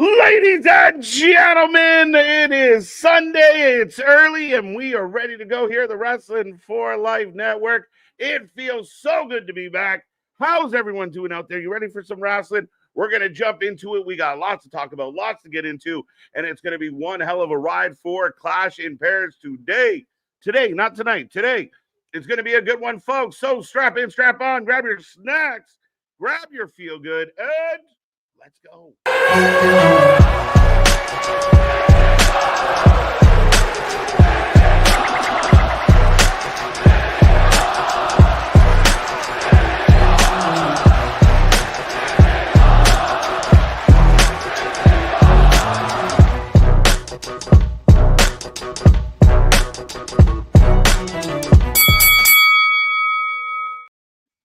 Ladies and gentlemen, it is Sunday. It's early, and we are ready to go here at the Wrestling for Life Network. It feels so good to be back. How's everyone doing out there? You ready for some wrestling? We're going to jump into it. We got lots to talk about, lots to get into, and it's going to be one hell of a ride for Clash in Paris today. Today, not tonight. Today. It's going to be a good one, folks. So strap in, strap on, grab your snacks, grab your feel good, and let's go.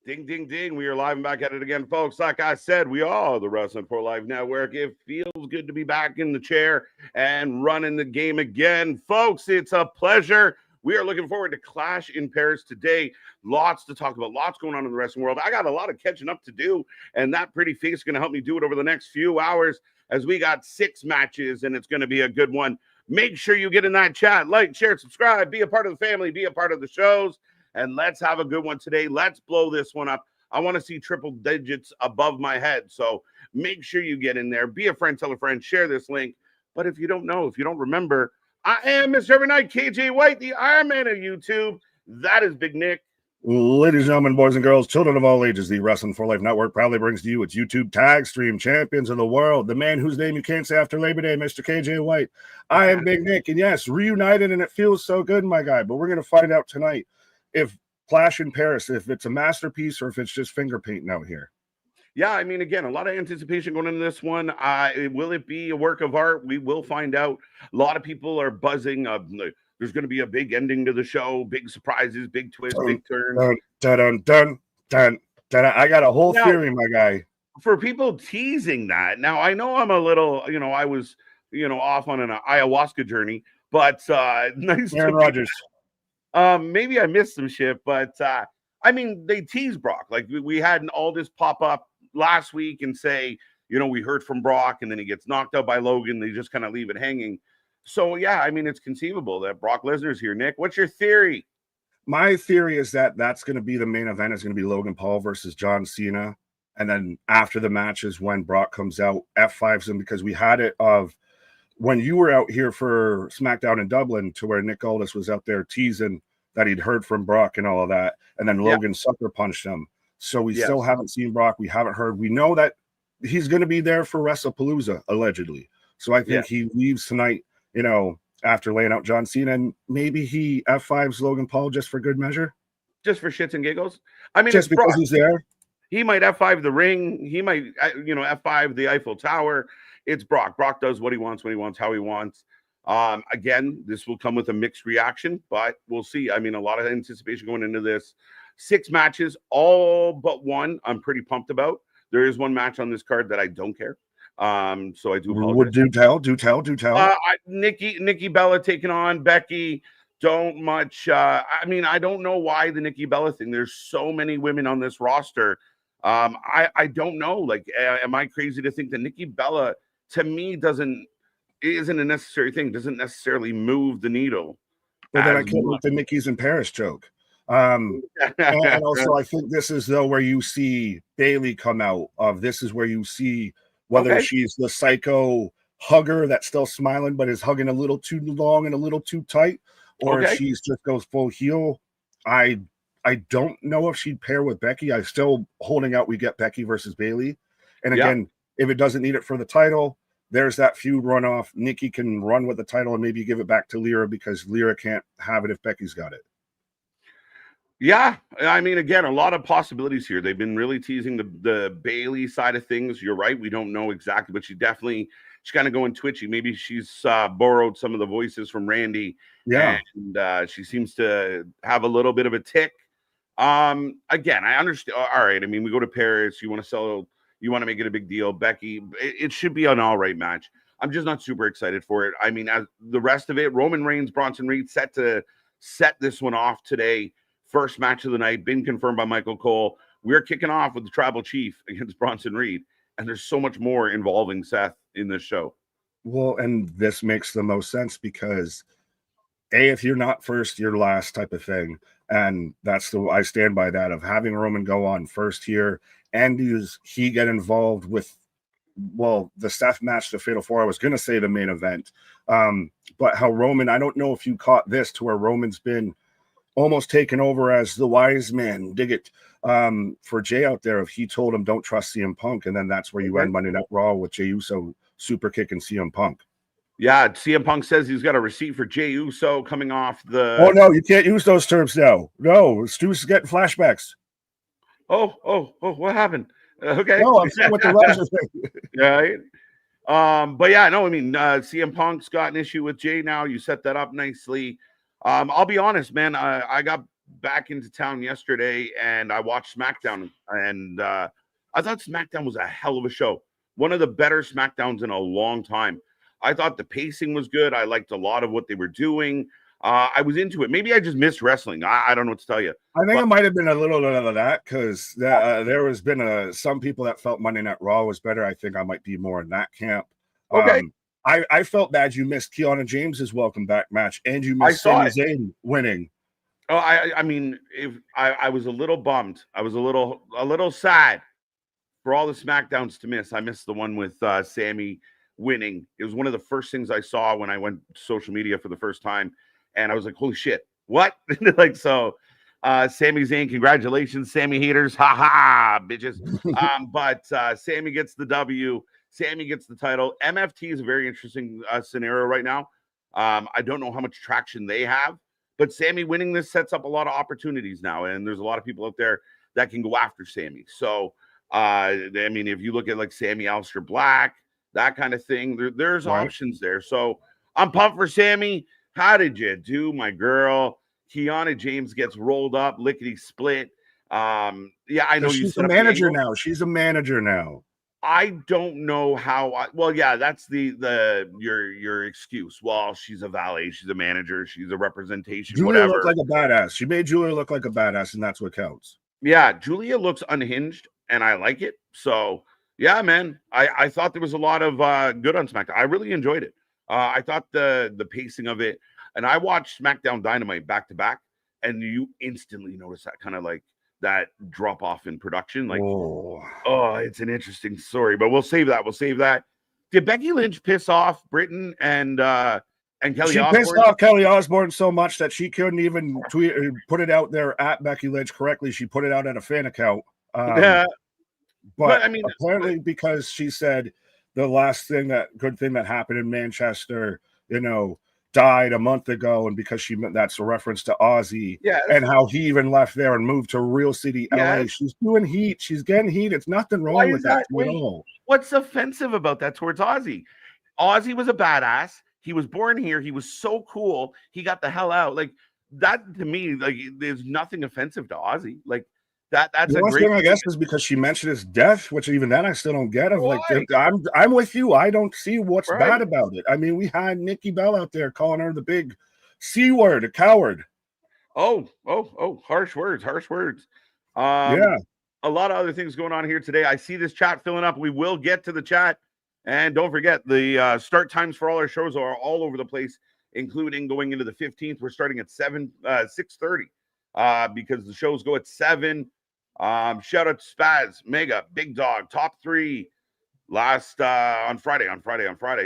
Ding, ding, ding. We are live and back at it again, folks. Like I said, we are the Wrestling for Life Network. It feels good to be back in the chair and running the game again. Folks, it's a pleasure. We are looking forward to Clash in Paris today. Lots to talk about, lots going on in the wrestling world. I got a lot of catching up to do, and that pretty face is going to help me do it over the next few hours as we got 6 matches, and it's going to be a good one. Make sure you get in that chat, like, share, subscribe, be a part of the family, be a part of the shows. And let's have a good one today. Let's blow this one up. I want to see triple digits above my head. So make sure you get in there. Be a friend, tell a friend, share this link. But if you don't know, if you don't remember, I am Mr. Every Night, KJ White, the Iron Man of YouTube. That is Big Nick. Ladies and gentlemen, boys and girls, children of all ages, the Wrestling for Life Network proudly brings to you its YouTube tag stream champions of the world, the man whose name you can't say after Labor Day, Mr. KJ White. I am Big Nick, and yes, reunited, and it feels so good, my guy. But we're going to find out tonight if Clash in Paris, if it's a masterpiece or if it's just finger painting out here. Yeah, I mean, again, a lot of anticipation going into this one. Will it be a work of art? We will find out. A lot of people are buzzing. There's going to be a big ending to the show, big surprises, big twists, big turns. I got a whole theory, my guy. For people teasing that, now I know I'm a little, I was, off on an ayahuasca journey, but nice Aaron Rodgers. Maybe I missed some shit, but I mean, they tease Brock. Like we had all this pop up last week and say, we heard from Brock and then he gets knocked out by Logan. They just kind of leave it hanging. So, yeah, I mean, it's conceivable that Brock Lesnar's here. Nick, what's your theory? My theory is that that's going to be the main event. It's going to be Logan Paul versus John Cena. And then after the match is when Brock comes out, F5s him, because we had it of when you were out here for SmackDown in Dublin to where Nick Aldis was out there teasing that he'd heard from Brock and all of that. And then Logan sucker punched him. So we still haven't seen Brock. We haven't heard. We know that he's going to be there for WrestlePalooza, allegedly. So I think he leaves tonight, after laying out John Cena, and maybe he F5s Logan Paul just for good measure. Just for shits and giggles? I mean, just because he's there. He might F5 the ring. He might, F5 the Eiffel Tower. It's Brock. Brock does what he wants, when he wants, how he wants. Again, this will come with a mixed reaction, but we'll see. I mean, a lot of anticipation going into this. 6 matches, all but one I'm pretty pumped about. There is one match on this card that I don't care. So I do apologize. Do tell. Nikki Bella taking on Becky. Don't much. I mean, I don't know why the Nikki Bella thing. There's so many women on this roster. I don't know. Like, am I crazy to think that Nikki Bella, to me, isn't a necessary thing, doesn't necessarily move the needle. Well, then I can't make the Nikki's in Paris joke. And also I think this is though where you see Bailey come out of. This is where you see whether she's the psycho hugger that's still smiling but is hugging a little too long and a little too tight, or if she's just goes full heel. I don't know if she'd pair with Becky. I'm still holding out we get Becky versus Bailey. And again, if it doesn't need it for the title, there's that feud runoff. Nikki can run with the title and maybe give it back to Lyra because Lyra can't have it if Becky's got it. Yeah, I mean, again, a lot of possibilities here. They've been really teasing the Bailey side of things. You're right. We don't know exactly, but she's kind of going twitchy. Maybe she's borrowed some of the voices from Randy. Yeah. And she seems to have a little bit of a tick. Again, I understand. All right. I mean, we go to Paris. You want to make it a big deal. Becky, it should be an all right match. I'm just not super excited for it. I mean, as the rest of it, Roman Reigns, Bronson Reed set to set this one off today. First match of the night, been confirmed by Michael Cole. We're kicking off with the Tribal Chief against Bronson Reed. and there's so much more involving Seth in this show. Well, and this makes the most sense because if you're not first, you're last type of thing. And I stand by that of having Roman go on first here and he get involved with, well, the Seth match, the Fatal 4. I was going to say the main event. But how Roman, I don't know if you caught this to where Roman's been almost taken over as the wise man, dig it, for Jay out there. If he told him don't trust CM Punk, and then that's where you end Monday Night Raw with Jey Uso super kicking CM Punk. Yeah, CM Punk says he's got a receipt for Jey Uso coming off the... Oh, no, you can't use those terms now. No, Stu's getting flashbacks. Oh, what happened? Okay. No, I'm saying what the Rogers thing. Right. But yeah, no, I mean, CM Punk's got an issue with Jay now. You set that up nicely. I'll be honest, man. I got back into town yesterday and I watched SmackDown, and I thought SmackDown was a hell of a show. One of the better SmackDowns in a long time. I thought the pacing was good. I liked a lot of what they were doing. I was into it. Maybe I just missed wrestling. I don't know what to tell you. I think it might have been a little bit of that because there has been some people that felt Monday Night Raw was better. I think I might be more in that camp. Okay. I felt bad you missed Kiana James's welcome back match and you missed Sami Zayn winning. Oh, I mean, if I was a little bummed. I was a little sad for all the SmackDowns to miss. I missed the one with Sami winning. It was one of the first things I saw when I went to social media for the first time, and I was like, holy shit, what? Like, so Sami Zayn, congratulations, Sami haters, ha bitches. But Sami gets the W. Sami gets the title. MFT is a very interesting scenario right now. I don't know how much traction they have, but Sami winning this sets up a lot of opportunities now, and there's a lot of people out there that can go after Sami. So I mean, if you look at like Sami Aleister Black, that kind of thing, there's options there. So I'm pumped for Sami. How did you do, my girl? Kiana James gets rolled up, lickety split. Yeah, I know she's a manager now. She's a manager now. I don't know how. Well, yeah, that's your excuse. Well, she's a valet, she's a manager, she's a representation. Julia whatever. Looked like a badass. She made Julia look like a badass, and that's what counts. Yeah, Julia looks unhinged, and I like it. So yeah, man, I thought there was a lot of good on SmackDown. I really enjoyed it. I thought the pacing of it, and I watched SmackDown Dynamite back to back, and you instantly notice that kind of like that drop off in production. Like, oh, it's an interesting story, but we'll save that. Did Becky Lynch piss off Britain and Kelly Osbourne? She pissed off Kelly Osbourne so much that she couldn't even put it out there at Becky Lynch correctly. She put it out at a fan account. But I mean, apparently because she said the last good thing that happened in Manchester, died a month ago, and because that's a reference to Ozzy, and how he even left there and moved to real city LA. She's doing heat. She's getting heat. It's nothing wrong with that at all. What's offensive about that towards Ozzy? Ozzy was a badass. He was born here. He was so cool. He got the hell out. Like that to me, like there's nothing offensive to Ozzy. Like that's the a great thing, I guess, is because she mentioned his death, which even then I still don't get. I'm with you. I don't see what's bad about it. I mean, we had Nikki Bell out there calling her the big C word, a coward. Oh, harsh words. Yeah. A lot of other things going on here today. I see this chat filling up. We will get to the chat. And don't forget, the start times for all our shows are all over the place, including going into the 15th. We're starting at 6:30 because the shows go at 7. Shout out to Spaz, Mega, Big Dog, top 3 last on Friday.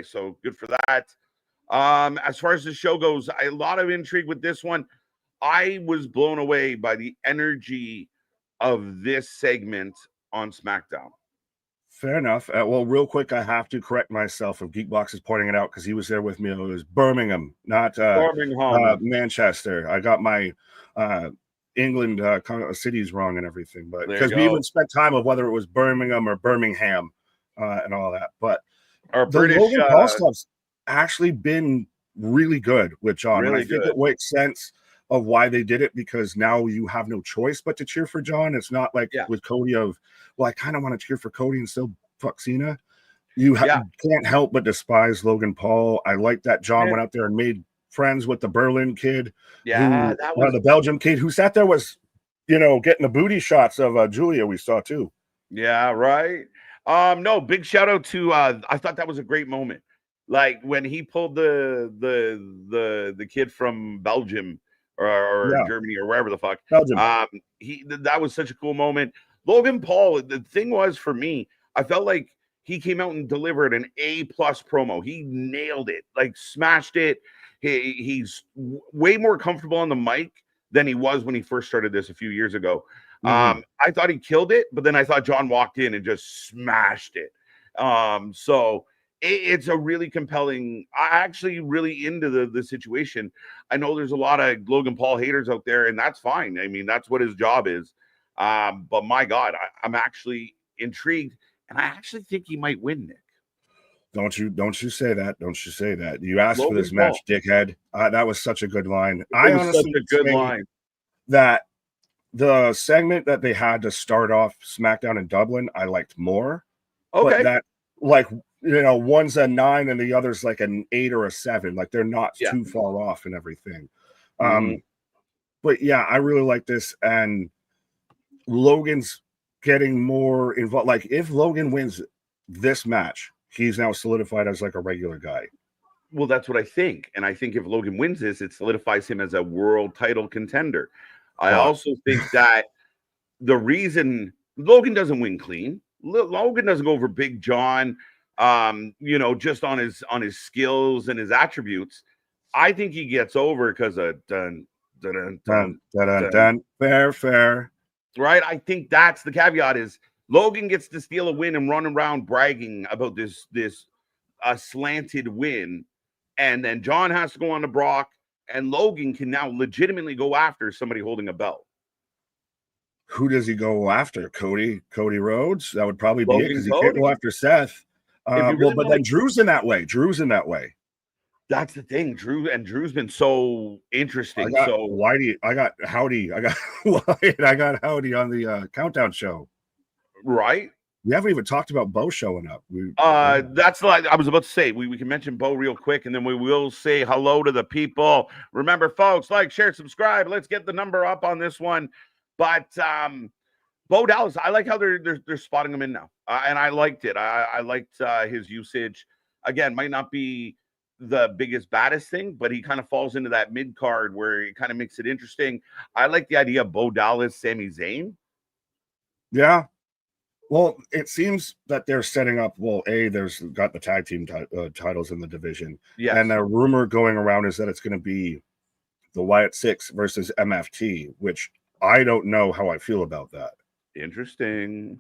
So good for that. As far as the show goes, a lot of intrigue with this one. I was blown away by the energy of this segment on SmackDown. Fair enough. Well, real quick, I have to correct myself. If Geekbox is pointing it out because he was there with me, it was Birmingham, not Manchester. I got my England cities wrong and everything, but because we even spent time of whether it was Birmingham or Birmingham and all that. But our the British Logan Paul stuff's actually been really good with John. Really and I think good. it makes sense of why they did it, because now you have no choice but to cheer for John. It's not like with Cody of, well, I kind of want to cheer for Cody and still fuck Cena. You can't help but despise Logan Paul. I like that John went out there and made friends with the Berlin kid. Yeah, that was the Belgium kid who sat there was, getting the booty shots of Julia we saw too. Yeah, right. No, big shout out to I thought that was a great moment. Like when he pulled the kid from Belgium or Yeah, Germany or wherever the fuck. Belgium. That was such a cool moment. Logan Paul, the thing was for me, I felt like he came out and delivered an A+ promo. He nailed it, like smashed it. He's way more comfortable on the mic than he was when he first started this a few years ago. I thought he killed it, but then I thought John walked in and just smashed it. So it's a really compelling. I actually really into the situation. I know there's a lot of Logan Paul haters out there, and that's fine. I mean, that's what his job is. But my God, I'm actually intrigued, and I actually think he might win, Nick. Don't you say that. Don't you say that. You asked Logan for this Paul. match, dickhead. That was such a good line. It was such a good line. That the segment that they had to start off SmackDown in Dublin, I liked more. Okay. But that, like, you know, one's a 9 and the other's like an 8 or a 7. Like they're not too far off and everything. But yeah, I really like this. And Logan's getting more involved. Like if Logan wins this match, he's now solidified as like a regular guy. Well, that's what I think. And I think if Logan wins this, it solidifies him as a world title contender. I also think that the reason Logan doesn't win clean, Logan doesn't go over Big John, you know, just on his skills and his attributes. I think he gets over because of dun. Fair. Right. I think that's the caveat is Logan gets to steal a win and run around bragging about this slanted win. And then John has to go on to Brock, and Logan can now legitimately go after somebody holding a belt. Who does he go after? Cody Rhodes? That would probably be it because he can't go after Seth. But then Drew's in that way. That's the thing. Drew's been so interesting. I got Howdy on the countdown show. Right. We haven't even talked about Bo showing up. That's like I was about to say. We can mention Bo real quick, and then we will say hello to the people. Remember, folks, like, share, subscribe. Let's get the number up on this one. But Bo Dallas, I like how they're spotting him in now, and I liked it. I liked his usage. Again, might not be the biggest, baddest thing, but he kind of falls into that mid card where it kind of makes it interesting. I like the idea of Bo Dallas, Sami Zayn. Yeah. Well, it seems that they're setting up. Well, there's got the tag team titles in the division. Yes. And the rumor going around is that it's going to be the Wyatt 6 versus MFT, which I don't know how I feel about that. Interesting.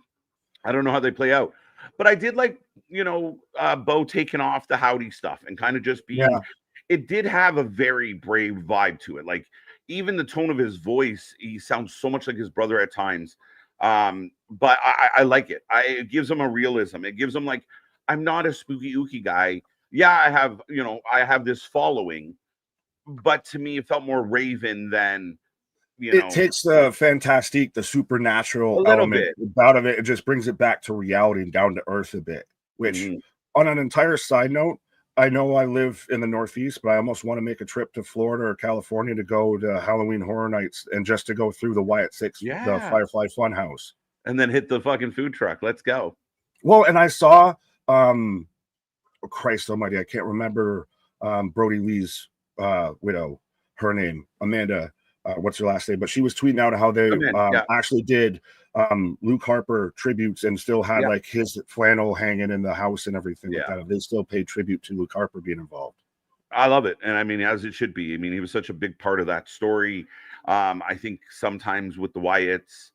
I don't know how they play out. But I did like, you know, Bo taking off the Howdy stuff and kind of just being. Yeah. It did have a very brave vibe to it. Like, even the tone of his voice, he sounds so much like his brother at times. But I like it. It gives him a realism. It gives him like, I'm not a spooky ooky guy. Yeah, I have this following, but to me, it felt more Raven than, it takes the fantastique, the supernatural element out of it. It just brings it back to reality and down to earth a bit, which on an entire side note, I know I live in the Northeast, but I almost want to make a trip to Florida or California to go to Halloween Horror Nights and just to go through the Wyatt 6, the Firefly Funhouse. And then hit the fucking food truck. Let's go. Well, and I saw, Christ almighty, I can't remember Brody Lee's widow, her name, Amanda, what's her last name? But she was tweeting out how they actually did Luke Harper tributes and still had like his flannel hanging in the house and everything like that. They still paid tribute to Luke Harper being involved. I love it. And I mean, as it should be. I mean, he was such a big part of that story. I think sometimes with the Wyatts,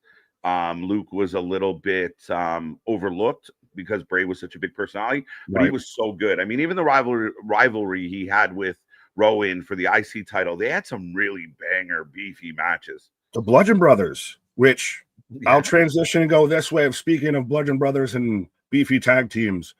Luke was a little bit overlooked because Bray was such a big personality, but he was so good. I mean, even the rivalry he had with Rowan for the IC title, they had some really banger, beefy matches. The Bludgeon Brothers, which I'll transition and go this way of speaking of Bludgeon Brothers and beefy tag teams.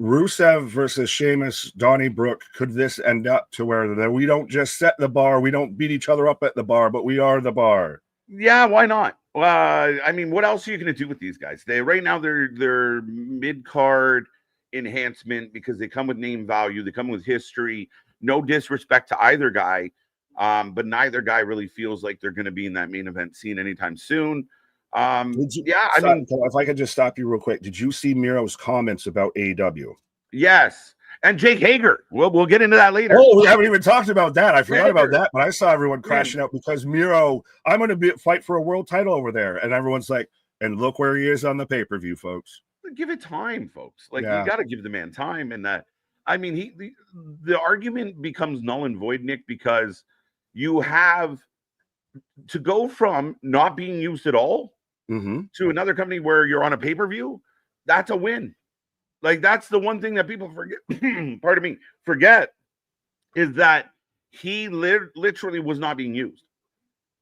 Rusev versus Sheamus, Donnybrook. Could this end up to where we don't just set the bar, we don't beat each other up at the bar, but we are the bar? Yeah, why not? I mean, what else are you going to do with these guys? Right now they're mid-card enhancement because they come with name value, they come with history. No disrespect to either guy, but neither guy really feels like they're going to be in that main event scene anytime soon. Yeah, I mean, if I could just stop you real quick, did you see Miro's comments about AEW? Yes, and Jake Hager. We'll get into that later. Oh, we haven't even talked about that. I forgot about that, but I saw everyone crashing out because Miro, I'm going to fight for a world title over there, and everyone's like, and look where he is on the pay-per-view, folks. Give it time, folks. Like, you got to give the man time, and that. I mean, the argument becomes null and void, Nick, because you have to go from not being used at all to another company where you're on a pay-per-view. That's a win. Like, that's the one thing that people forget. Pardon me, forget is that he literally was not being used.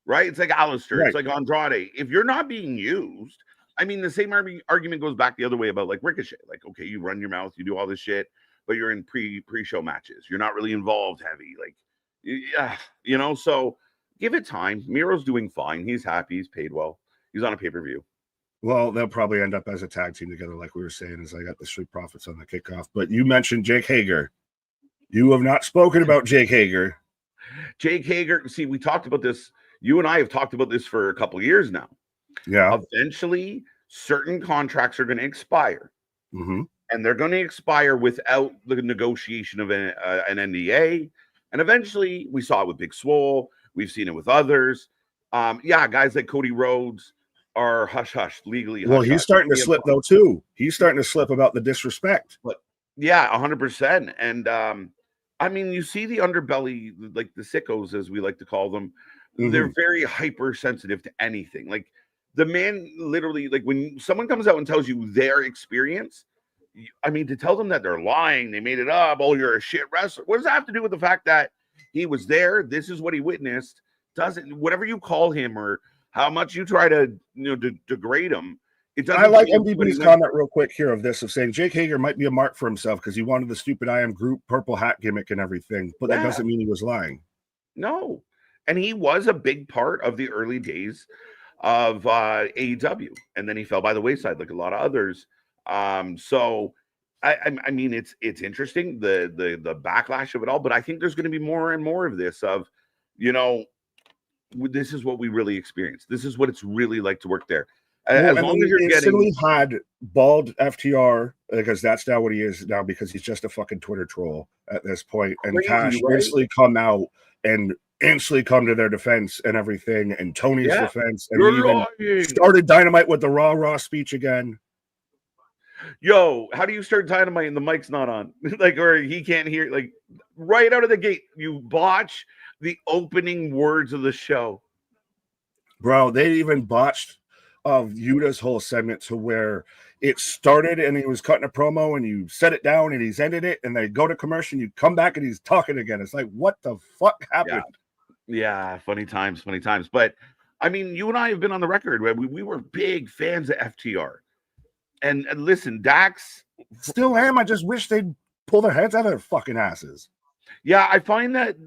Right? It's like Alistair. Right. It's like Andrade. If you're not being used, I mean, the same argument goes back the other way about like Ricochet. Like, okay, you run your mouth, you do all this shit, but you're in pre-show matches. You're not really involved heavy. Like, yeah, you know, so give it time. Miro's doing fine. He's happy. He's paid well. He's on a pay-per-view. Well, they'll probably end up as a tag team together, like we were saying, as I got the Street Profits on the kickoff. But you mentioned Jake Hager. You have not spoken about Jake Hager. Jake Hager, see, we talked about this. You and I have talked about this for a couple of years now. Yeah. Eventually, certain contracts are going to expire. And they're going to expire without the negotiation of an NDA. And eventually, we saw it with Big Swole. We've seen it with others. Guys like Cody Rhodes are hush-hush, legally hush-hush. Well, he's starting to slip, though, too. He's starting to slip about the disrespect. But yeah, 100%. And, I mean, you see the underbelly, like the sickos, as we like to call them. They're very hypersensitive to anything. Like, the man literally, like, when someone comes out and tells you their experience, I mean, to tell them that they're lying, they made it up, oh, you're a shit wrestler. What does that have to do with the fact that he was there? This is what he witnessed. Doesn't, whatever you call him or how much you try to, degrade him, it doesn't. I like MDB's comment real quick here of saying Jake Hager might be a mark for himself because he wanted the stupid I Am Group purple hat gimmick and everything, but that doesn't mean he was lying. No. And he was a big part of the early days of AEW, and then he fell by the wayside like a lot of others. So I mean, it's interesting the backlash of it all, but I think there's going to be more and more of this. Of, this is what we really experience. This is what it's really like to work there. As long as you're getting had bald FTR, because that's now what he is now, because he's just a fucking Twitter troll at this point, and Cash instantly come out and instantly come to their defense and everything, and Tony's defense, and he even started Dynamite with the raw speech again. Yo, how do you start Dynamite and the mic's not on? Like, or he can't hear, like, right out of the gate, you botch the opening words of the show. Bro, they even botched of Yuta's whole segment to where it started and he was cutting a promo and you set it down and he's ended it and they go to commercial and you come back and he's talking again. It's like, what the fuck happened? Yeah, funny times. But I mean, you and I have been on the record where we were big fans of FTR. And listen, Dax. Still am. I just wish they'd pull their heads out of their fucking asses. Yeah, I find that,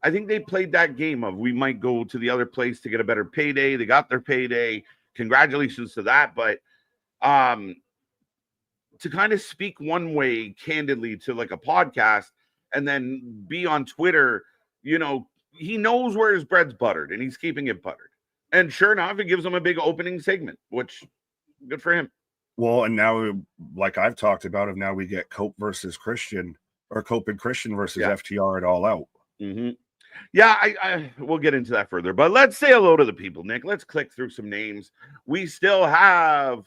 I think they played that game of we might go to the other place to get a better payday. They got their payday. Congratulations to that. But to kind of speak one way candidly to like a podcast and then be on Twitter, he knows where his bread's buttered and he's keeping it buttered. And sure enough, it gives him a big opening segment, which good for him. Well, and now, like I've talked about, now we get Cope versus Christian, or Cope and Christian versus FTR at All Out. Yeah, I we'll get into that further, but let's say hello to the people, Nick. Let's click through some names. We still have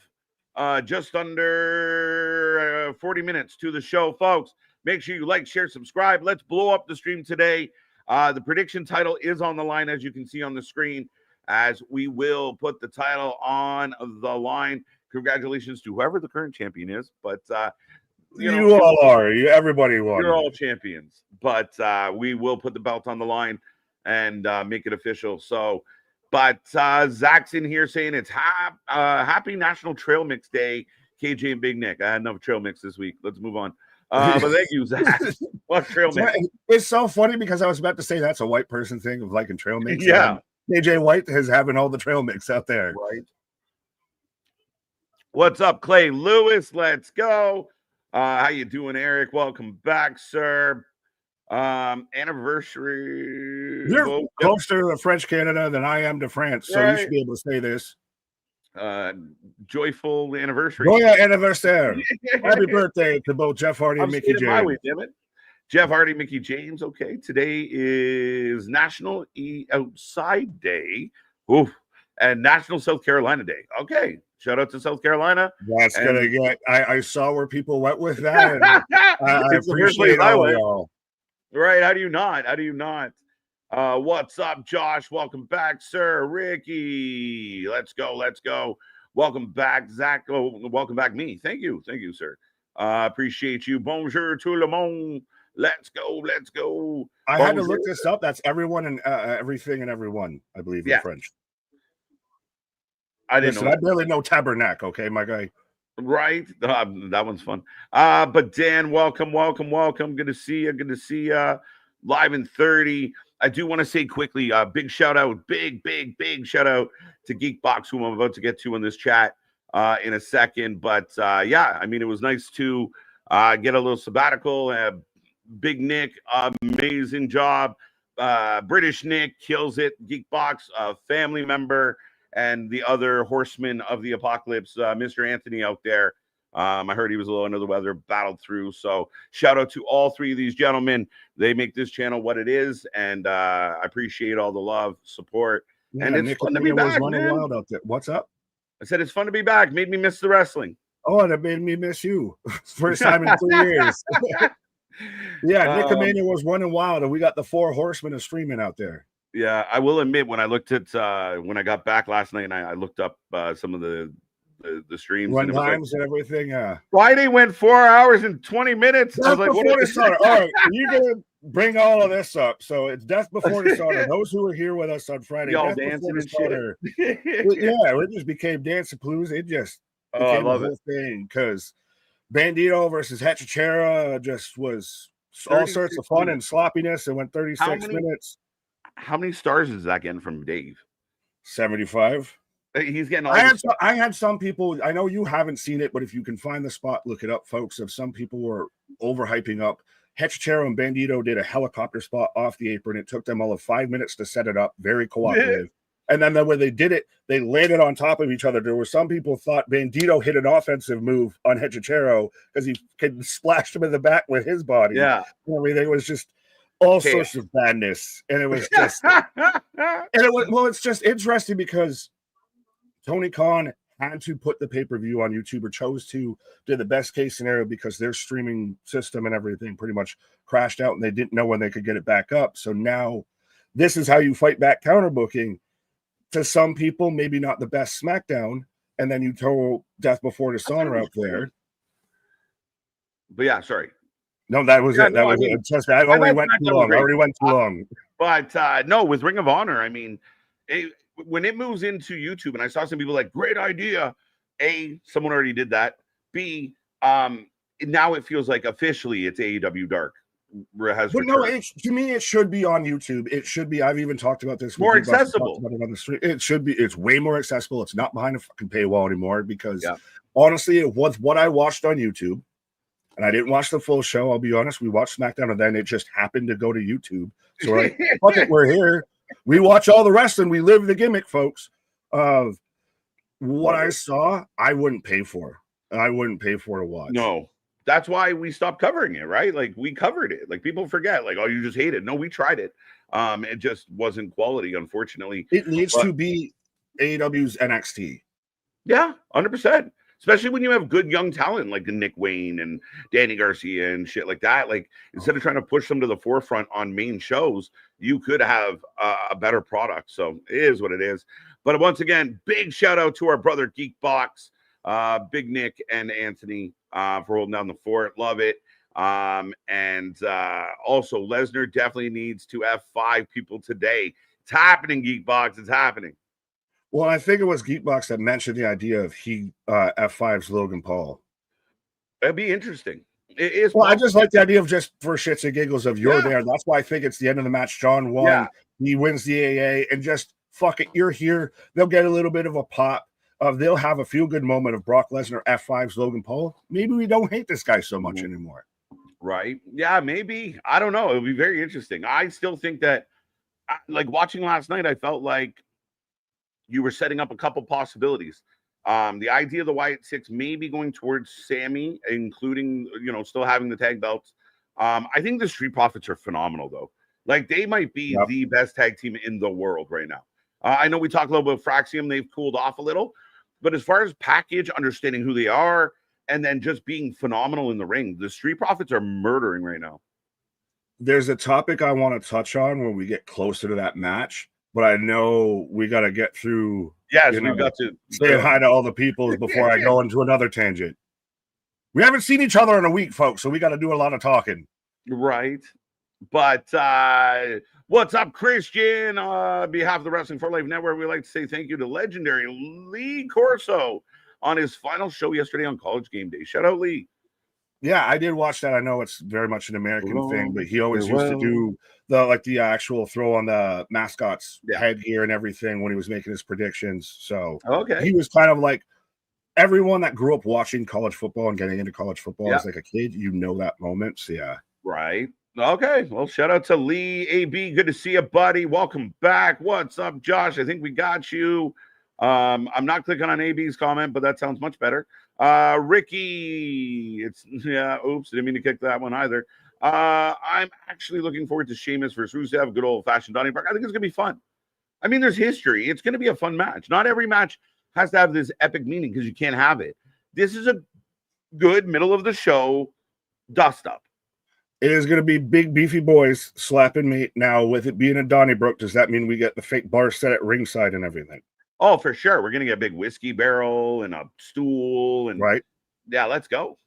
just under 40 minutes to the show, folks. Make sure you like, share, subscribe. Let's blow up the stream today. The prediction title is on the line, as you can see on the screen, as we will put the title on the line. Congratulations to whoever the current champion is, but you all are. Everybody won. You're all champions, but we will put the belt on the line and make it official. So, but Zach's in here saying it's happy National Trail Mix Day. KJ and Big Nick. I had enough trail mix this week. Let's move on. But thank you, Zach. What trail mix? It's so funny because I was about to say that's a white person thing of liking trail mix. Yeah. KJ White is having all the trail mix out there. Right. What's up, Clay Lewis? Let's go. How you doing, Eric? Welcome back, sir. Anniversary. You're closer to French Canada than I am to France, so you should be able to say this. Joyful anniversary. Joyeux anniversaire. Happy birthday to both Jeff Hardy and Mickey James. My way, damn it. Jeff Hardy, Mickey James. Okay, today is National Eat Outside Day. Oof. And National South Carolina Day. Okay. Shout out to South Carolina. That's gonna get. I saw where people went with that. And I appreciate all y'all. Right? How do you not? How do you not? What's up, Josh? Welcome back, sir. Ricky, let's go. Let's go. Welcome back, Zach. Oh, welcome back, me. Thank you, sir. Appreciate you. Bonjour tout le monde. Let's go. Let's go. I had to look this up. That's everyone and everything and everyone. I believe in French. I didn't know. I barely know tabernacle, okay, my guy. Right. That one's fun. But Dan, welcome. Good to see you. Good to see you. Live in 30. I do want to say quickly, big shout out, big shout out to Geekbox, whom I'm about to get to in this chat in a second. But yeah, I mean, it was nice to get a little sabbatical. Big Nick, amazing job. British Nick kills it. Geekbox, family member. And the other horseman of the apocalypse, Mr. Anthony out there. I heard he was a little under the weather, battled through. So shout out to all three of these gentlemen. They make this channel what it is. And I appreciate all the love, support. Yeah, and it's fun to be back, man. Wild out there. What's up? I said it's fun to be back. Made me miss the wrestling. Oh, and it made me miss you. First time in 3 years. Yeah, Nickomania was running wild. And we got the 4 horsemen of streaming out there. Yeah, I will admit when I looked at when I got back last night and I looked up some of the streams run times and everything. Friday went 4 hours and 20 minutes. Death I was like, what is all right, you're gonna bring all of this up. So it's Death Before Dishonor. Those who were here with us on Friday, y'all dancing and shit. Yeah, it just became Dance Palooza. It just became a whole thing because Bandito versus Hechicera just was all sorts of fun and sloppiness. It went 36 minutes. How many stars is that getting from Dave? 75. He's getting all I had some people, I know you haven't seen it, but if you can find the spot, look it up, folks. If some people were overhyping up, Hechicero and Bandito did a helicopter spot off the apron. It took them all of 5 minutes to set it up. Very cooperative. And then when they did it, they landed on top of each other. There were some people thought Bandito hit an offensive move on Hechicero because he splashed him in the back with his body. Yeah. Everything was just all sorts of badness. And it was just it's just interesting because Tony Khan had to put the pay-per-view on YouTube, or chose to do the best case scenario because their streaming system and everything pretty much crashed out and they didn't know when they could get it back up. So now this is how you fight back counterbooking. To some people, maybe not the best SmackDown, and then you throw Death Before Dishonor out there. But yeah, sorry. No, that was it. That was it. Trust me, I already went too long. But no, with Ring of Honor, I mean, when it moves into YouTube, and I saw some people like, great idea. A, someone already did that. B, now it feels like officially it's AEW Dark. But no, to me, it should be on YouTube. It should be. I've even talked about this. More accessible. It should be. It's way more accessible. It's not behind a fucking paywall anymore because honestly, it was what I watched on YouTube. And I didn't watch the full show. I'll be honest. We watched SmackDown, and then it just happened to go to YouTube. So we're like, fuck it, we're here. We watch all the rest, and we live the gimmick, folks. Of what I saw, I wouldn't pay for. I wouldn't pay for to watch. No, that's why we stopped covering it, right? Like we covered it. Like people forget, like, oh, you just hate it. No, we tried it. It just wasn't quality, unfortunately. It needs to be AEW's NXT. Yeah, 100%. Especially when you have good young talent like Nick Wayne and Danny Garcia and shit like that. Like instead of trying to push them to the forefront on main shows, you could have a better product. So it is what it is. But once again, big shout out to our brother Geekbox, Big Nick and Anthony for holding down the fort. Love it. And also Lesnar definitely needs to F5 people today. It's happening, Geekbox. It's happening. Well, I think it was Geekbox that mentioned the idea of F5's Logan Paul. That'd be interesting. It is. Well, I just like the idea of just for shits and giggles of you're there. That's why I think it's the end of the match. John won. Yeah. He wins the AA, and just fuck it. You're here. They'll get a little bit of a pop. They'll have a feel-good moment of Brock Lesnar F5's Logan Paul. Maybe we don't hate this guy so much anymore. Right. Yeah, maybe. I don't know. It'll be very interesting. I still think that like watching last night, I felt like you were setting up a couple possibilities. The idea of the Wyatt Six maybe going towards Sammy, including, still having the tag belts. I think the Street Profits are phenomenal, though. Like, they might be the best tag team in the world right now. I know we talked a little bit about Fraxium. They've cooled off a little. But as far as package, understanding who they are, and then just being phenomenal in the ring, the Street Profits are murdering right now. There's a topic I want to touch on when we get closer to that match, but I know we got to get through. Yes, we've got to say hi to all the people before I go into another tangent. We haven't seen each other in a week, folks, so we got to do a lot of talking. Right. But what's up, Christian? On behalf of the Wrestling for Life Network, we'd like to say thank you to legendary Lee Corso on his final show yesterday on College Game Day. Shout out, Lee. Yeah, I did watch that. I know it's very much an American thing, but he always used to do the actual throw on the mascot's headgear and everything when he was making his predictions. So he was kind of like everyone that grew up watching college football and getting into college football as like a kid, that moment. So yeah. Right. Okay. Well, shout out to Lee AB. Good to see you, buddy. Welcome back. What's up, Josh? I think we got you. I'm not clicking on AB's comment, but that sounds much better. Ricky, oops, didn't mean to kick that one either. I'm actually looking forward to Sheamus versus Rusev, good old-fashioned Donnybrook. I think it's going to be fun. I mean, there's history. It's going to be a fun match. Not every match has to have this epic meaning because you can't have it. This is a good middle-of-the-show dust-up. It is going to be big, beefy boys slapping meat. Now, with it being in Donnybrook, does that mean we get the fake bar set at ringside and everything? Oh, for sure. We're going to get a big whiskey barrel and a stool. And yeah, let's go.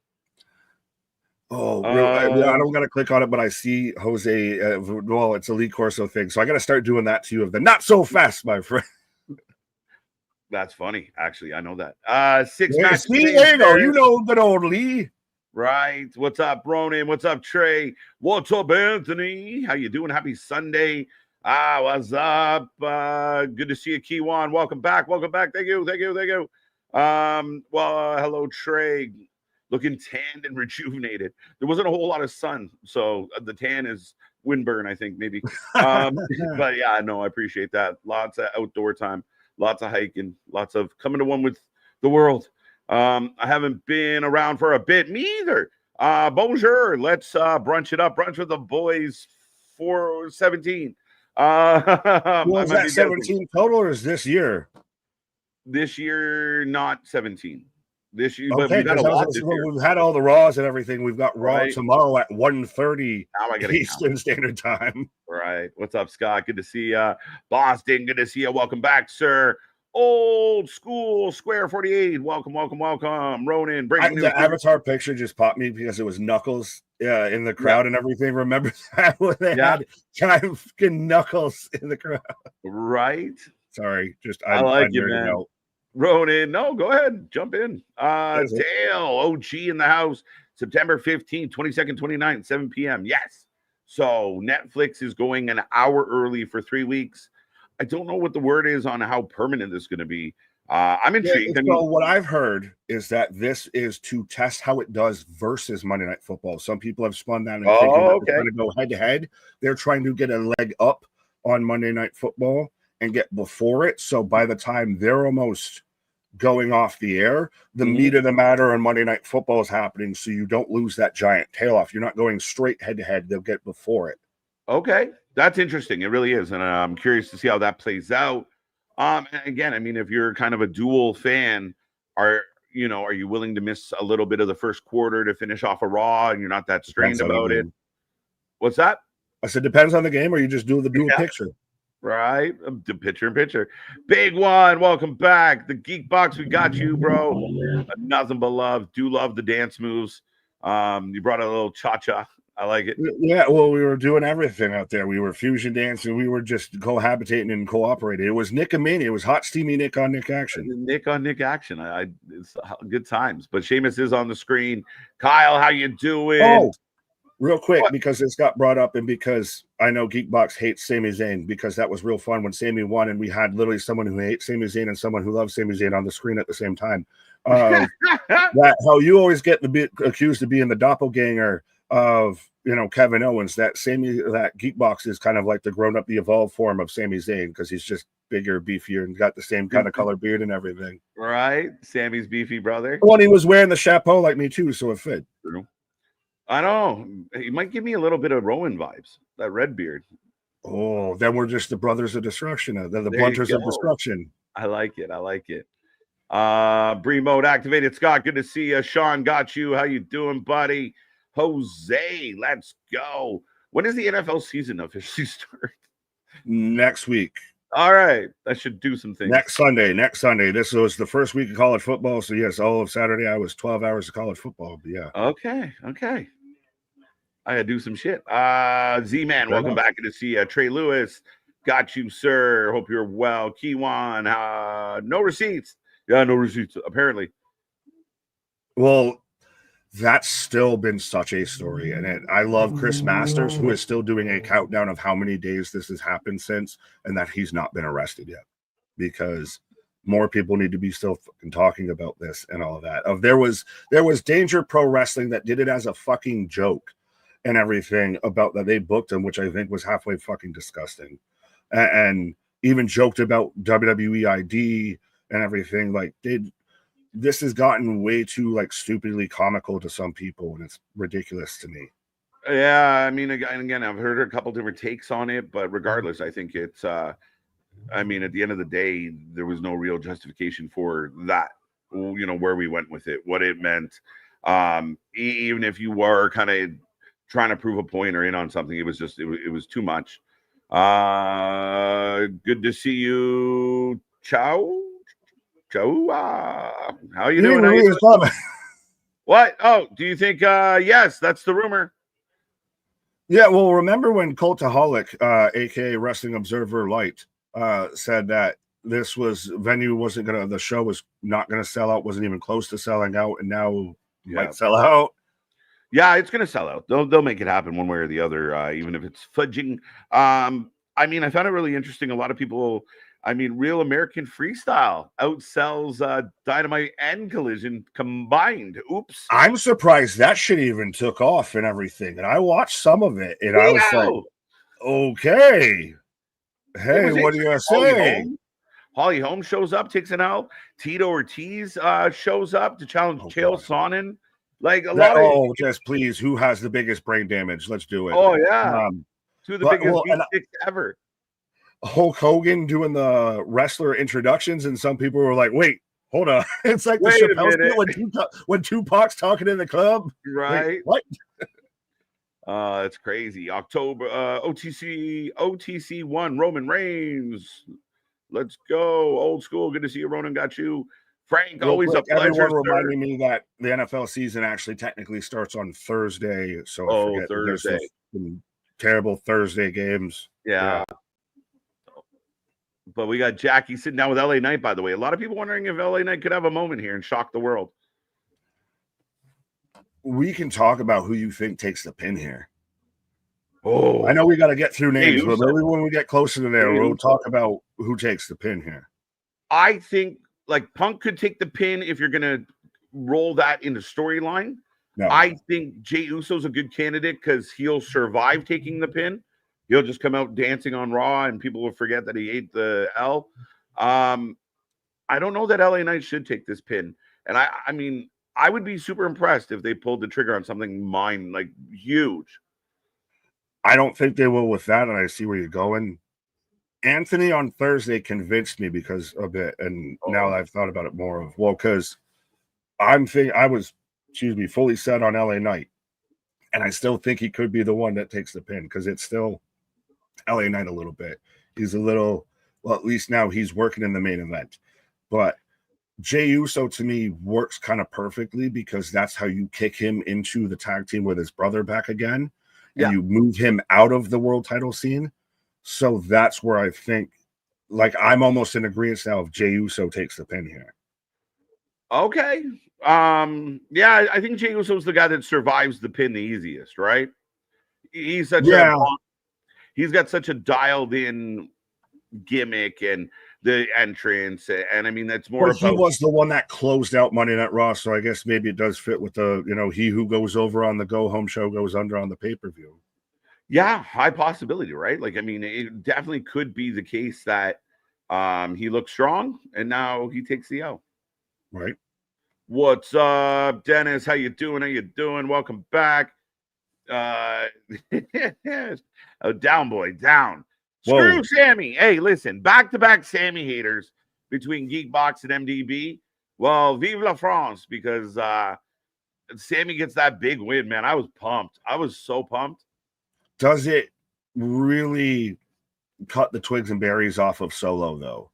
Oh, I don't got to click on it, but I see Jose. It's a Lee Corso thing. So I got to start doing that to you of the not so fast, my friend. That's funny. Actually, I know that. Six matches. See, there you go. You know good old Lee. Right. What's up, Bronin? What's up, Trey? What's up, Anthony? How you doing? Happy Sunday. What's up? Good to see you, Kiwan. Welcome back. Welcome back. Thank you. Hello, Trey. Looking tanned and rejuvenated. There wasn't a whole lot of sun, so the tan is windburn, I think, maybe. But yeah, no, I appreciate that. Lots of outdoor time, lots of hiking, lots of coming to one with the world. I haven't been around for a bit. Me either. Bonjour. Let's brunch it up. Brunch with the boys for 17. Was that 17 total, or is this year? This year, not 17. This year, okay, but we've had all the Raws and everything. We've got Raw tomorrow at 1:30 Eastern Standard Time. Right. What's up, Scott? Good to see you. Boston, good to see you. Welcome back, sir. Old school Square 48. Welcome. Ronan, breaking news. The avatar picture just popped me because it was Knuckles in the crowd and everything. Remember that when they had giant fucking Knuckles in the crowd? Right. Sorry, I like you, man. Ronan, no, go ahead, jump in. Dale, OG in the house, September 15th, 22nd, 29th, 7 p.m. Yes. So Netflix is going an hour early for 3 weeks. I don't know what the word is on how permanent this is going to be. I'm intrigued. So what I've heard is that this is to test how it does versus Monday Night Football. Some people have spun that and thinking that they're trying to go head to head. They're trying to get a leg up on Monday Night Football and get before it. So by the time they're almost going off the air, the meat of the matter on Monday Night Football is happening. So you don't lose that giant tail off. You're not going straight head to head. They'll get before it. Okay. That's interesting. It really is. And I'm curious to see how that plays out. And again, I mean, if you're kind of a dual fan, are you willing to miss a little bit of the first quarter to finish off a Raw and you're not that strained about it? What's that? I said, depends on the game, or you just do the dual picture. Right. The picture in picture. Big one. Welcome back. The Geek Box. We got you, bro. Nothing but love. Do love the dance moves. You brought a little cha-cha. I like it. Yeah, well, we were doing everything out there. We were fusion dancing. We were just cohabitating and cooperating. It was Nick and Mania. It was hot, steamy Nick on Nick action. Nick on Nick action. It's good times. But Sheamus is on the screen. Kyle, how you doing? Oh, real quick, because this got brought up and because I know Geekbox hates Sami Zayn, because that was real fun when Sami won and we had literally someone who hates Sami Zayn and someone who loves Sami Zayn on the screen at the same time. That how you always get accused of being the doppelganger of Kevin Owens, that Geekbox is kind of like the grown up, the evolved form of Sami Zayn, because he's just bigger, beefier, and got the same kind of color beard and everything. Right, Sammy's beefy brother. Well, he was wearing the chapeau like me too, so it fit. I know he might give me a little bit of Rowan vibes. That red beard. Oh, then we're just the brothers of destruction. They're the Blunters of destruction. I like it. I like it. Bree mode activated. Scott, good to see you. Sean, got you. How you doing, buddy? Jose, let's go. When does the NFL season officially start? Next week. All right. That should do some things. Next Sunday. This was the first week of college football. So, yes, all of Saturday, I was 12 hours of college football. But yeah. Okay. I had to do some shit. Z-Man, welcome back. Good to see you. Trey Lewis, got you, sir. Hope you're well. Kiwan, no receipts. Yeah, no receipts, apparently. Well, that's still been such a story. And I love Chris Masters, who is still doing a countdown of how many days this has happened since, and that he's not been arrested yet, because more people need to be still fucking talking about this and all of that. There was Danger Pro Wrestling that did it as a fucking joke and everything about that they booked him, which I think was halfway fucking disgusting. And even joked about WWE ID and everything. Like, this has gotten way too like stupidly comical to some people, and it's ridiculous to me. Yeah, I mean, again, I've heard a couple different takes on it, but regardless, I think it's I mean, at the end of the day, there was no real justification for that, where we went with it, what it meant. Even if you were kind of trying to prove a point or in on something, it was just it was too much. Good to see you. Ciao. How you doing? What? Oh, do you think yes, that's the rumor. Yeah, well, remember when Cultaholic, aka Wrestling Observer Light, said that the show was not gonna sell out, wasn't even close to selling out, and now might sell out. Yeah, it's gonna sell out. They'll make it happen one way or the other, even if it's fudging. I mean, I found it really interesting. A lot of people, Real American Freestyle outsells Dynamite and Collision combined. Oops. I'm surprised that shit even took off and everything. And I watched some of it, and I was like, okay. Hey, what do you say? Holly Holmes shows up, takes an L. Tito Ortiz shows up to challenge Chael Sonnen. Like just please, who has the biggest brain damage? Let's do it. Oh, yeah. Two of the biggest beat ever. Hulk Hogan doing the wrestler introductions, and some people were like, wait, hold on. It's like the Chappelle deal when Tupac's talking in the club. Right. Wait, what? It's crazy. October, OTC 1, Roman Reigns. Let's go. Old school. Good to see you, Ronan. Got you. Frank, always a pleasure. Everyone reminding me that the NFL season actually technically starts on Thursday. So Thursday. There's terrible Thursday games. Yeah. But we got Jackie sitting down with LA Knight, by the way. A lot of people wondering if LA Knight could have a moment here and shock the world. We can talk about who you think takes the pin here. Oh, I know we got to get through names, but maybe when we get closer to there, we'll talk about who takes the pin here. I think like Punk could take the pin if you're going to roll that into storyline. No. I think Jey Uso's a good candidate because he'll survive taking the pin. He'll just come out dancing on Raw and people will forget that he ate the L. I don't know that LA Knight should take this pin. And I would be super impressed if they pulled the trigger on something like huge. I don't think they will with that, and I see where you're going. Anthony on Thursday convinced me because of it, and now I've thought about it more because I was fully set on LA Knight, and I still think he could be the one that takes the pin because it's still LA Knight a little bit. He's a little, well, at least now he's working in the main event, but Jey Uso to me works kind of perfectly because that's how you kick him into the tag team with his brother back again, and you move him out of the world title scene. So that's where I think, like, I'm almost in agreement now if Jey Uso takes the pin here. Okay. Yeah, I think Jey Uso's the guy that survives the pin the easiest, right? He's such he's got such a dialed in gimmick, and the entrance, and I mean that's more. But he was the one that closed out Monday Night Raw, so I guess maybe it does fit with the he who goes over on the go home show goes under on the pay-per-view. Yeah, high possibility, right? Like, I mean, it definitely could be the case that he looks strong and now he takes the L. Right. What's up, Dennis? How you doing? Welcome back. Oh, down, boy, down. Screw Sammy. Hey, listen, back-to-back Sammy haters between Geekbox and MDB. Well, vive la France, because Sammy gets that big win, man. I was pumped. I was so pumped. Does it really cut the twigs and berries off of Solo, though?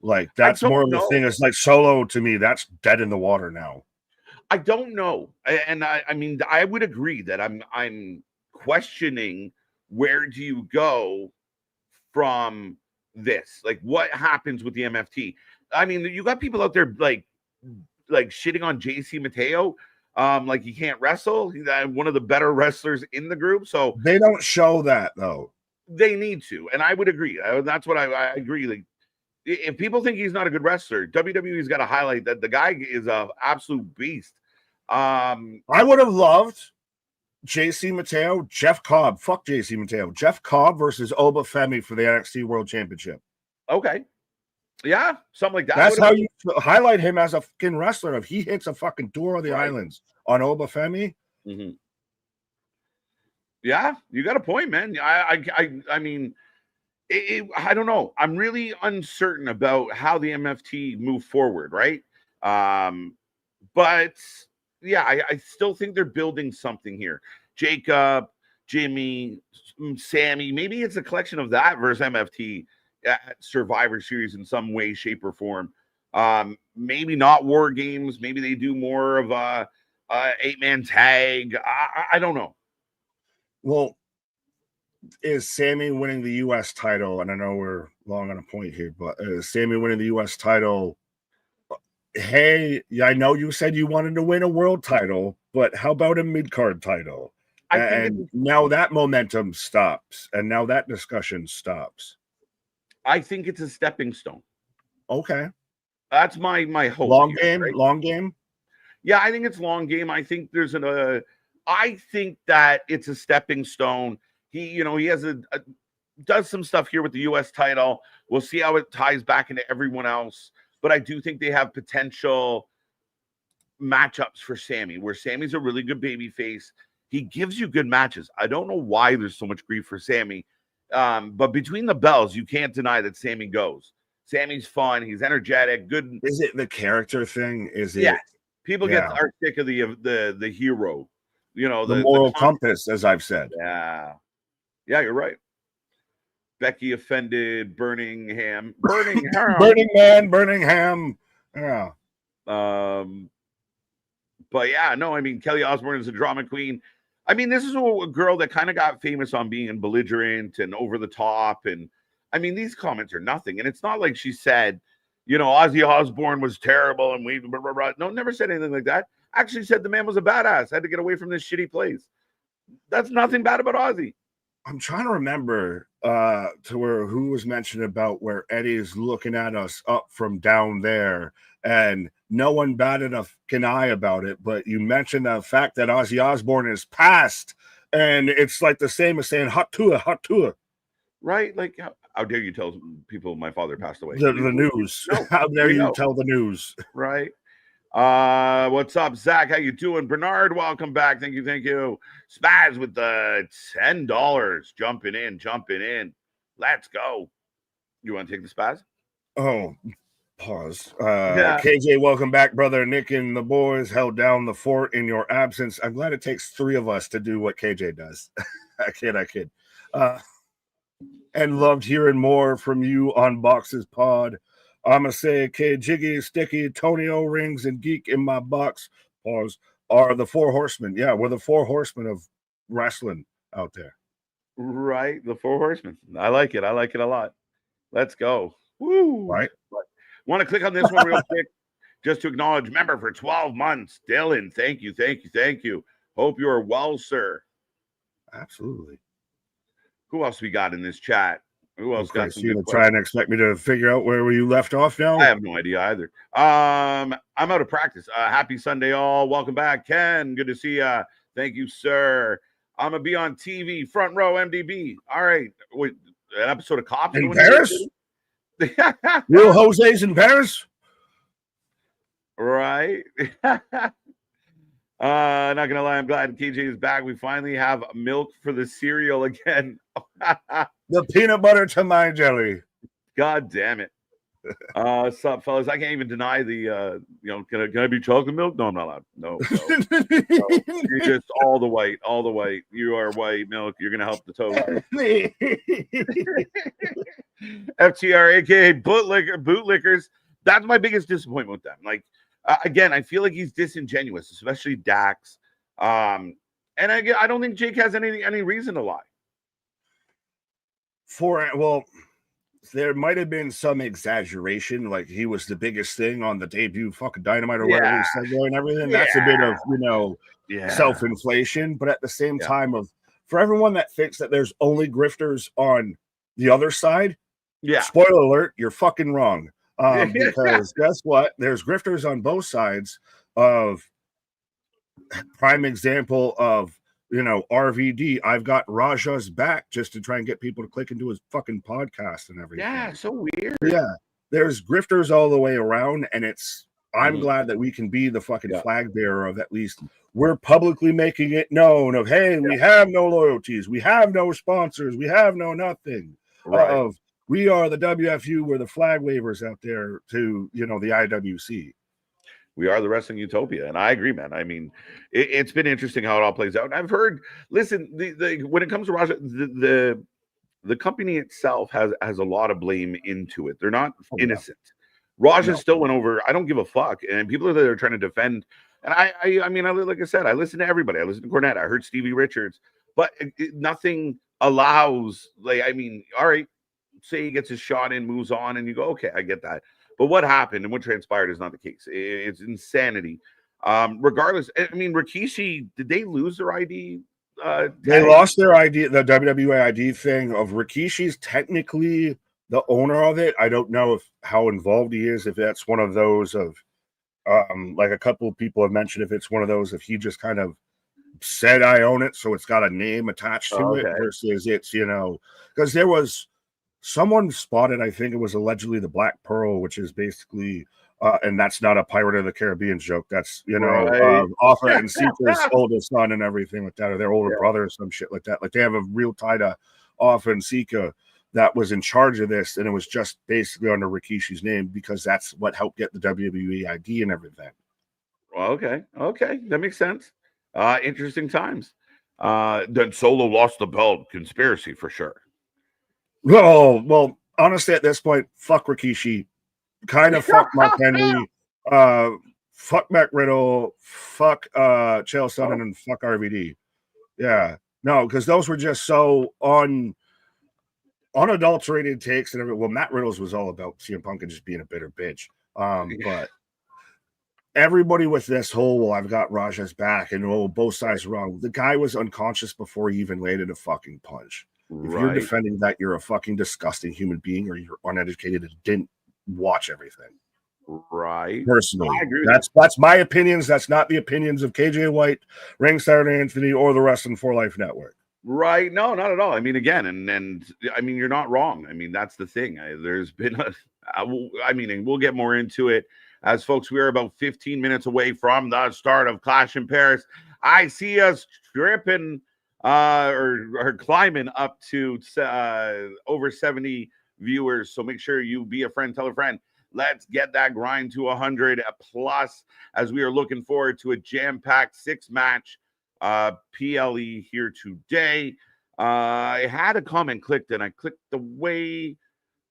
Like, that's more of the thing. It's like Solo, to me, that's dead in the water now. I don't know. And I mean, I would agree that I'm questioning, where do you go from this? Like, what happens with the MFT? I mean, you got people out there like shitting on JC Mateo. Like, he can't wrestle. He's one of the better wrestlers in the group. So they don't show that, though. They need to, and I would agree. That's what I agree. Like, if people think he's not a good wrestler, WWE's got to highlight that the guy is an absolute beast. I would have loved JC Mateo, Jeff Cobb. Fuck JC Mateo. Jeff Cobb versus Oba Femi for the NXT World Championship. Okay. Yeah, something like that. That's how you highlight him as a fucking wrestler. If he hits a fucking Tour of the Islands on Oba Femi. Mm-hmm. Yeah, you got a point, man. I mean, I don't know. I'm really uncertain about how the MFT move forward, right? But yeah, I still think they're building something here. Jacob, Jimmy, Sammy. Maybe it's a collection of that versus MFT at Survivor Series in some way, shape, or form. Maybe not War Games. Maybe they do more of a 8-man tag. I don't know. Well, is Sammy winning the U.S. title? And I know we're long on a point here, but is Sammy winning the U.S. title? Hey, yeah, I know you said you wanted to win a world title, but how about a mid-card title? And now that momentum stops, and now that discussion stops. I think it's a stepping stone. Okay. That's my hope. Long game, right? Long game? Yeah, I think it's long game. I think there's I think that it's a stepping stone. He has does some stuff here with the U.S. title. We'll see how it ties back into everyone else. But I do think they have potential matchups for Sammy, where Sammy's a really good baby face. He gives you good matches. I don't know why there's so much grief for Sammy. But between the bells, you can't deny that Sammy goes. Sammy's fun. He's energetic. Good. Is it the character thing? Is it? Yeah. People are sick of the hero. The moral compass, as I've said. Yeah, you're right. Becky offended Birmingham. Birmingham. Yeah. But yeah, no, I mean, Kelly Osbourne is a drama queen. I mean, this is a girl that kind of got famous on being belligerent and over the top. And I mean, these comments are nothing. And it's not like she said, Ozzy Osbourne was terrible and we blah, blah, blah. No, never said anything like that. Actually said the man was a badass. Had to get away from this shitty place. That's nothing bad about Ozzy. I'm trying to remember to where who was mentioned about where Eddie's looking at us up from down there and no one batted an eye about it. But you mentioned the fact that Ozzy Osbourne is passed and it's like the same as saying hot tour. Right? Like, how dare you tell people my father passed away? The news. No, how dare you tell the news? Right. What's up, Zach? How you doing? Bernard, welcome back. Thank you. Spaz with the $10. Jumping in. Let's go. You want to take the Spaz? Oh, pause. KJ, welcome back, brother. Nick and the boys held down the fort in your absence. I'm glad it takes 3 of us to do what KJ does. I kid. And loved hearing more from you on Boxes Pod. I'ma say K Jiggy, Sticky, Tony O-Rings, and Geek in my box, pause, are the 4 horsemen. Yeah, we're the 4 horsemen of wrestling out there. Right, the 4 horsemen. I like it a lot. Let's go. Woo! Right. Want to click on this one real quick just to acknowledge member for 12 months. Dylan, thank you. Hope you are well, sir. Absolutely. Who else we got in this chat? Who else got some You're good trying questions? to expect me to figure out where you left off now? I have no idea either. I'm out of practice. Happy Sunday, all. Welcome back, Ken. Good to see you. Thank you, sir. I'm gonna be on TV, front row, MDB. All right. Wait, an episode of Cops In Paris? Real Jose's in Paris? Right. Not gonna lie, I'm glad KJ is back. We finally have milk for the cereal again. The peanut butter to my jelly. God damn it. Sup, fellas? I can't even deny the can I be chocolate milk? No, I'm not allowed. No. You're just all the white. You are white milk. You're gonna help the toast. FTR, aka bootlickers. That's my biggest disappointment with them. Like, again, I feel like he's disingenuous, especially Dax. And I don't think Jake has any reason to lie. There might have been some exaggeration, like he was the biggest thing on the debut fucking Dynamite or whatever he said and everything. That's a bit of self-inflation, but at the same time, for everyone that thinks that there's only grifters on the other side, spoiler alert, you're fucking wrong. Because guess what? There's grifters on both sides. Of prime example of RVD. I've got Raja's back just to try and get people to click into his fucking podcast and everything. Yeah, so weird. Yeah, there's grifters all the way around, and I'm glad that we can be the fucking flag bearer of at least we're publicly making it known of, hey, we have no loyalties, we have no sponsors, we have no nothing. Right. We are the WFU, we're the flag wavers out there to the IWC. We are the wrestling utopia, and I agree, man. I mean, it's been interesting how it all plays out. And I've heard, listen, when it comes to Raja, the company itself has a lot of blame into it. They're not innocent. Raja still went over. I don't give a fuck, and people that are trying to defend. And I mean, like I said, I listen to everybody. I listen to Cornette. I heard Stevie Richards, but nothing allows. Like, I mean, all right, say he gets his shot in, moves on, and you go, okay, I get that. But what happened and what transpired is not the case. It's insanity. Regardless, I mean, Rikishi, did they lose their ID? They lost their ID, the WWE ID thing of Rikishi's technically the owner of it. I don't know how involved he is, if that's one of those of, like a couple of people have mentioned, if it's one of those, if he just kind of said, I own it, so it's got a name attached to it versus it's, because there was someone spotted, I think it was allegedly the Black Pearl, which is basically, and that's not a Pirate of the Caribbean joke. That's, Offa and Sika's oldest son and everything like that, or their older brother or some shit like that. Like they have a real tie to Offa and Sika that was in charge of this, and it was just basically under Rikishi's name because that's what helped get the WWE ID and everything. Well, okay, that makes sense. Interesting times. Then Solo lost the belt. Conspiracy for sure. Oh, well, honestly, at this point, fuck Rikishi, kind of fuck Mark Henry, fuck Matt Riddle, fuck Chael Sonnen, and fuck RVD. Yeah, no, because those were just so unadulterated takes and everything. Well, Matt Riddle's was all about CM Punk and just being a bitter bitch. But everybody with this whole, well, I've got Raja's back, and both sides are wrong. The guy was unconscious before he even landed a fucking punch. If you're defending that, you're a fucking disgusting human being, or you're uneducated and didn't watch everything. Right. Personally, that's my opinions. That's not the opinions of KJ White, Ringside Anthony, or the Wrestling for Life Network. Right. No, not at all. I mean, again, and I mean, you're not wrong. I mean, that's the thing. There's been and we'll get more into it as folks, we are about 15 minutes away from the start of Clash in Paris. I see us tripping or climbing up to over 70 viewers. So make sure you be a friend, tell a friend. Let's get that grind to 100 plus as we are looking forward to a jam-packed 6-match PLE here today. I had a comment clicked and I clicked the way.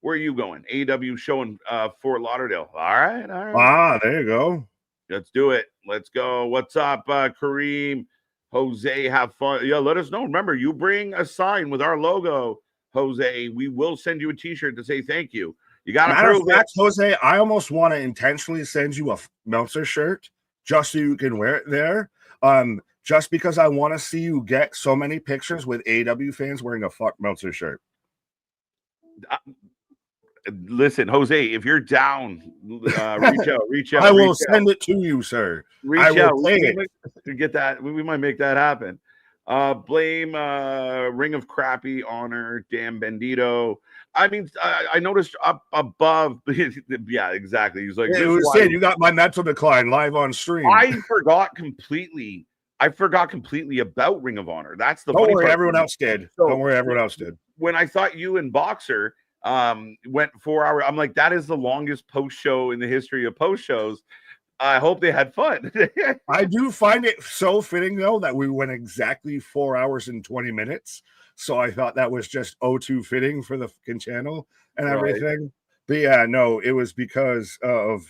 Where are you going? AW show in Fort Lauderdale. All right. Ah, there you go. Let's do it. Let's go. What's up, Kareem? Jose, have fun. Yeah, let us know. Remember, you bring a sign with our logo, Jose. We will send you a T-shirt to say thank you. You got to prove it. Jose, I almost want to intentionally send you a Meltzer shirt just so you can wear it there. Just because I want to see you get so many pictures with AW fans wearing a fuck Meltzer shirt. Listen, Jose, if you're down, reach out. I will send it to you, sir. Reach out. Pay it. To get that. We might make that happen. Blame Ring of Crappy Honor, damn Bandito. I mean, I noticed up above. Yeah, exactly. He's like, it was saying you got my mental decline live on stream. I forgot completely about Ring of Honor. That's the Don't funny worry, part. everyone else did. So, don't worry, everyone else did. When I thought you and Boxer went 4 hours, I'm like, that is the longest post show in the history of post shows. I hope they had fun. I do find it so fitting, though, that we went exactly 4 hours and 20 minutes. So I thought that was just O2 fitting for the fucking channel and everything. But yeah, no, it was because of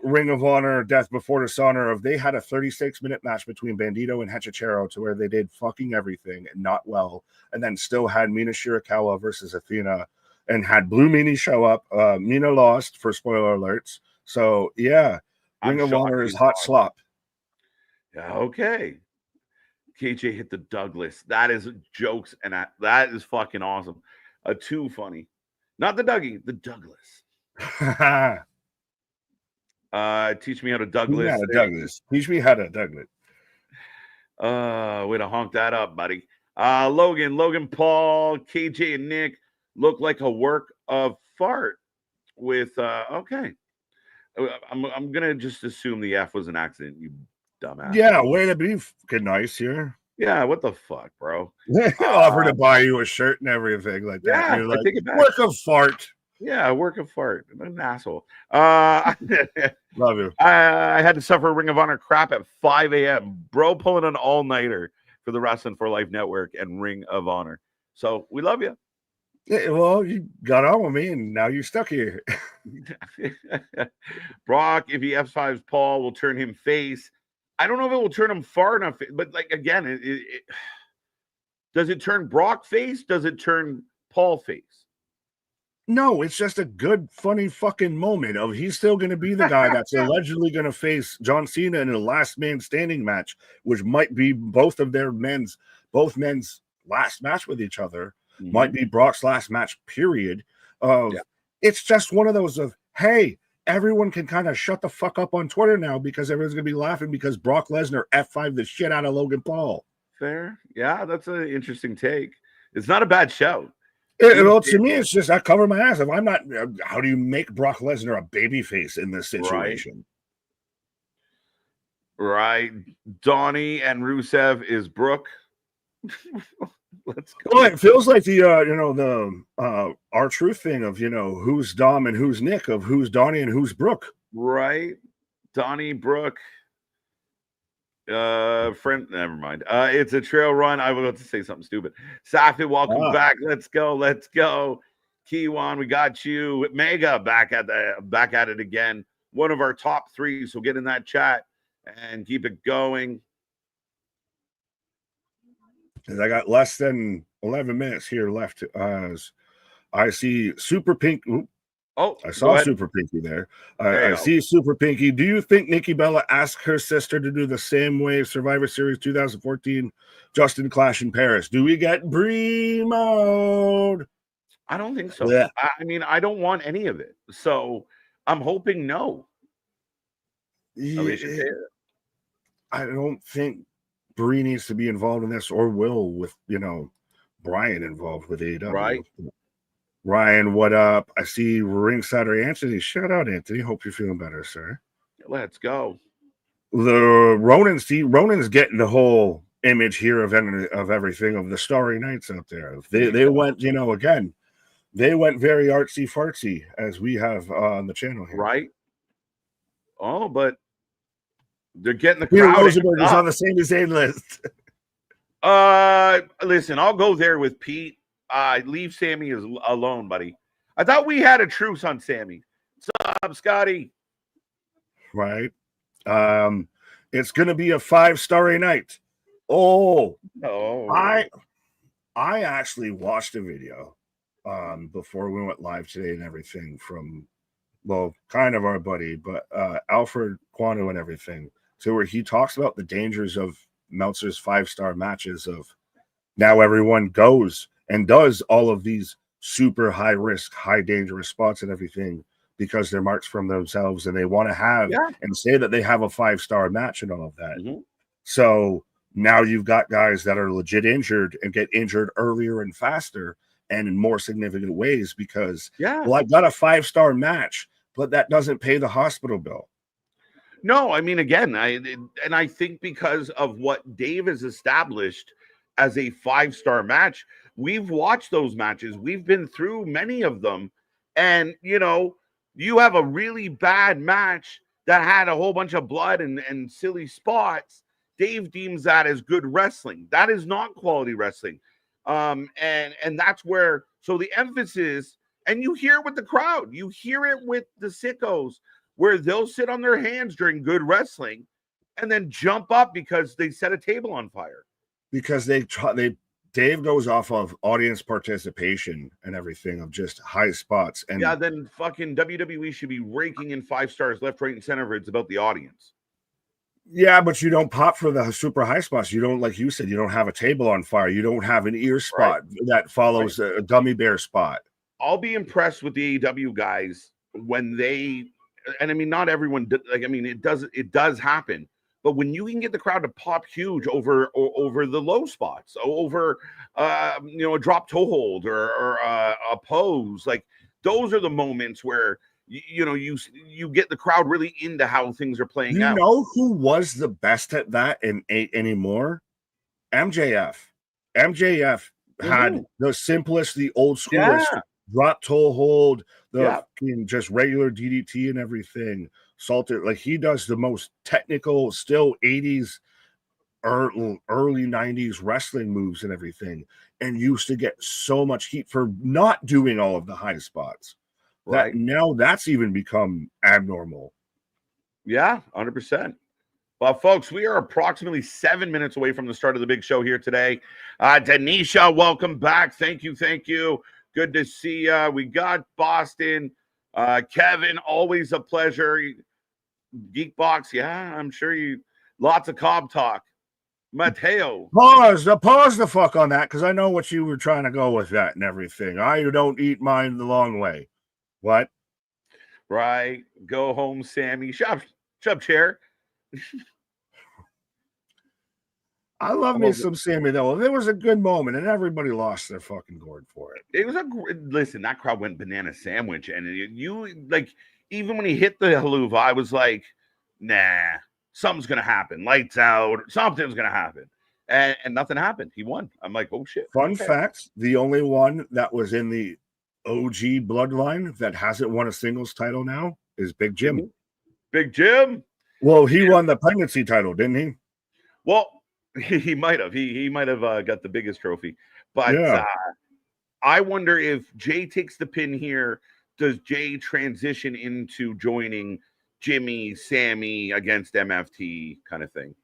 Ring of Honor, Death Before Dishonor. They had a 36-minute match between Bandito and Hechicero to where they did fucking everything and not well. And then still had Mina Shirakawa versus Athena and had Blue Meanie show up. Mina lost for spoiler alerts. So yeah. Ring of Honor is hot slop. Yeah, okay. KJ hit the Douglas. That is jokes, and that is fucking awesome. Too funny. Not the Dougie, the Douglas. Teach me how to Douglas. Teach me how to Douglas. Way to honk that up, buddy. Logan Paul, KJ, and Nick look like a work of fart with okay. I'm gonna just assume the F was an accident, you dumbass. Yeah, way to be fucking nice here. Yeah, what the fuck, bro? Offer to buy you a shirt and everything like that. Yeah, you're like, I take it back. Work of fart. Yeah, work of fart. I'm an asshole. Love you. I had to suffer Ring of Honor crap at 5 a.m. Bro pulling an all-nighter for the Wrestling for Life Network and Ring of Honor. So we love you. Yeah, well, you got on with me, and now you're stuck here. Brock, if he F5s Paul, will turn him face. I don't know if it will turn him far enough, but like again, does it turn Brock face? Does it turn Paul face? No, it's just a good, funny fucking moment of he's still going to be the guy that's allegedly going to face John Cena in a last man standing match, which might be both men's last match with each other. Mm-hmm. Might be Brock's last match, period. It's just one of those of, hey, everyone can kind of shut the fuck up on Twitter now because everyone's going to be laughing because Brock Lesnar F5 the shit out of Logan Paul. Fair. Yeah, that's an interesting take. It's not a bad show. Well, to me, it's just I cover my ass. If I'm not, how do you make Brock Lesnar a babyface in this situation? Right. Donnie and Rusev is Brooke. Let's go. Well, it feels like the our truth thing of who's Dom and who's Nick, of who's Donnie and who's Brooke. Right. Donnie, Brooke. Friend, never mind. It's a trail run. I was about to say something stupid. Safi, welcome back. Let's go. Kiwan, we got you. Mega back at it again. One of our top three. So get in that chat and keep it going. I got less than 11 minutes here left. As I see Super Pink. I saw Super Pinky there. I see Super Pinky. Do you think Nikki Bella asked her sister to do the same way Survivor Series 2014 Justin Clash in Paris? Do we get Brie mode? I don't think so. Yeah. I mean, I don't want any of it. So I'm hoping no. Yeah. I don't think Brie needs to be involved in this or will with, Brian involved with AEW. Right. Ryan, what up? I see Ringsider Anthony. Shout out, Anthony. Hope you're feeling better, sir. Let's go. The Ronan's getting the whole image here of everything of the Starry Nights out there. They went, again, they went very artsy fartsy as we have on the channel here. Right. Oh, but they're getting the crowd. Rosenberg is on the same as list. Listen, I'll go there with Pete. Leave Sammy alone, buddy. I thought we had a truce on Sammy. What's up, Scotty? Right. It's gonna be a 5-starry night. Oh, I actually watched a video before we went live today and everything from kind of our buddy, but Alfred Quano and everything, to where he talks about the dangers of Meltzer's 5-star matches of now everyone goes and does all of these super high risk, high dangerous spots and everything because they're marks from themselves and they want to have and say that they have a 5-star match and all of that. Mm-hmm. So now you've got guys that are legit injured and get injured earlier and faster and in more significant ways because, well, I got a 5-star match, but that doesn't pay the hospital bill. No, I mean, again, I think because of what Dave has established as a 5-star match, we've watched those matches. We've been through many of them. And, you know, you have a really bad match that had a whole bunch of blood and silly spots. Dave deems that as good wrestling. That is not quality wrestling. And that's where, so the emphasis, and you hear it with the crowd, you hear it with the sickos, where they'll sit on their hands during good wrestling and then jump up because they set a table on fire. Because Dave goes off of audience participation and everything of just high spots. And yeah, then fucking WWE should be raking in 5 stars left, right, and center if it's about the audience. Yeah, but you don't pop for the super high spots. You don't, like you said, you don't have a table on fire. You don't have an ear spot that follows a gummy bear spot. I'll be impressed with the AEW guys when they, and I mean, not everyone, like, I mean, it does happen, but when you can get the crowd to pop huge over the low spots, over, you know, a drop toe hold or a pose, like those are the moments where, you know, you get the crowd really into how things are playing out. You know who was the best at that and ain't anymore? MJF. MJF had the simplest, the old schoolest drop toe hold, the just regular DDT and everything. Salted, like he does the most technical, still 80s, early 90s wrestling moves and everything, and used to get so much heat for not doing all of the high spots. That now that's even become abnormal. Yeah, 100%. Well, folks, we are approximately 7 minutes away from the start of the big show here today. Denisha, welcome back. Thank you. Good to see you. We got Boston. Kevin, always a pleasure. Geekbox, yeah, I'm sure you. Lots of Cobb talk. Mateo. Pause the fuck on that, because I know what you were trying to go with that and everything. I don't eat mine the long way. What? Right. Go home, Sammy. Shove chair. I love me some Sammy, though. There was a good moment, and everybody lost their fucking gourd for it. It was listen, that crowd went banana sandwich, and you, like, even when he hit the haluva, I was like, nah, something's going to happen. Lights out. Something's going to happen. And nothing happened. He won. I'm like, oh, shit. Fun fact, the only one that was in the OG bloodline that hasn't won a singles title now is Big Jim. Big Jim? Well, he won the pregnancy title, didn't he? Well, he might have. He might have got the biggest trophy. But I wonder if Jay takes the pin here. Does Jay transition into joining Jimmy, Sammy against MFT kind of thing?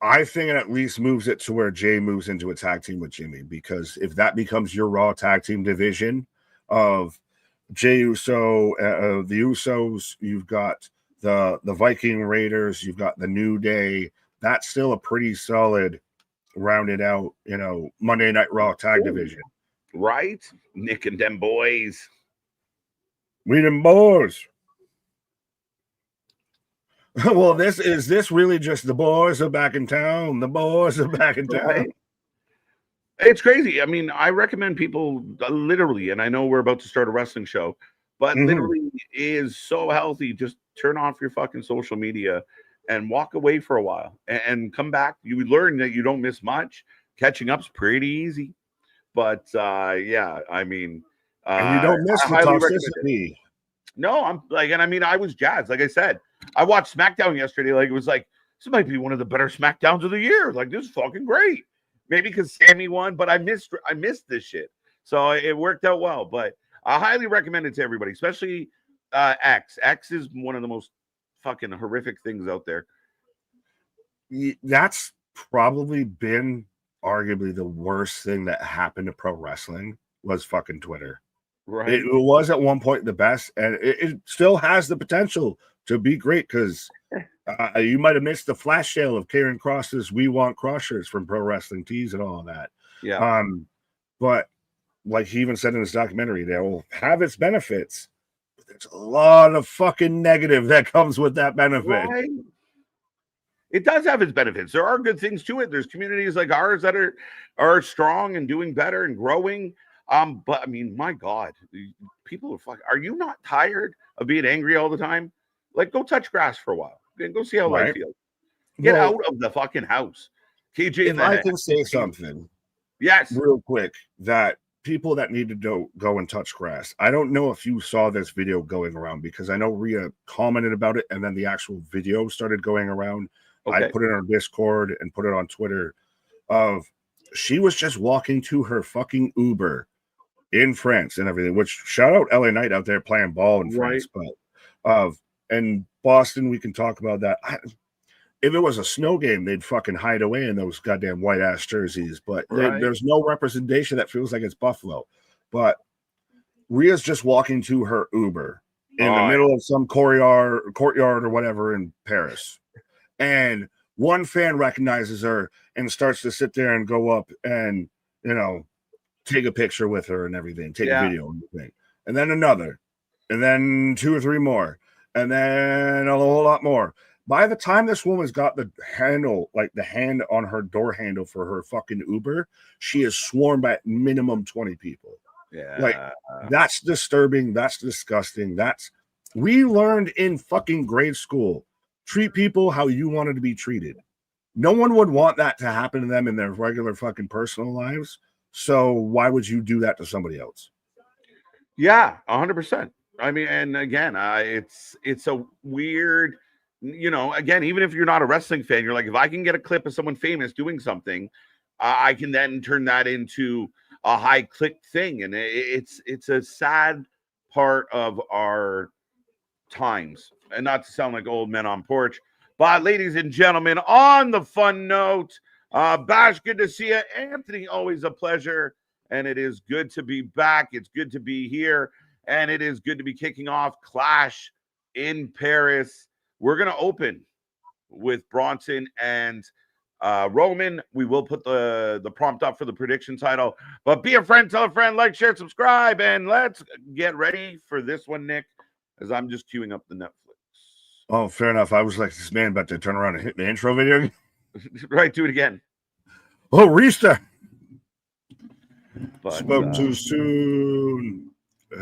I think it at least moves it to where Jay moves into a tag team with Jimmy, because if that becomes your Raw tag team division of Jay Uso, the Usos, you've got the Viking Raiders, you've got the New Day. That's still a pretty solid, rounded out, you know, Monday Night Raw tag division. Right? Nick and them boys. We them boys. Well, is this really just the boys are back in town? The boys are back in town. Right. It's crazy. I mean, I recommend people literally, and I know we're about to start a wrestling show, but literally is so healthy. Just turn off your fucking social media and walk away for a while and come back. You learn that you don't miss much. Catching up's pretty easy. But yeah, I mean, and you don't miss the toxicity. No, I'm like, and I mean, I was jazzed. Like I said, I watched SmackDown yesterday. Like, it was like, this might be one of the better SmackDowns of the year. Like, this is fucking great. Maybe because Sammy won, but I missed this shit. So it worked out well. But I highly recommend it to everybody, especially X. X is one of the most fucking horrific things out there. That's probably been arguably the worst thing that happened to pro wrestling was fucking Twitter. Right. It was at one point the best, and it still has the potential to be great, because you might have missed the flash sale of Karen Cross's "We Want Cross" shirts from Pro Wrestling Tees and all of that. Yeah. But like he even said in his documentary, that will have its benefits, but there's a lot of fucking negative that comes with that benefit. Right. It does have its benefits. There are good things to it. There's communities like ours that are strong and doing better and growing. But I mean, my God, people are fucking. Are you not tired of being angry all the time? Like, go touch grass for a while and go see how life feels. Get out of the fucking house. KJ, if I can say something, yes, real quick, that people that need to go and touch grass. I don't know if you saw this video going around, because I know Rhea commented about it, and then the actual video started going around. Okay. I put it on Discord and put it on Twitter. Of she was just walking to her fucking Uber in France and everything. Which, shout out LA Knight out there playing ball in France, but and Boston, we can talk about that. If it was a snow game, they'd fucking hide away in those goddamn white ass jerseys. But there's no representation that feels like it's Buffalo. But Rhea's just walking to her Uber in the middle of some courtyard or whatever in Paris. And one fan recognizes her and starts to sit there and go up and, you know, take a picture with her and everything, take a video and everything. And then another, and then 2 or 3 more, and then a whole lot more. By the time this woman's got the handle, like the hand on her door handle for her fucking Uber, she is swarmed by minimum 20 people. Yeah. Like, that's disturbing. That's disgusting. We learned in fucking grade school, treat people how you wanted to be treated. No one would want that to happen to them in their regular fucking personal lives. So why would you do that to somebody else? Yeah, 100%. I mean, and again, it's a weird, you know, again, even if you're not a wrestling fan, you're like, if I can get a clip of someone famous doing something, I can then turn that into a high click thing. And it's a sad part of our times, and not to sound like old men on porch, but ladies and gentlemen, on the fun note, Bash, good to see you. Anthony, always a pleasure, and it is good to be back. It's good to be here, and it is good to be kicking off Clash in Paris. We're going to open with Bronson and Roman. We will put the prompt up for the prediction title, but be a friend, tell a friend, like, share, subscribe, and let's get ready for this one, Nick, as I'm just queuing up the Netflix. Oh, fair enough. I was like, this man about to turn around and hit the intro video. Right, do it again. Oh, restart. But, spoke too soon.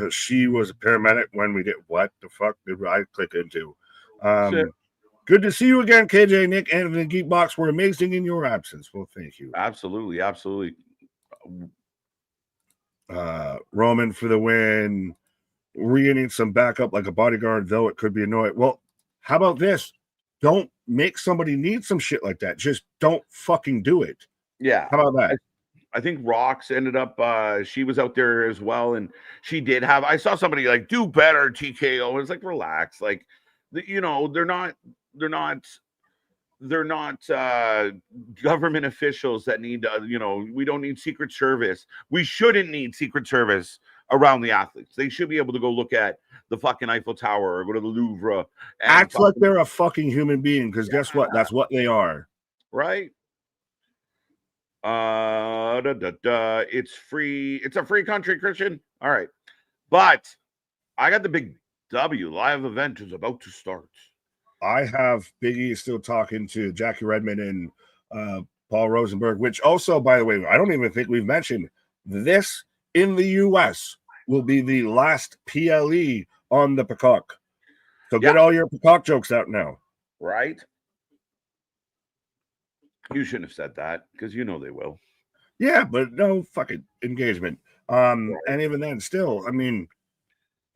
She was a paramedic when we did. What the fuck did I click into? Good to see you again, KJ, Nick, and the Geekbox. Were amazing in your absence. Well, thank you. Absolutely, absolutely. Roman for the win. Rhea needs some backup like a bodyguard, though it could be annoying. Well, how about this? Don't make somebody need some shit like that. Just don't fucking do it. Yeah. How about that? I think Rox ended up, she was out there as well. And she did have, I saw somebody like, do better, TKO. It's like, relax. Like, you know, they're not government officials that need, you know, we don't need Secret Service. We shouldn't need Secret Service around the athletes. They should be able to go look at the fucking Eiffel Tower or go to the Louvre. Act like they're a fucking human being, because guess what? That's what they are. Right? It's free. It's a free country, Christian. All right. But I got the big W. Live event is about to start. I have Big E still talking to Jackie Redmond and Paul Rosenberg, which also, by the way, I don't even think we've mentioned this in the U.S. will be the last PLE on the Peacock. So get all your Peacock jokes out now. Right? You shouldn't have said that, because you know they will. Yeah, but no fucking engagement. And even then, still, I mean,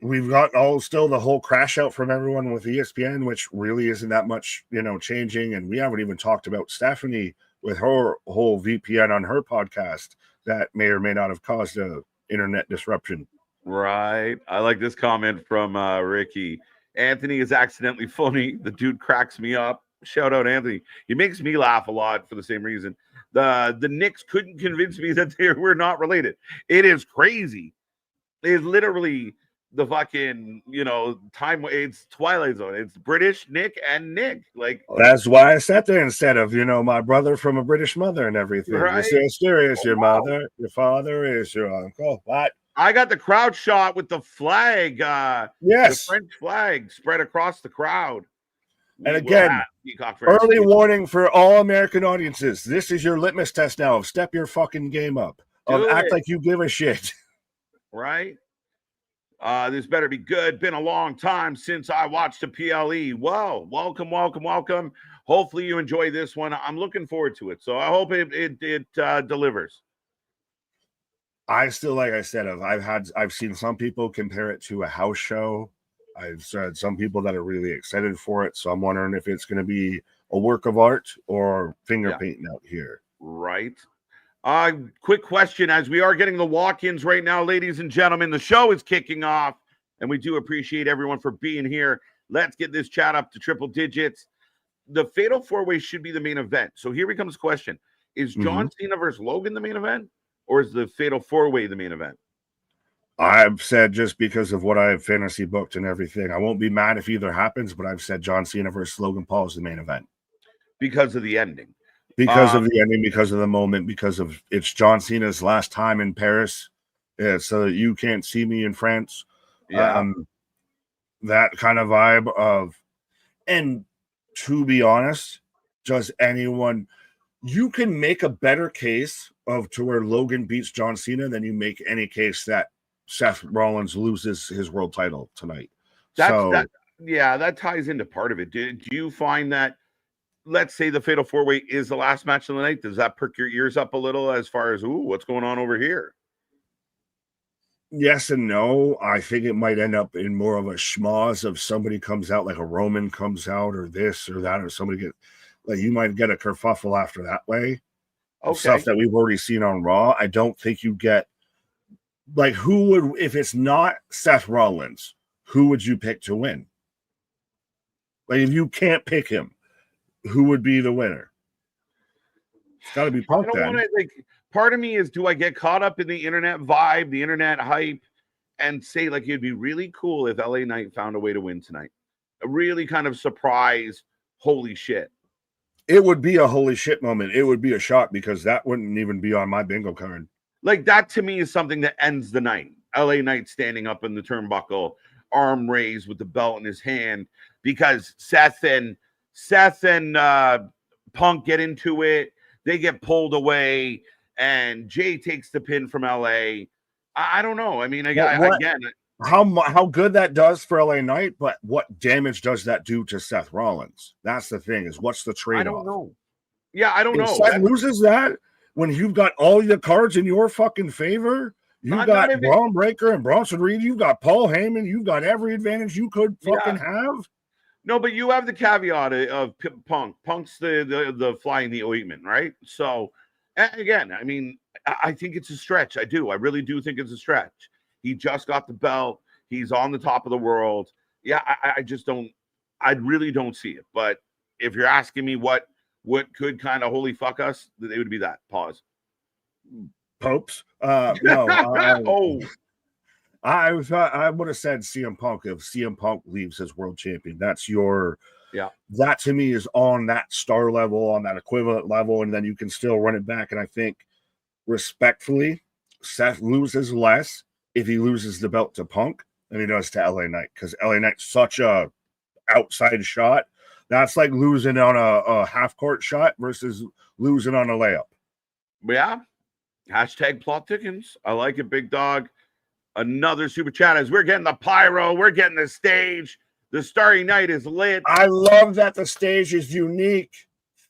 we've got still the whole crash out from everyone with ESPN, which really isn't that much, you know, changing. And we haven't even talked about Stephanie with her whole VPN on her podcast that may or may not have caused a internet disruption. Right. I like this comment from Ricky. Anthony is accidentally funny. The dude cracks me up. Shout out Anthony. He makes me laugh a lot for the same reason. The Knicks couldn't convince me that they were not related. It is crazy. It is literally the fucking, time. It's Twilight Zone. It's British Nick and Nick. Like, that's why I sat there instead of, my brother from a British mother and everything. right? Your sister is your wow. mother. Your father is your uncle. What? I got the crowd shot with the flag. Yes. The French flag spread across the crowd. And again, early warning for all American audiences. This is your litmus test now of step your fucking game up. Act like you give a shit. Right? This better be good. Been a long time since I watched a PLE. Well, welcome. Hopefully you enjoy this one. I'm looking forward to it. So I hope it delivers. I still, like I said, I've seen some people compare it to a house show. I've said some people that are really excited for it. So I'm wondering if it's going to be a work of art or finger painting out here. Right. Quick question, as we are getting the walk-ins right now, ladies and gentlemen, the show is kicking off, and we do appreciate everyone for being here. Let's get this chat up to triple digits. The Fatal 4-Way should be the main event. So here becomes the question. Is John Cena versus Logan the main event, or is the Fatal 4-Way the main event? I've said, just because of what I have fantasy booked and everything, I won't be mad if either happens, but I've said John Cena versus Logan Paul is the main event. Because of the ending. Because of the ending, because of the moment, because of it's John Cena's last time in Paris. So that you can't see me in France. Yeah. That kind of vibe of, and to be honest, does anyone, you can make a better case to where Logan beats John Cena than you make any case that Seth Rollins loses his world title tonight. That ties into part of it. Do you find that, let's say the Fatal 4-Way is the last match of the night, does that perk your ears up a little as far as, what's going on over here? Yes and no. I think it might end up in more of a schmoz of somebody comes out, like a Roman comes out, or this or that, or somebody you might get a kerfuffle after that way. Okay. Stuff that we've already seen on Raw. I don't think you get, who would, if it's not Seth Rollins, who would you pick to win? If you can't pick him, who would be the winner? It's got to be Punk. Part of me is, do I get caught up in the internet vibe, the internet hype, and say, it'd be really cool if LA Knight found a way to win tonight? A really kind of surprise, holy shit. It would be a holy shit moment. It would be a shock, because that wouldn't even be on my bingo card. That to me is something that ends the night. LA Knight standing up in the turnbuckle, arm raised with the belt in his hand, because Seth and Punk get into it. They get pulled away, and Jay takes the pin from LA. I don't know. I mean, again, how good that does for LA Knight, but what damage does that do to Seth Rollins? That's the thing. Is what's the trade-off? I don't know. Yeah, I don't know. Seth loses that when you've got all the cards in your fucking favor. You've got Braun Breaker and Bronson Reed. You've got Paul Heyman. You've got every advantage you could fucking have. No, but you have the caveat of Punk. Punk's the fly in the ointment, right? So, again, I mean, I think it's a stretch. I do. I really do think it's a stretch. He just got the belt. He's on the top of the world. Yeah, I just don't. I really don't see it. But if you're asking me what could kind of holy fuck us, it would be that. Pause. Popes? No. I would have said CM Punk if CM Punk leaves as world champion. That's that to me is on that star level, on that equivalent level, and then you can still run it back. And I think, respectfully, Seth loses less if he loses the belt to Punk than he does to LA Knight, because LA Knight's such a outside shot. That's like losing on a half court shot versus losing on a layup. Yeah. Hashtag plot thickens. I like it, big dog. Another super chat as we're getting the pyro, we're getting the stage. The Starry Night is lit. I love that the stage is unique.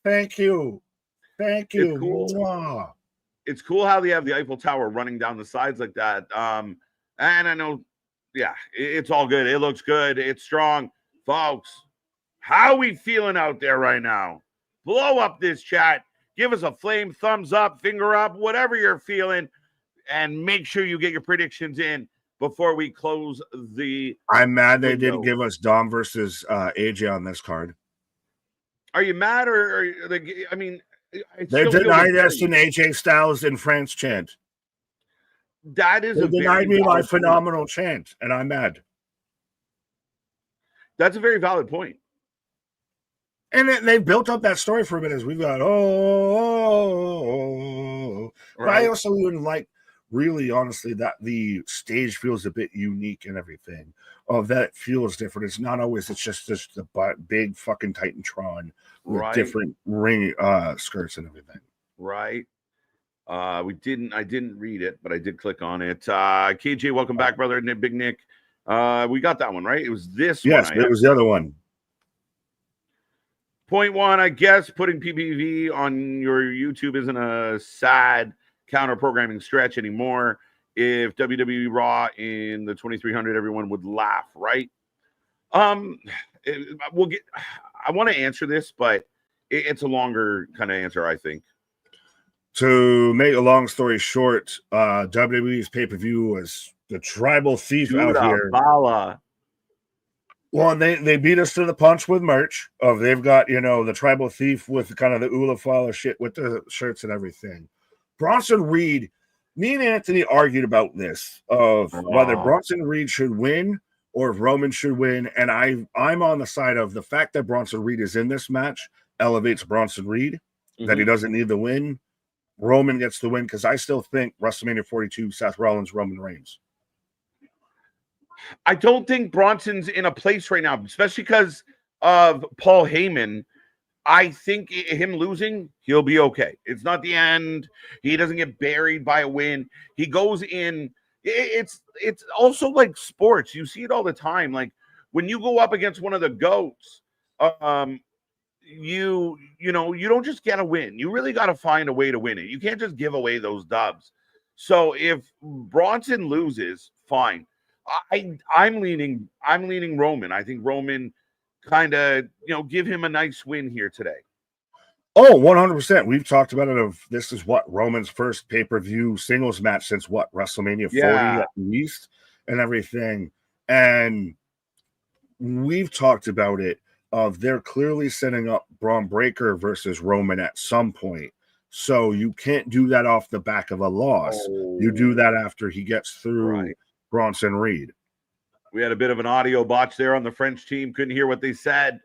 Thank you. Thank you. It's cool. It's cool how they have the Eiffel Tower running down the sides like that. And I know, it's all good. It looks good. It's strong. Folks, how we feeling out there right now? Blow up this chat. Give us a flame, thumbs up, finger up, whatever you're feeling. And make sure you get your predictions in before we close the. I'm mad they didn't give us Dom versus AJ on this card. Are you mad or I mean, they denied us an AJ Styles in France chant. That is they denied me my phenomenal chant, and I'm mad. That's a very valid point. And they built up that story for a minute as we've got, right. But I also wouldn't like, really, honestly, that the stage feels a bit unique and everything. That it feels different. It's not always, it's just the big fucking Titantron with different ring skirts and everything. Right. I didn't read it, but I did click on it. KJ, welcome back, brother. Big Nick. We got that one, right? It was this one. Yes, it was the other one. Point one, I guess putting PPV on your YouTube isn't a sad counter programming stretch anymore. If WWE Raw in the 2300, everyone would laugh, right? I want to answer this, but it's a longer kind of answer, I think. To make a long story short, WWE's pay-per-view was the tribal thief out here. Well, they beat us to the punch with merch. They've got, the tribal thief with kind of the Ulafala shit with the shirts and everything. Bronson Reed, me and Anthony argued about this of whether Bronson Reed should win or if Roman should win. And I'm on the side of the fact that Bronson Reed is in this match elevates Bronson Reed, that he doesn't need the win. Roman gets the win because I still think WrestleMania 42, Seth Rollins, Roman Reigns. I don't think Bronson's in a place right now, especially because of Paul Heyman. I think him losing, he'll be okay. It's not the end. He doesn't get buried by a win. He goes in. It's also like sports. You see it all the time. Like when you go up against one of the GOATs, you don't just get a win. You really got to find a way to win it. You can't just give away those dubs. So if Bronson loses, fine. I'm leaning Roman. I think Roman kind of, give him a nice win here today. Oh, 100%. We've talked about it. This is what Roman's first pay-per-view singles match since WrestleMania 40 at least and everything. And we've talked about it. They're clearly setting up Braun Breaker versus Roman at some point. So you can't do that off the back of a loss. You do that after he gets through Bronson Reed. We had a bit of an audio botch there on the French team. Couldn't hear what they said.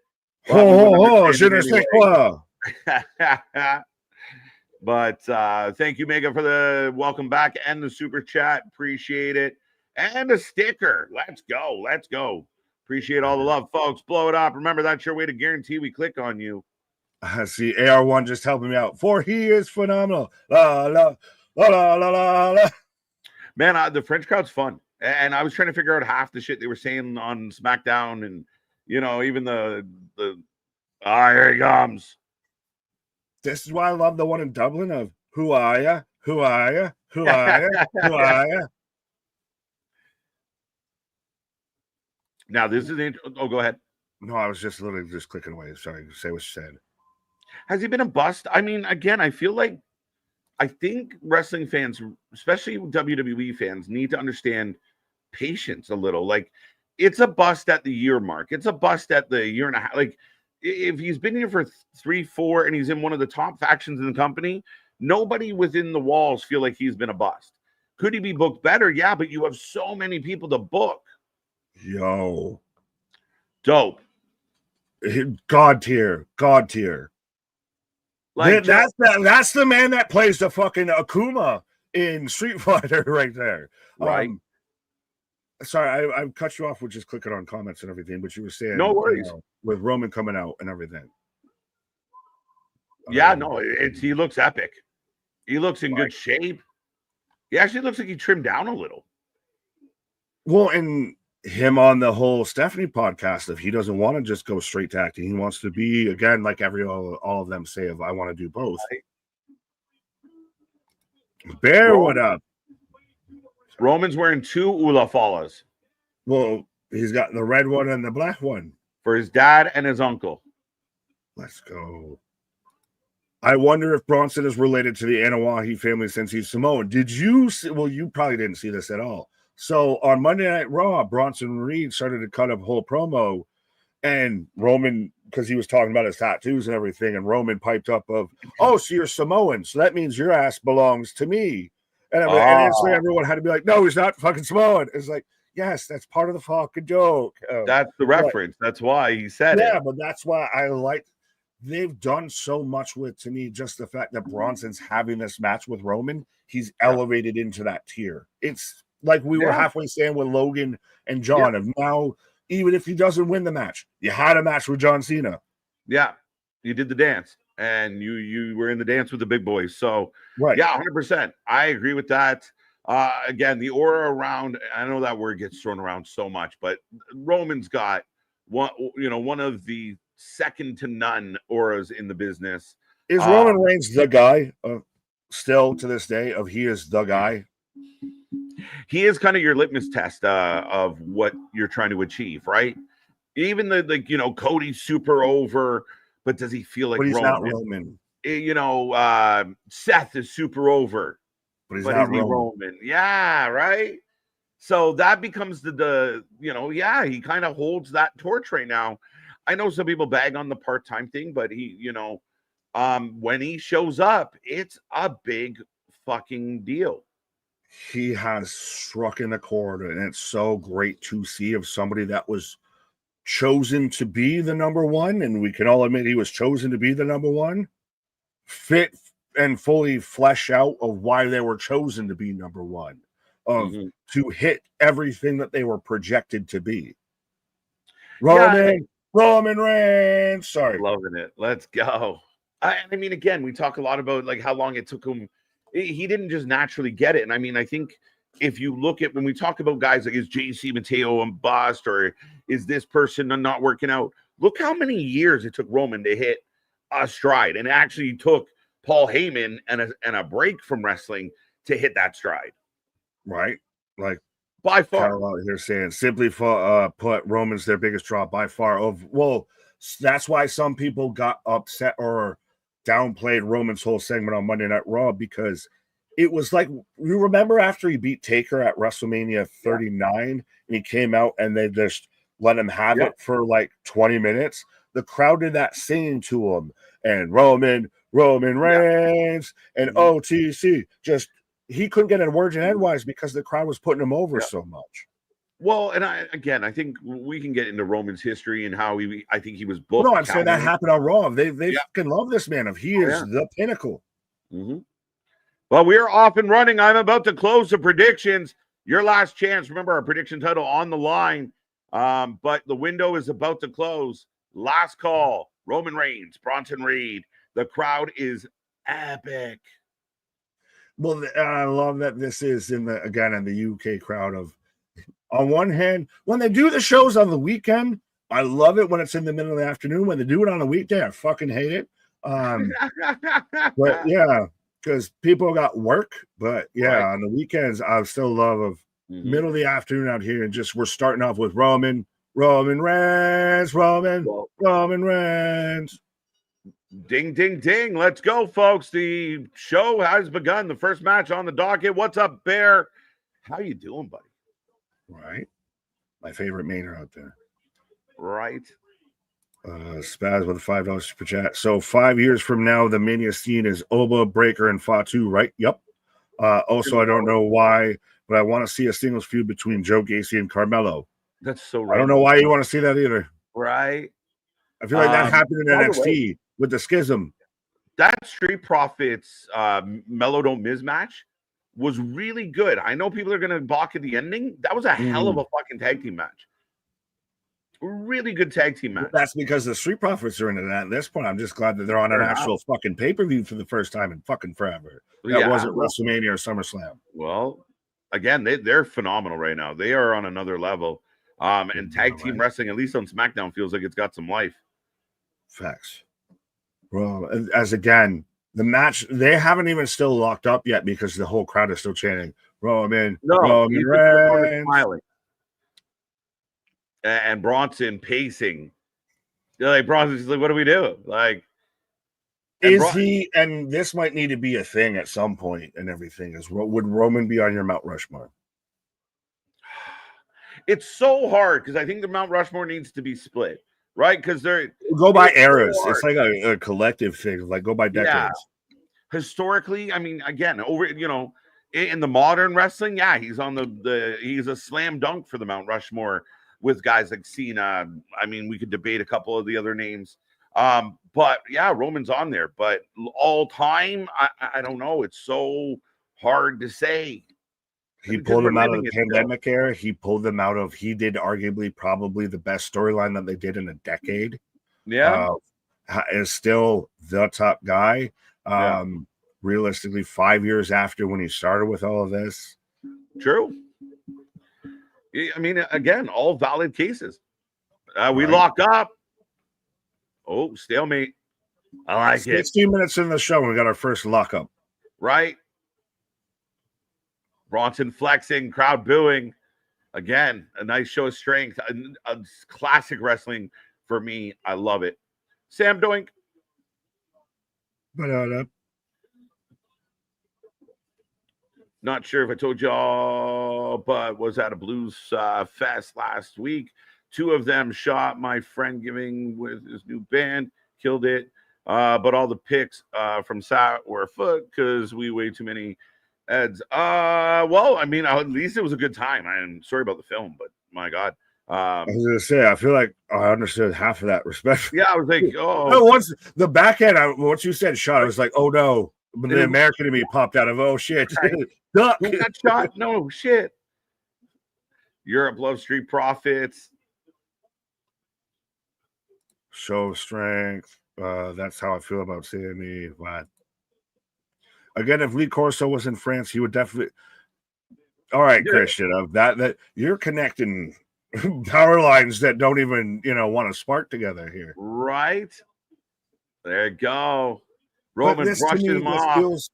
Je ne sais quoi. But thank you, Mega, for the welcome back and the super chat. Appreciate it. And a sticker. Let's go. Appreciate all the love, folks. Blow it up. Remember, that's your way to guarantee we click on you. I see AR1 just helping me out. For he is phenomenal. La, la, la, la, la, la, la. Man, the French crowd's fun. And I was trying to figure out half the shit they were saying on SmackDown and, even the here he comes. This is why I love the one in Dublin of who are ya? Who are ya? Who are ya? Who are ya? Now, this is go ahead. No, I was just literally just clicking away. Sorry, say what you said. Has he been a bust? I mean, again, I think wrestling fans, especially WWE fans, need to understand patience a little. Like, it's a bust at the year mark. It's a bust at the year and a half. Like, if he's been here for 3-4 and he's in one of the top factions in the company, nobody within the walls feel like he's been a bust. Could he be booked better? Yeah, but you have so many people to book. Yo. Dope. God tier. Like, that's the man that plays the fucking Akuma in Street Fighter right there. Right. Sorry, I cut you off with just clicking on comments and everything, but you were saying no worries with Roman coming out and everything. Yeah, no, he looks epic. He looks in good shape. He actually looks like he trimmed down a little. Well, and him on the whole Stephanie podcast, if he doesn't want to just go straight to acting, he wants to be, again, like all of them say, I want to do both. Bear, what up? Roman's wearing 2 Ulafalas. Well, he's got the red one and the black one. For his dad and his uncle. Let's go. I wonder if Bronson is related to the Anawahi family since he's Samoan. Did you see? Well, you probably didn't see this at all. So on Monday Night Raw, Bronson Reed started to cut a whole promo, and Roman, because he was talking about his tattoos and everything, and Roman piped up of, oh, so you're Samoan, so that means your ass belongs to me. And instantly everyone had to be like, no, he's not fucking Samoan. It's like, yes, that's part of the fucking joke. That's the reference. That's why he said it. Yeah, but that's why I like. They've done so much with, to me, just the fact that Bronson's having this match with Roman. He's elevated into that tier. It's like we were halfway saying with Logan and John. Of now, even if he doesn't win the match, you had a match with John Cena. Yeah, you did the dance, and you were in the dance with the big boys. So, yeah, 100%. I agree with that. Again, the aura around, I know that word gets thrown around so much, but Roman's got one of the second to none auras in the business. Is Roman Reigns the guy still to this day of he is the guy? He is kind of your litmus test of what you're trying to achieve, right? Even Cody's super over, but does he feel like but he's Roman? Not Roman. Seth is super over, but he's not Roman. Yeah, right. So that becomes the he kind of holds that torch right now. I know some people bag on the part-time thing, but he, when he shows up, it's a big fucking deal. He has struck in the chord, and it's so great to see of somebody that was chosen to be the number one, and we can all admit he was chosen to be the number one, fit and fully flesh out of why they were chosen to be number one, to hit everything that they were projected to be. Roman Reigns. Sorry. Loving it. Let's go. I mean, again, we talk a lot about like how long it took him. He didn't just naturally get it. And I mean, I think if you look at when we talk about guys like is JC Mateo and bust, or is this person not working out? Look how many years it took Roman to hit a stride, and it actually took Paul Heyman and a break from wrestling to hit that stride. Right. Like, by far, they're saying simply put, Roman's their biggest draw by far. That's why some people got upset or downplayed Roman's whole segment on Monday Night Raw, because it was like, you remember after he beat Taker at WrestleMania 39 and he came out and they just let him have it for like 20 minutes. The crowd did that singing to him, and Roman Reigns and OTC just. He couldn't get a word in edgewise because the crowd was putting him over so much. Well, and I think we can get into Roman's history and how I think he was booked. No, I'm saying that happened on Raw. They fucking love this man. He is the pinnacle. Mm-hmm. Well, we're off and running. I'm about to close the predictions. Your last chance. Remember our prediction title on the line. But the window is about to close. Last call. Roman Reigns, Bronson Reed. The crowd is epic. Well, I love that this is in the UK crowd of, on one hand, when they do the shows on the weekend, I love it when it's in the middle of the afternoon. When they do it on a weekday, I fucking hate it. But yeah, because people got work. But yeah, on the weekends, I still love of middle of the afternoon out here, and just we're starting off with Roman Reigns. Ding, ding, ding. Let's go, folks. The show has begun. The first match on the docket. What's up, Bear? How you doing, buddy? Right. My favorite mainer out there. Right. Spaz with $5 super chat. So 5 years from now, the Mania scene is Oba, Breaker, and Fatu, right? Yep. Also, I don't know why, but I want to see a singles feud between Joe Gacy and Carmelo. That's so right. I don't know why you want to see that either. Right. I feel like that happened in NXT with the schism. That Street Profits Mello Don't Miz match was really good. I know people are going to balk at the ending. That was a hell of a fucking tag team match. Really good tag team match. That's because the Street Profits are into that. At this point, I'm just glad that they're on an actual fucking pay-per-view for the first time in fucking forever. That wasn't WrestleMania or SummerSlam. Well, again, they're phenomenal right now. They are on another level. And tag team wrestling, at least on SmackDown, feels like it's got some life. Facts. Well, as again, the match, they haven't even still locked up yet because the whole crowd is still chanting Roman Reigns. Smiling. And Bronson pacing. They're like, Bronson's like, what do we do? Like, he, and this might need to be a thing at some point and everything, is would Roman be on your Mount Rushmore? It's so hard because I think the Mount Rushmore needs to be split, right? Because they're go by eras. It's like a collective thing. Like go by decades. Yeah. Historically, I mean, again, over in the modern wrestling, yeah, he's on he's a slam dunk for the Mount Rushmore with guys like Cena. I mean, we could debate a couple of the other names. But yeah, Roman's on there. But all time, I don't know. It's so hard to say. He pulled them out of the pandemic era. He pulled them out of, he did arguably probably the best storyline that they did in a decade. Yeah. Is still the top guy. Realistically, 5 years after when he started with all of this. True. I mean, again, all valid cases. We lock up. Oh, stalemate. I like 16 it. 16 minutes in the show, we got our first lockup. Right. Bronson flexing, crowd booing. Again, a nice show of strength. A classic wrestling for me. I love it. Sam Doink. Not sure if I told y'all, but was at a blues fest last week. 2 of them shot my friend giving with his new band. Killed it. But all the pics from Sat were afoot because we way too many ads. Well, I mean, at least it was a good time. I'm sorry about the film, but my God. I was gonna say, I feel like I understood half of that respect. Yeah, I was like, oh. No, once the back end, once you said shot, I was like, oh no. But the American in me popped out of, oh shit. Duck. Who got shot? No shit. Europe loves Street Profits. Show of strength. That's how I feel about CME. But again, if Lee Corso was in France, he would definitely. All right, Christian, that you're connecting power lines that don't even want to spark together here. Right. There you go. Roman brushes him off. Feels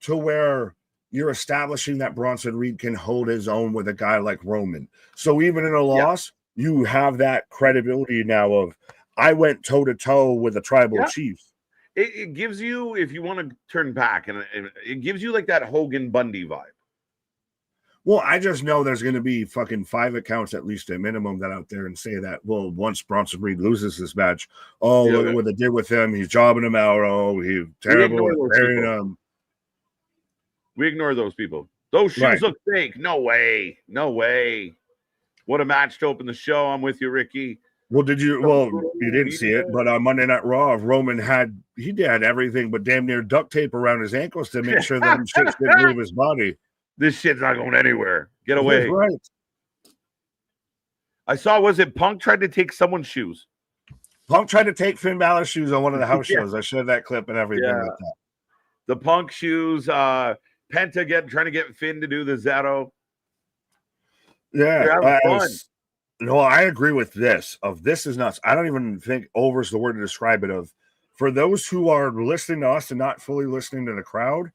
to where you're establishing that Bronson Reed can hold his own with a guy like Roman. So even in a loss, you have that credibility now of, I went toe-to-toe with a tribal chief. It gives you, if you want to turn back, and it gives you like that Hogan Bundy vibe. Well, I just know there's going to be fucking 5 accounts at least a minimum that out there and say that, well, once Bronson Reed loses this match, look at what they did with him. He's jobbing him out. Oh, he's terrible at burying him. We ignore those people. Those shoes look fake. No way. No way. What a match to open the show. I'm with you, Ricky. Well, you didn't see it, but on Monday Night Raw, Roman had everything but damn near duct tape around his ankles to make sure that shit didn't move his body. This shit's not going anywhere. Get away. That's right. I saw, was it Punk tried to take someone's shoes? Punk tried to take Finn Balor's shoes on one of the house shows. I showed that clip and everything like that. The Punk shoes, Penta trying to get Finn to do the Zero. Yeah. No, I agree with this. This is nuts. I don't even think over is the word to describe it. For those who are listening to us and not fully listening to the crowd,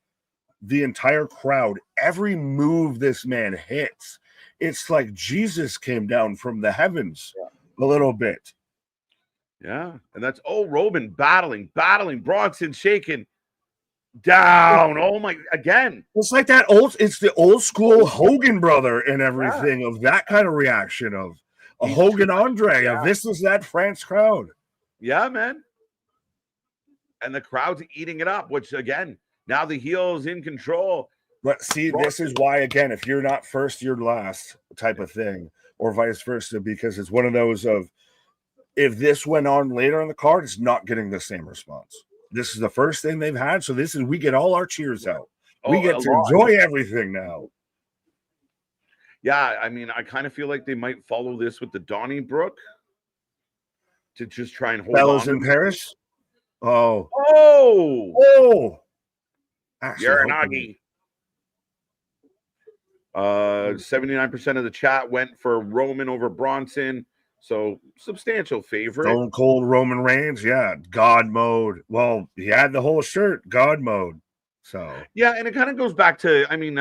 the entire crowd, every move this man hits, it's like Jesus came down from the heavens a little bit. Yeah. And that's Roman battling, Bronson shaking down. Oh my, again. It's like that it's the old school Hogan brother and everything of that kind of reaction of a Hogan Andre. Of this is that France crowd. Yeah, man. And the crowd's eating it up, which again, now the heel's in control. But see, this is why, again, if you're not first, you're last type of thing, or vice versa, because it's one of those of, if this went on later on the card, it's not getting the same response. This is the first thing they've had, so we get all our cheers out. We get to enjoy everything now. Yeah, I mean, I kind of feel like they might follow this with the Donnybrook to just try and hold Bellows in Paris. Oh. Yaranagi. 79% of the chat went for Roman over Bronson, so substantial favorite. Stone Cold Roman Reigns, God mode. Well, he had the whole shirt, God mode. So yeah, and it kind of goes back to, I mean,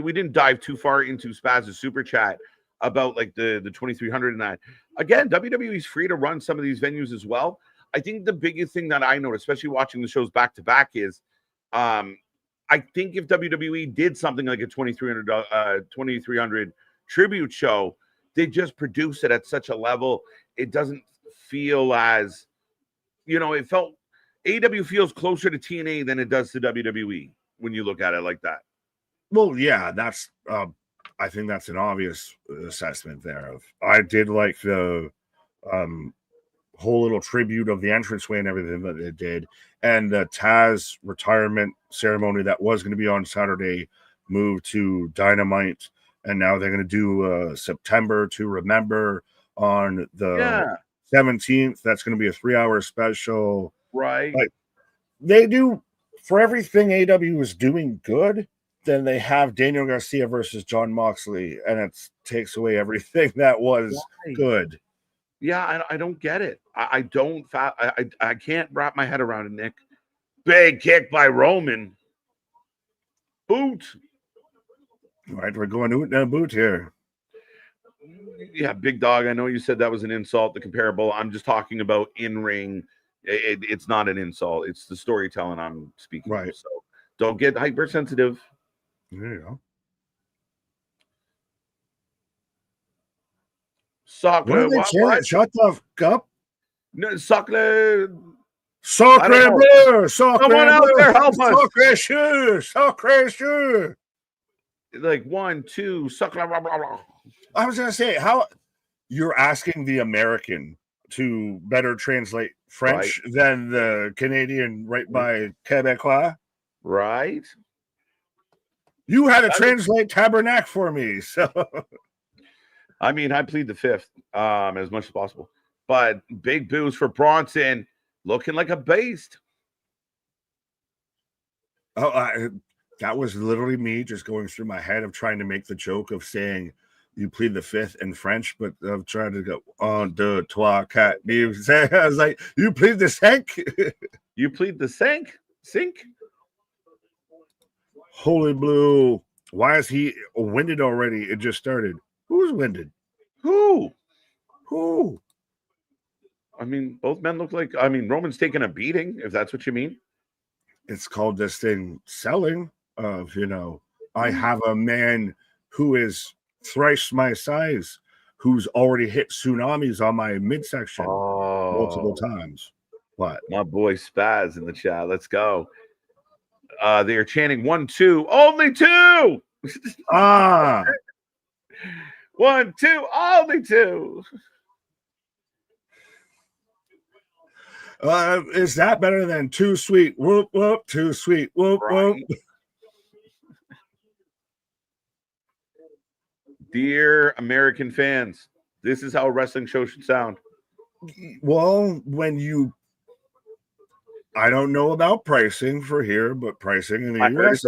we didn't dive too far into Spaz's super chat about like the 2300 and that. Again, WWE is free to run some of these venues as well. I think the biggest thing that I noticed, especially watching the shows back to back, is I think if WWE did something like a 2300 tribute show, they just produce it at such a level. It doesn't feel as, it felt, AEW feels closer to TNA than it does to WWE when you look at it like that. Well, yeah, that's I think that's an obvious assessment there. I did like the whole little tribute of the entranceway and everything that it did, and the Taz retirement ceremony that was going to be on Saturday moved to Dynamite, and now they're going to do September to Remember on the 17th. That's going to be a 3-hour special, right? Like they do for everything AW is doing good. Then they have Daniel Garcia versus John Moxley, and it takes away everything that was good. Yeah, I don't get it. I don't. I can't wrap my head around it, Nick. Big kick by Roman. Boot. All right, we're going to boot here. Yeah, big dog. I know you said that was an insult, the comparable. I'm just talking about in ring. It's not an insult. It's the storytelling I'm speaking of. So don't get hypersensitive. There you go. Soccer. What? Shut the up. No, soccer. Sacre bleu. Someone out there help us. Sacre shoe. Sacre shoe. Like 1, 2, sacre. Blah, blah, blah. I was gonna say, how you're asking the American to better translate French than the Canadian right by Quebecois, right? You had to translate tabernacle for me, so I mean, I plead the fifth as much as possible. But big boos for Bronson, looking like a beast. Oh, that was literally me just going through my head of trying to make the joke of saying you plead the fifth in French, but I'm trying to go on deux, trois, quatre. I was like, you plead the cinq. You plead the sink? Holy blue. Why is he winded already? It just started. Who's winded? Who? I mean, both men look like, Roman's taking a beating, if that's what you mean. It's called this thing selling of, I have a man who is thrice my size, who's already hit tsunamis on my midsection multiple times. What? My boy Spaz in the chat. Let's go. They are chanting 1, 2, only 2. 1, 2, only 2. Is that better than too sweet? Whoop, whoop, too sweet. Whoop, whoop. Dear American fans, this is how a wrestling show should sound. Well, I don't know about pricing for here, but pricing in the US,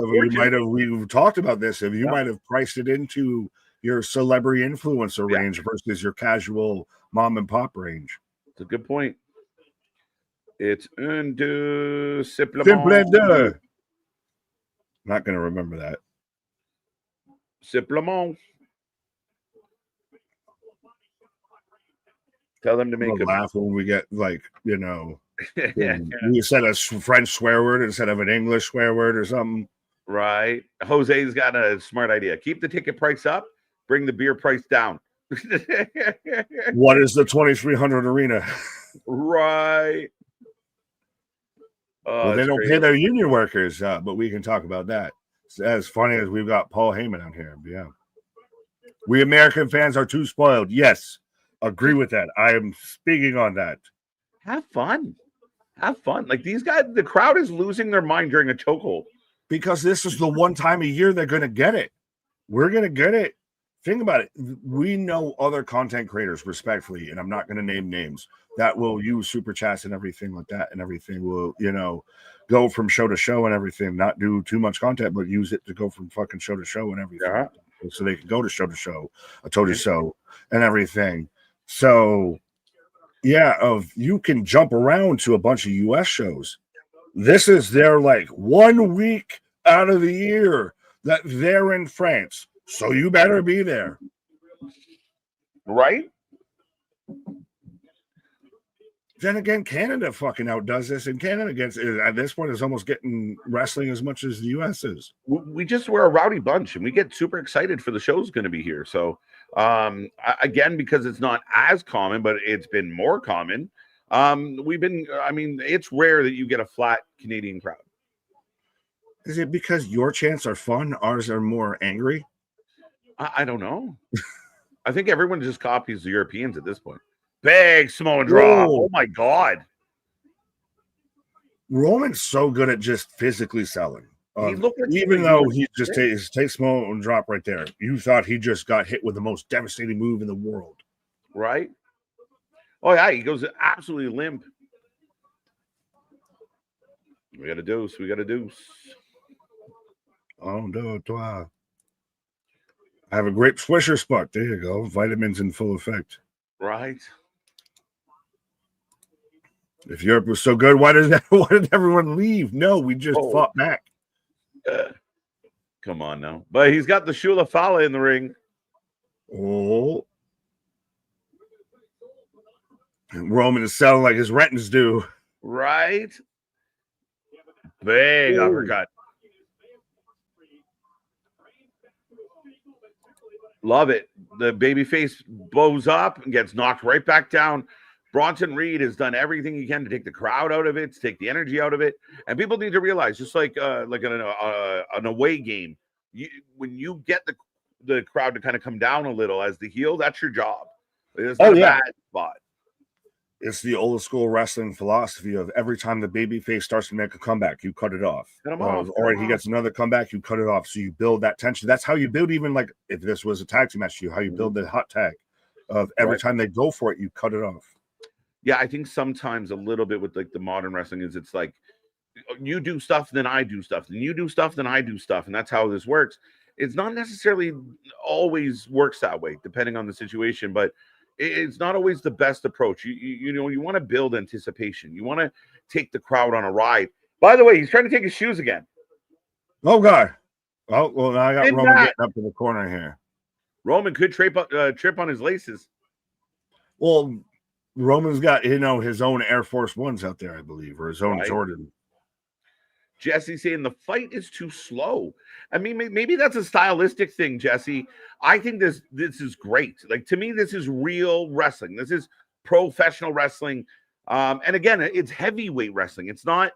we've talked about this. If you might have priced it into your celebrity influencer range versus your casual mom and pop range. It's a good point. It's un, deux, simplement. Not going to remember that. Simplement. Tell them to make a laugh when we get we said a French swear word instead of an English swear word or something. Right. Jose's got a smart idea. Keep the ticket price up. Bring the beer price down. What is the 2,300 arena? Right. Well, they don't pay their union workers, but we can talk about that. It's as funny as we've got Paul Heyman out here. Yeah. We American fans are too spoiled. Yes. Agree with that. I am speaking on that. Have fun. Like these guys, the crowd is losing their mind during a chokehold. Because this is the one time a year they're going to get it. We're going to get it. Think about it. We know other content creators, respectfully, and I'm not going to name names, that will use super chats and everything like that, and everything will, go from show to show and everything, not do too much content, but use it to go from fucking show to show and everything. Yeah. So they can go to show, I told you so, and everything. So, you can jump around to a bunch of US shows. This is their 1 week out of the year that they're in France. So you better be there. Right? Then again, Canada fucking outdoes this, and Canada at this point is almost getting wrestling as much as the US is. We just were a rowdy bunch, and we get super excited for the show's going to be here. So, again, because it's not as common, but it's been more common. It's rare that you get a flat Canadian crowd. Is it because your chants are fun, ours are more angry? I don't know. I think everyone just copies the Europeans at this point. Big Samoan drop. Oh my God. Roman's so good at just physically selling. He looked like even though he just takes Samoan drop right there, you thought he just got hit with the most devastating move in the world. Right? Oh, yeah. He goes absolutely limp. We got a deuce. We got a deuce. Oh, no, toi. I have a great swisher spot. There you go. Vitamins in full effect. Right. If Europe was so good, why did everyone leave? No, we just fought back. Come on now. But he's got the Shula Fala in the ring. Oh. Roman is selling like his rent is due. Right. Big uppercut. Love it. The babyface blows up and gets knocked right back down. Bronson Reed has done everything he can to take the crowd out of it, to take the energy out of it. And people need to realize, just like an away game, when you get the crowd to kind of come down a little as the heel, that's your job. It's not a bad spot. It's the old school wrestling philosophy of every time the babyface starts to make a comeback, you cut it off. Or he gets another comeback, you cut it off. So you build that tension. That's how you build, even like if this was a tag team match, how you build the hot tag of every time they go for it, you cut it off. Yeah, I think sometimes a little bit with like the modern wrestling is it's like you do stuff, then I do stuff, then you do stuff, then I do stuff, and that's how this works. It's not necessarily always works that way, depending on the situation, but it's not always the best approach. You know, you want to build anticipation. You want to take the crowd on a ride. By the way, he's trying to take his shoes again. Oh, God. Oh, well, now I got Roman getting up to the corner here. Roman could trip on his laces. Well, Roman's got, his own Air Force Ones out there, I believe, or his own Jordan. Jesse saying the fight is too slow. I mean, maybe that's a stylistic thing, Jesse. I think this is great. Like, to me, this is real wrestling. This is professional wrestling. And again, it's heavyweight wrestling. It's not,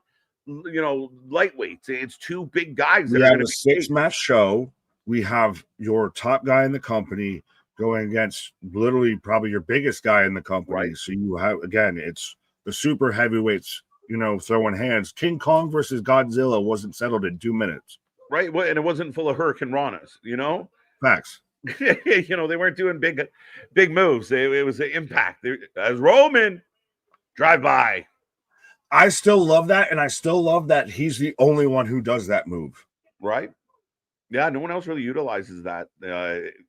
lightweights. It's two big guys. We have a 6-match show. We have your top guy in the company going against literally probably your biggest guy in the company. Right. So you have, again, it's the super heavyweights, throwing hands. King Kong versus Godzilla wasn't settled in 2 minutes. Right. Well, and it wasn't full of Hurricane Ranas, Facts. They weren't doing big moves. It was an impact. As Roman drive by. I still love that. And I still love that he's the only one who does that move. Right. Yeah, no one else really utilizes that.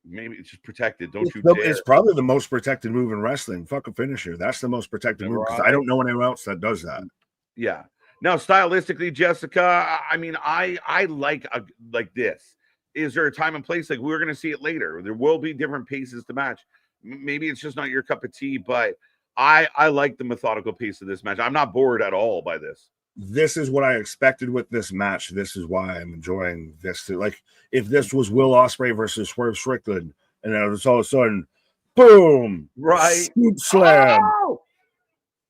Maybe it's just protected. It's probably the most protected move in wrestling. Fuck a finisher. That's the most protected move because I don't know anyone else that does that. Yeah. Now, stylistically, Jessica, I mean, I like this. Is there a time and place? Like, we're going to see it later. There will be different paces to match. Maybe it's just not your cup of tea, but I like the methodical pace of this match. I'm not bored at all by this. This is what I expected with this match. This is why I'm enjoying this. Like, if this was Will Ospreay versus Swerve Strickland, and it was all of a sudden, boom, right, scoop slam,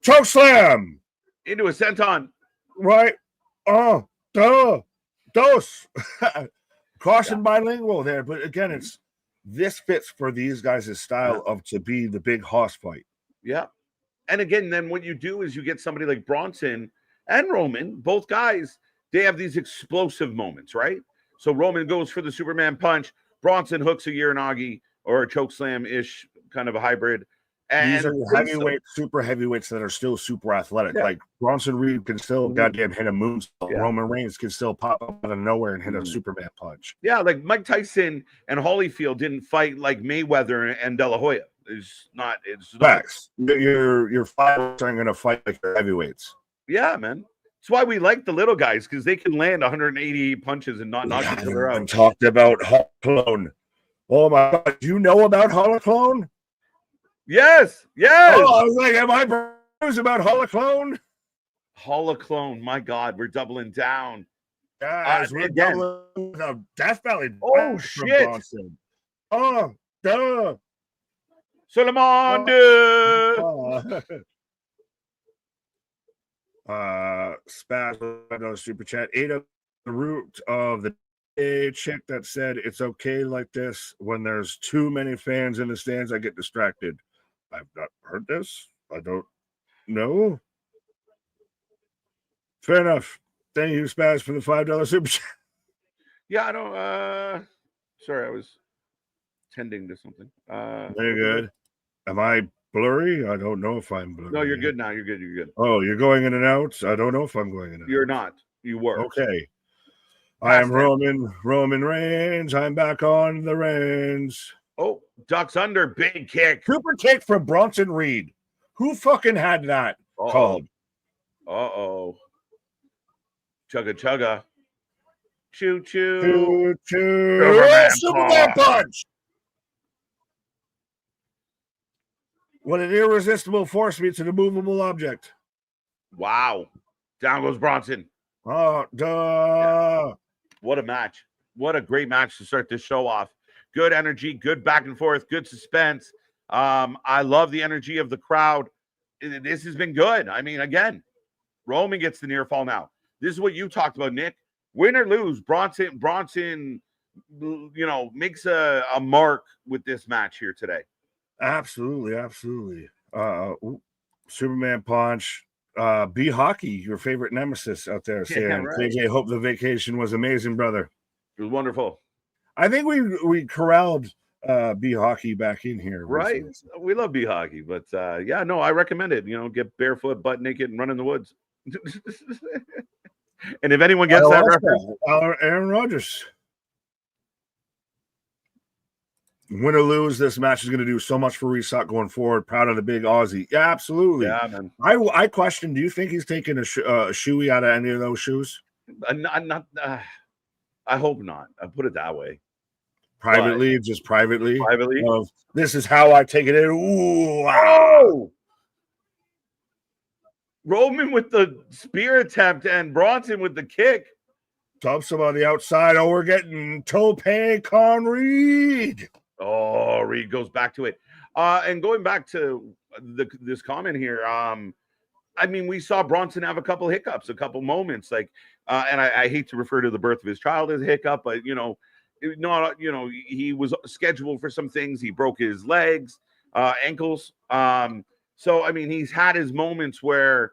choke slam into a senton, right? Oh, dos. Caution bilingual there, but again, this fits for these guys' style of to be the big hoss fight. Yeah, and again, then what you do is you get somebody like Bronson and Roman, both guys, they have these explosive moments, right? So Roman goes for the Superman punch. Bronson hooks a Uranagi or a choke slam-ish kind of a hybrid. And these are heavyweight, super heavyweights that are still super athletic. Yeah. Like Bronson Reed can still goddamn hit a moonsault. Yeah. Roman Reigns can still pop up out of nowhere and hit a Superman punch. Yeah, like Mike Tyson and Holyfield didn't fight like Mayweather and De La Hoya. It's not. Facts. Your fighters aren't going to fight like your heavyweights. Yeah, man. That's why we like the little guys, because they can land 180 punches and not knock each other out. Talked about Holoclone. Oh my God, do you know about Holoclone? Yes. Oh, I was like, am I bruised about Holoclone? Holoclone, my God, we're doubling down. Guys, we're doubling the Death Valley. Oh shit! Bronson. Oh, duh. Solomon. Spaz, super chat. the root of the chick that said it's okay like this. When there's too many fans in the stands, I get distracted. I've not heard this. I don't know. Fair enough. Thank you, Spaz, for the $5 super chat. Yeah, I don't. Sorry, I was tending to something. Very good. Am I blurry? I don't know if I'm blurry. No, you're good now. You're good. You're good. Oh, you're going in and out? I don't know if I'm going in and out. You're not. You were. Okay. I am Roman Reigns. I'm back on the reins. Oh, ducks under, big kick. Super kick from Bronson Reed. Who fucking had that called? Uh-oh. Chugga chugga. Choo choo. Choo choo. Superman punch. When an irresistible force meets an immovable object. Wow. Down goes Bronson. Oh, duh. Yeah. What a match. What a great match to start this show off. Good energy, good back and forth, good suspense. I love the energy of the crowd. This has been good. I mean, again, Roman gets the near fall now. This is what you talked about, Nick. Win or lose, Bronson, makes a mark with this match here today. Absolutely. Superman punch. B Hockey, your favorite nemesis out there, saying, right. KJ, hope the vacation was amazing, brother. It was wonderful. I think we corralled B Hockey back in here. Right. Recently. We love B Hockey, but I recommend it. Get barefoot, butt naked, and run in the woods. And if anyone gets that reference, Aaron Rodgers. Win or lose, this match is going to do so much for Resock going forward. Proud of the big Aussie. Yeah, absolutely. Yeah, man. I question, do you think he's taking a shoey out of any of those shoes? I hope not. I put it that way. Privately. This is how I take it in. Ooh, wow. Roman with the spear attempt and Bronson with the kick. Dumps him on the outside. Oh, we're getting Tope Con Reed. Oh, Reed goes back to it. And going back to this comment here, I mean, we saw Bronson have a couple hiccups, a couple moments, and I hate to refer to the birth of his child as a hiccup, but he was scheduled for some things. He broke his legs, ankles. So I mean, he's had his moments where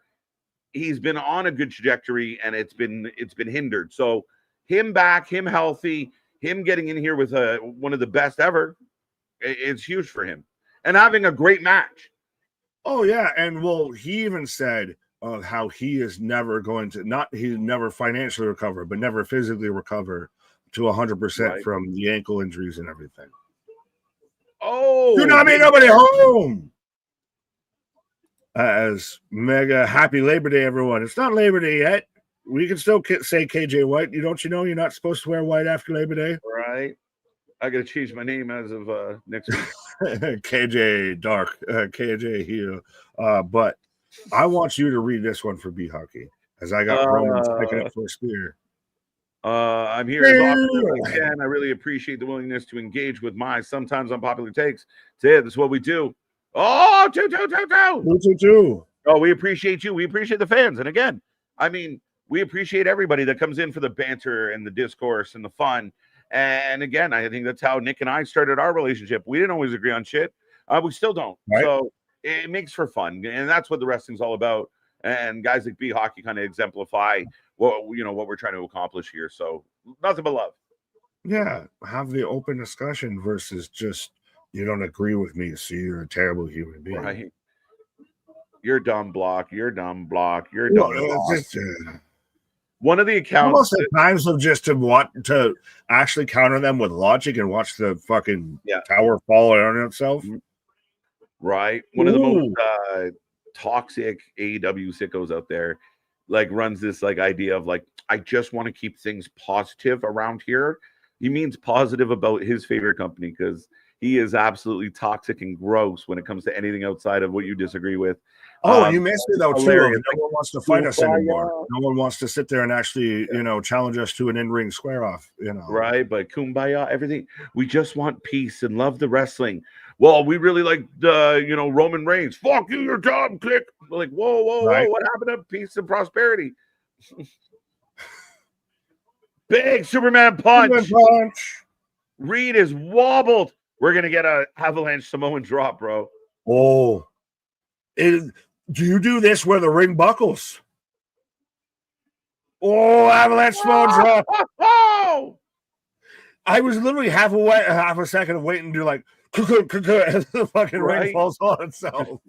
he's been on a good trajectory and it's been hindered. So him back, him healthy, him getting in here with one of the best ever, it's huge for him. And having a great match. Oh, yeah. And he even said how he is never going to, he's never financially recover, but never physically recover to 100% from the ankle injuries and everything. Oh, do not be nobody home. As mega happy Labor Day, everyone. It's not Labor Day yet. We can still say KJ White. Don't you know you're not supposed to wear white after Labor Day? Right. I got to change my name as of next week. KJ Dark, KJ Heel. But I want you to read this one for B Hockey, as I got Romans picking up for a spear. I'm here as often as I can. I really appreciate the willingness to engage with my sometimes unpopular takes. This is what we do. Oh, 2. Oh, we appreciate you. We appreciate the fans. And again, I mean, we appreciate everybody that comes in for the banter and the discourse and the fun. And again, I think that's how Nick and I started our relationship. We didn't always agree on shit. We still don't. Right. So it makes for fun. And that's what the wrestling's all about. And guys like B Hockey kind of exemplify what we're trying to accomplish here. So nothing but love. Yeah. Have the open discussion versus just, you don't agree with me, so you're a terrible human being. Right. You're dumb block. You're dumb block. You're dumb block. One of the accounts at times of just to actually counter them with logic and watch the fucking tower fall on itself. Right. One of the most toxic AEW sickos out there runs this idea of I just want to keep things positive around here. He means positive about his favorite company because he is absolutely toxic and gross when it comes to anything outside of what you disagree with. Oh, you missed it though too. No one wants to fight us anymore. No one wants to sit there and actually, challenge us to an in-ring square off. Right? But kumbaya, everything. We just want peace and love the wrestling. Well, we really like Roman Reigns. Fuck you, you're dumb. Click. Whoa, what happened to peace and prosperity? Big Superman punch. Superman punch. Reed is wobbled. We're going to get a avalanche Samoan drop, bro. Oh. Do you do this where the ring buckles? Oh, avalanche Samoan drop. Oh! I was literally half a second of waiting to do like as the fucking ring falls on itself.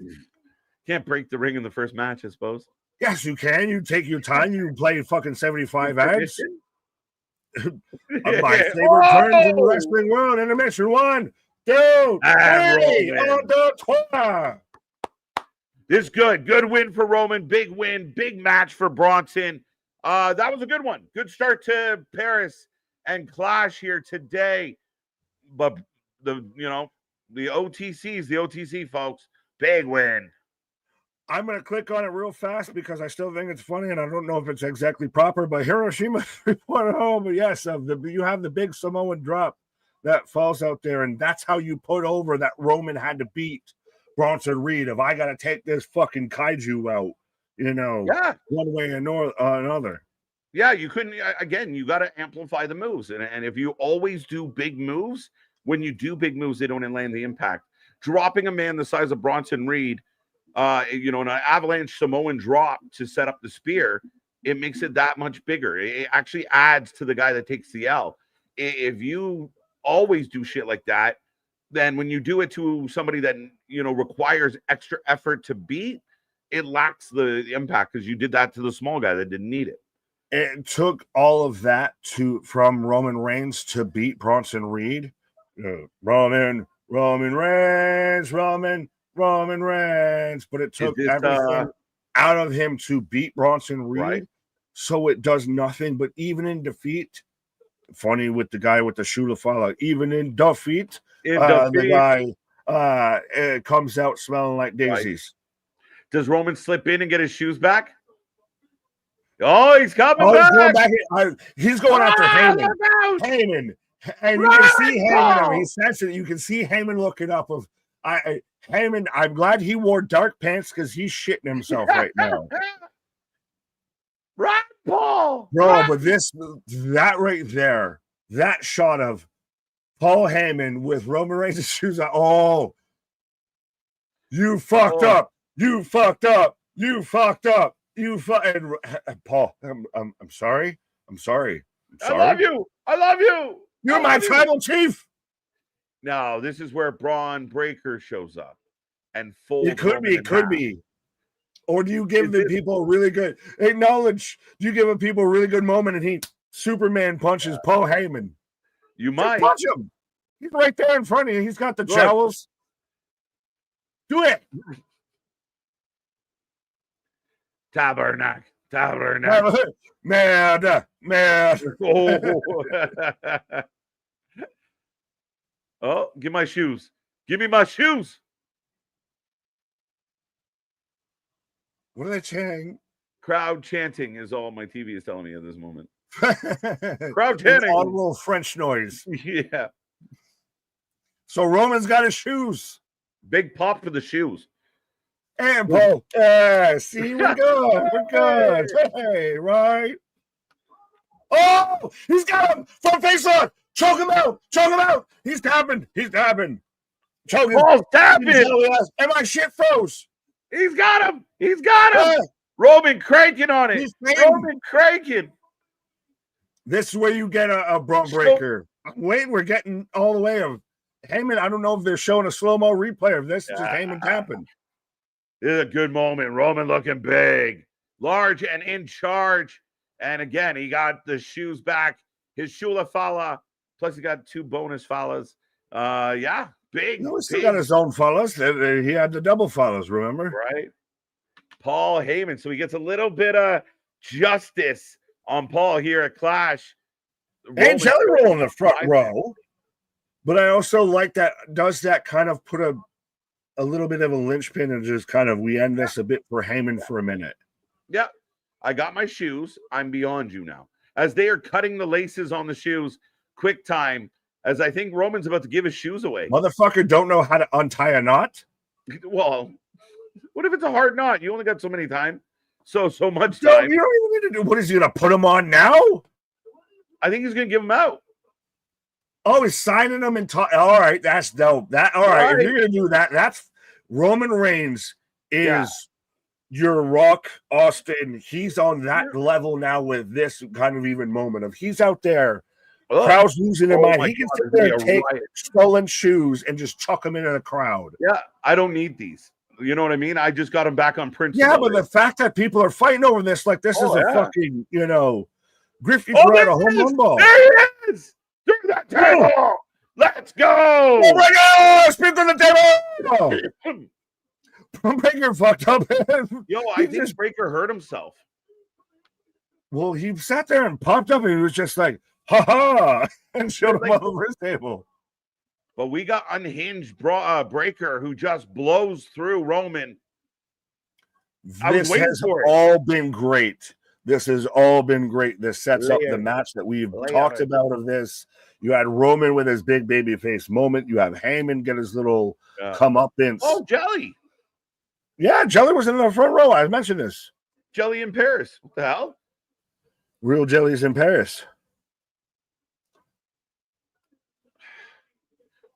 Can't break the ring in the first match, I suppose. Yes, you can. You take your time. You play fucking 75 ads. My favorite terms in the wrestling world. Intermission 1, 2, 3. On the tour. This is good. Good win for Roman. Big win. Big match for Bronson. That was a good one. Good start to Paris and Clash here today. But the OTC folks, big win. I'm going to click on it real fast because I still think it's funny, and I don't know if it's exactly proper, but Hiroshima 3.0, but yes, you have the big Samoan drop that falls out there, and that's how you put over that Roman had to beat Bronson Reed. If I got to take this fucking kaiju out, one way or another. Yeah, you couldn't, again, you got to amplify the moves, and if you always do big moves, when you do big moves, they don't land the impact. Dropping a man the size of Bronson Reed, an avalanche Samoan drop to set up the spear, it makes it that much bigger. It actually adds to the guy that takes the L. If you always do shit like that, then when you do it to somebody that, requires extra effort to beat, it lacks the impact because you did that to the small guy that didn't need it. It took all of that from Roman Reigns to beat Bronson Reed. Roman Reigns, but it took everything out of him to beat Bronson Reed. Right. So it does nothing. But even in defeat, funny with the guy with the shoe to follow, even in defeat, the guy comes out smelling like daisies. Right. Does Roman slip in and get his shoes back? Oh, he's coming back. He's going after Heyman. And you can see Heyman. He says it. You can see Heyman looking up of Heyman. I'm glad he wore dark pants because he's shitting himself right now. Right, Paul. Bro, but that right there, that shot of Paul Heyman with Roman Reigns' shoes on. Oh, you fucked up. You fucked up. You fucked up. And Paul, I'm sorry. I'm sorry. I love you. I love you. You're my tribal chief. No, this is where Braun Breaker shows up and folds. It could be. Or do you give the people a really good acknowledge? Do you give people a really good moment and he Superman punches Paul Heyman? You might punch him. He's right there in front of you. He's got the jowls. Do it. Tabernacle. Mad. Oh, give my shoes. Give me my shoes. What are they chanting? Crowd chanting is all my TV is telling me at this moment. Crowd chanting. Audible French noise. Yeah. So Roman's got his shoes. Big pop for the shoes. And Paul. Yeah, see, we're good. We're good. Hey, right. Oh, he's got him. Front face on. Choke him out. Choke him out. He's tapping. Choke him. Paul's tapping. And my shit froze. He's got him. Roman cranking on it. Roman cranking. This is where you get a Braun Breaker. Wait, we're getting all the way of Heyman. I don't know if they're showing a slow-mo replay of this. It's just Heyman tapping. This is a good moment. Roman looking big, large, and in charge. And again, he got the shoes back. His Shula Fala. Plus, he got 2 bonus Falas. Big. No, he still got his own Falas. He had the double Falas, remember? Right. Paul Heyman. So he gets a little bit of justice on Paul here at Clash. And Jelly Roll in the front row. But I also like that. Does that kind of put a little bit of a linchpin and just kind of we end this a bit for Heyman for a minute. Yeah. I got my shoes. I'm beyond you now. As they are cutting the laces on the shoes, quick time, as I think Roman's about to give his shoes away. Motherfucker don't know how to untie a knot? Well, what if it's a hard knot? You only got so many time. So much time. You don't even need to do. What is he going to put them on now? I think he's going to give him out. Oh, he's signing them and talk. All right, that's dope. That all right. If you're gonna do that, that's Roman Reigns is your Rock Austin. He's on that level now with this kind of even moment of he's out there. Crowd's losing their mind. He can sit there and take stolen shoes and just chuck them into the crowd. Yeah, I don't need these. You know what I mean? I just got him back on principle. Yeah, but the fact that people are fighting over this, like this is a fucking, Griffey threw out a home run ball. There he is! Through that table! Let's go! Oh my God! Speak on the table! Breaker fucked up. Yo, I think Breaker hurt himself. Well, he sat there and popped up and he was just like, ha ha, and showed him over his table. But we got unhinged Breaker who just blows through Roman. This has all been great. This has all been great. This sets up the match that we've talked about of this. You had Roman with his big baby face moment. You have Heyman get his little comeuppance. Oh, Jelly. Yeah, Jelly was in the front row. I mentioned this. Jelly in Paris. What the hell? Real Jelly's in Paris.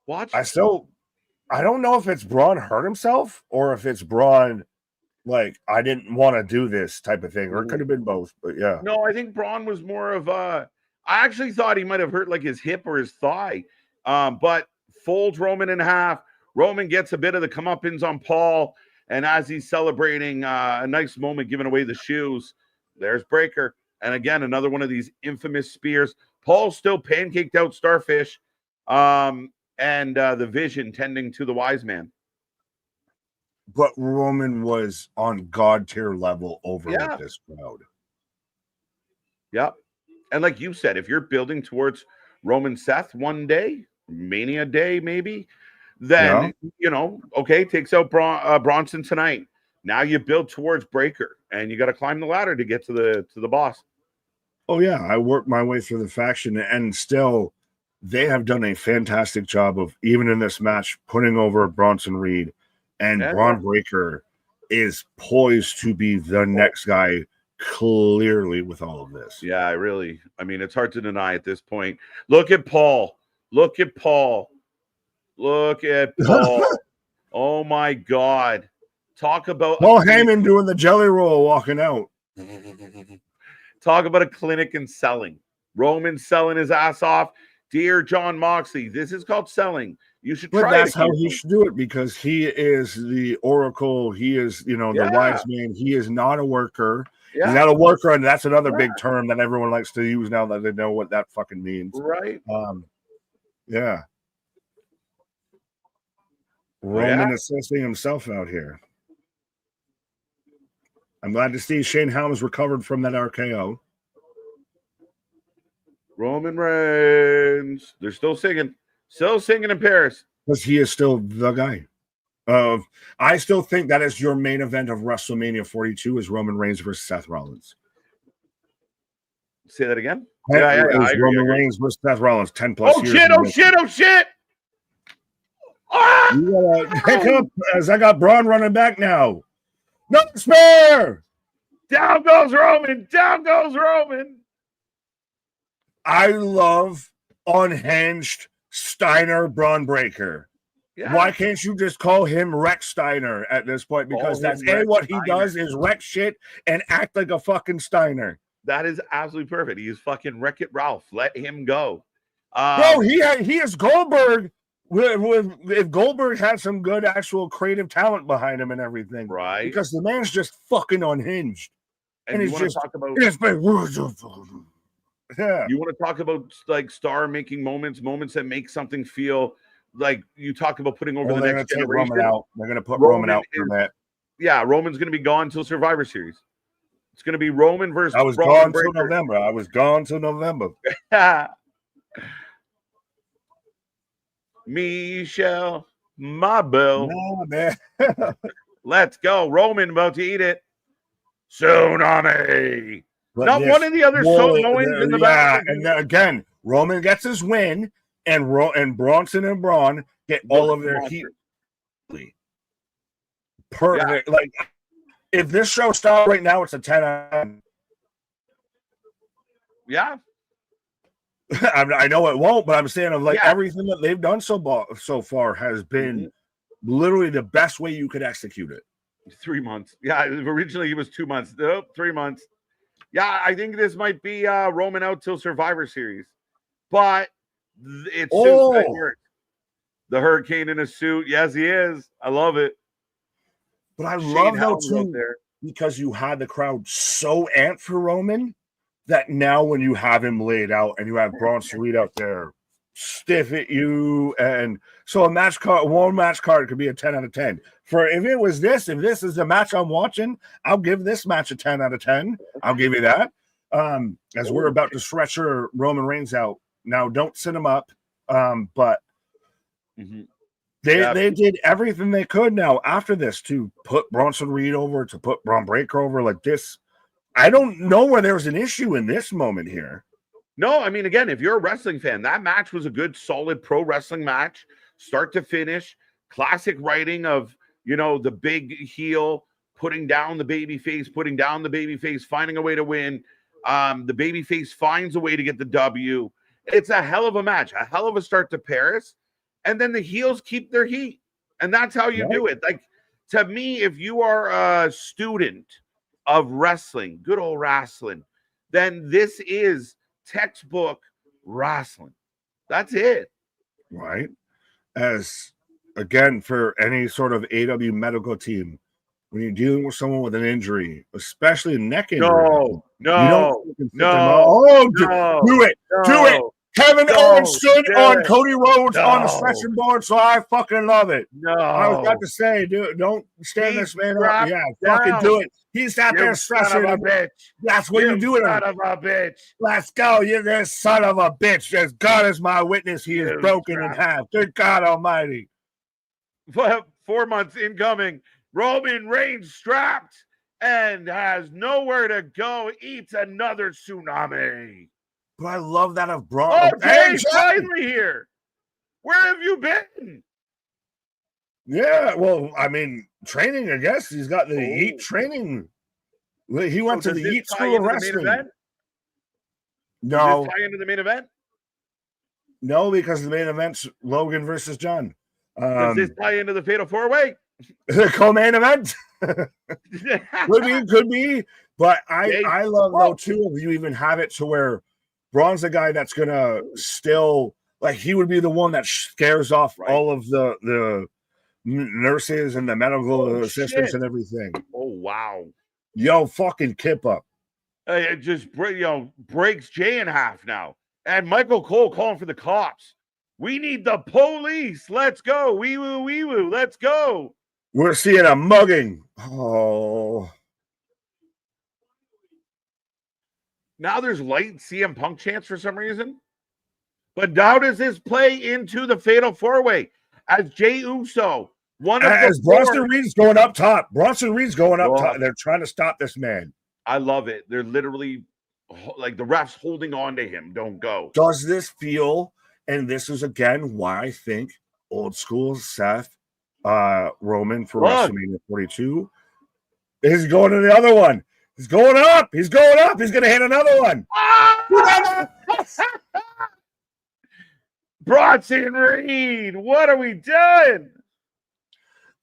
I don't know if it's Braun hurt himself or if it's Braun like I didn't want to do this type of thing, or it could have been both, but yeah. No, I think Braun was more of I actually thought he might have hurt like his hip or his thigh. But folds Roman in half. Roman gets a bit of the comeuppance on Paul, and as he's celebrating a nice moment, giving away the shoes, there's Breaker. And again, another one of these infamous spears. Paul's still pancaked out Starfish. And the Vision tending to the wise man. But Roman was on God tier level over with this crowd. Yep. And like you said, if you're building towards Roman Seth one day, Mania Day maybe, then, takes out Bronson tonight. Now you build towards Breaker, and you got to climb the ladder to get to the boss. Oh, yeah. I worked my way through the faction, and still they have done a fantastic job of, even in this match, putting over Bronson Reed. And Braun Breaker is poised to be the next guy clearly with all of this. Yeah, I mean, it's hard to deny at this point. Look at Paul. Look at Paul. Oh, my God. Talk about Paul Heyman doing the jelly roll walking out. Talk about a clinic in selling. Roman selling his ass off. Dear John Moxley, this is called selling. You should try it. That's how he should do it, because he is the oracle. He is, the wise man. He is not a worker. Yeah. He's not a worker, and that's another big term that everyone likes to use now that they know what that fucking means. Right. Yeah. Roman assessing himself out here. I'm glad to see Shane Helms recovered from that RKO. Roman Reigns. They're still singing. Still singing in Paris. Because he is still the guy. I still think that is your main event of WrestleMania 42 is Roman Reigns versus Seth Rollins. Say that again? Yeah. Roman Reigns versus Seth Rollins, 10 plus years. Oh, shit. You gotta pick up as I got Braun running back now. No spare! Down goes Roman. I love unhinged Steiner Braun Breaker. Yeah. Why can't you just call him Rex Steiner at this point? Because that's what he does is wreck shit and act like a fucking Steiner. That is absolutely perfect. He is fucking Wreck-It Ralph. Let him go. Bro, he is Goldberg. If Goldberg had some good actual creative talent behind him and everything, right? Because the man's just fucking unhinged, and he's just talk about. Yeah. You want to talk about like star-making moments that make something feel like you talk about putting over the next generation. Roman out. They're going to put Roman out for that. Yeah, Roman's going to be gone until Survivor Series. It's going to be Roman versus. I was gone till November. Michelle, my belle. No, man. Let's go. Roman about to eat it. Tsunami. But not one of the other Samoans in the back. And then again, Roman gets his win, and Bronson and Braun get all of their heat. Perfect. Yeah. Like, if this show stopped right now, it's a 10 out of 10. Yeah. I know it won't, but I'm saying of everything that they've done so far has been literally the best way you could execute it. 3 months. Yeah, originally it was 2 months. Nope, 3 months. Yeah, I think this might be Roman out till Survivor Series. But it's the Hurricane in a suit. Yes, he is. I love it. But I love though too because you had the crowd so amped for Roman that now when you have him laid out and you have Bronson Reed out there stiff at you, and so one match card could be a 10 out of 10. If this is the match I'm watching, I'll give this match a 10 out of 10. I'll give you that. As we're about to stretcher Roman Reigns out. Now don't sit him up. But they did everything they could now after this to put Bronson Reed over, to put Braun Breaker over like this. I don't know where there's an issue in this moment here. No, I mean, again, if you're a wrestling fan, that match was a good, solid pro wrestling match, start to finish. Classic writing of, the big heel putting down the baby face, finding a way to win. The baby face finds a way to get the W. It's a hell of a match, a hell of a start to Paris. And then the heels keep their heat. And that's how you do it. Like, to me, if you are a student of wrestling, good old wrestling, then this is textbook wrestling. That's it. Right. As again, for any sort of AW medical team, when you're dealing with someone with an injury, especially a neck injury, do it. Kevin Owens stood on Cody Rhodes on the stretching board, so I fucking love it. I was about to say, dude, don't stand this man up. Yeah, fucking do it. He's out there stretching. That's what you do it. Son of a bitch. Let's go. You're this son of a bitch. As God is my witness, he is broken in half. Good God Almighty. 4 months incoming. Roman Reigns strapped and has nowhere to go. Eats another tsunami. But I love that of Braun. Oh, Jay's finally here. Where have you been? Yeah, well, I mean, training, I guess. He's got the Heat training. He went to the Heat School of Wrestling. No. Does this tie into the main event? No, because the main event's Logan versus John. Does this tie into the Fatal 4-Way? The co-main event? Could be. But I love, though, too, if you even have it to where Braun's the guy that's going to still, like, he would be the one that scares off all of the nurses and the medical assistants and everything. Oh, wow. Yo, fucking Kip up. It just breaks Jay in half now. And Michael Cole calling for the cops. We need the police. Let's go. Wee woo. Let's go. We're seeing a mugging. Oh. Now there's light CM Punk chants for some reason. But how does this play into the Fatal 4-Way? As Jey Uso, Bronson Reed's going up top. Top. They're trying to stop this man. I love it. They're literally like the refs holding on to him. Don't go. Does this feel, and this is again why I think old school Seth Roman for WrestleMania 42 is going to the other one. He's going up. He's going to hit another one. Bronson Reed, what are we doing?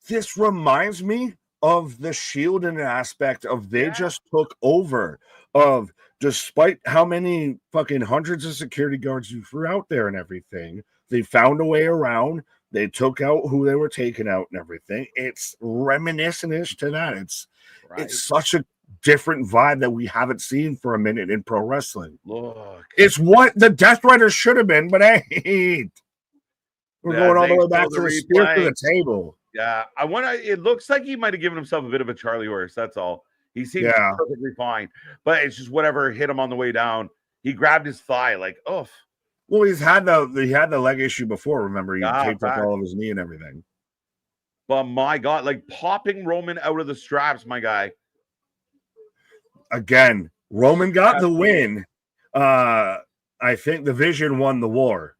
This reminds me of the Shield in an aspect of they just took over. Of despite how many fucking hundreds of security guards you threw out there and everything, they found a way around. They took out who they were taking out and everything. It's reminiscent-ish to that. It's such a different vibe that we haven't seen for a minute in pro wrestling. Look, it's what the Death Riders should have been, but ain't. We're going all the way back to the spear to the table. Yeah, it looks like he might have given himself a bit of a Charlie horse. That's all. He seems perfectly fine, but it's just whatever hit him on the way down. He grabbed his thigh, like, oh. Well, he had the leg issue before. Remember, he taped up all of his knee and everything. But my God, like popping Roman out of the straps, my guy. Again, Roman got the win. I think the Vision won the war.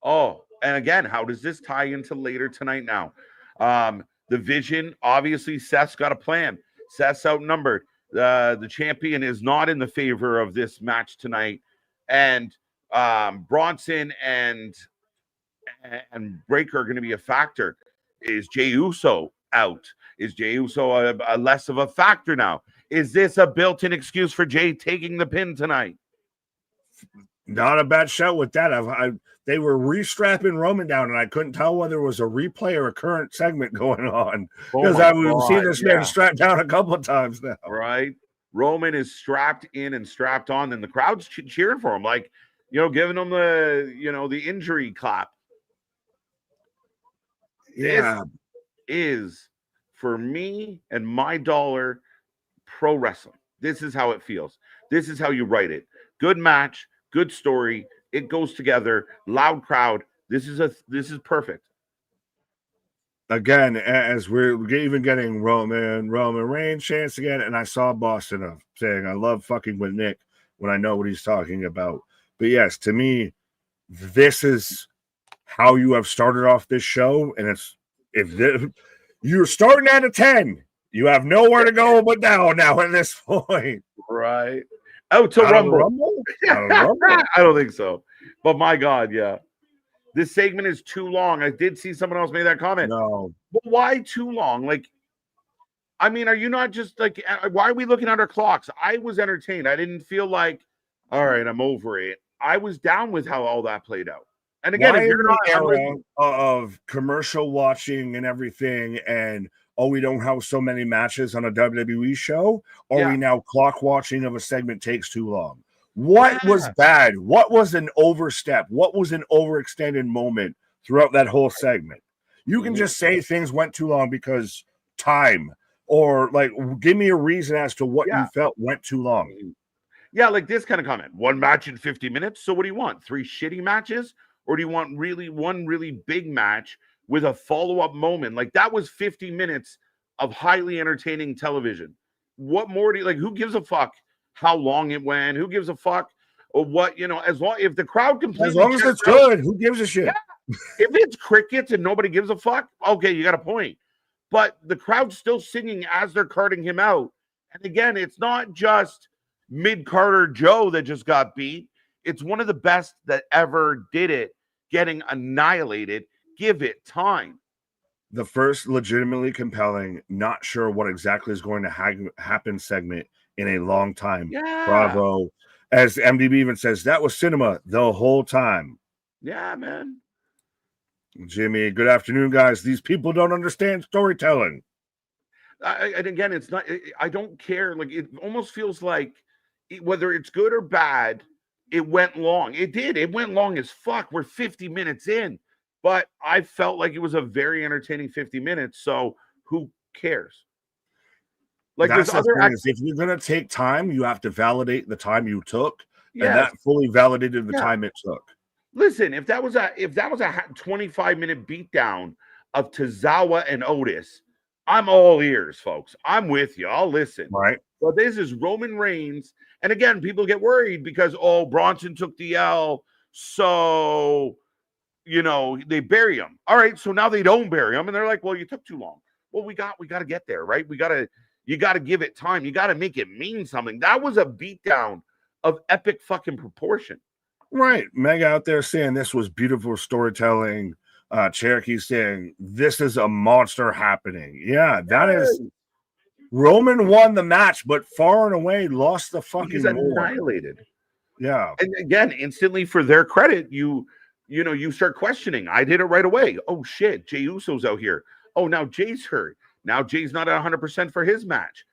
Oh, and again, how does this tie into later tonight now? The Vision, obviously, Seth's got a plan. Seth's outnumbered. The champion is not in the favor of this match tonight. And Bronson and Breaker are going to be a factor. Is Jey Uso out? Is Jey Uso a less of a factor now? Is this a built-in excuse for Jey taking the pin tonight? Not a bad shout with that. They were restrapping Roman down, and I couldn't tell whether it was a replay or a current segment going on because I've seen this man strapped down a couple of times now. Right, Roman is strapped in and strapped on, and the crowd's cheering for him, like giving him the injury clap. Yeah, this is for me and my dollar pro wrestling. This is how it feels. This is how you write it. Good match. Good story. It goes together. Loud crowd. This is perfect. Again, as we're even getting Roman Reigns chance again, and I saw Boston saying, "I love fucking with Nick" when I know what he's talking about. But yes, to me, this is how you have started off this show, and it's you're starting at a 10, you have nowhere to go but down now at this point, right? Oh, to Rumble. I don't think so. But my God, yeah. This segment is too long. I did see someone else make that comment. No. But why too long? Like, I mean, are you not just like, why are we looking at our clocks? I was entertained. I didn't feel like, all right, I'm over it. I was down with how all that played out. And again, if you're not era of commercial watching and everything, and we don't have so many matches on a WWE show, or we now clock watching of a segment takes too long. What was bad? What was an overstep? What was an overextended moment throughout that whole segment? You can just say things went too long because time, or like give me a reason as to what you felt went too long. Yeah, like this kind of comment. One match in 50 minutes. So what do you want? 3 shitty matches? Or do you want one really big match with a follow-up moment? Like that was 50 minutes of highly entertaining television. What more do you like? Who gives a fuck how long it went? Who gives a fuck or what? As long if the crowd completely, as long as it's good, who gives a shit? Yeah. If it's crickets and nobody gives a fuck, okay, you got a point. But the crowd's still singing as they're carting him out. And again, it's not just mid-Carter Joe that just got beat. It's one of the best that ever did it, getting annihilated. Give it time. The first legitimately compelling, not sure what exactly is going to happen segment in a long time. Yeah. Bravo. As MDB even says, that was cinema the whole time. Yeah, man. Jimmy, good afternoon, guys. These people don't understand storytelling. And again, it's not, I don't care. Like, it almost feels like whether it's good or bad, it went long. It did. It went long as fuck. We're 50 minutes in. But I felt like it was a very entertaining 50 minutes. So who cares? Like that's there's other if you're gonna take time, you have to validate the time you took, and that fully validated the time it took. Listen, if that was a 25-minute beatdown of Tozawa and Otis, I'm all ears, folks. I'm with you. I'll listen. Right. But this is Roman Reigns. And again, people get worried because, Bronson took the L. So, they bury him. All right. So now they don't bury him. And they're like, well, you took too long. Well, we got to get there, right? You got to give it time. You got to make it mean something. That was a beatdown of epic fucking proportion. Right. Meg out there saying this was beautiful storytelling. Cherokee saying this is a monster happening. Yeah, that is. Roman won the match, but far and away lost the fucking. He's annihilated. Yeah. And again, instantly for their credit, you start questioning. I did it right away. Oh shit, Jey Uso's out here. Oh, now Jay's hurt. Now Jay's not 100% for his match.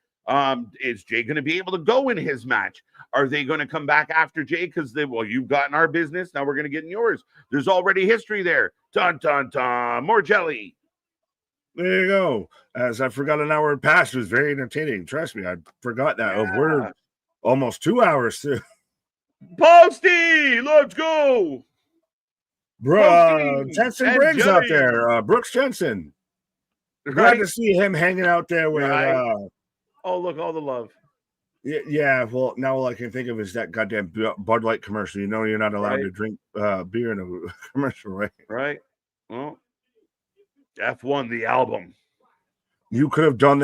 Is Jay going to be able to go in his match? Are they going to come back after Jay? Because you've gotten our business. Now we're going to get in yours. There's already history there. Dun, dun, dun. More jelly. There you go. As I forgot an hour had passed, it was very entertaining. Trust me, I forgot that. Yeah. We're almost 2 hours too. Posty, let's go. Bro, Jensen Briggs out there. Brooks Jensen. Right? Glad to see him hanging out there with. Oh, look, all the love. Yeah. Well, now all I can think of is that goddamn Bud Light commercial. You're not allowed to drink beer in a commercial, right? Right. Well, F1 the album. You could have done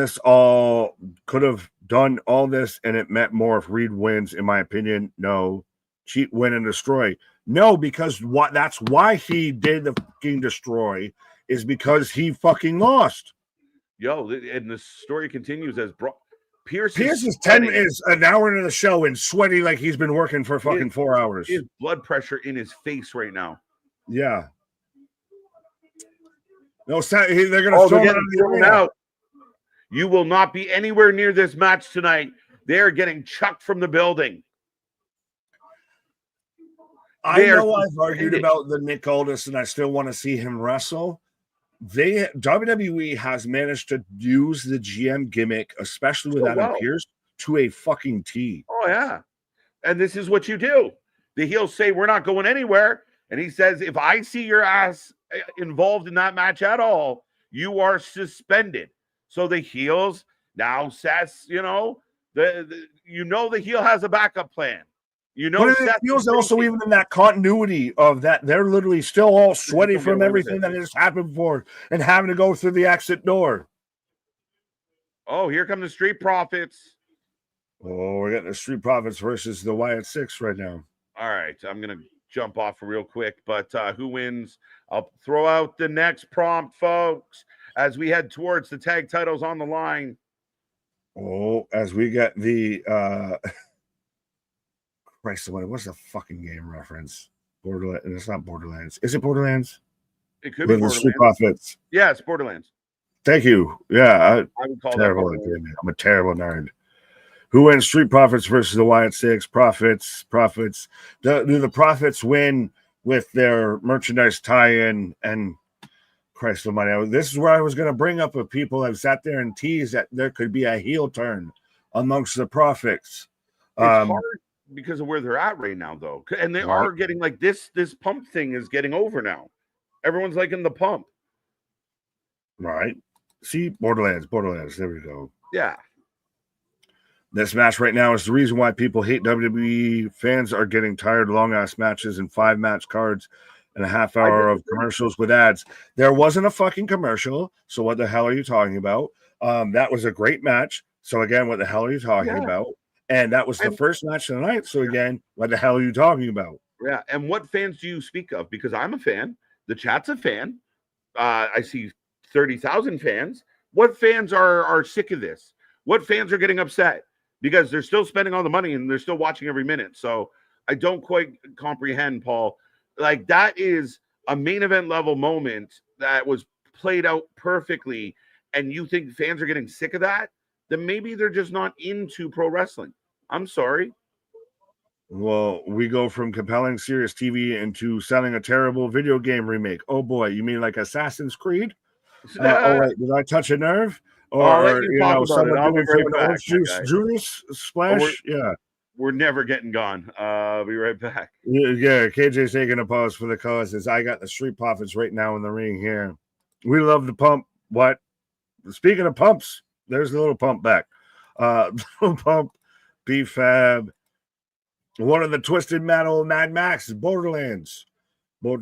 all this, and it meant more if Reed wins. In my opinion, no. Cheat, win, and destroy. No, because that's why he did the fucking destroy, is because he fucking lost. Yo, and the story continues as Pierce is an hour into the show and sweaty like he's been working for fucking 4 hours. His blood pressure in his face right now. Yeah. No, they're gonna throw him out. You will not be anywhere near this match tonight. They're getting chucked from the building. I know I've argued about the Nick Aldis, and I still want to see him wrestle. WWE has managed to use the GM gimmick, especially with Adam Pearce, to a fucking T. Oh yeah, and this is what you do. The heels say we're not going anywhere, and he says if I see your ass involved in that match at all, you are suspended. So the heels now, Seth, the heel has a backup plan. But it feels also even in that continuity of that they're literally still all sweaty from everything that has happened before and having to go through the exit door. Oh, here come the Street Profits. Oh, we're getting the Street Profits versus the Wyatt 6 right now. All right, I'm gonna jump off real quick, but who wins? I'll throw out the next prompt, folks, as we head towards the tag titles on the line. Oh, as we get the Christ, what's the fucking game reference? Borderlands. It's not Borderlands. Is it Borderlands? It could be Borderlands. The Street Profits. Yeah, it's Borderlands. Thank you. Yeah, I would call terrible. I'm a terrible nerd. Who wins? Street Profits versus the Wyatt 6. Profits. Do the Profits win with their merchandise tie-in? And Christ almighty, this is where I was going to bring up with people have sat there and teased that there could be a heel turn amongst the Profits. It's hard because of where they're at right now, though, and they are getting like this pump thing is getting over now. Everyone's liking the pump, right? See, Borderlands. There we go. Yeah. This match right now is the reason why people hate WWE. Fans are getting tired of long-ass matches and 5-match cards and a half hour of commercials with ads. There wasn't a fucking commercial, so what the hell are you talking about? That was a great match. So again, what the hell are you talking about? And that was the first match of the night. So again, what the hell are you talking about? Yeah, and what fans do you speak of? Because I'm a fan. The chat's a fan. I see 30,000 fans. What fans are sick of this? What fans are getting upset? Because they're still spending all the money and they're still watching every minute. So I don't quite comprehend, Paul. Like, that is a main event level moment that was played out perfectly. And you think fans are getting sick of that? Then maybe they're just not into pro wrestling. I'm sorry. Well, we go from compelling serious TV into selling a terrible video game remake. Oh boy, you mean like Assassin's Creed? Oh wait, did I touch a nerve? Or someone doing orange juice splash? Yeah. We're never getting gone. I'll be right back. Yeah, KJ's taking a pause for the causes. I got the Street Profits right now in the ring here. We love the pump. What? Speaking of pumps, there's the little pump back. Little pump, B-Fab. One of the Twisted Metal Mad Max, Borderlands. Who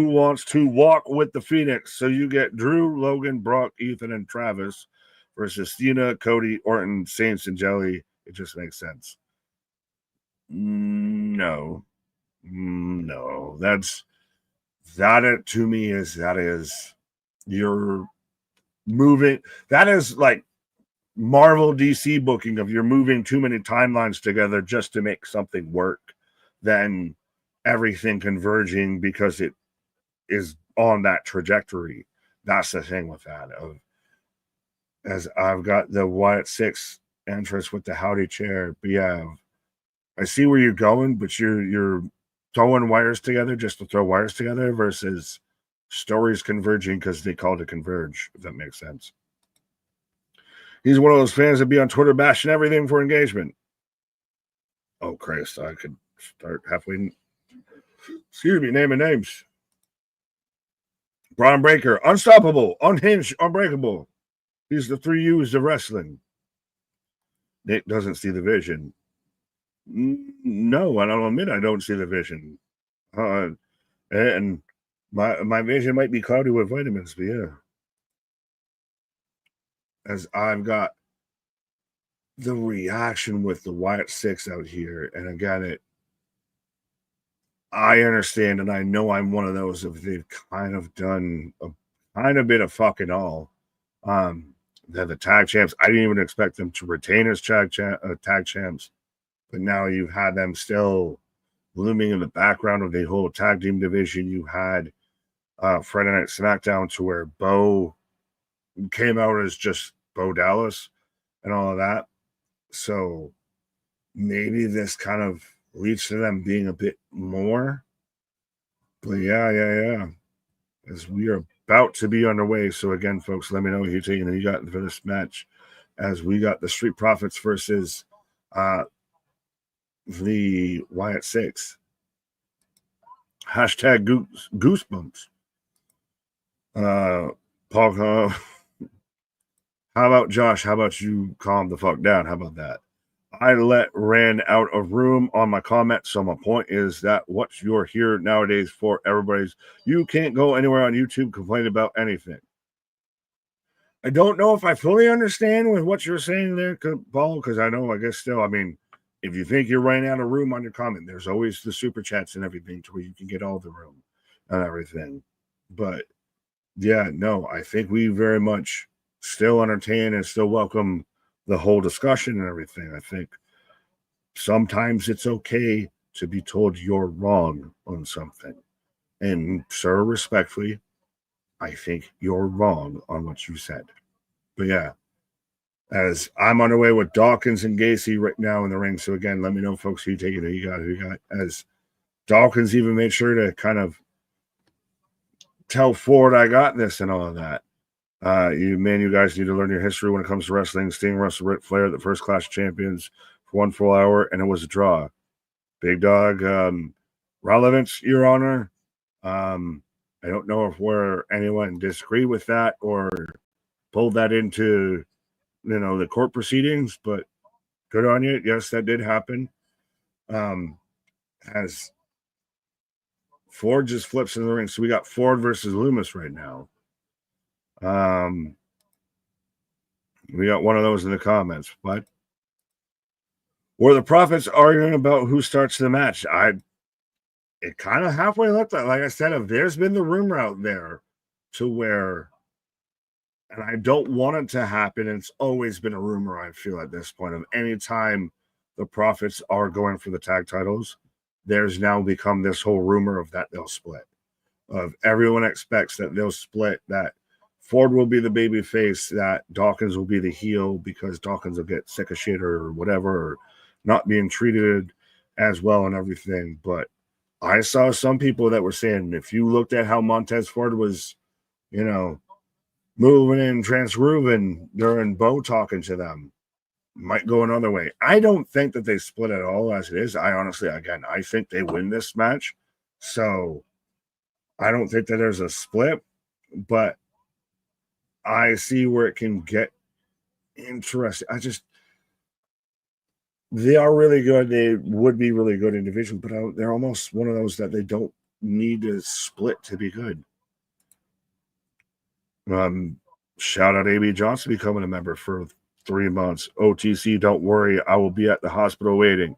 wants to walk with the Phoenix? So you get Drew, Logan, Brock, Ethan, and Travis versus Cena, Cody, Orton, Saints, and Jelly. It just makes sense. No. That to me is you're moving. That is like Marvel DC booking of you're moving too many timelines together just to make something work, then everything converging because it is on that trajectory. That's the thing with that. As I've got the Wyatt 6 entrance with the howdy chair, but yeah, I see where you're going, but you're throwing wires together just to throw wires together versus stories converging because they call it converge, if that makes sense. He's one of those fans that be on Twitter bashing everything for engagement. Oh, Christ, I could start halfway. Excuse me, naming names. Braun Breaker, unstoppable, unhinged, unbreakable. He's the 3 U's of wrestling. Nick doesn't see the vision. No, and I'll admit I don't see the vision. And my vision might be cloudy with vitamins, but yeah. As I've got the reaction with the Wyatt 6 out here, and again, I understand, and I know I'm one of those if they've kind of done a kind of bit of fucking all. They're the tag champs. I didn't even expect them to retain as tag champs, but now you've had them still looming in the background of the whole tag team division. You had Friday Night SmackDown to where Bo came out as just Bo Dallas and all of that. So maybe this kind of leads to them being a bit more. But yeah. As we are about to be underway. So again, folks, let me know who you're taking and you got for this match. As we got the Street Profits versus the Wyatt Six. Hashtag goosebumps. Paul, how about Josh? How about you calm the fuck down? How about that? I let Rand out of room on my comment. So my point is that what you're here nowadays for everybody's, you can't go anywhere on YouTube complaining about anything. I don't know if I fully understand with what you're saying there, Paul, because I know, I guess still, I mean, if you think you're running out of room on your comment, there's always the super chats and everything to where you can get all the room and everything. But yeah, no, I think we very much still entertain and still welcome the whole discussion and everything. I think sometimes it's okay to be told you're wrong on something. And sir, respectfully, I think you're wrong on what you said. But yeah, as I'm underway with Dawkins and Gacy right now in the ring. So again, let me know, folks, who you take it, who you got. As Dawkins even made sure to kind of tell Ford I got this and all of that. You guys need to learn your history when it comes to wrestling. Sting wrestled Ric Flair, the first Clash champions, for 1 full hour, and it was a draw. Big Dog, relevance, Your Honor. I don't know if anyone disagree with that or pulled that into, the court proceedings, but good on you. Yes, that did happen. As Ford just flips in the ring. So we got Ford versus Loomis right now. We got one of those in the comments, but were the Profits arguing about who starts the match? It kind of halfway looked like I said, if there's been the rumor out there to where, and I don't want it to happen, it's always been a rumor, I feel at this point, of any time the Profits are going for the tag titles, there's now become this whole rumor of that they'll split. Of everyone expects that they'll split, that Ford will be the baby face, that Dawkins will be the heel because Dawkins will get sick of shit or whatever, or not being treated as well and everything. But I saw some people that were saying if you looked at how Montez Ford was, moving and transgrooving during Bo talking to them, might go another way. I don't think that they split at all as it is. I think they win this match. So I don't think that there's a split, but I see where it can get interesting. They are really good. They would be really good individually, but they're almost one of those that they don't need to split to be good. Shout out AB Johnson becoming a member for 3 months. OTC, don't worry, I will be at the hospital waiting.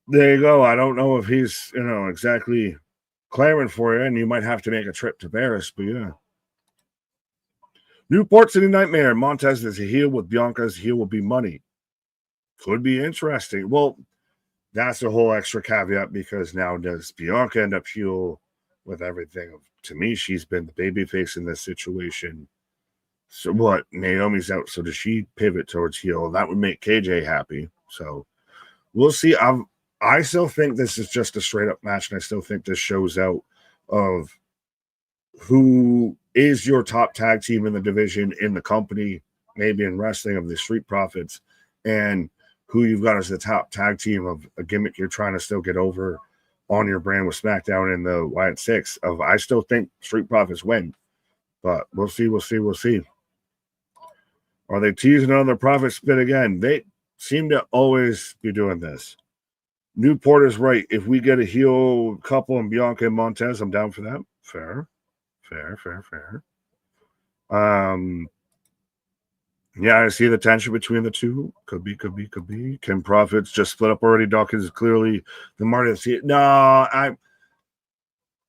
There you go. I don't know if he's, exactly clamoring for you, and you might have to make a trip to Paris, but yeah. Newport City Nightmare. Montez is a heel with Bianca's heel will be money. Could be interesting. Well, that's a whole extra caveat because now does Bianca end up heel with everything? To me, she's been the babyface in this situation. So what? Naomi's out. So does she pivot towards heel? That would make KJ happy. So we'll see. I still think this is just a straight up match, and I still think this shows out of who is your top tag team in the division, in the company, maybe in wrestling, of the Street Profits, and who you've got as the top tag team of a gimmick you're trying to still get over on your brand with SmackDown and the Wyatt Six. I still think Street Profits win, but we'll see. Are they teasing another profit split again? They seem to always be doing this. Newport is right. If we get a heel couple and Bianca and Montez, I'm down for that. Fair. Yeah, I see the tension between the two. Could be. Can Profits just split up already? Dawkins is clearly the Marty. No,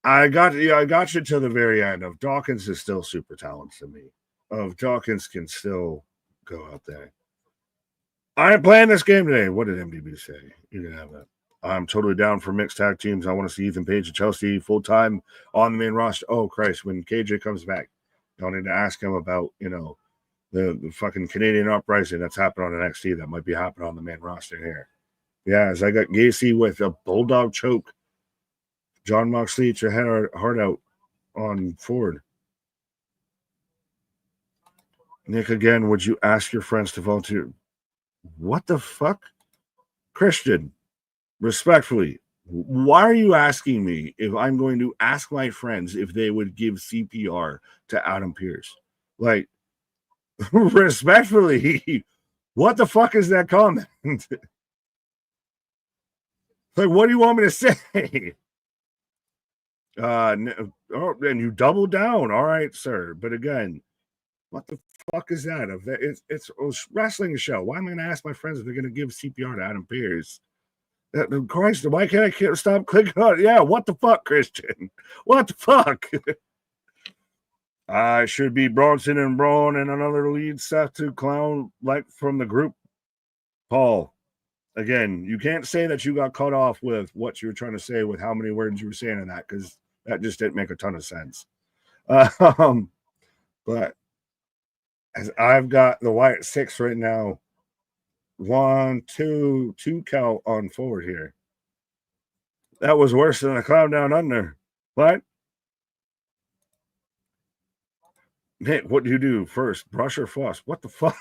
I got you to the very end. Of Dawkins is still super talented to me. Of Dawkins can still go out there. I ain't playing this game today. What did MDB say? You can have that. I'm totally down for mixed tag teams. I want to see Ethan Page and Chelsea full time on the main roster. Oh Christ, when KJ comes back, y'all need to ask him about, the fucking Canadian uprising that's happened on NXT that might be happening on the main roster here. Yeah, as I got Gacy with a bulldog choke. John Moxley, eat your heart out on Ford. Nick, again, would you ask your friends to volunteer? What the fuck? Christian, respectfully, why are you asking me if I'm going to ask my friends if they would give CPR to Adam Pearce? Like, respectfully, what the fuck is that comment? Like, what do you want me to say? And you double down. All right, sir. But again, what the fuck is that? It's a wrestling show. Why am I going to ask my friends if they're going to give CPR to Adam Pearce? Christ, why can't I stop clicking on it? Yeah, what the fuck, Christian? What the fuck? I should be Bronson and Braun and another lead set to clown like from the group. Paul, again, you can't say that you got cut off with what you were trying to say with how many words you were saying in that, because that just didn't make a ton of sense. But as I've got the Wyatt 6 right now, 1, 2 count on forward here. That was worse than a clown down under. What? Nick, what do you do first? Brush or floss? What the fuck?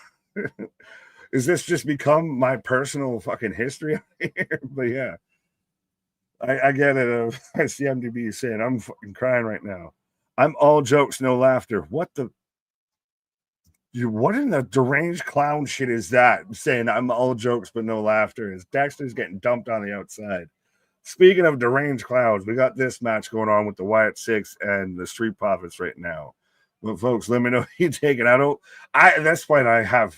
Is this just become my personal fucking history here? But yeah, I get it. I see MDB saying I'm fucking crying right now. I'm all jokes, no laughter. What in the deranged clown shit is that? Saying I'm all jokes but no laughter. Is Dexter's getting dumped on the outside? Speaking of deranged clowns, we got this match going on with the Wyatt 6 and the Street Profits right now. Well, folks, let me know you take it. That's why I have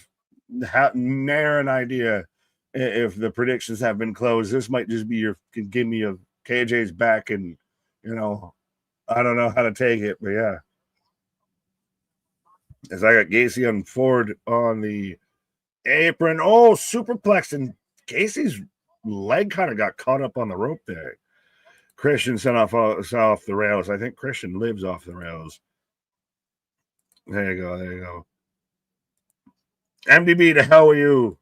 near an idea if the predictions have been closed. This might just be give me a KJ's back, and I don't know how to take it, but yeah. As I got Gacy and Ford on the apron. Oh, superplex, and Gacy's leg kind of got caught up on the rope there. Christian sent off the rails. I think Christian lives off the rails. There you go. MDB, the hell are you?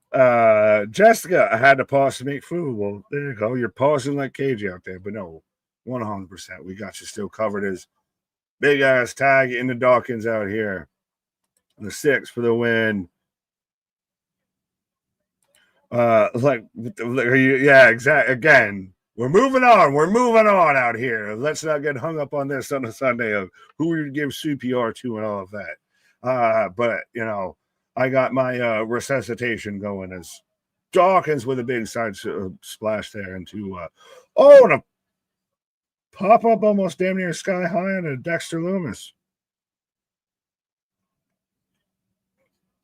Jessica, I had to pause to make food. Well, there you go. You're pausing like KJ out there, but no, 100%. We got you still covered as big ass tag in the Dawkins out here. The 6 for the win. Yeah, exactly. Again, we're moving on out here. Let's not get hung up on this on a Sunday of who we give CPR to and all of that. But I got my resuscitation going as Dawkins with a big side splash there into and a pop up almost damn near sky high on a Dexter Loomis.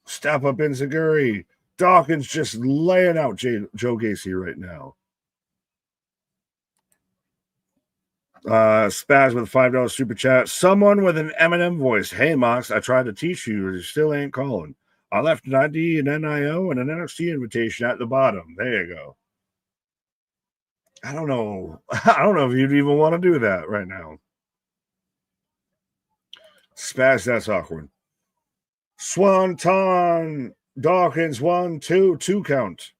Step up in Zaguri. Dawkins just laying out Joe Gacy right now. Spaz with a $5 super chat. Someone with an Eminem voice. Hey, Mox, I tried to teach you. You still ain't calling. I left an ID, an NIO, and an NXT invitation at the bottom. There you go. I don't know if you'd even want to do that right now. Spaz, that's awkward. Swanton. Dawkins, 1, 2 count.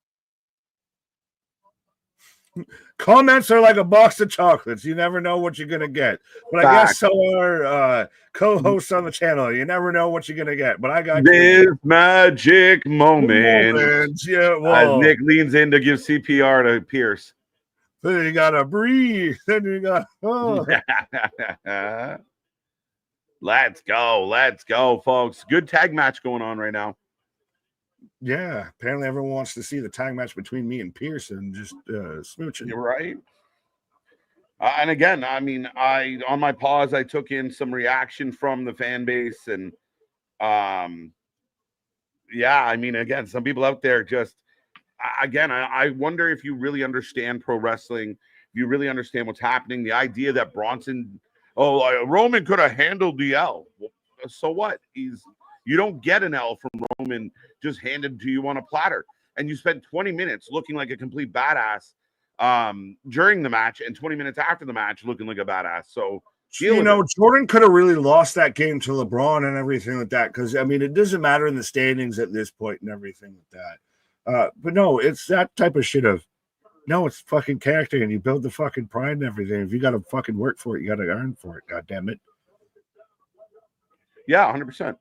Comments are like a box of chocolates. You never know what you're going to get. But I guess so are co-hosts on the channel. You never know what you're going to get. But I got this magic moment. Yeah, well, Nick leans in to give CPR to Pierce. Then you got to breathe. Then you got Let's go, folks. Good tag match going on right now. Yeah, apparently everyone wants to see the tag match between me and Pierce and just smooching. You're right. And again, I mean, on my pause, I took in some reaction from the fan base, and yeah, I mean, again, some people out there just, again, I wonder if you really understand pro wrestling, if you really understand what's happening. The idea that Bronson, Roman could have handled the L. So what? You don't get an L from Roman just handed to you on a platter. And you spent 20 minutes looking like a complete badass during the match, and 20 minutes after the match looking like a badass. So, Jordan could have really lost that game to LeBron and everything like that, because I mean, it doesn't matter in the standings at this point and everything like that. But no, it's that type of shit of, no, it's fucking character, and you build the fucking pride and everything. If you got to fucking work for it, you got to earn for it. God damn it. Yeah, 100%.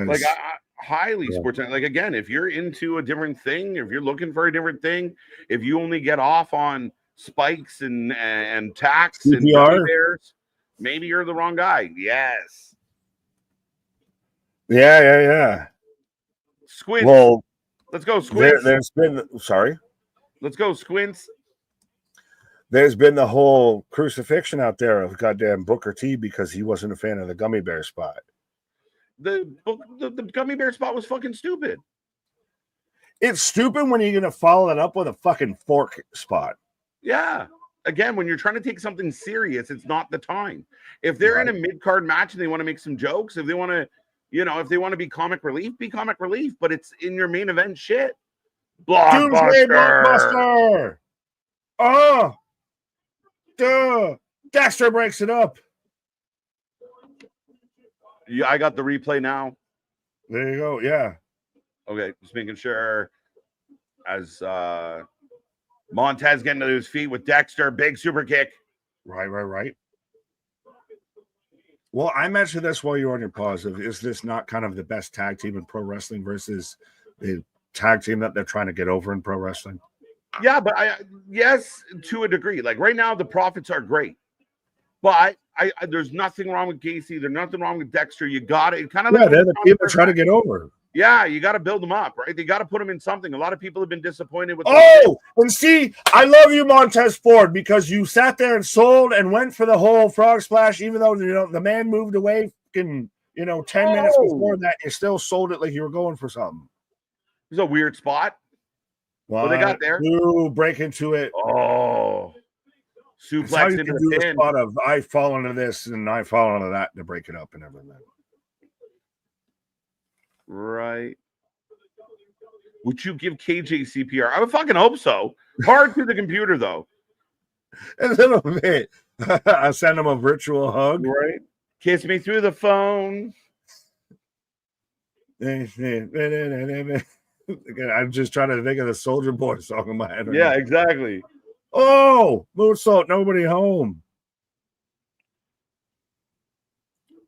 Like, highly sports. Like, again, if you're into a different thing, if you're looking for a different thing, if you only get off on spikes and tacks and bears, maybe you're the wrong guy. Yes. Yeah. Squints. Well, let's go, Squints. Let's go, Squints. There's been the whole crucifixion out there of goddamn Booker T because he wasn't a fan of the gummy bear spot. The gummy bear spot was fucking stupid. It's stupid when you're gonna follow it up with a fucking fork spot. Yeah. Again, when you're trying to take something serious, it's not the time. If they're in a mid-card match and they want to make some jokes, if they want to, if they want to be comic relief, be comic relief. But it's in your main event shit. Blockbuster. Oh, duh. Dexter breaks it up. Yeah, I got the replay now. There you go. Yeah. Okay, just making sure. As Montez getting to his feet with Dexter, big super kick. Right. Well, I mentioned this while you're on your pause. Is this not kind of the best tag team in pro wrestling versus the tag team that they're trying to get over in pro wrestling? Yeah, but yes, to a degree. Like right now, the Profits are great. But there's nothing wrong with Casey. There's nothing wrong with Dexter. You got it. Kind of they're the people trying to get over. Yeah, you got to build them up, right? They got to put them in something. A lot of people have been disappointed with. And see, I love you, Montez Ford, because you sat there and sold and went for the whole frog splash, even though the man moved away. 10 minutes before that, you still sold it like you were going for something. It was a weird spot. What they got there? You break into it. Oh. Suplex into the pin. Spot of I fall into this and I fall into that to break it up and everything. Right. Would you give KJ CPR? I would fucking hope so. Hard through the computer though. A little bit. I send him a virtual hug. Right. Kiss me through the phone. I'm just trying to think of the Soldier Boy song in my head. Yeah, exactly. Oh, moonsault, nobody home.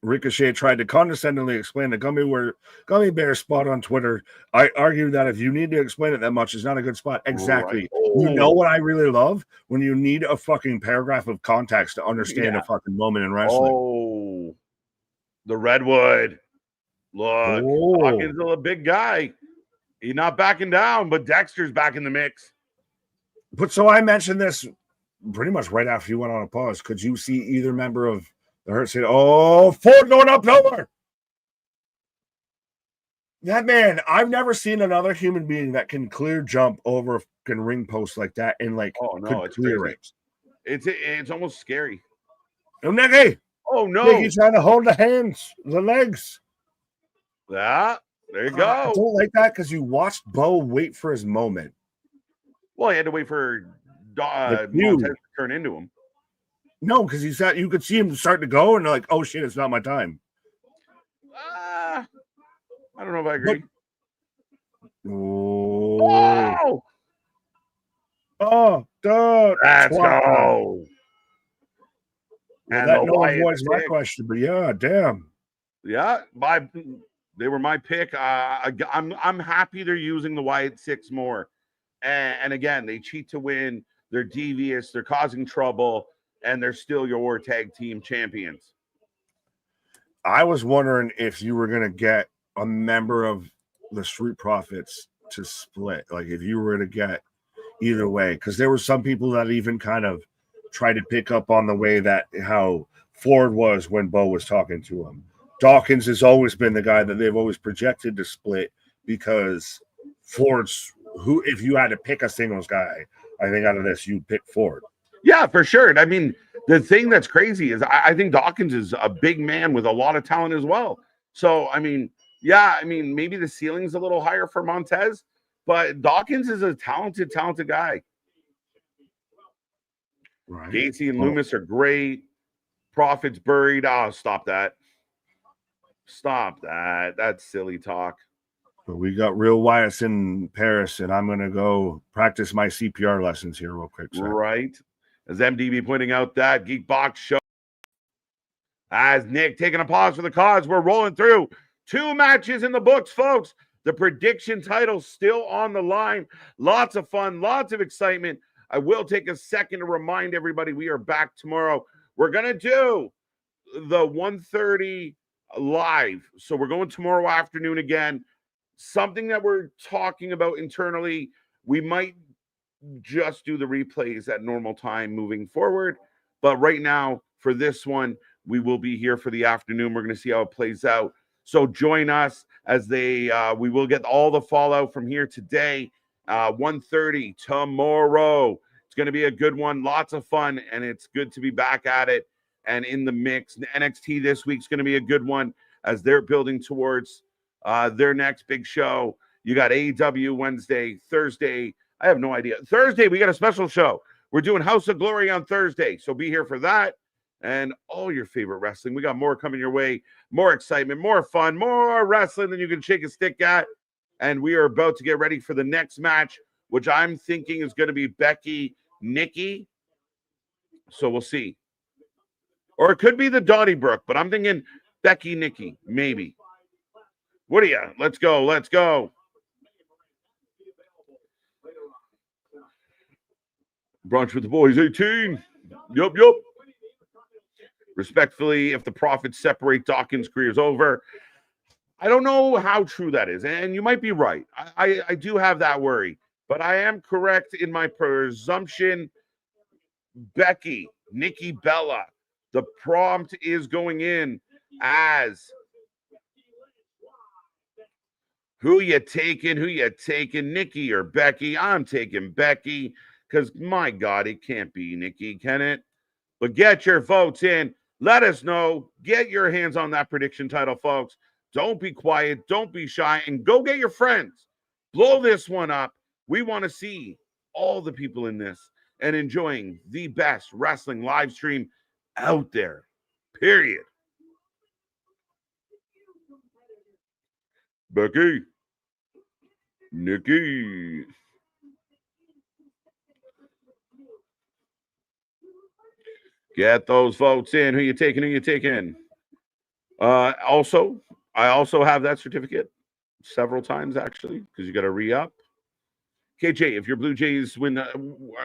Ricochet tried to condescendingly explain the gummy bear spot on Twitter. I argue that if you need to explain it that much, it's not a good spot. Exactly. Right. Oh. You know what I really love? When you need a fucking paragraph of context to understand a fucking moment in wrestling. Oh, the Redwood. Look, Hawkins is a big guy. He's not backing down, but Dexter's back in the mix. But so I mentioned this pretty much right after you went on a pause. Could you see either member of the Hurt say, Ford going up nowhere? That man, I've never seen another human being that can clear jump over a fucking ring post like that and it's clear it. It's almost scary. Oh, Nikki. Oh no. Nikki's trying to hold the legs. Yeah, there you go. I don't like that because you watched Bo wait for his moment. Well, he had to wait for Montez to turn into him. No, because you could see him start to go, and they're like, "Oh shit, it's not my time." I don't know if I agree. Dude. Let's go. And that no one voiced my question, but yeah, damn. Yeah, they were my pick. I'm happy they're using the Wyatt 6 more. And again, they cheat to win. They're devious. They're causing trouble. And they're still your tag team champions. I was wondering if you were going to get a member of the Street Profits to split. Like if you were to get either way. Because there were some people that even kind of tried to pick up on the way that how Ford was when Bo was talking to him. Dawkins has always been the guy that they've always projected to split because Ford's who. If you had to pick a singles guy, I think out of this, you'd pick Ford. Yeah, for sure. And I mean, the thing that's crazy is I think Dawkins is a big man with a lot of talent as well. So, I mean, yeah, I mean, maybe the ceiling's a little higher for Montez, but Dawkins is a talented guy. Right. Gacy and Loomis are great. Profits buried. Oh, stop that. Stop that. That's silly talk. But we got real Wyatt's in Paris, and I'm going to go practice my CPR lessons here real quick. So. Right. As MDB pointing out that Geek Box show. As Nick taking a pause for the cause, we're rolling through 2 matches in the books, folks. The prediction title still on the line. Lots of fun, lots of excitement. I will take a second to remind everybody we are back tomorrow. We're going to do the 1:30 live. So we're going tomorrow afternoon again. Something that we're talking about internally, we might just do the replays at normal time moving forward. But right now, for this one, we will be here for the afternoon. We're going to see how it plays out. So join us as we will get all the fallout from here today. 1:30 tomorrow. It's going to be a good one. Lots of fun, and it's good to be back at it and in the mix. NXT this week's going to be a good one as they're building towards their next big show. You got AEW Wednesday, Thursday. I have no idea. Thursday, we got a special show. We're doing House of Glory on Thursday, so be here for that and all your favorite wrestling. We got more coming your way, more excitement, more fun, more wrestling than you can shake a stick at. And we are about to get ready for the next match, which I'm thinking is going to be Becky, Nikki. So we'll see. Or it could be the Donnybrook, but I'm thinking Becky, Nikki, maybe. What do you? Let's go. Let's go. Brunch with the boys, 18. Yup. Respectfully, if the Profits separate, Dawkins' career is over. I don't know how true that is, and you might be right. I do have that worry, but I am correct in my presumption. Becky, Nikki Bella, the prompt is going in as who you taking, Nikki or Becky? I'm taking Becky because, my God, it can't be Nikki, can it? But get your votes in. Let us know. Get your hands on that prediction title, folks. Don't be quiet. Don't be shy. And go get your friends. Blow this one up. We want to see all the people in this and enjoying the best wrestling live stream out there. Period. Becky. Nikki. Get those votes in. Who you taking? I also have that certificate several times, actually, because you got to re-up. KJ, if your Blue Jays win,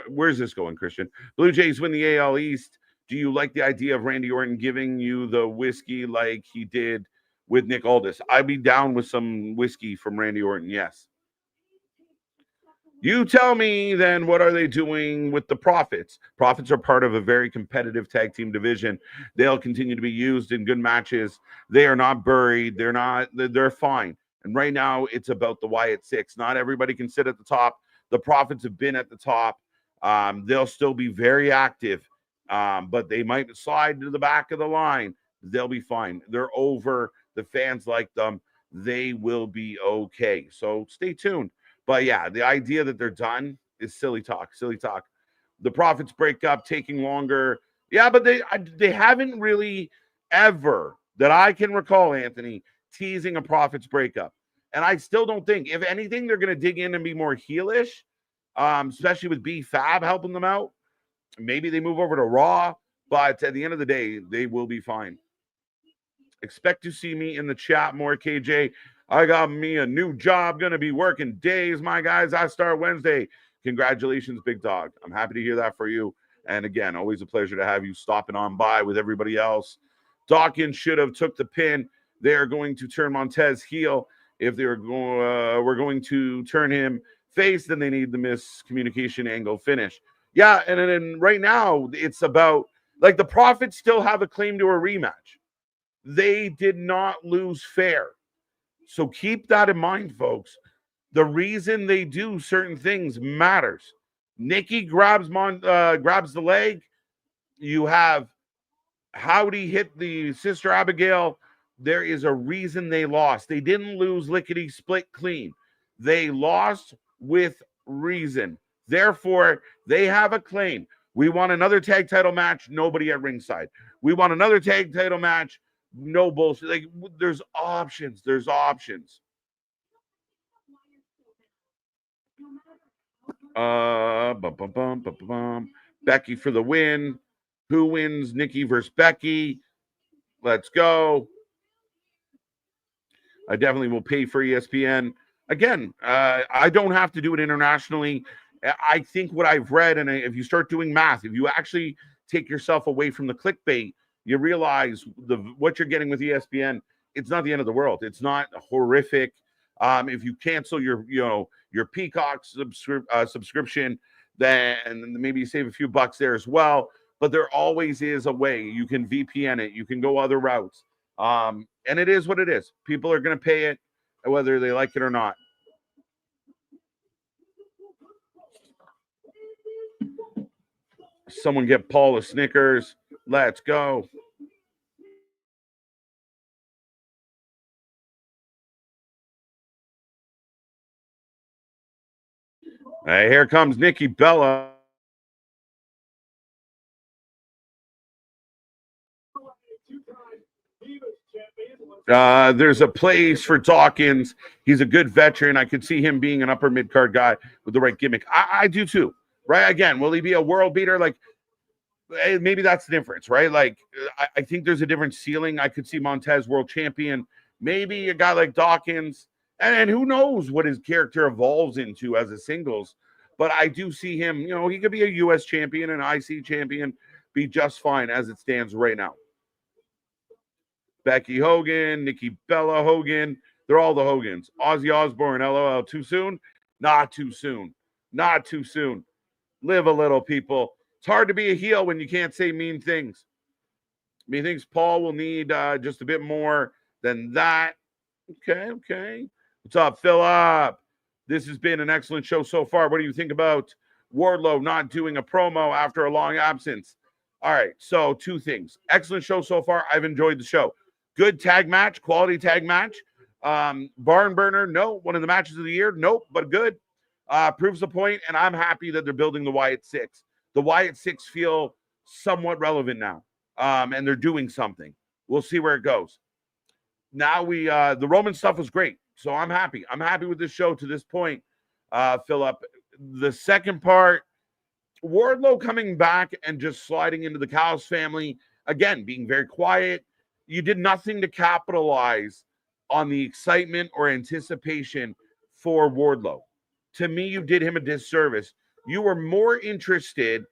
where's this going, Christian? Blue Jays win the AL East. Do you like the idea of Randy Orton giving you the whiskey like he did with Nick Aldis? I'd be down with some whiskey from Randy Orton, yes. You tell me then, what are they doing with the Profits? Profits are part of a very competitive tag team division. They'll continue to be used in good matches. They are not buried. They're fine. And right now it's about the Wyatt Six. Not everybody can sit at the top. The Profits have been at the top. They'll still be very active, but they might slide to the back of the line. They'll be fine. They're over. The fans like them. They will be okay. So stay tuned. But yeah, the idea that they're done is silly talk. The Profits break up, taking longer. Yeah, but they haven't really ever, that I can recall, Anthony, teasing a Profits breakup. And I still don't think, if anything, they're going to dig in and be more heelish, especially with B-Fab helping them out. Maybe they move over to Raw, but at the end of the day, they will be fine. Expect to see me in the chat more, KJ. I got me a new job, going to be working days, my guys. I start Wednesday. Congratulations, big dog. I'm happy to hear that for you. And again, always a pleasure to have you stopping on by with everybody else. Dawkins should have took the pin. They are going to turn Montez heel. If we're going to turn him face, then they need the miscommunication angle finish. Yeah, and then right now, it's about, like, the Profits still have a claim to a rematch. They did not lose fair. So keep that in mind, folks. The reason they do certain things matters. Nikki grabs the leg. You have Howdy hit the Sister Abigail. There is a reason they lost. They didn't lose lickety split clean. They lost with reason. Therefore, they have a claim. We want another tag title match, nobody at ringside. We want another tag title match, no bullshit. Like, there's options. There's options. Becky for the win. Who wins? Nikki versus Becky. Let's go. I definitely will pay for ESPN. Again, I don't have to do it internationally. I think what I've read, and if you start doing math, if you actually take yourself away from the clickbait, you realize what you're getting with ESPN. It's not the end of the world. It's not horrific. If you cancel your Peacock subscription, then maybe you save a few bucks there as well. But there always is a way. You can VPN it. You can go other routes. And it is what it is. People are going to pay it, whether they like it or not. Someone get Paul a Snickers. Let's go. Hey, here comes Nikki Bella. There's a place for Dawkins. He's a good veteran. I could see him being an upper mid-card guy with the right gimmick. I do too, right? Again, will he be a world beater? Like, maybe that's the difference, right? Like, I think there's a different ceiling. I could see Montez world champion. Maybe a guy like Dawkins. And who knows what his character evolves into as a singles. But I do see him, he could be a U.S. champion, an IC champion, be just fine as it stands right now. Becky Hogan, Nikki Bella Hogan. They're all the Hogans. Ozzy Osbourne, LOL. Too soon? Not too soon. Not too soon. Live a little, people. It's hard to be a heel when you can't say mean things. Methinks Paul will need just a bit more than that. Okay. What's up, Philip? This has been an excellent show so far. What do you think about Wardlow not doing a promo after a long absence? All right, so two things. Excellent show so far. I've enjoyed the show. Good tag match, quality tag match. Barn burner, no. One of the matches of the year, nope, but good. Proves the point, and I'm happy that they're building the Wyatt 6. The Wyatt 6 feel somewhat relevant now, and they're doing something. We'll see where it goes. Now the Roman stuff was great, so I'm happy. I'm happy with this show to this point, Philip. The second part, Wardlow coming back and just sliding into the Cows family, again, being very quiet. You did nothing to capitalize on the excitement or anticipation for Wardlow. To me, you did him a disservice. You were more interested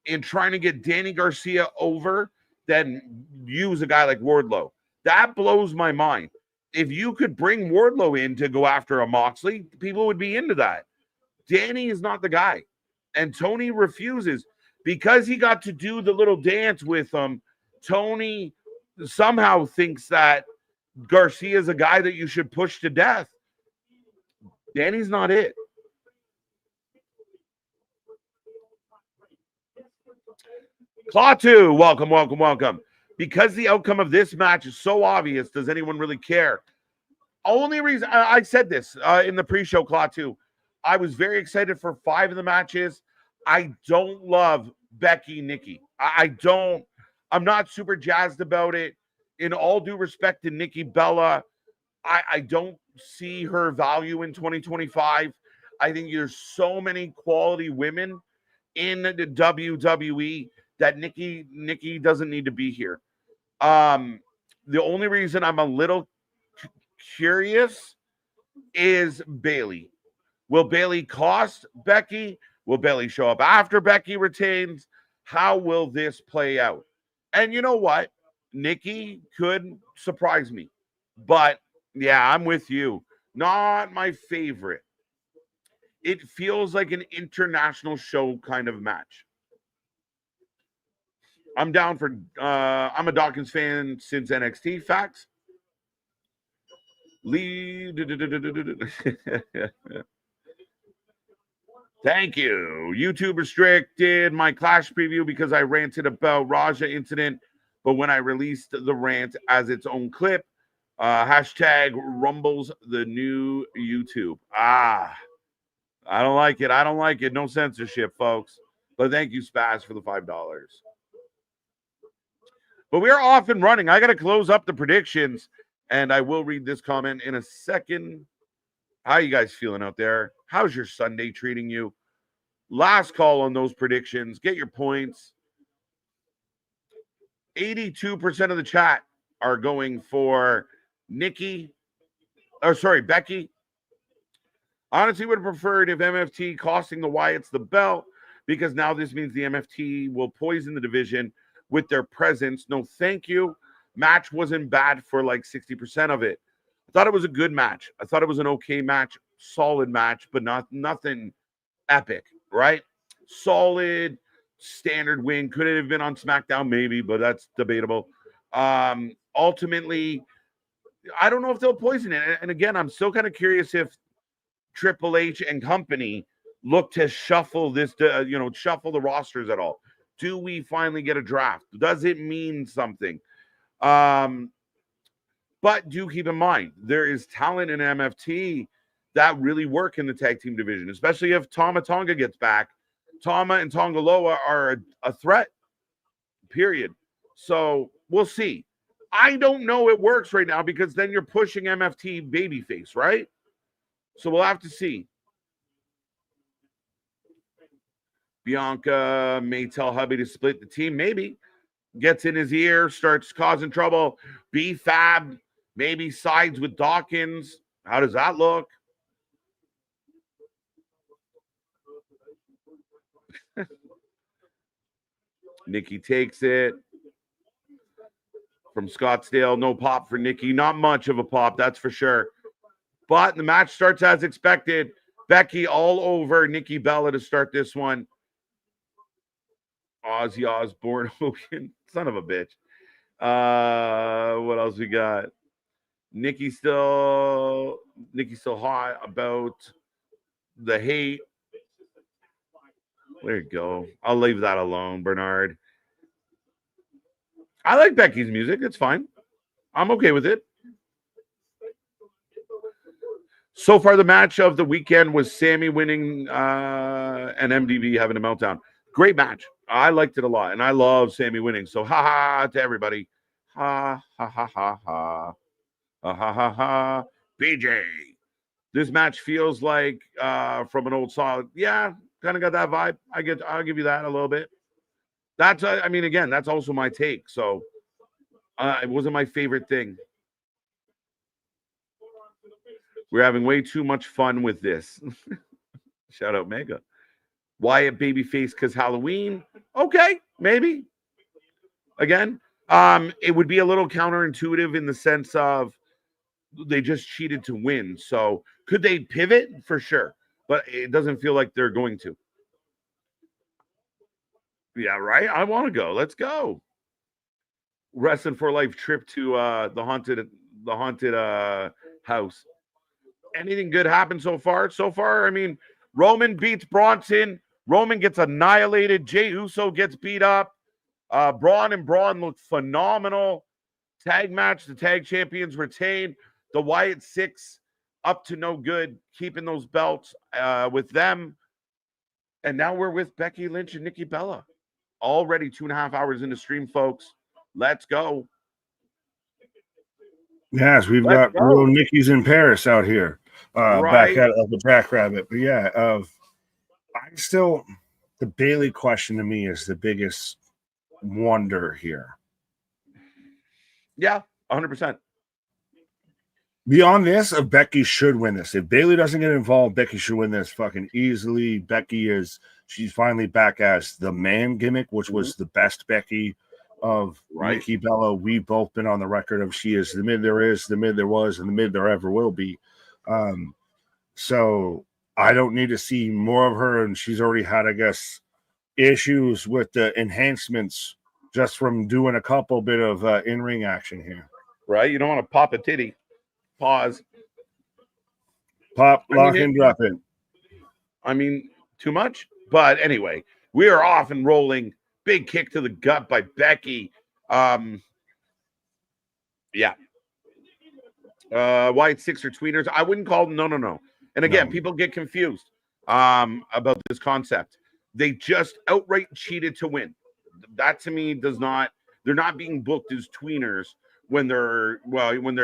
in trying to get Danny Garcia over than use a guy like Wardlow. That blows my mind. If you could bring Wardlow in to go after a Moxley, people would be into that. Danny is not the guy. And Tony refuses because he got to do the little dance with him. Tony somehow thinks that Garcia is a guy that you should push to death. Danny's not it. Klaatu, welcome. Because the outcome of this match is so obvious, does anyone really care? Only reason I said this in the pre-show, Klaatu, I was very excited for 5 of the matches. I don't love Becky, Nikki. I'm not super jazzed about it. In all due respect to Nikki Bella, I don't see her value in 2025. I think there's so many quality women in the WWE that Nikki doesn't need to be here. The only reason I'm a little curious is Bayley. Will Bayley cost Becky? Will Bayley show up after Becky retains? How will this play out? And you know what? Nikki could surprise me. But yeah, I'm with you. Not my favorite. It feels like an international show kind of match. I'm down for I'm a Dawkins fan since NXT. Facts. Thank you. YouTube restricted my Clash preview because I ranted about Raja incident, but when I released the rant as its own clip, hashtag rumbles the new YouTube. I don't like it. I don't like it. No censorship, folks. But thank you, Spaz, for the $5. But we're off and running. I got to close up the predictions, and I will read this comment in a second. How you guys feeling out there? How's your Sunday treating you? Last call on those predictions. Get your points. 82% of the chat are going for Becky. Honestly, would have preferred if MFT costing the Wyatts the belt, because now this means the MFT will poison the division with their presence. No, thank you. Match wasn't bad for like 60% of it. I thought it was a good match. I thought it was an okay match, solid match, but nothing epic, right? Solid, standard win. Could it have been on SmackDown? Maybe, but that's debatable. Ultimately, I don't know if they'll poison it. And again, I'm still kind of curious if Triple H and company look to shuffle this, shuffle the rosters at all. Do we finally get a draft? Does it mean something? But do keep in mind, there is talent in MFT that really work in the tag team division, especially if Tama Tonga gets back. Tama and Tongaloa are a threat, period. So we'll see. I don't know it works right now because then you're pushing MFT babyface, right? So we'll have to see. Bianca may tell hubby to split the team. Maybe. Gets in his ear, starts causing trouble. B-Fab maybe sides with Dawkins. How does that look? Nikki takes it. From Scottsdale, no pop for Nikki. Not much of a pop, that's for sure. But the match starts as expected. Becky all over Nikki Bella to start this one. Ozzy Osbourne, Hogan, son of a bitch. What else we got? Nikki still hot about the hate. There you go. I'll leave that alone, Bernard. I like Becky's music. It's fine. I'm okay with it. So far, the match of the weekend was Sammy winning and MDB having a meltdown. Great match. I liked it a lot, and I love Sammy winning. So ha to everybody. Ha ha ha ha ha. Ha ha ha ha. BJ. This match feels like from an old song. Yeah, kind of got that vibe. I'll give you that a little bit. That's again, that's also my take. So it wasn't my favorite thing. We're having way too much fun with this. Shout out Mega. Wyatt babyface because Halloween. Okay, maybe. Again, it would be a little counterintuitive in the sense of they just cheated to win. So could they pivot? For sure. But it doesn't feel like they're going to. Yeah, right? I want to go. Let's go. Wrestling for Life trip to the haunted house. Anything good happened so far? So far, Roman beats Bronson. Roman gets annihilated. Jey Uso gets beat up. Braun and Braun look phenomenal. Tag match. The tag champions retain. The Wyatt 6 up to no good, keeping those belts with them. And now we're with Becky Lynch and Nikki Bella. Already 2.5 hours into stream, folks. Let's go. Yes, we've got real Nikki's in Paris out here. Back out of the Jackrabbit. But yeah, the Bailey question to me is the biggest wonder here. Yeah, 100%. Beyond this, Becky should win this. If Bailey doesn't get involved, Becky should win this fucking easily. She's finally back as the man gimmick, which was the best Becky of Nikki Bella. We've both been on the record of she is the mid there is, the mid there was, and the mid there ever will be. So I don't need to see more of her, and she's already had, I guess, issues with the enhancements just from doing a couple bit of in-ring action here. Right? You don't want to pop a titty. Pause. Pop, lock, and drop it. I mean, too much? But anyway, we are off and rolling. Big kick to the gut by Becky. Yeah. Wyatt Sixer tweeners. I wouldn't call them. No. And again, people get confused about this concept. They just outright cheated to win. That to me does not. They're not being booked as tweeners when they're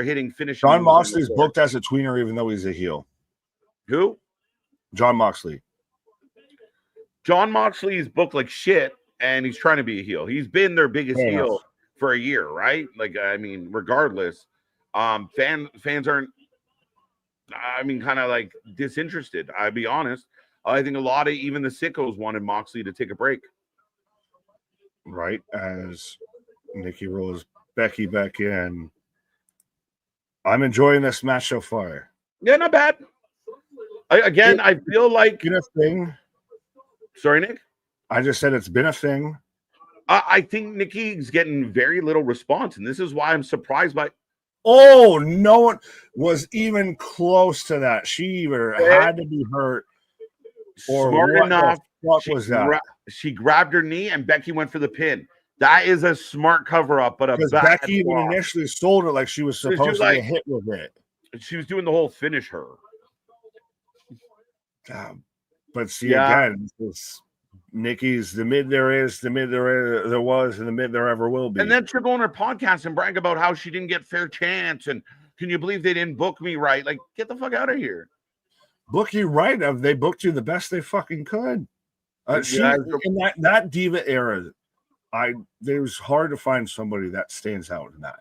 hitting finishing. Jon Moxley's booked as a tweener, even though he's a heel. Who? Jon Moxley. Jon Moxley is booked like shit, and he's trying to be a heel. He's been their biggest heel for a year, right? Like, I mean, regardless, fans aren't. I mean, kind of like disinterested. I'll be honest. I think a lot of even the sickos wanted Moxley to take a break. Right, as Nikki rolls Becky back in. I'm enjoying this match so far. Yeah, not bad. I feel like been a thing. Sorry, Nick. I just said it's been a thing. I think Nikki's getting very little response, and this is why I'm surprised by. Oh, no one was even close to that. She either had to be hurt or smart enough. What was that? She grabbed her knee, and Becky went for the pin. That is a smart cover up, but because Becky even initially sold it like she was supposed to get hit with it. She was doing the whole finish her. But see, again, it's Nikki's the mid there is, the mid there was, and the mid there ever will be. And then she'll go on her podcast and brag about how she didn't get fair chance. And can you believe they didn't book me right? Like, get the fuck out of here. Book you right. They booked you the best they fucking could. In that Diva era, it was hard to find somebody that stands out in that.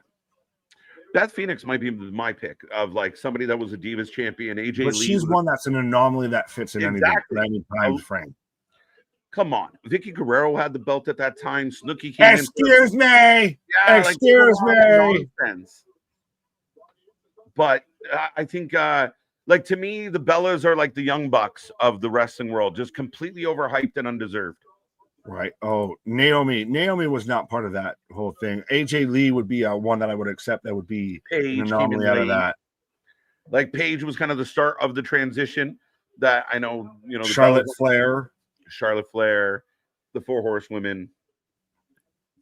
Beth Phoenix might be my pick of like somebody that was a Divas champion. AJ but Lee she's one that's an anomaly that fits in any time frame. Come on. Vicky Guerrero had the belt at that time. Snooki came Excuse me. Yeah, excuse me. Nonsense. But I think like to me, the Bellas are like the Young Bucks of the wrestling world, just completely overhyped and undeserved. Right. Oh, Naomi was not part of that whole thing. AJ Lee would be one that I would accept. That would be Paige an anomaly out of that. Like Paige was kind of the start of the transition. That I know, the Charlotte Flair, the Four Horsewomen.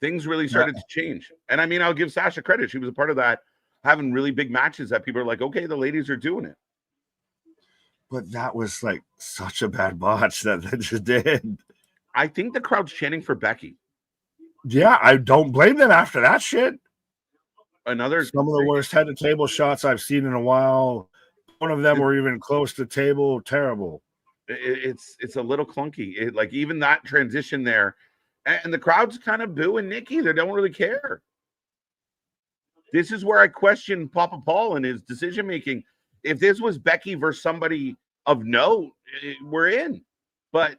Things really started to change, and I mean, I'll give Sasha credit. She was a part of that, having really big matches that people are like, okay, the ladies are doing it. But that was like such a bad botch that they just did. I think the crowd's chanting for Becky. Yeah, I don't blame them after that shit. Some of the worst head-to-table shots I've seen in a while. One of them were even close to table. Terrible. It's a little clunky. Like even that transition there, and the crowd's kind of booing Nikki. They don't really care. This is where I question Papa Paul and his decision making. If this was Becky versus somebody of note, we're in. But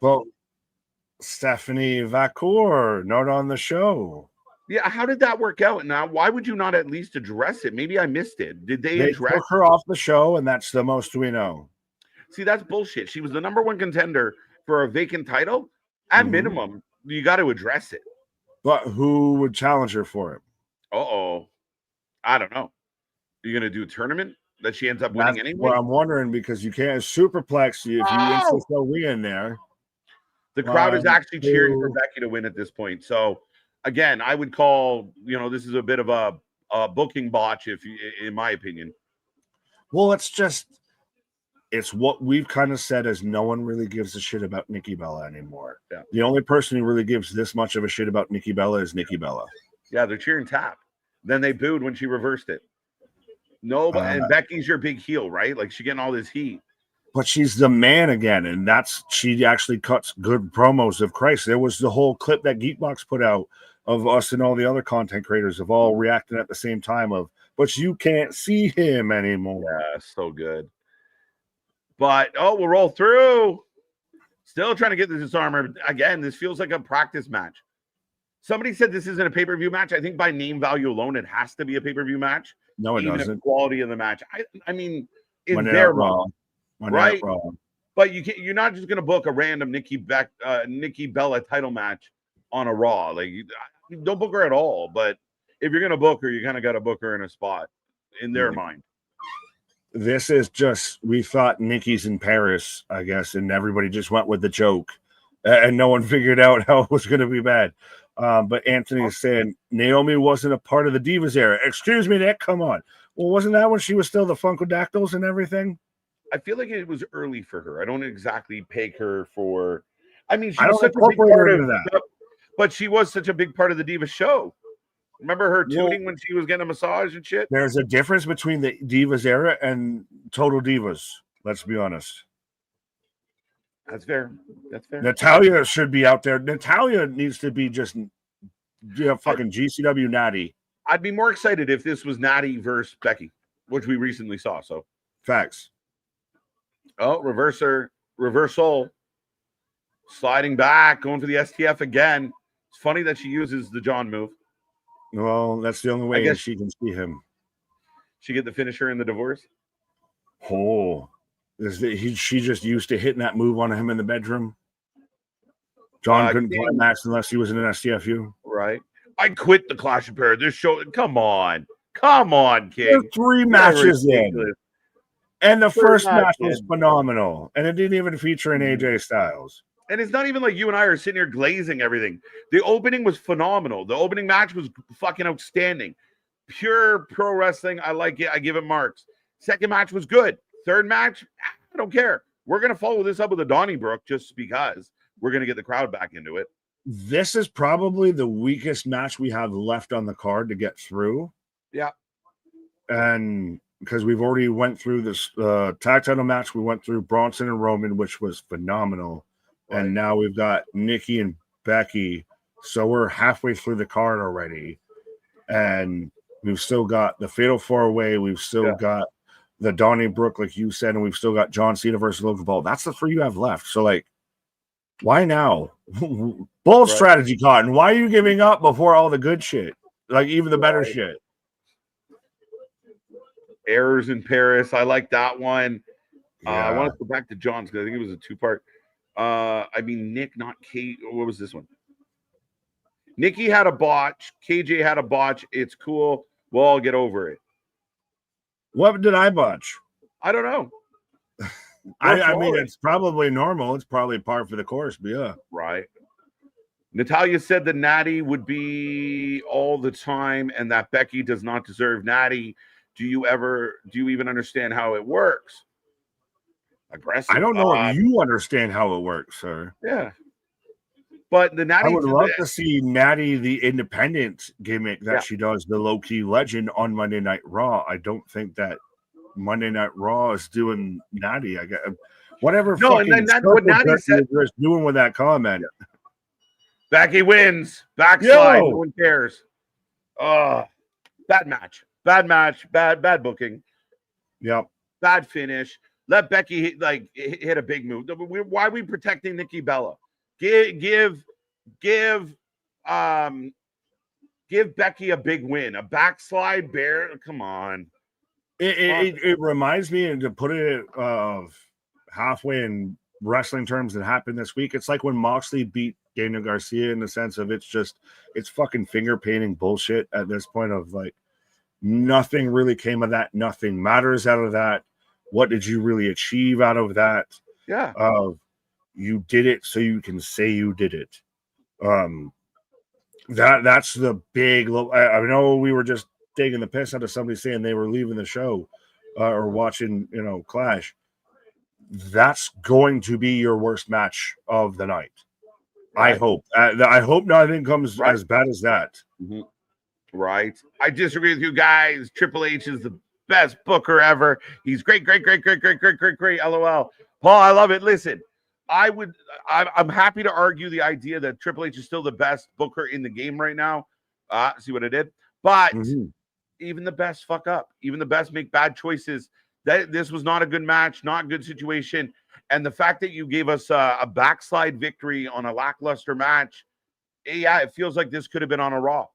Stephanie Vacour, not on the show. Yeah, how did that work out? Now, why would you not at least address it? Maybe I missed it. Did they address took her off the show, and that's the most we know. See, that's bullshit. She was the number one contender for a vacant title. At minimum, you got to address it. But who would challenge her for it? I don't know. You're gonna do a tournament that she ends up winning anyway? Well, I'm wondering because you can't superplex you if you insist no we in there. The crowd is actually cheering for Becky to win at this point. So again, I would call, this is a bit of a booking botch, in my opinion. Well, it's what we've kind of said is no one really gives a shit about Nikki Bella anymore. Yeah. The only person who really gives this much of a shit about Nikki Bella is Nikki Bella. Yeah, they're cheering tap. Then they booed when she reversed it. No, and Becky's your big heel, right? Like she's getting all this heat. But she's the man again, and she actually cuts good promos of Christ. There was the whole clip that Geekbox put out of us and all the other content creators of all reacting at the same time but you can't see him anymore. Yeah, so good. But, we'll roll through. Still trying to get this armor. Again, this feels like a practice match. Somebody said this isn't a pay-per-view match. I think by name value alone, it has to be a pay-per-view match. No, it doesn't. The quality of the match. I mean, it's their wrong. Right, but you're not just going to book a random Nikki Bella title match on a Raw. Like don't book her at all. But if you're gonna book her, you kind of got to book her in a spot in their mind. This is just, we thought Nikki's in Paris, I guess, and everybody just went with the joke, and no one figured out how it was going to be bad. But Anthony is saying Naomi wasn't a part of the Divas era. Excuse me, Nick, come on. Well, wasn't that when she was still the Funkadactyls and everything? I feel like it was early for her. I don't exactly peg her for. I mean, she I was don't such a big part of that, but she was such a big part of the Divas show. Remember her tooting when she was getting a massage and shit? There's a difference between the Divas era and Total Divas. Let's be honest. That's fair. That's fair. Natalia should be out there. Natalia needs to be just fucking GCW Natty. I'd be more excited if this was Natty versus Becky, which we recently saw. So facts. Oh, reversal. Sliding back, going for the STF again. It's funny that she uses the John move. Well, that's the only way she can see him. She get the finisher in the divorce? Oh, she just used to hitting that move on him in the bedroom. John couldn't climax unless he was in an STFU. Right. I quit the Clash of Paris. This show, come on, King. There's 3 matches in. And the first match was phenomenal. And it didn't even feature an AJ Styles. And it's not even like you and I are sitting here glazing everything. The opening was phenomenal. The opening match was fucking outstanding. Pure pro wrestling. I like it. I give it marks. Second match was good. Third match, I don't care. We're going to follow this up with a Donnybrook just because we're going to get the crowd back into it. This is probably the weakest match we have left on the card to get through. Yeah. And because we've already went through this tag title match. We went through Bronson and Roman, which was phenomenal. Right. And now we've got Nikki and Becky. So we're halfway through the card already. And we've still got the Fatal 4-Way. We've still got the Donnybrook, like you said, and we've still got John Cena versus Logan Paul. That's the 3 you have left. So, like, why now? Bold strategy, Cotton. Why are you giving up before all the good shit? Like, even the better shit. Errors in Paris. I like that one. Yeah. I want to go back to John's because I think it was a 2-part. I mean, Nick, not Kate. What was this one? Nikki had a botch. KJ had a botch. It's cool. We'll all get over it. What did I botch? I don't know. I mean, it's probably normal. It's probably par for the course, but yeah. Right. Natalia said that Natty would be all the time and that Becky does not deserve Natty. Do you even understand how it works? Aggressive. I don't know if you understand how it works, sir. Yeah. But the Natty, I would love to see Natty, the independent gimmick that she does, the low-key legend on Monday Night Raw. I don't think that Monday Night Raw is doing Natty. I guess whatever. No, and then what Natty said is doing with that comment. Yeah. Becky wins. Backslide. No one cares. Bad match. Bad booking. Yep. Bad finish. Let Becky hit a big move. Why are we protecting Nikki Bella? Give Becky a big win. A backslide bear. Come on. It reminds me, and to put it halfway in wrestling terms that happened this week, it's like when Moxley beat Daniel Garcia in the sense of it's fucking finger painting bullshit at this point of like nothing really came of that. Nothing matters out of that. What did you really achieve out of that? Yeah. You did it so you can say you did it. That's the big. I know we were just taking the piss out of somebody saying they were leaving the show or watching, Clash. That's going to be your worst match of the night. Right. I hope. I hope nothing comes as bad as that. Mm-hmm. Right. I disagree with you guys. Triple H is the best booker ever. He's great. LOL. Paul, I love it. Listen, I'm happy to argue the idea that Triple H is still the best booker in the game right now. See what I did? But even the best fuck up. Even the best make bad choices. This was not a good match, not a good situation. And the fact that you gave us a backslide victory on a lackluster match, it feels like this could have been on a Raw.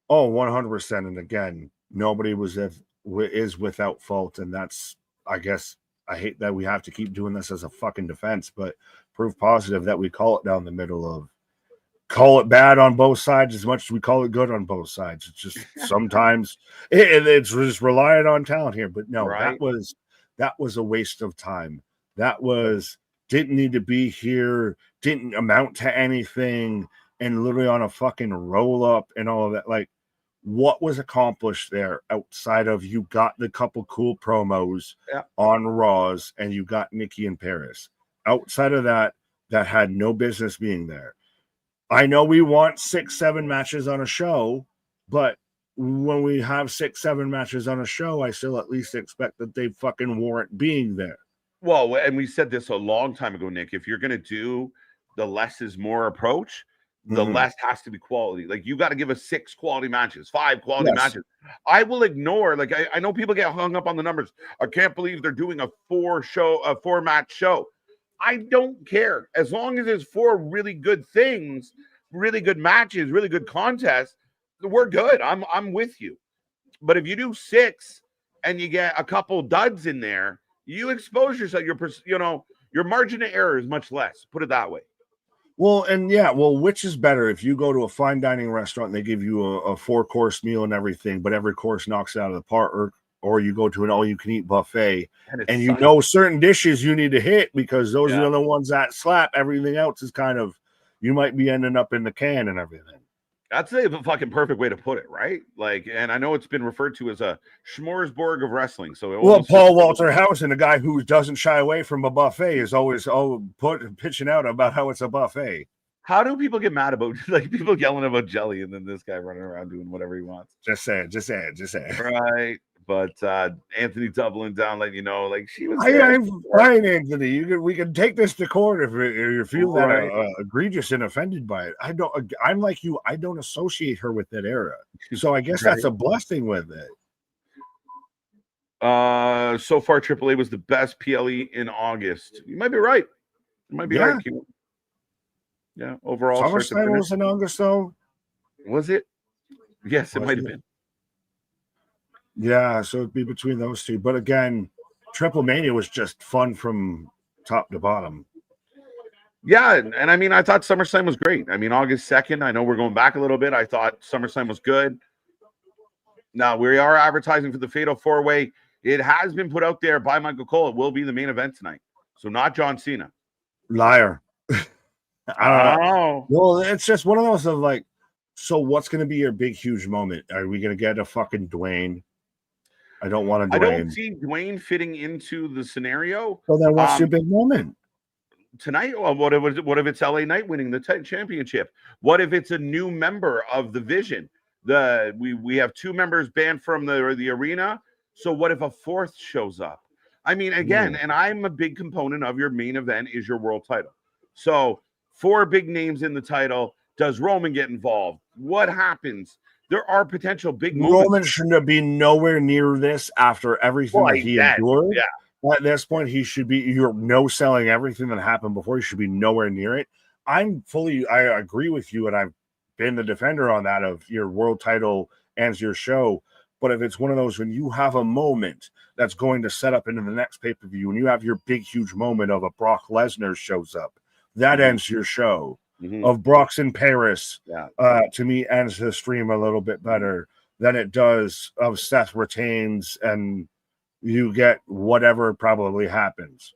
Oh, 100%. And again, nobody is without fault. And that's, I guess, I hate that we have to keep doing this as a fucking defense, but proof positive that we call it down the middle of call it bad on both sides as much as we call it good on both sides. It's just sometimes it's just relying on talent here. But no, Right. that was a waste of time. That didn't need to be here, didn't amount to anything, and literally on a fucking roll up and all of that. Like, what was accomplished there outside of you got the couple cool promos on Raws and you got Nikki in Paris? Outside of that had no business being there. I know we want 6-7 matches on a show, but when we have 6-7 matches on a show, I still at least expect that they fucking warrant being there. Well, and we said this a long time ago, Nick. If you're going to do the less is more approach, the less has to be quality. Like, you got to give us 6 quality matches, 5 quality matches. I will ignore, like, I know people get hung up on the numbers. I can't believe they're doing a 4-match show. I don't care. As long as it's 4 really good things, really good matches, really good contests, we're good. I'm with you. But if you do 6 and you get a couple duds in there, you expose yourself. Your margin of error is much less. Put it that way. Well, and which is better if you go to a fine dining restaurant and they give you a 4-course meal and everything, but every course knocks it out of the park, or you go to an all-you-can-eat buffet and you know certain dishes you need to hit because those are the ones that slap. Everything else is kind of, you might be ending up in the can and everything. That's the fucking perfect way to put it, right? Like, and I know it's been referred to as a smorgasbord of wrestling. So, Paul Walter Hausen, a guy who doesn't shy away from a buffet, is always pitching out about how it's a buffet. How do people get mad about, like, people yelling about jelly and then this guy running around doing whatever he wants? Just saying. Right. But Anthony doubling down, letting you know, like, she was fine, Anthony. We can take this to court if you feel that egregious and offended by it. I'm like you. I don't associate her with that era, so I guess that's a blessing with it. So far, AAA was the best PLE in August. You might be right. You might be right. Yeah. Overall, SummerSlam was in August, though. Was it? Yes, it might have been. Yeah, so it'd be between those two. But again, Triple Mania was just fun from top to bottom. Yeah, and I mean, I thought SummerSlam was great. I mean, August 2nd, I know we're going back a little bit. I thought SummerSlam was good. Now, we are advertising for the Fatal 4-Way. It has been put out there by Michael Cole. It will be the main event tonight. So not John Cena. Liar. I don't know. Well, it's just one of those of like, so what's going to be your big, huge moment? Are we going to get a fucking Dwayne? I don't want to Dwayne. I don't see Dwayne fitting into the scenario. So then what's your big moment? Tonight? Well, what if it's LA Knight winning the championship? What if it's a new member of the Vision? We have 2 members banned from the arena. So what if a 4th shows up? I mean, again, and I'm a big component of your main event is your world title. So 4 big names in the title. Does Roman get involved? What happens? There are potential big moments. Roman shouldn't be nowhere near this after everything that he endured. Yeah. At this point, he should be, you're no-selling everything that happened before. He should be nowhere near it. I agree with you, and I've been the defender on that of your world title ends your show. But if it's one of those when you have a moment that's going to set up into the next pay-per-view, and you have your big, huge moment of a Brock Lesnar shows up, that ends your show. Of Brock's in Paris, to me, ends the stream a little bit better than it does of Seth retains and you get whatever probably happens.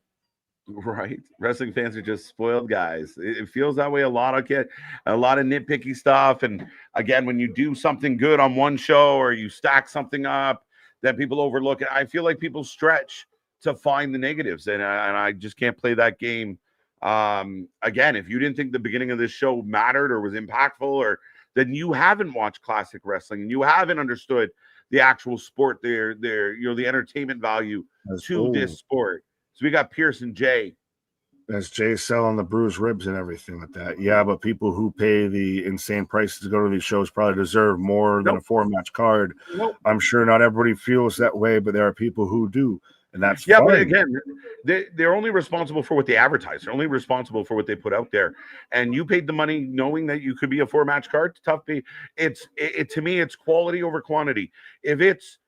Right. Wrestling fans are just spoiled guys. It feels that way. A lot of nitpicky stuff. And again, when you do something good on one show or you stack something up, then people overlook it. I feel like people stretch to find the negatives, and I just can't play that game. Again, if you didn't think the beginning of this show mattered or was impactful, then you haven't watched classic wrestling and you haven't understood the actual sport, the entertainment value this sport. So we got Pierce and Jay. As Jay selling the bruised ribs and everything like that. Yeah, but people who pay the insane prices to go to these shows probably deserve more than a 4-match card. I'm sure not everybody feels that way, but there are people who do. And that's fine. But again, they're only responsible for what they advertise. They're only responsible for what they put out there. And you paid the money knowing that you could be a 4-match card. Tough. To me, it's quality over quantity. If it's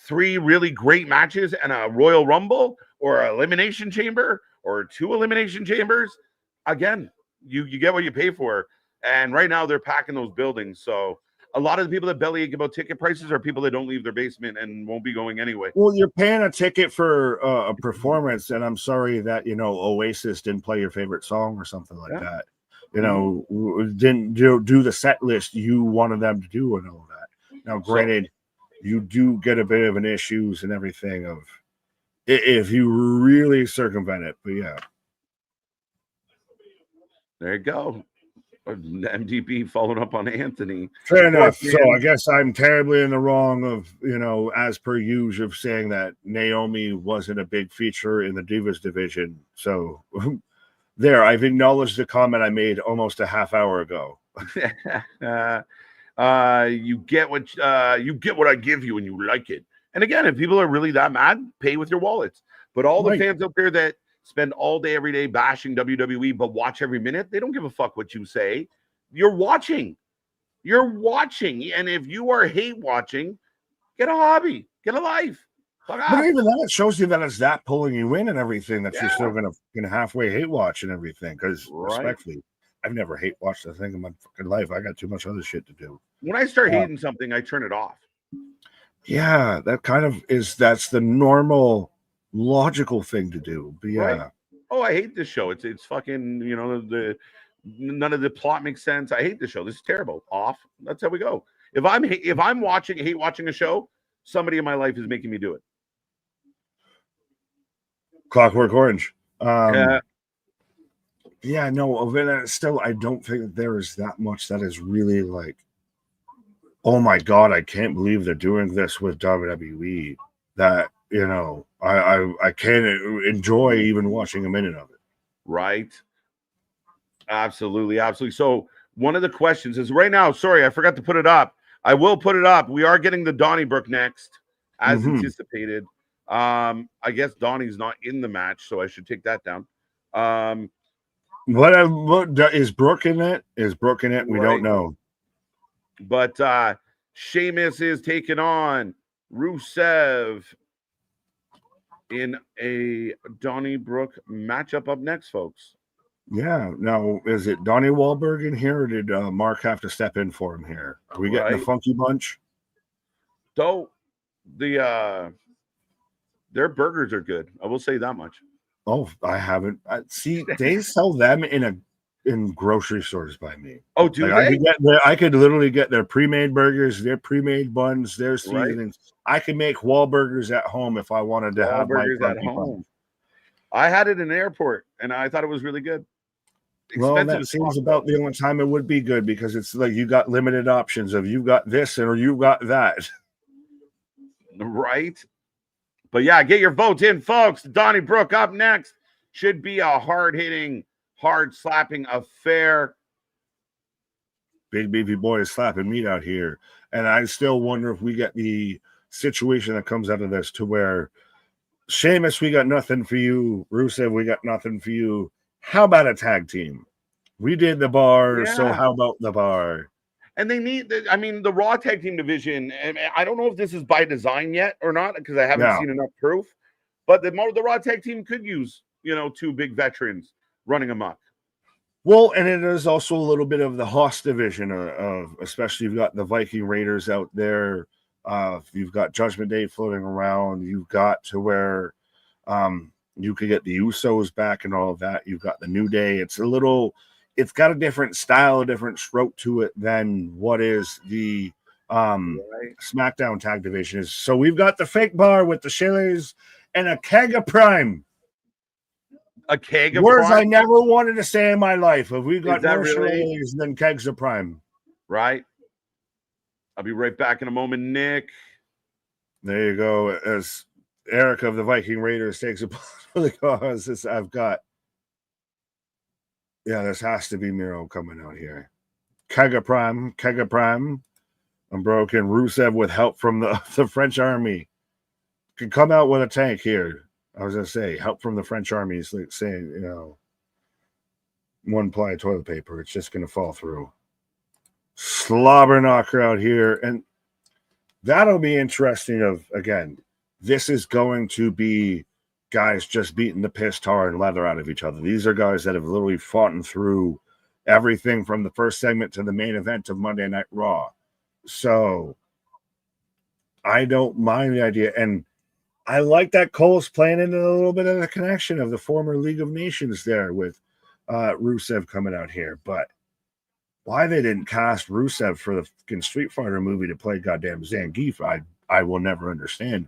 3 really great matches and a Royal Rumble or an Elimination Chamber or 2 Elimination Chambers, again, you get what you pay for. And right now they're packing those buildings. So a lot of the people that bellyache about ticket prices are people that don't leave their basement and won't be going anyway. Well, you're paying a ticket for a performance, and I'm sorry that Oasis didn't play your favorite song or something like that. Didn't do the set list you wanted them to do and all that. Now, granted, you do get a bit of an issues and everything of if you really circumvent it, but yeah. There you go. MDB following up on Anthony. Fair enough. So I guess I'm terribly in the wrong of, as per usual, of saying that Naomi wasn't a big feature in the Divas division. So there, I've acknowledged the comment I made almost a half hour ago. You get what I give you and you like it. And again, if people are really that mad, pay with your wallets. But all the fans out there that spend all day, every day bashing WWE, but watch every minute, they don't give a fuck what you say. You're watching. And if you are hate watching, get a hobby, get a life. But even then, it shows you that it's that pulling you in and everything that you're still gonna halfway hate watch and everything. Because respectfully, I've never hate watched a thing in my fucking life. I got too much other shit to do. When I start hating something, I turn it off. Yeah, that's the normal, logical thing to do. But yeah. Right? Oh, I hate this show. It's fucking, none of the plot makes sense. I hate this show. This is terrible. Off. That's how we go. If I'm hate watching a show, somebody in my life is making me do it. Clockwork Orange. Yeah, no, still, I don't think that there is that much that is really like, oh my God, I can't believe they're doing this with WWE. That, I can't enjoy even watching a minute of it. Right. Absolutely. So one of the questions is right now, sorry, I forgot to put it up. I will put it up. We are getting the Donnybrook next, as anticipated. I guess Donnie's not in the match, so I should take that down. What is Brooke in it? Is Brooke in it? We don't know. But Sheamus is taking on Rusev in a Donnybrook matchup up next, folks. Yeah. Now, is it Donnie Wahlberg in here, or did Mark have to step in for him here? Are we getting the Funky Bunch? So, their burgers are good. I will say that much. Oh, I haven't. See, they sell them in grocery stores by me. Oh, do they? I could literally get their pre-made burgers, their pre-made buns, their seasonings. Right. I can make Wahlburgers at home if I wanted to have my at home. I had it in the airport, and I thought it was really good. Well, that seems about the only time it would be good, because it's like you got limited options of you got this or you got that. Right. But yeah, get your votes in, folks. Donnybrook up next. Should be a hard-hitting, hard-slapping affair. Big beefy boy is slapping meat out here. And I still wonder if we get the situation that comes out of this to where Sheamus, we got nothing for you. Rusev, we got nothing for you. How about a tag team? We did the bar, so how about the bar? And they need, the Raw tag team division, and I don't know if this is by design yet or not, because I haven't seen enough proof, but the Raw tag team could use, two big veterans running amok. Well, and it is also a little bit of the Haas division of especially you've got the Viking Raiders out there. You've got Judgment Day floating around. You've got to where you could get the Usos back and all of that. You've got the New Day. It's got a different style, a different stroke to it than what is the SmackDown tag division is. So we've got the fake bar with the Shillers and a keg of Prime. A keg of words Prime? I never wanted to say in my life. If we got more Shillers than kegs of Prime. Right. I'll be right back in a moment, Nick. There you go. As Erica of the Viking Raiders takes a for the cause, I've got. Yeah, this has to be Miro coming out here. Kega Prime. I'm broken. Rusev with help from the French army. Can come out with a tank here. I was going to say, help from the French army is like saying, one-ply toilet paper. It's just going to fall through. Slobber knocker out here. And that'll be interesting again, this is going to be guys just beating the piss tar and leather out of each other. These are guys that have literally fought through everything from the first segment to the main event of Monday Night Raw. So I don't mind the idea. And I like that Cole's playing into a little bit of the connection of the former League of Nations there with Rusev coming out here. But why they didn't cast Rusev for the fucking Street Fighter movie to play goddamn Zangief, I will never understand.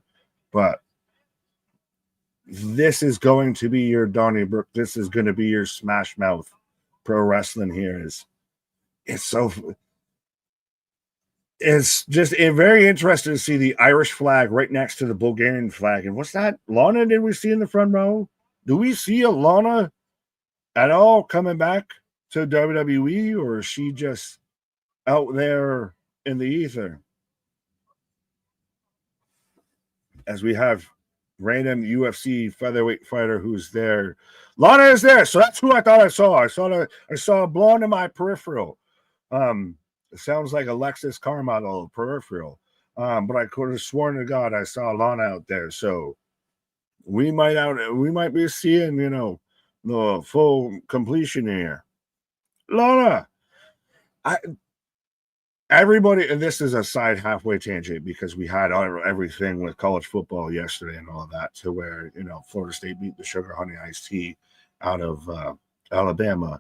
But this is going to be your Donnybrook. This is going to be your Smash Mouth pro wrestling here. It's just very interesting to see the Irish flag right next to the Bulgarian flag. And what's that? Lana, did we see in the front row? Do we see a Lana at all coming back to WWE, or is she just out there in the ether? As we have random UFC featherweight fighter who's there. Lana is there, so that's who I thought I saw. I saw a blonde in my peripheral. It sounds like Alexis Carmelo peripheral. But I could have sworn to God I saw Lana out there. So we might be seeing, the full completion here. Lana. Everybody, and this is a side halfway tangent because we had everything with college football yesterday and all of that, to where, Florida State beat the Sugar Honey Iced Tea out of Alabama.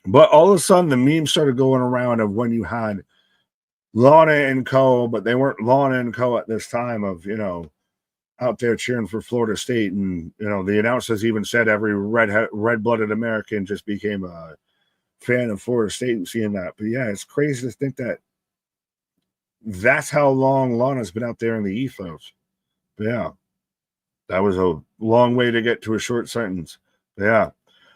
But all of a sudden, the meme started going around of when you had Lana and Co., but they weren't Lana and Co. at this time of, out there cheering for Florida State. And, the announcers even said every red-blooded American just became a fan of Florida State and seeing that. But, yeah, it's crazy to think that that's how long Lana's been out there in the ethos. But, yeah, that was a long way to get to a short sentence. But, yeah.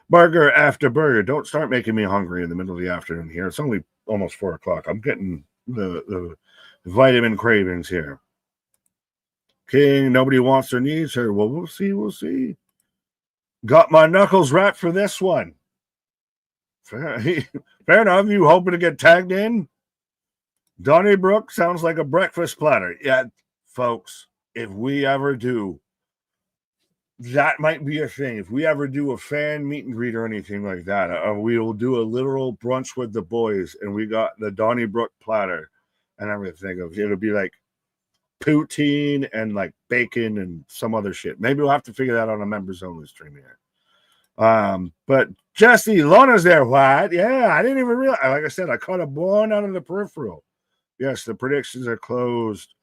Burger after burger. Don't start making me hungry in the middle of the afternoon here. It's only almost 4 o'clock. I'm getting the vitamin cravings here. King, nobody wants or needs her. Well, we'll see. We'll see. Got my knuckles wrapped for this one. Fair enough. You hoping to get tagged in? Donnybrook sounds like a breakfast platter. Yeah, folks, if we ever do, that might be a thing. If we ever do a fan meet and greet or anything like that, we will do a literal brunch with the boys, and we got the Donnybrook platter and everything. It'll be like poutine and like bacon and some other shit. Maybe we'll have to figure that out on a members only stream here. But Jesse, Lana's there. What? Yeah, I didn't even realize. Like I said, I caught a blonde out of the peripheral. Yes, the predictions are closed.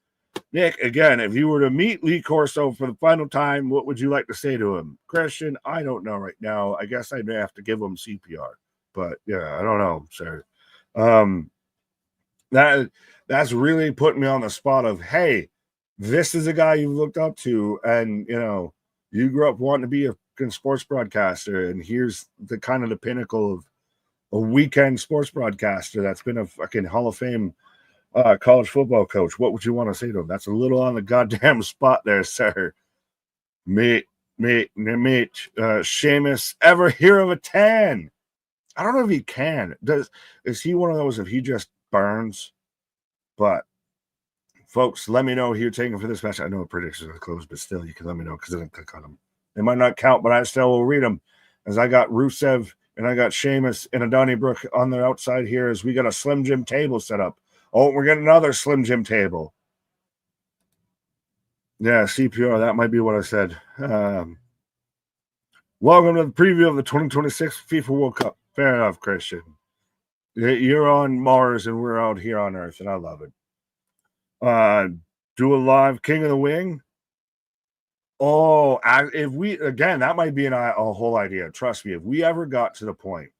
Nick, again, if you were to meet Lee Corso for the final time, what would you like to say to him? Christian, I don't know right now. I guess I may have to give him CPR. But yeah, I don't know, sir. That's really putting me on the spot of, hey, this is a guy you looked up to, and you grew up wanting to be a sports broadcaster, and here's the kind of the pinnacle of a weekend sports broadcaster that's been a fucking Hall of Fame college football coach. What would you want to say to him? That's a little on the goddamn spot there, sir. Mate, Sheamus, ever hear of a tan? I don't know if he can. Is he one of those if he just burns? But folks, let me know who you're taking for this match. I know predictions are closed, but still, you can let me know because I didn't click on them. They might not count, but I still will read them. As I got Rusev and I got Sheamus and a Donnybrook on the outside here, as we got a Slim Jim table set up. Oh, we're getting another Slim Jim table. Yeah, CPR, that might be what I said. Welcome to the preview of the 2026 FIFA World Cup. Fair enough, Christian. You're on Mars and we're out here on Earth, and I love it. Do a live King of the Wing. Oh, if we, again, that might be a whole idea. Trust me, if we ever got to the point,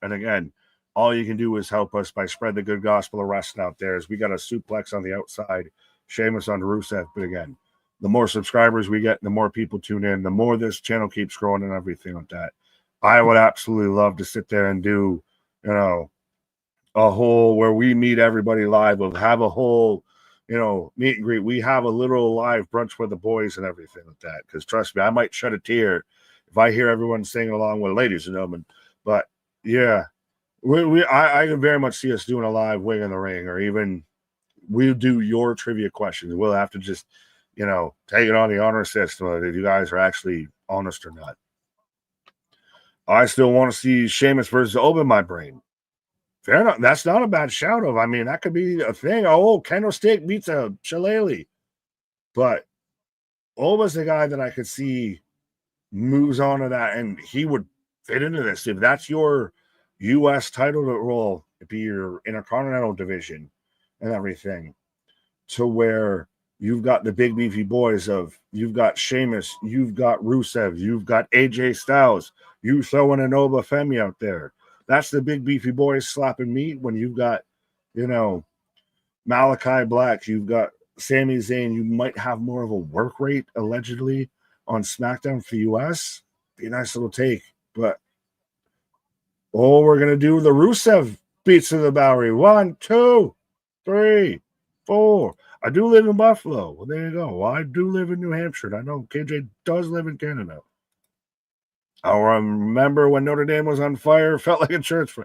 and again, all you can do is help us by spread the good gospel of wrestling out there. As we got a suplex on the outside, Sheamus on Rusev. But again, the more subscribers we get, the more people tune in, the more this channel keeps growing and everything like that. I would absolutely love to sit there and do, a whole where we meet everybody live. We'll have a whole, meet and greet. We have a literal live brunch with the boys and everything like that. Because trust me, I might shed a tear if I hear everyone singing along with ladies and gentlemen. But yeah. I can very much see us doing a live Wing in the Ring, or even we'll do your trivia questions. We'll have to just, take it on the honor system if you guys are actually honest or not. I still want to see Sheamus versus Oba in my brain. Fair enough. That's not a bad shout of. I mean, that could be a thing. Oh, Candlestick beats a Shillelagh. But Oba's the guy that I could see moves on to that, and he would fit into this. If that's your U.S. title role, it'd be your Intercontinental division and everything, to where you've got the big beefy boys of, you've got Sheamus, you've got Rusev, you've got AJ Styles, you throwing an Oba Femi out there. That's the big beefy boys slapping meat. When you've got, you know, Malachi Black, you've got Sami Zayn, you might have more of a work rate allegedly on SmackDown for the US. Be a nice little take. But we're gonna do the Rusev beats of the Bowery. 1, 2, 3, 4. I do live in Buffalo. Well, there you go. Well, I do live in New Hampshire. I know KJ does live in Canada. I remember when Notre Dame was on fire, felt like a church.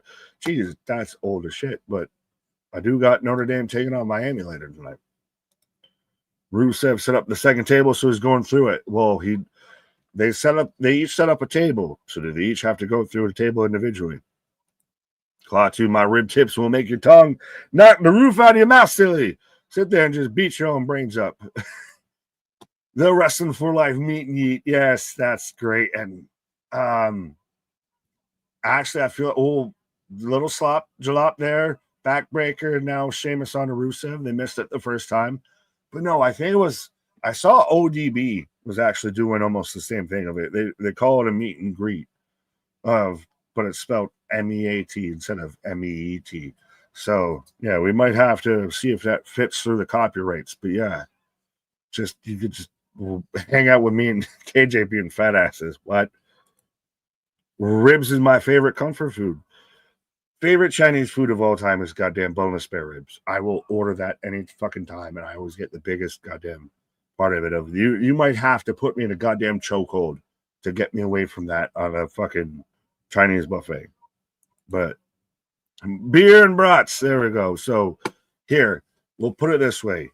Jeez, that's old as shit. But I do got Notre Dame taking on Miami later tonight. Rusev set up the second table, so he's going through it. Well, they each set up a table, so they each have to go through a table individually. Claw to my rib tips will make your tongue knock the roof out of your mouth, silly. Sit there and just beat your own brains up. The Wrestling for Life meet and eat. Yes, that's great. And actually, I feel little jalop there, backbreaker. Now Sheamus on to Rusev. They missed it the first time, but no, I think I saw ODB was actually doing almost the same thing of it. They call it a meet and greet, but it's spelled MEAT instead of MEET. So yeah, we might have to see if that fits through the copyrights. But yeah, you could just hang out with me and KJ being fat asses. What? Ribs is my favorite comfort food. Favorite Chinese food of all time is goddamn boneless spare ribs. I will order that any fucking time, and I always get the biggest goddamn part of it. You might have to put me in a goddamn chokehold to get me away from that on a fucking Chinese buffet. But beer and brats, there we go. So here, we'll put it this way.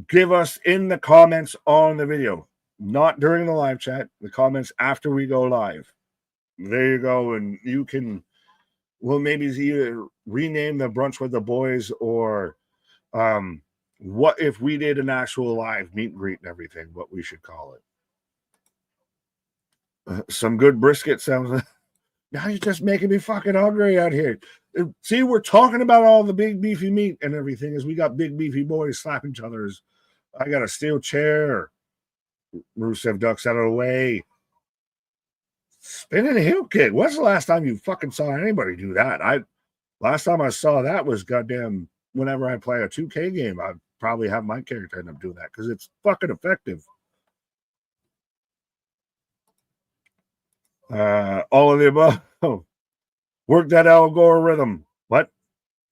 Give us in the comments on the video, not during the live chat, the comments after we go live. There you go. And you can, well, maybe either rename the Brunch with the Boys, or what if we did an actual live meet and greet and everything, what we should call it. Some good brisket sounds. Now you're just making me fucking hungry out here. See, we're talking about all the big beefy meat and everything as we got big beefy boys slapping each other. I got a steel chair. Rusev ducks out of the way. Spinning a heel kick. When's the last time you fucking saw anybody do that? Last time I saw that was goddamn whenever I play a 2K game. I'd probably have my character end up doing that because it's fucking effective. All of the above. Work that algorithm. What?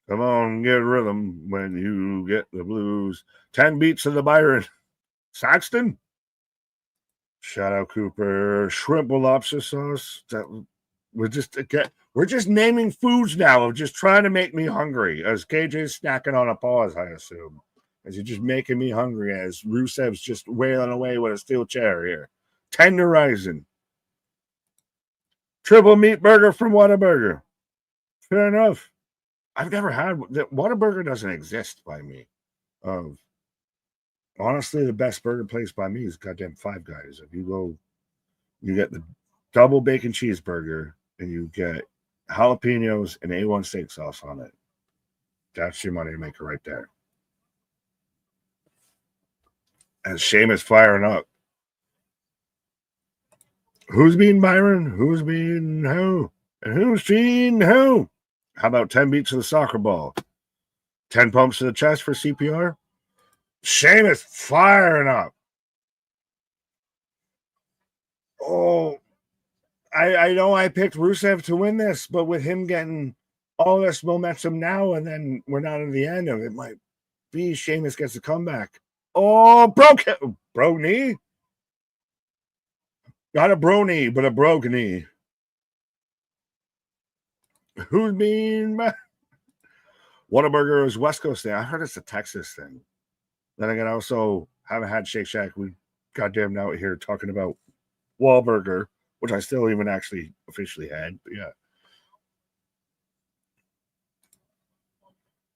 Come on, get rhythm when you get the blues. 10 beats of the Byron. Saxton? Shout out Cooper. Shrimp with lobster sauce. We're just naming foods now of just trying to make me hungry. As KJ's snacking on a pause, I assume. As you're just making me hungry as Rusev's just wailing away with a steel chair here. Tenderizing. Triple meat burger from Whataburger. Fair enough. I've never had that. Whataburger doesn't exist by me. Honestly, the best burger place by me is goddamn Five Guys. If you go, you get the double bacon cheeseburger and you get jalapenos and A1 steak sauce on it. That's your money maker right there. And Sheamus firing up. Who's being Byron? Who's being who? And who's being who? How about 10 beats of the soccer ball? 10 pumps to the chest for CPR? Sheamus firing up. Oh, I know I picked Rusev to win this, but with him getting all this momentum now, and then we're not at the end of it, might be Sheamus gets a comeback. Oh, bro knee. Not a bro knee, but a broke knee. Who's being Whataburger is West Coast thing. I heard it's a Texas thing. Then again, I also haven't had Shake Shack. We goddamn out here talking about Wahlburger, which I still even actually officially had. But yeah.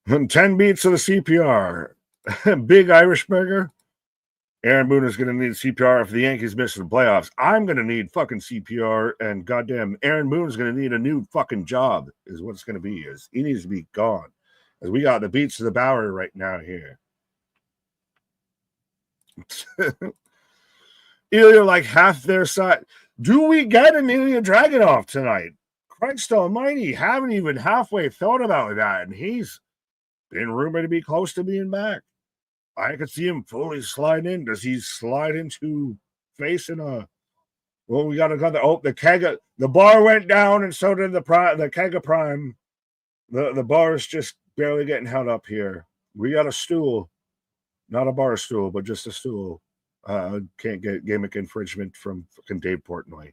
And 10 beats of the CPR. Big Irish burger. Aaron Boone is going to need CPR if the Yankees miss the playoffs. I'm going to need fucking CPR, and goddamn, Aaron Boone is going to need a new fucking job, is what it's going to be. Is he needs to be gone. As we got the beats of the Bowery right now here. Ilya like half their side. Do we get an Ilya Dragunov tonight? Christ almighty, haven't even halfway thought about that, and he's been rumored to be close to being back. I could see him fully slide in. Does he slide into facing a? Well, we got another. Oh, the bar went down, and so did the Kega Prime. The bar is just barely getting held up here. We got a stool, not a bar stool, but just a stool. Can't get gimmick infringement from fucking Dave Portnoy.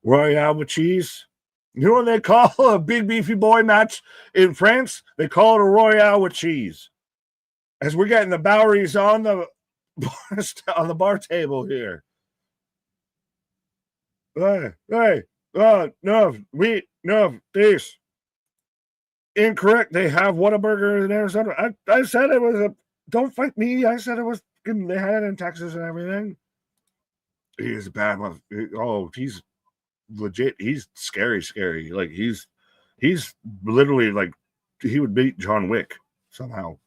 Royale with cheese. You know what they call a big beefy boy match in France? They call it a Royale with cheese. As we're getting the Boweries on the bar table here. No, this. Incorrect. They have Whataburger in Arizona. I said it was a. Don't fight me. I said it was. They had it in Texas and everything. He is a bad one. Oh, he's legit. He's scary. Like he's literally like he would beat John Wick somehow.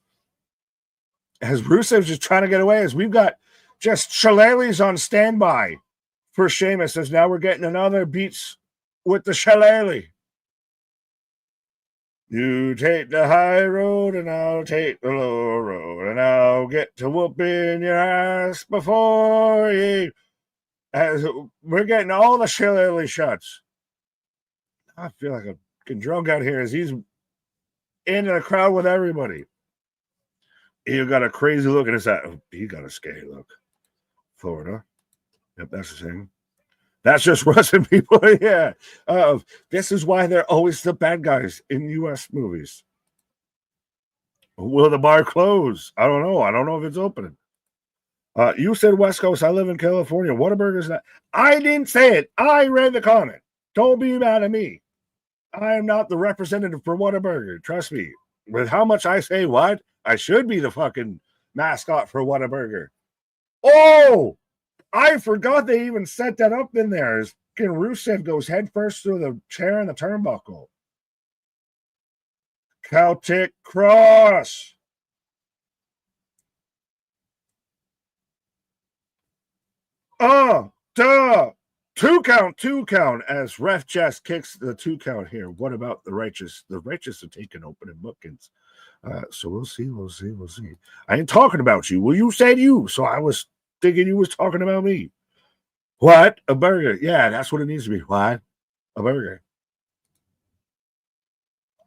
As Rusev's just trying to get away, as we've got just shillelaghs on standby for Sheamus, as now we're getting another beats with the shillelagh. You take the high road and I'll take the low road and I'll get to whooping your ass before you. As we're getting all the shillelagh shots. I feel like I'm getting drunk out here as he's into the crowd with everybody. He got a crazy look in his eye. Oh, he got a scary look. Florida. Yep, that's the thing. That's just Russian people. Yeah. This is why they're always the bad guys in U.S. movies. Will the bar close? I don't know. I don't know if it's opening. You said West Coast. I live in California. Whataburger's not. I didn't say it. I read the comment. Don't be mad at me. I am not the representative for Whataburger. Trust me. With how much I say what, I should be the fucking mascot for Whataburger. Oh, I forgot they even set that up in there. As Rusev goes head first through the chair and the turnbuckle. Celtic Cross. Oh, duh. Two count as ref just kicks the 2 count here. What about the righteous? The righteous are taking opening bookings. So we'll see. I ain't talking about you. Well, you said you, so I was thinking you was talking about me. What? A burger. Yeah, that's what it needs to be. What? A burger.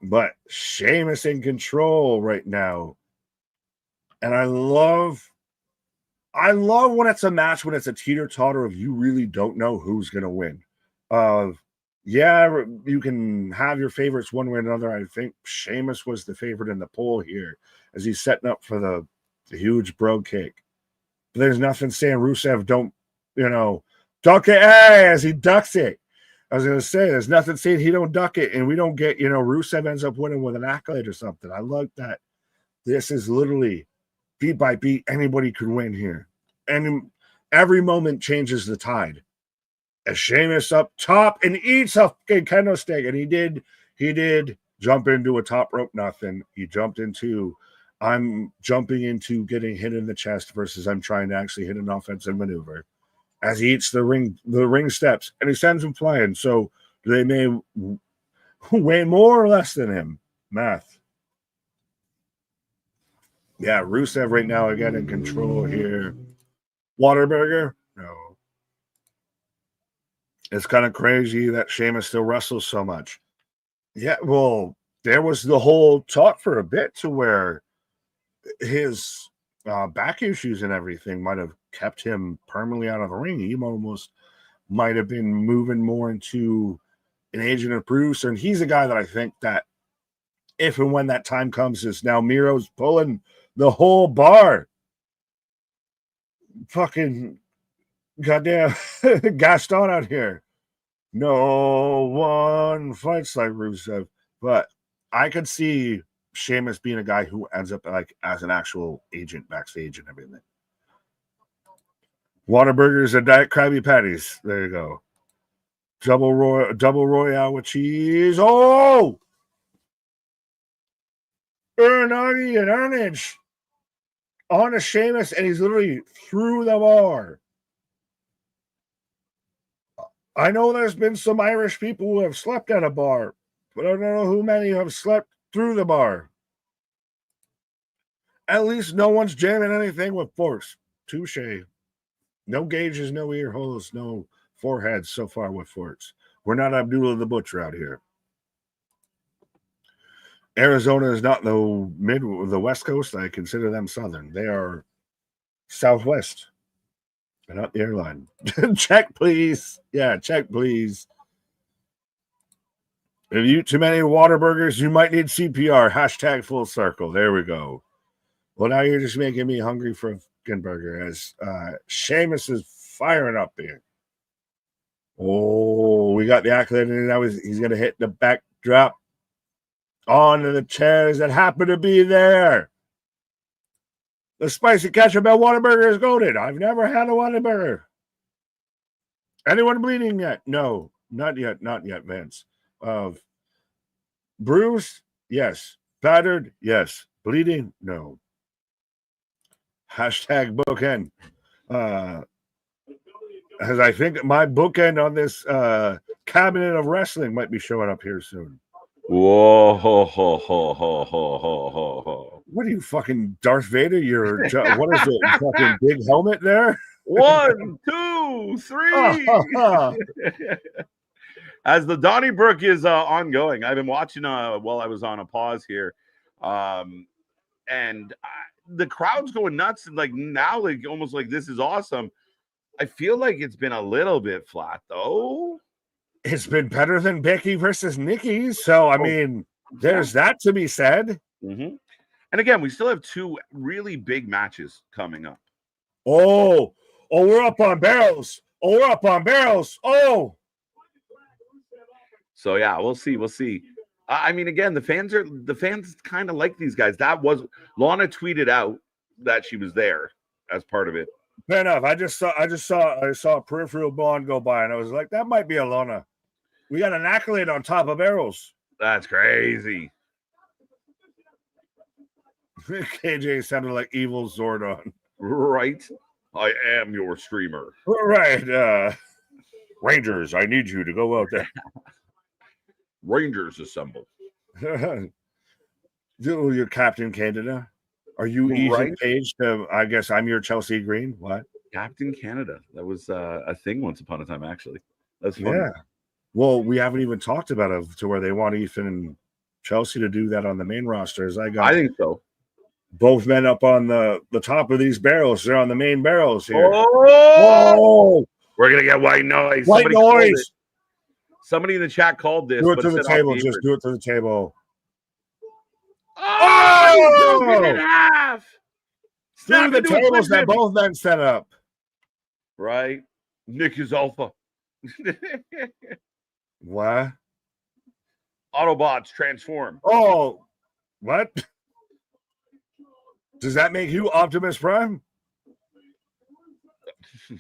But Sheamus in control right now. And I love when it's a match, when it's a teeter-totter of you really don't know who's going to win. Yeah, you can have your favorites one way or another. I think Sheamus was the favorite in the poll here as he's setting up for the huge bro kick. But there's nothing saying Rusev don't, duck it as he ducks it. I was going to say, there's nothing saying he don't duck it, and we don't get, Rusev ends up winning with an accolade or something. I love that. This is literally beat by beat. Anybody could win here. And every moment changes the tide. As Sheamus up top and eats a kendo stick, and he did jump into a top rope nothing. He jumped into, I'm jumping into getting hit in the chest versus I'm trying to actually hit an offensive maneuver. As he eats the ring steps, and he sends him flying. So they may weigh more or less than him. Math. Yeah, Rusev right now again in control here. Whataburger? No. It's kind of crazy that Sheamus still wrestles so much. Yeah, well, there was the whole talk for a bit to where his back issues and everything might have kept him permanently out of the ring. He almost might have been moving more into an agent of producer. And he's a guy that I think that if and when that time comes, is now Miro's pulling the whole bar. Fucking goddamn Gaston out here. No one fights like Rusev, but I could see Sheamus being a guy who ends up like as an actual agent backstage and everything. Whataburgers and Diet Krabby Patties. There you go. Double Royale with cheese. Oh! Ernagi and Ernage on a Sheamus, and he's literally through the bar. I know there's been some Irish people who have slept at a bar, but I don't know who many have slept through the bar. At least no one's jamming anything with force. Touche. No gauges, no ear holes, no foreheads so far with forks. We're not Abdullah the Butcher out here. Arizona is not the West Coast. I consider them Southern. They are Southwest. They're not the airline. Check, please. Yeah, check, please. If you eat too many Whataburgers, you might need CPR. Hashtag full circle. There we go. Well, now you're just making me hungry for a fucking burger as Sheamus is firing up here. Oh, we got the accolade, and now he's going to hit the backdrop onto the chairs that happen to be there. The spicy ketchup at Whataburger is golden. I've never had a Whataburger. Anyone bleeding yet? No, not yet. Not yet, Vince. Bruised? Yes. Battered? Yes. Bleeding? No. Hashtag bookend. As I think my bookend on this cabinet of wrestling might be showing up here soon. Whoa, ho, ho, ho, ho, ho, ho, ho. What are you, fucking Darth Vader? What is it? Fucking big helmet there? 1, 2, 3. As the Donnybrook is ongoing, I've been watching while I was on a pause here, and the crowd's going nuts, and like now, like almost like this is awesome. I feel like it's been a little bit flat though. It's been better than Becky versus Nikki, so I mean, there's that to be said. Mm-hmm. And again, we still have 2 really big matches coming up. Oh, we're up on barrels. Oh. So yeah, we'll see. I mean, again, the fans kind of like these guys. That was Lana tweeted out that she was there as part of it. Fair enough. I saw a peripheral bond go by, and I was like, that might be a Lana. We got an accolade on top of barrels. That's crazy. KJ sounded like evil Zordon. Right. I am your streamer. Right. Rangers, I need you to go out there. Rangers assemble. You're Captain Canada. Are you Ethan Page? I guess I'm your Chelsea Green. What? Captain Canada. That was a thing once upon a time, actually. That's funny. Yeah. Well, we haven't even talked about it to where they want Ethan and Chelsea to do that on the main roster. I think so. Both men up on the top of these barrels. They're on the main barrels here. Oh! We're going to get white noise. White noise. Somebody in the chat called this. Do it to the table. Just do it to the table. Oh! Broken in half. Through the tables that both men set up. Right. Nick is alpha. What? Autobots transform. Oh, what? Does that make you Optimus Prime?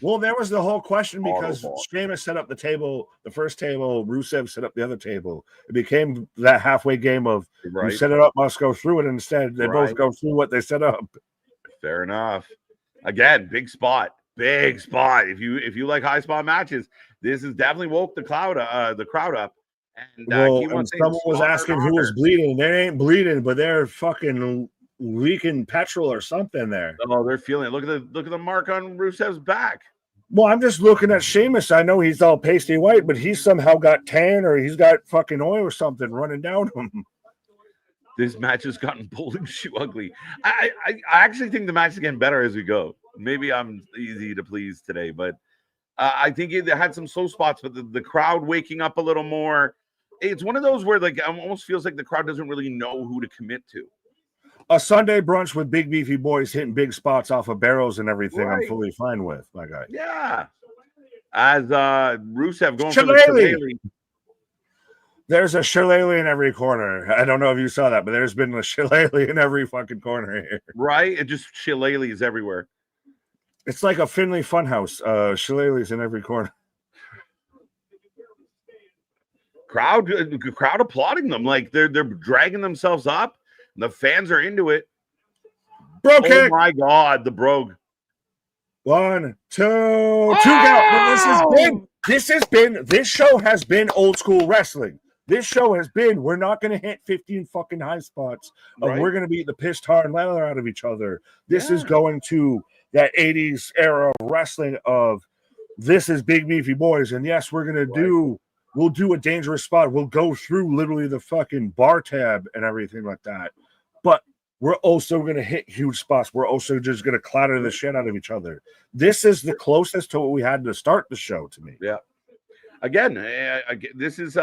Well, there was the whole question because Sheamus set up the table, the first table, Rusev set up the other table. It became that halfway game of you set it up, must go through it. Instead, they both go through what they set up. Fair enough. Again, big spot. If you like high spot matches, this has definitely woke the crowd up. And, and someone was asking who was bleeding. They ain't bleeding, but they're fucking leaking petrol or something there. Oh, they're feeling it. Look at the mark on Rusev's back. Well, I'm just looking at Sheamus. I know he's all pasty white, but he's somehow got tan or he's got fucking oil or something running down him. This match has gotten bowling shoe ugly. I actually think the match is getting better as we go. Maybe I'm easy to please today, but I think it had some slow spots, but the crowd waking up a little more. It's one of those where like it almost feels like the crowd doesn't really know who to commit to. A Sunday brunch with big beefy boys hitting big spots off of barrels and everything, I'm fully fine with, my guy. Yeah. as Rusev going for the Shillelagh. shillelagh. There's a shillelagh in every corner. I don't know if you saw that, but there's been a shillelagh in every fucking corner here. Right? It just shillelaghs everywhere. It's like a Finley Funhouse. Shillelaghs in every corner. Crowd applauding them. Like they're dragging themselves up. The fans are into it. Bro kick. Oh my God, the brogue. 1, 2, 2 count. This show has been old school wrestling. This show has been, we're not going to hit 15 fucking high spots. Right. We're going to beat the piss tar and leather out of each other. This is going to that 80s era of wrestling of this is big beefy boys. And yes, we're going to we'll do a dangerous spot. We'll go through literally the fucking bar tab and everything like that. But we're also going to hit huge spots. We're also just going to clatter the shit out of each other. This is the closest to what we had to start the show to me. Yeah. Again, this is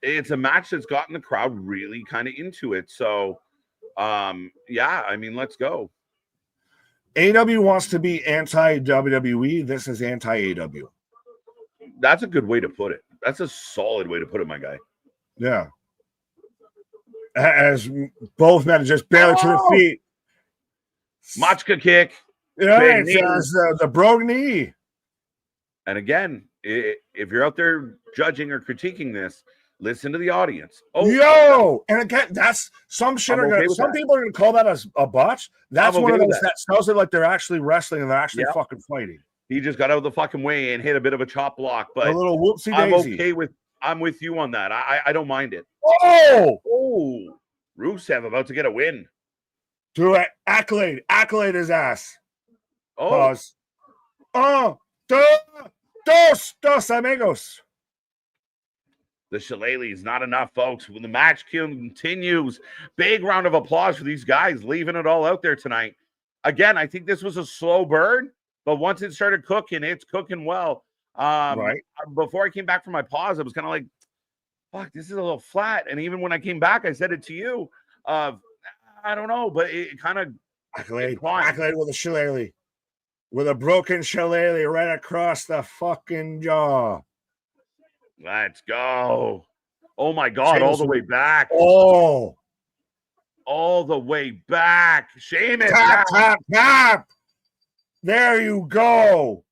it's a match that's gotten the crowd really kind of into it. So, yeah, I mean, let's go. AEW wants to be anti-WWE. This is anti-AEW. That's a good way to put it. That's a solid way to put it, my guy. Yeah. As both men just barely to the feet. Machka kick. Yeah, it's the brogue knee. And again, if you're out there judging or critiquing this, listen to the audience. And again, that's some shit. Some people are gonna call that a botch. That's one of those that sells it like they're actually wrestling and they're actually fucking fighting. He just got out of the fucking way and hit a bit of a chop block, but a little whoopsie daisy. I'm with you on that. I don't mind it. Oh, Rusev about to get a win. Do it. Accolade his ass. Pause. Dos amigos. The shillelagh is not enough, folks. When the match continues, big round of applause for these guys leaving it all out there tonight. Again, I think this was a slow burn, but once it started cooking, it's cooking well. Before I came back from my pause, I was kind of like, fuck, this is a little flat. And even when I came back, I said it to you. I don't know, but it kind of accolade with a shillelagh. With a broken shillelagh right across the fucking jaw. Let's go. Oh my God, all the way back. Oh. All the way back. Sheamus. Tap. There you go.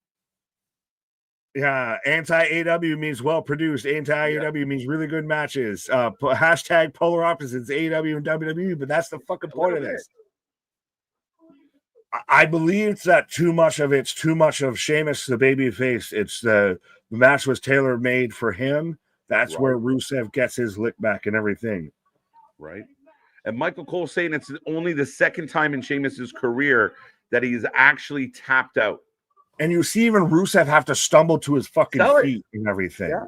Yeah, anti-AW means well-produced. Anti-AW means really good matches. Hashtag polar opposites, AW and WWE, but that's the fucking point of this. I believe that too much of Sheamus, the baby face. It's the match was tailor-made for him. That's where Rusev gets his lick back and everything. Right. And Michael Cole saying it's only the second time in Sheamus's career that he's actually tapped out. And you see even Rusev have to stumble to his fucking feet and everything. Yeah.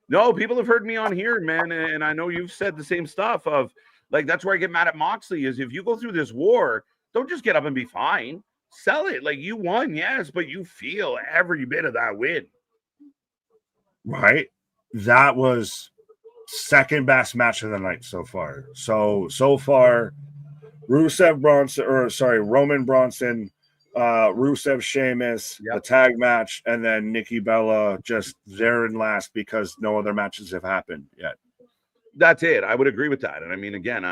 No, people have heard me on here, man, and I know you've said the same stuff of, like, that's where I get mad at Moxley is if you go through this war, don't just get up and be fine. Sell it. Like, you won, yes, but you feel every bit of that win. Right. That was second best match of the night so far. So far, Roman Bronson, Rusev Sheamus, the tag match, and then Nikki Bella just there in last because no other matches have happened yet. That's it. I would agree with that. And I mean, again,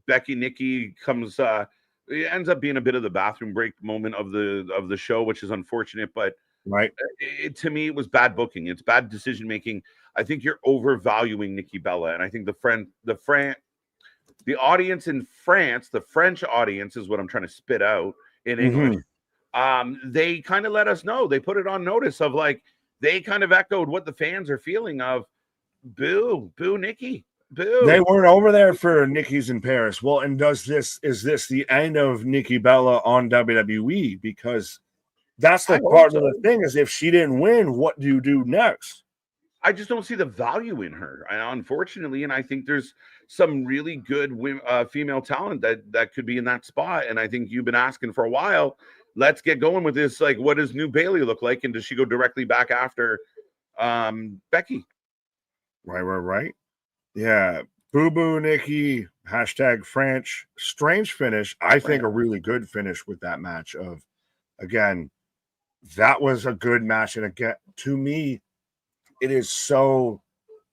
Becky, Nikki comes, it ends up being a bit of the bathroom break moment of the show, which is unfortunate, but to me, it was bad booking. It's bad decision making. I think you're overvaluing Nikki Bella, and I think the audience in France, the French audience, is what I'm trying to spit out in English. They kind of let us know. They put it on notice of, like, they kind of echoed what the fans are feeling of boo Nikki. Boo. They weren't over there for Nikki's in Paris. Well, and is this the end of Nikki Bella on WWE? Because that's the part of the thing is if she didn't win, what do you do next? I just don't see the value in her, unfortunately, and I think there's some really good female talent that could be in that spot. And I think you've been asking for a while. Let's get going with this. Like, what does New Bailey look like, and does she go directly back after Becky? Right. Yeah, boo Nikki. Hashtag French. Strange finish. I think a really good finish with that match of, again, that was a good match. And again, to me, it is so,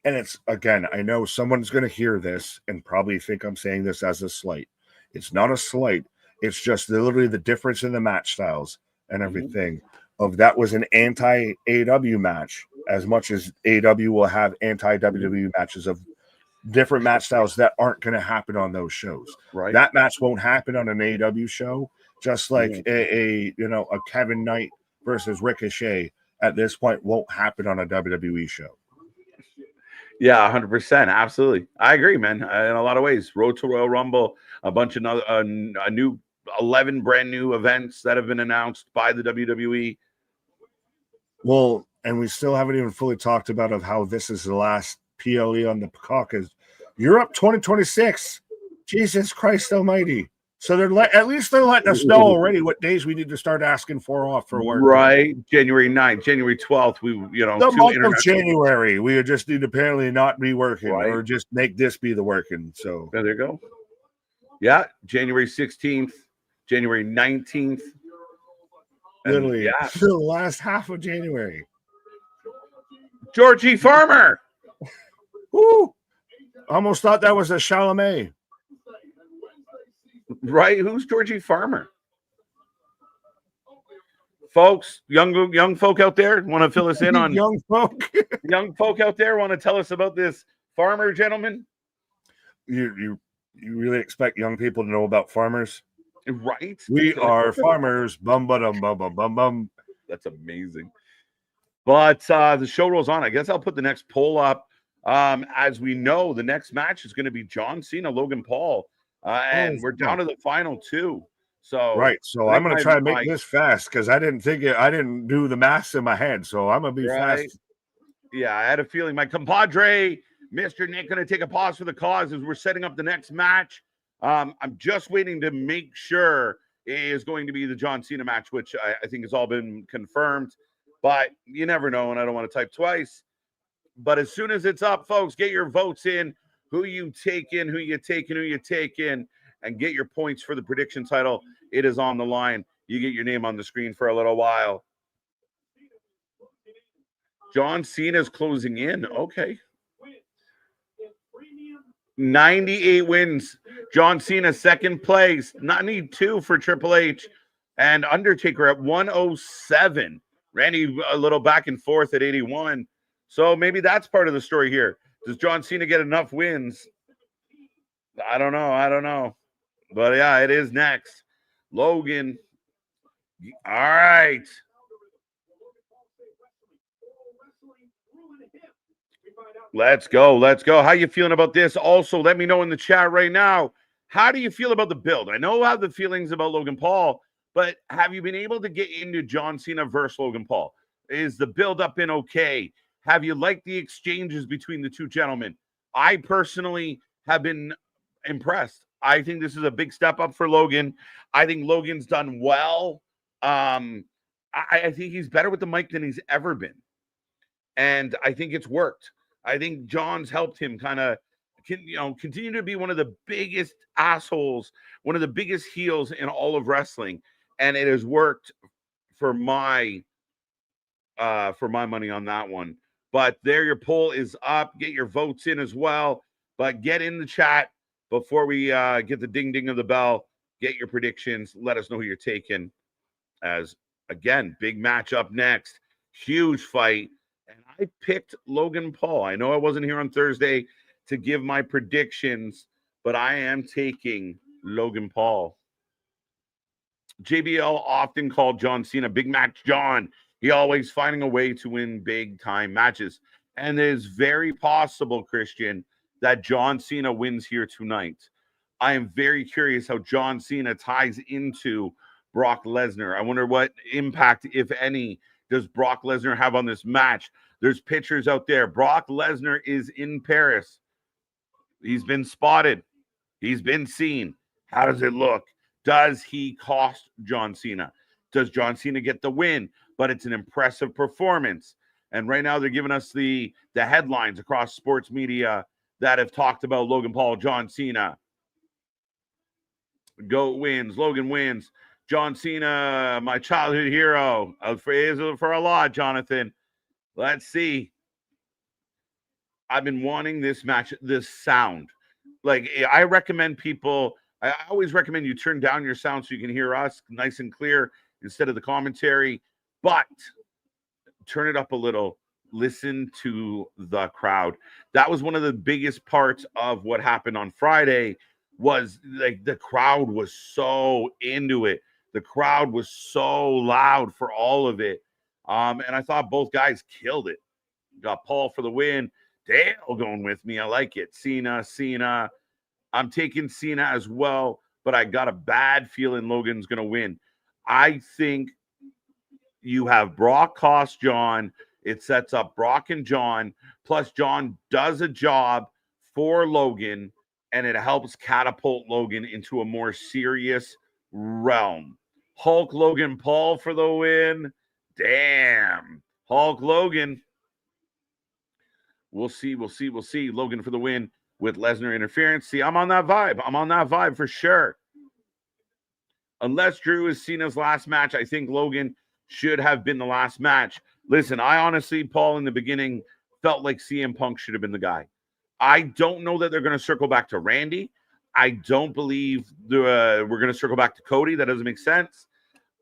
and it's, again, I know someone's going to hear this and probably think I'm saying this as a slight. It's not a slight. It's just literally the difference in the match styles and everything. Of that was an anti-AW match, as much as AW will have anti-WWE matches of different match styles that aren't going to happen on those shows. Right. That match won't happen on an AW show, just like a Kevin Knight versus Ricochet at this point won't happen on a WWE show. Yeah, 100%. Absolutely. I agree, man. In a lot of ways. Road to Royal Rumble, a bunch of a new 11 brand new events that have been announced by the WWE. Well, and we still haven't even fully talked about of how this is the last PLE on the Caucus. Europe 2026. Jesus Christ almighty. So at least they're letting us know already what days we need to start asking for off for work. Right. January 9th, January 12th. The month of January. We just need to apparently not be working, right, or just make this be the working. So there you go. Yeah. January 16th, January 19th. Literally, the last half of January. Georgie Farmer. Woo! Almost thought that was a Chalamet. Right? Who's Georgie Farmer? Folks, young folk out there want to fill us in on young folk. Young folk out there want to tell us about this farmer gentleman? You really expect young people to know about farmers? Right. We are farmers. Bum bum bum bum bum bum. That's amazing. But the show rolls on. I guess I'll put the next poll up. As we know, the next match is going to be John Cena, Logan Paul. And we're down to the final two. So right. So I'm going to try to make this fast because I didn't do the math in my head. So I'm going to be fast. Yeah, I had a feeling my compadre, Mr. Nick, going to take a pause for the cause as we're setting up the next match. I'm just waiting to make sure it is going to be the John Cena match, which I think has all been confirmed. But you never know, and I don't want to type twice. But as soon as it's up, folks, get your votes in. Who you take in, and get your points for the prediction title. It is on the line. You get your name on the screen for a little while. John Cena's closing in. Okay. 98 wins. John Cena, second place. 92 for Triple H. And Undertaker at 107. Randy a little back and forth at 81. So maybe that's part of the story here. Does John Cena get enough wins? I don't know. But yeah, it is next. Logan. All right. Let's go. How you feeling about this? Also, let me know in the chat right now. How do you feel about the build? I know I have the feelings about Logan Paul, but have you been able to get into John Cena versus Logan Paul? Is the build-up been okay? Have you liked the exchanges between the two gentlemen? I personally have been impressed. I think this is a big step up for Logan. I think Logan's done well. I think he's better with the mic than he's ever been. And I think it's worked. I think John's helped him kind of, continue to be one of the biggest assholes, one of the biggest heels in all of wrestling. And it has worked for my money on that one. But there, your poll is up. Get your votes in as well. But get in the chat before we get the ding of the bell. Get your predictions. Let us know who you're taking. As again, big match up next. Huge fight. And I picked Logan Paul. I know I wasn't here on Thursday to give my predictions, but I am taking Logan Paul. JBL often called John Cena Big Match John. He always finding a way to win big-time matches. And it is very possible, Christian, that John Cena wins here tonight. I am very curious how John Cena ties into Brock Lesnar. I wonder what impact, if any, does Brock Lesnar have on this match? There's pictures out there. Brock Lesnar is in Paris. He's been spotted. He's been seen. How does it look? Does he cost John Cena? Does John Cena get the win? But it's an impressive performance. And right now they're giving us the headlines across sports media that have talked about Logan Paul, John Cena. GOAT wins. Logan wins. John Cena, my childhood hero. For a lot, Jonathan. Let's see. I've been wanting this match, this sound. Like, I recommend people, I always recommend you turn down your sound so you can hear us nice and clear instead of the commentary, but turn it up a little. Listen to the crowd. That was one of the biggest parts of what happened on Friday, was like the crowd was so into it. The crowd was so loud for all of it. And I thought both guys killed it. Got Paul for the win. Dale going with me. I like it. Cena. I'm taking Cena as well, but I got a bad feeling Logan's going to win. I think you have Brock cost John. It sets up Brock and John. Plus, John does a job for Logan, and it helps catapult Logan into a more serious realm. Hulk Logan Paul for the win. Damn. Hulk Logan. We'll see. Logan for the win with Lesnar interference. See, I'm on that vibe for sure. Unless Drew is Cena's last match, I think Logan should have been the last match. Listen, I honestly, Paul, in the beginning, felt like CM Punk should have been the guy. I don't know that they're going to circle back to Randy. I don't believe we're going to circle back to Cody. That doesn't make sense.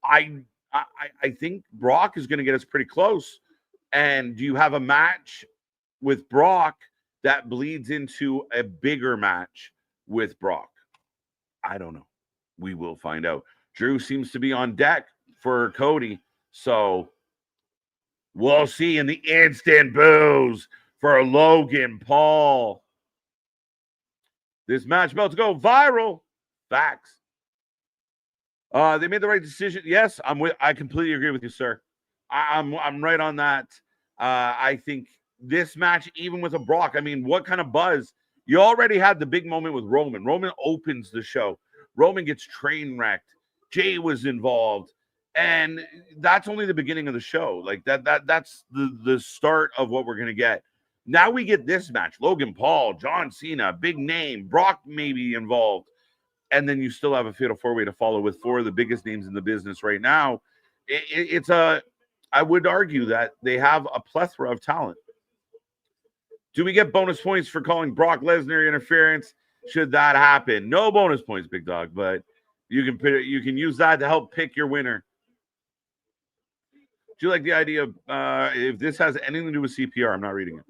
I think Brock is going to get us pretty close. And do you have a match with Brock that bleeds into a bigger match with Brock? I don't know. We will find out. Drew seems to be on deck for Cody. So we'll see in the instant boos for Logan Paul. This match about to go viral. Facts. They made the right decision. Yes, I completely agree with you, sir. I'm right on that. I think this match, even with a Brock, I mean, what kind of buzz? You already had the big moment with Roman. Roman opens the show. Roman gets train wrecked. Jay was involved. And that's only the beginning of the show. Like that's the start of what we're going to get. Now we get this match. Logan Paul, John Cena, big name. Brock maybe involved. And then you still have a fatal four-way to follow with four of the biggest names in the business right now. I would argue that they have a plethora of talent. Do we get bonus points for calling Brock Lesnar interference? Should that happen? No bonus points, big dog, but you can use that to help pick your winner. Do you like the idea of if this has anything to do with CPR? I'm not reading it.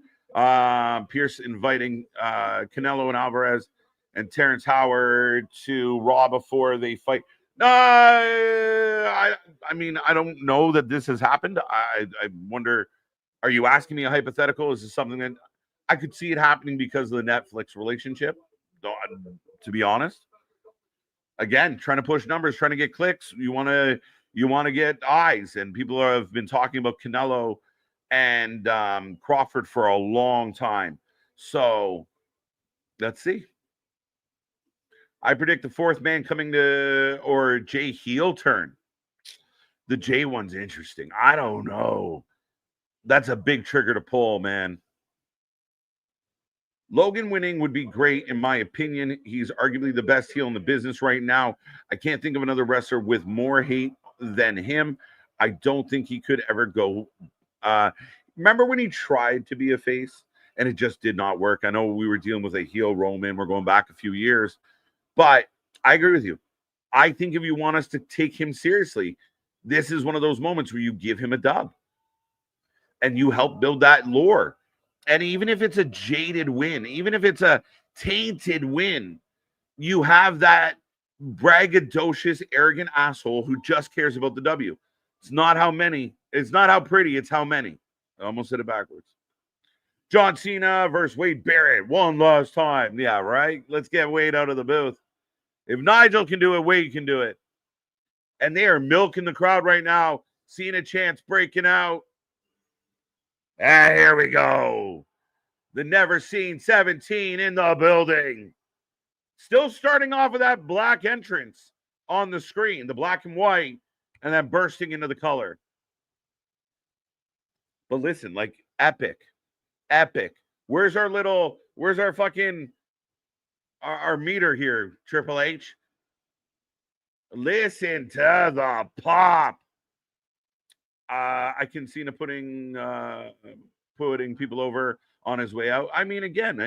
Pierce inviting Canelo and Alvarez and Terrence Howard to Raw before they fight. I mean, I don't know that this has happened. I wonder, are you asking me a hypothetical? Is this something that I could see it happening because of the Netflix relationship? To be honest, again, trying to push numbers, trying to get clicks. You want to get eyes, and people have been talking about Canelo and Crawford for a long time. So let's see. I predict the fourth man coming or Jay heel turn. The Jay one's interesting. I don't know. That's a big trigger to pull, man. Logan winning would be great, in my opinion. He's arguably the best heel in the business right now. I can't think of another wrestler with more hate than him. I don't think he could ever go. Remember when he tried to be a face and it just did not work? I know we were dealing with a heel Roman. We're going back a few years. But I agree with you. I think if you want us to take him seriously, this is one of those moments where you give him a dub and you help build that lore. And even if it's a jaded win, even if it's a tainted win, you have that braggadocious, arrogant asshole who just cares about the W. It's not how many. It's not how pretty. It's how many. I almost said it backwards. John Cena versus Wade Barrett one last time. Yeah, right? Let's get Wade out of the booth. If Nigel can do it, Wade can do it. And they are milking the crowd right now. Cena chants breaking out. And here we go. The never seen 17 in the building. Still starting off with that black entrance on the screen, the black and white, and then bursting into the color. But listen, like epic. Where's our fucking our meter here, Triple H? Listen to the pop. I can see Cena putting people over on his way out. I mean, again,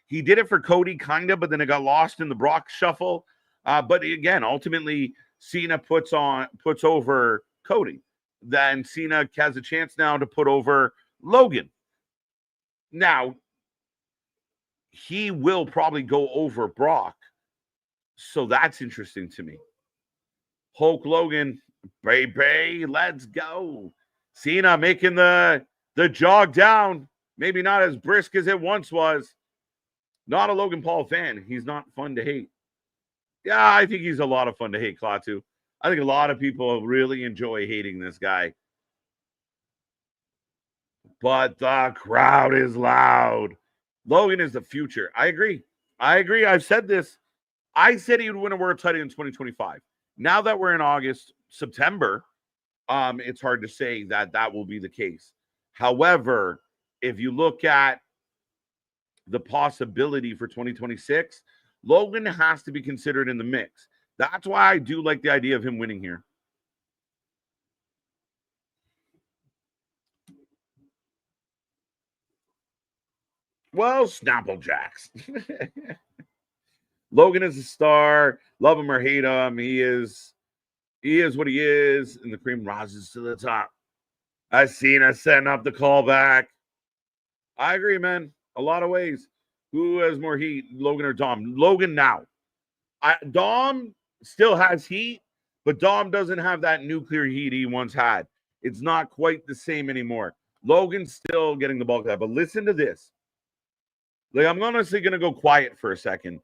he did it for Cody, kind of, but then it got lost in the Brock shuffle. But again, ultimately, Cena puts over Cody. Then Cena has a chance now to put over Logan. Now, he will probably go over Brock. So that's interesting to me. Hulk Logan, baby, let's go. Cena making the jog down. Maybe not as brisk as it once was. Not a Logan Paul fan. He's not fun to hate. Yeah, I think he's a lot of fun to hate, Klaatu. I think a lot of people really enjoy hating this guy. But the crowd is loud. Logan is the future. I agree. I've said this. I said he would win a world title in 2025. Now that we're in August, September, it's hard to say that will be the case. However, if you look at the possibility for 2026, Logan has to be considered in the mix. That's why I do like the idea of him winning here. Well, Snapple Jacks. Logan is a star. Love him or hate him. He is what he is. And the cream rises to the top. I've seen us setting up the callback. I agree, man. A lot of ways. Who has more heat, Logan or Dom? Logan now. Dom still has heat, but Dom doesn't have that nuclear heat he once had. It's not quite the same anymore. Logan's still getting the bulk of that. But listen to this. Like, I'm honestly going to go quiet for a second.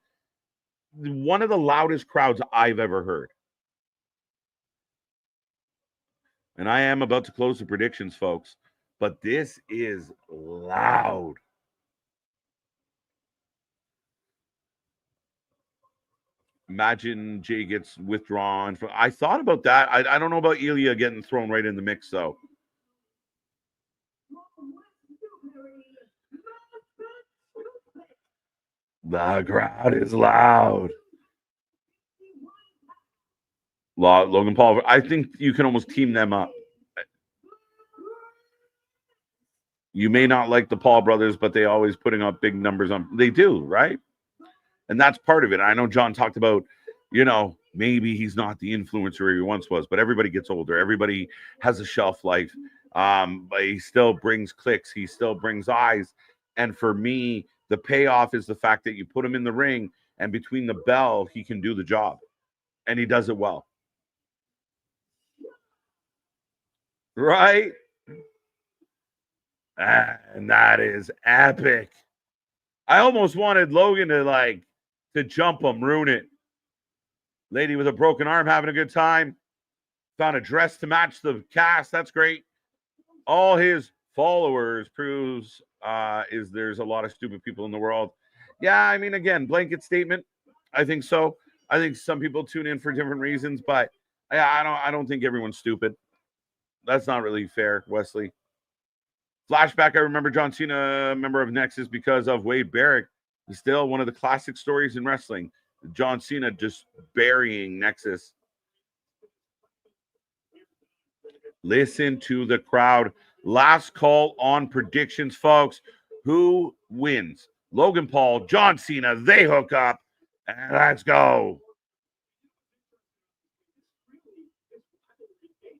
One of the loudest crowds I've ever heard. And I am about to close the predictions, folks. But this is loud. Imagine Jay gets withdrawn. I thought about that. I don't know about Ilya getting thrown right in the mix, though. The crowd is loud. Logan Paul. I think you can almost team them up. You may not like the Paul brothers, but they always putting up big numbers on. They do, right? And that's part of it. I know John talked about, maybe he's not the influencer he once was, but everybody gets older. Everybody has a shelf life. But he still brings clicks. He still brings eyes. And for me, the payoff is the fact that you put him in the ring, and between the bell, he can do the job. And he does it well. Right? And that is epic. I almost wanted Logan to jump him, ruin it. Lady with a broken arm having a good time. Found a dress to match the cast. That's great. All his followers proves there's a lot of stupid people in the world. Yeah, I mean, again, blanket statement. I think so. I think some people tune in for different reasons, but I don't think everyone's stupid. That's not really fair, Wesley. Flashback, I remember John Cena, a member of Nexus, because of Wade Barrett. It's still one of the classic stories in wrestling. John Cena just burying Nexus. Listen to the crowd. Last call on predictions, folks. Who wins? Logan Paul, John Cena, they hook up. And let's go.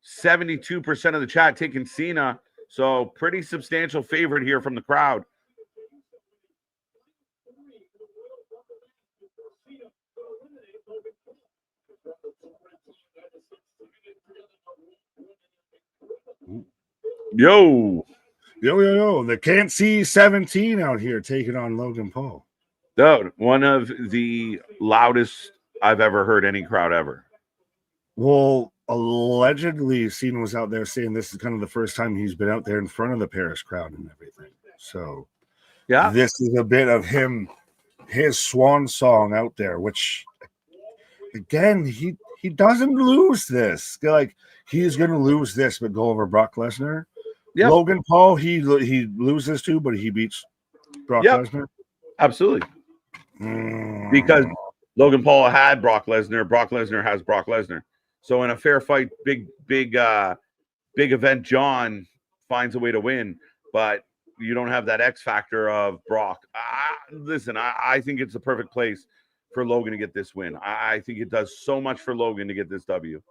72% of the chat taking Cena. So pretty substantial favorite here from the crowd. Yo. The can't see 17 out here taking on Logan Paul. Dude, one of the loudest I've ever heard any crowd ever. Well, allegedly, Cena was out there saying this is kind of the first time he's been out there in front of the Paris crowd and everything. So, yeah, this is a bit of his swan song out there, which, again, he doesn't lose this. Like, he's going to lose this, but go over Brock Lesnar. Yep. Logan Paul, he loses to, but he beats Brock Lesnar. Absolutely. Because Logan Paul had Brock Lesnar. Brock Lesnar has Brock Lesnar. So in a fair fight, big event, John finds a way to win, but you don't have that X factor of Brock. Listen, I think it's the perfect place for Logan to get this win. I think it does so much for Logan to get this W.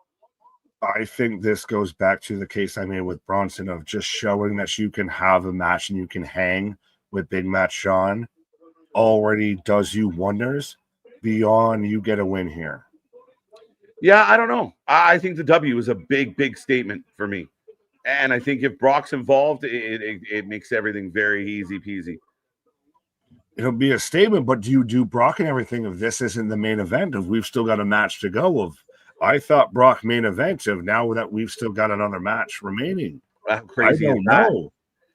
I think this goes back to the case I made with Bronson of just showing that you can have a match and you can hang with Big Match Sean already does you wonders beyond you get a win here. Yeah, I don't know. I think the W is a big statement for me. And I think if Brock's involved, it makes everything very easy peasy. It'll be a statement, but do you do Brock and everything if this isn't the main event? If we've still got a match to go of, I thought Brock main event of now that we've still got another match remaining. How crazy I don't know.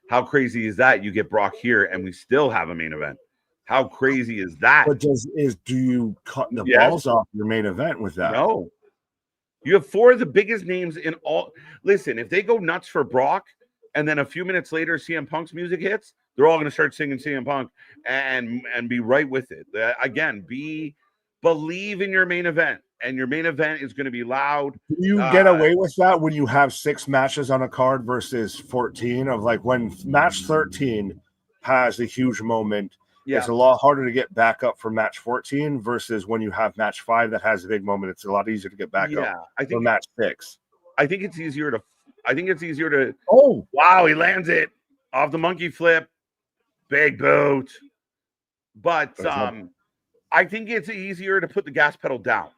How crazy is that? You get Brock here and we still have a main event. How crazy is that? But do you cut the balls off your main event with that? No. You have 4 of the biggest names in all. Listen, if they go nuts for Brock and then a few minutes later CM Punk's music hits, they're all going to start singing CM Punk and be right with it. Again, believe in your main event, and your main event is going to be loud. Do you get away with that when you have 6 matches on a card versus 14? Of like when match 13 has a huge moment, it's a lot harder to get back up for match 14 versus when you have match 5 that has a big moment. It's a lot easier to get back up. I think match 6. I think it's easier to. Oh wow! He lands it off the monkey flip, big boot. But I think it's easier to put the gas pedal down.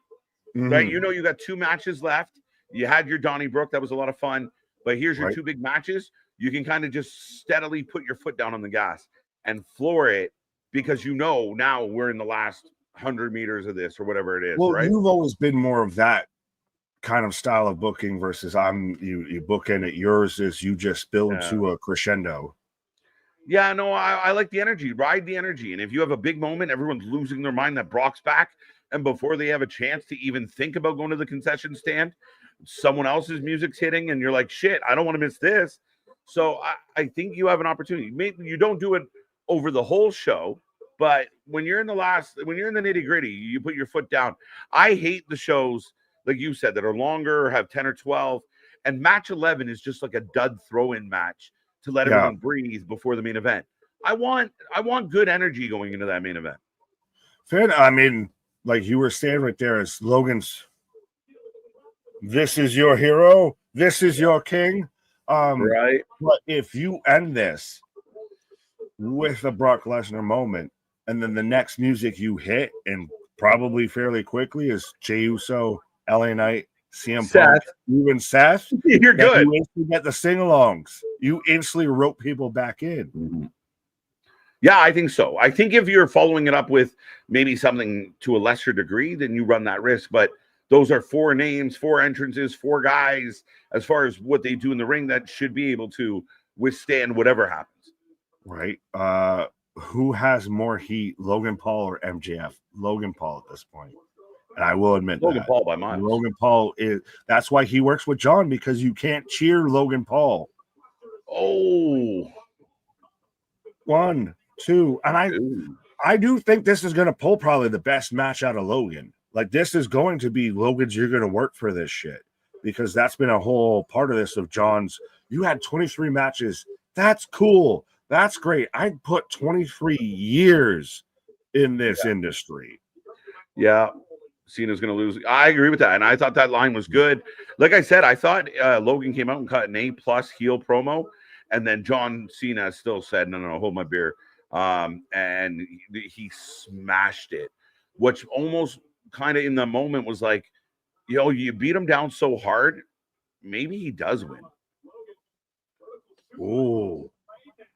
Right? You know, you got 2 matches left. You had your Donnybrook. That was a lot of fun. But here's your 2 big matches. You can kind of just steadily put your foot down on the gas and floor it because you know now we're in the last 100 meters of this or whatever it is. Well, right? You've always been more of that kind of style of booking versus you book in it. Yours is you just build to a crescendo. Yeah, no, I like the energy. Ride the energy. And if you have a big moment, everyone's losing their mind that Brock's back. And before they have a chance to even think about going to the concession stand, someone else's music's hitting and you're like, shit, I don't want to miss this. So I think you have an opportunity. Maybe you don't do it over the whole show, but when you're in the nitty gritty, you put your foot down. I hate the shows, like you said, that are longer, have 10 or 12. And match 11 is just like a dud throw-in match to let everyone breathe before the main event. I want good energy going into that main event. Fair. I mean, like you were saying right there, is Logan's. This is your hero. This is your king. Right. But if you end this with a Brock Lesnar moment, and then the next music you hit, and probably fairly quickly, is Jey Uso, LA Knight, CM Punk, even Seth, you're good. You instantly get the sing-alongs. You instantly rope people back in. Mm-hmm. Yeah, I think so. I think if you're following it up with maybe something to a lesser degree, then you run that risk. But those are 4 names, 4 entrances, 4 guys, as far as what they do in the ring, that should be able to withstand whatever happens. Right. Who has more heat, Logan Paul or MJF? Logan Paul at this point. And I will admit Logan Paul by miles. Logan Paul that's why he works with John, because you can't cheer Logan Paul. Oh. 1, 2. And I do think this is going to pull probably the best match out of Logan. Like, this is going to be Logan's, you're going to work for this shit. Because that's been a whole part of this of John's. You had 23 matches. That's cool. That's great. I'd put 23 years in this industry. Yeah. Cena's going to lose. I agree with that. And I thought that line was good. Like I said, I thought Logan came out and cut an A+ heel promo. And then John Cena still said, no, hold my beer. And he smashed it, which almost kind of in the moment was like, you beat him down so hard, maybe he does win. Oh,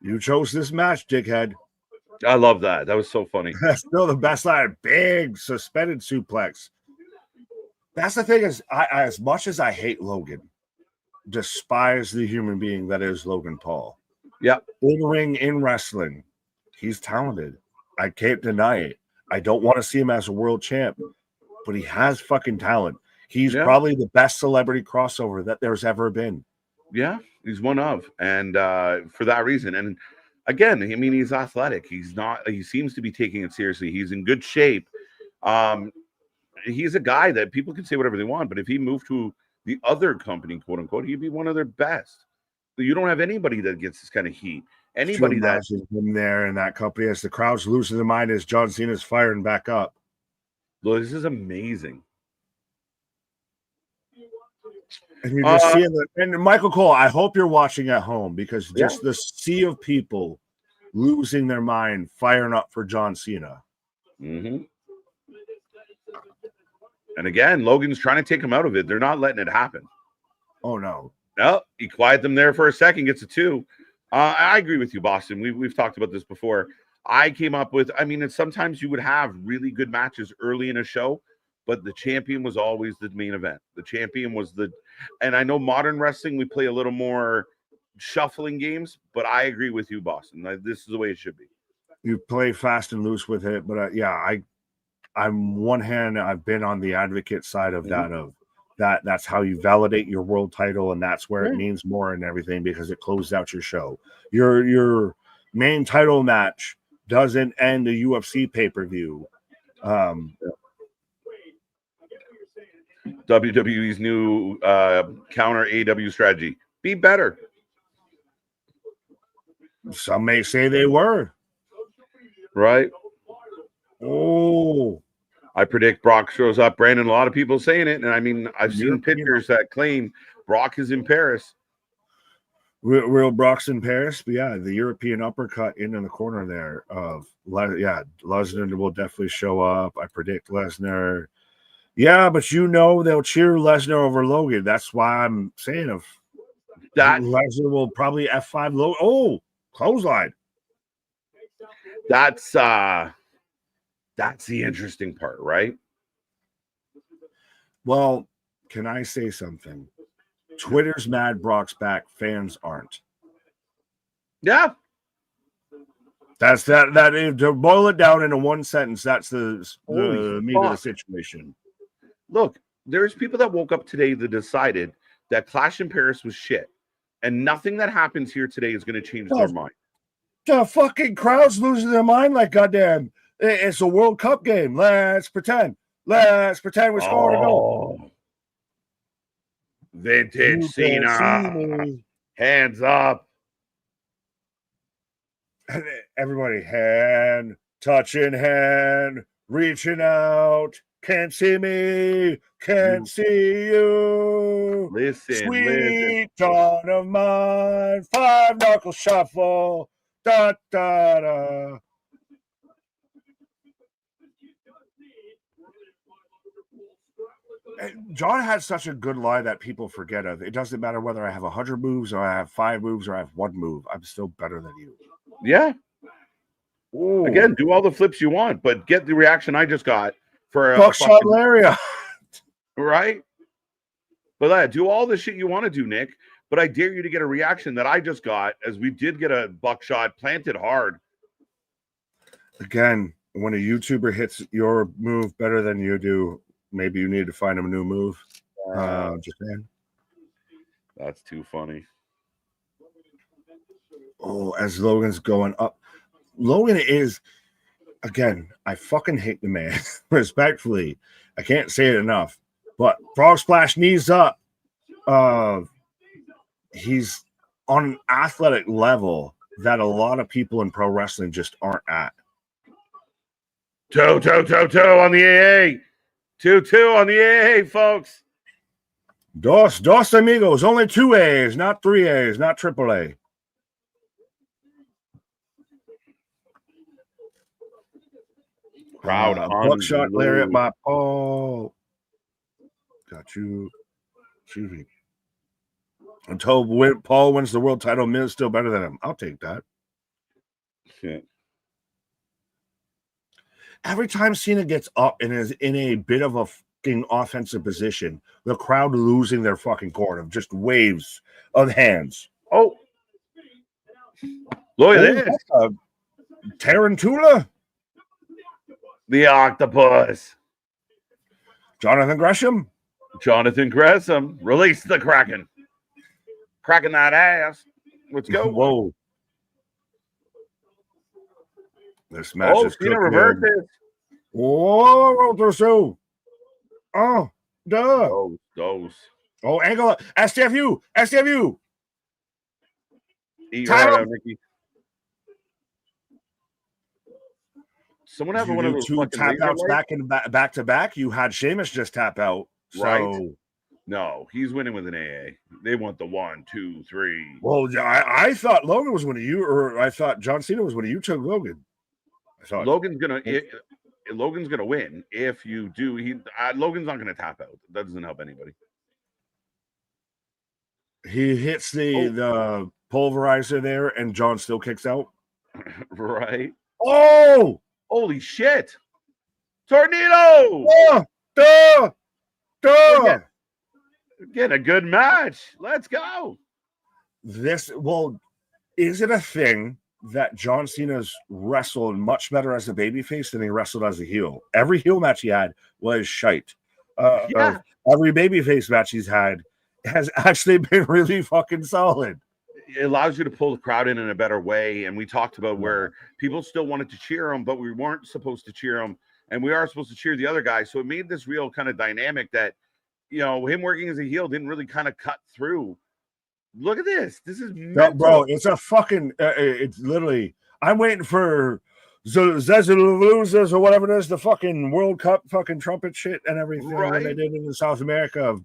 you chose this match, dickhead. I love that. That was so funny. That's still the best line. Big suspended suplex. That's the thing is, as much as I hate Logan, despise the human being that is Logan Paul. Yeah. In ring, in wrestling, he's talented. I can't deny it. I don't want to see him as a world champ, but he has fucking talent. He's probably the best celebrity crossover that there's ever been. Yeah, he's one of. And for that reason. And again, I mean, he's athletic. He seems to be taking it seriously. He's in good shape. he's a guy that people can say whatever they want, but if he moved to the other company, quote unquote, he'd be one of their best. You don't have anybody that gets this kind of heat. Anybody that him there in that company as the crowd's losing their mind as John Cena's firing back up. Look, this is amazing. And you're just seeing that. And Michael Cole, I hope you're watching at home because just the sea of people losing their mind, firing up for John Cena. Mm-hmm. And again, Logan's trying to take him out of it. They're not letting it happen. Oh, no. No, he quieted them there for a second, gets a 2. I agree with you, Boston. We've talked about this before. I came up with, sometimes you would have really good matches early in a show, but the champion was always the main event. The champion was and I know modern wrestling, we play a little more shuffling games, but I agree with you, Boston. This is the way it should be. You play fast and loose with it, but I'm one hand, I've been on the advocate side of that's how you validate your world title, and that's where it means more and everything because it closes out your show. Your main title match doesn't end a UFC pay-per-view. WWE's new counter AEW strategy. Be better. Some may say they were. Right? Oh. I predict Brock shows up. Brandon, a lot of people saying it. And I've seen pictures that claim Brock is in Paris. Real Brock's in Paris. But yeah, the European uppercut in the corner there of Lesnar will definitely show up. I predict Lesnar. Yeah, but they'll cheer Lesnar over Logan. That's why I'm saying that Lesnar will probably F5 Logan. Oh, clothesline. That's the interesting part, right? Well, can I say something? Twitter's mad Brock's back. Fans aren't. Yeah. That's that. To boil it down into one sentence, that's the meat of the situation. Look, there's people that woke up today that decided that Clash in Paris was shit. And nothing that happens here today is going to change their mind. The fucking crowd's losing their mind like goddamn. It's a World Cup game. Let's pretend. We're scoring a goal. Vintage Cena. Hands up. Everybody, hand, touching hand, reaching out. Can't see me, can't see you. Sweet dawn of mine, 5-knuckle shuffle. Da da da. John had such a good line that people forget of. It doesn't matter whether I have 100 moves or I have 5 moves or I have 1 move. I'm still better than you. Yeah. Ooh. Again, do all the flips you want, but get the reaction I just got for a buckshot Lariat. Right? But do all the shit you want to do, Nick. But I dare you to get a reaction that I just got, as we did get a buckshot planted hard. Again, when a YouTuber hits your move better than you do, maybe you need to find him a new move. Just saying. That's too funny. Oh, as Logan's going up. Logan is, again, I fucking hate the man. Respectfully. I can't say it enough. But Frog Splash knees up. He's on an athletic level that a lot of people in pro wrestling just aren't at. Toe on the AA. 2-2 on the AA, folks. Dos amigos. Only 2 A's, not 3 A's, not triple A. Crowd buckshot Lariat by Paul. Got you. Excuse me. Until Paul wins the world title, Miz still better than him. I'll take that. Shit. Every time Cena gets up and is in a bit of a fucking offensive position, the crowd losing their fucking cord of just waves of hands. Oh. Look at this. Tarantula. The Octopus. Jonathan Gresham. Release the Kraken. Cracking that ass. Let's go. Whoa. This match is Cena reverses. Whoa, through. Oh, duh. Those. Oh, angle. STFU. Eat your heart out, Nikki. Someone have one of those two fucking tap outs lights? back to back. You had Sheamus just tap out. Right? So no, he's winning with an AA. They want the 1, 2, 3. Well, I thought Logan was winning you, or I thought John Cena was winning you. Took Logan. I thought Logan's gonna win if you do. Logan's not gonna tap out. That doesn't help anybody. He hits the pulverizer there, and John still kicks out. Right. Oh! Holy shit! Tornado! Duh! Get a good match. Let's go. Is it a thing that John Cena's wrestled much better as a babyface than he wrestled as a heel? Every heel match he had was shite. Every babyface match he's had has actually been really fucking solid. It allows you to pull the crowd in a better way. And we talked about where people still wanted to cheer him, but we weren't supposed to cheer him. And we are supposed to cheer the other guy. So it made this real kind of dynamic that, him working as a heel didn't really kind of cut through. Look at this. This is mental. Bro, it's a fucking, it's literally, I'm waiting for Zezuluzas or whatever it is, the fucking World Cup fucking trumpet shit and everything that they did in South America.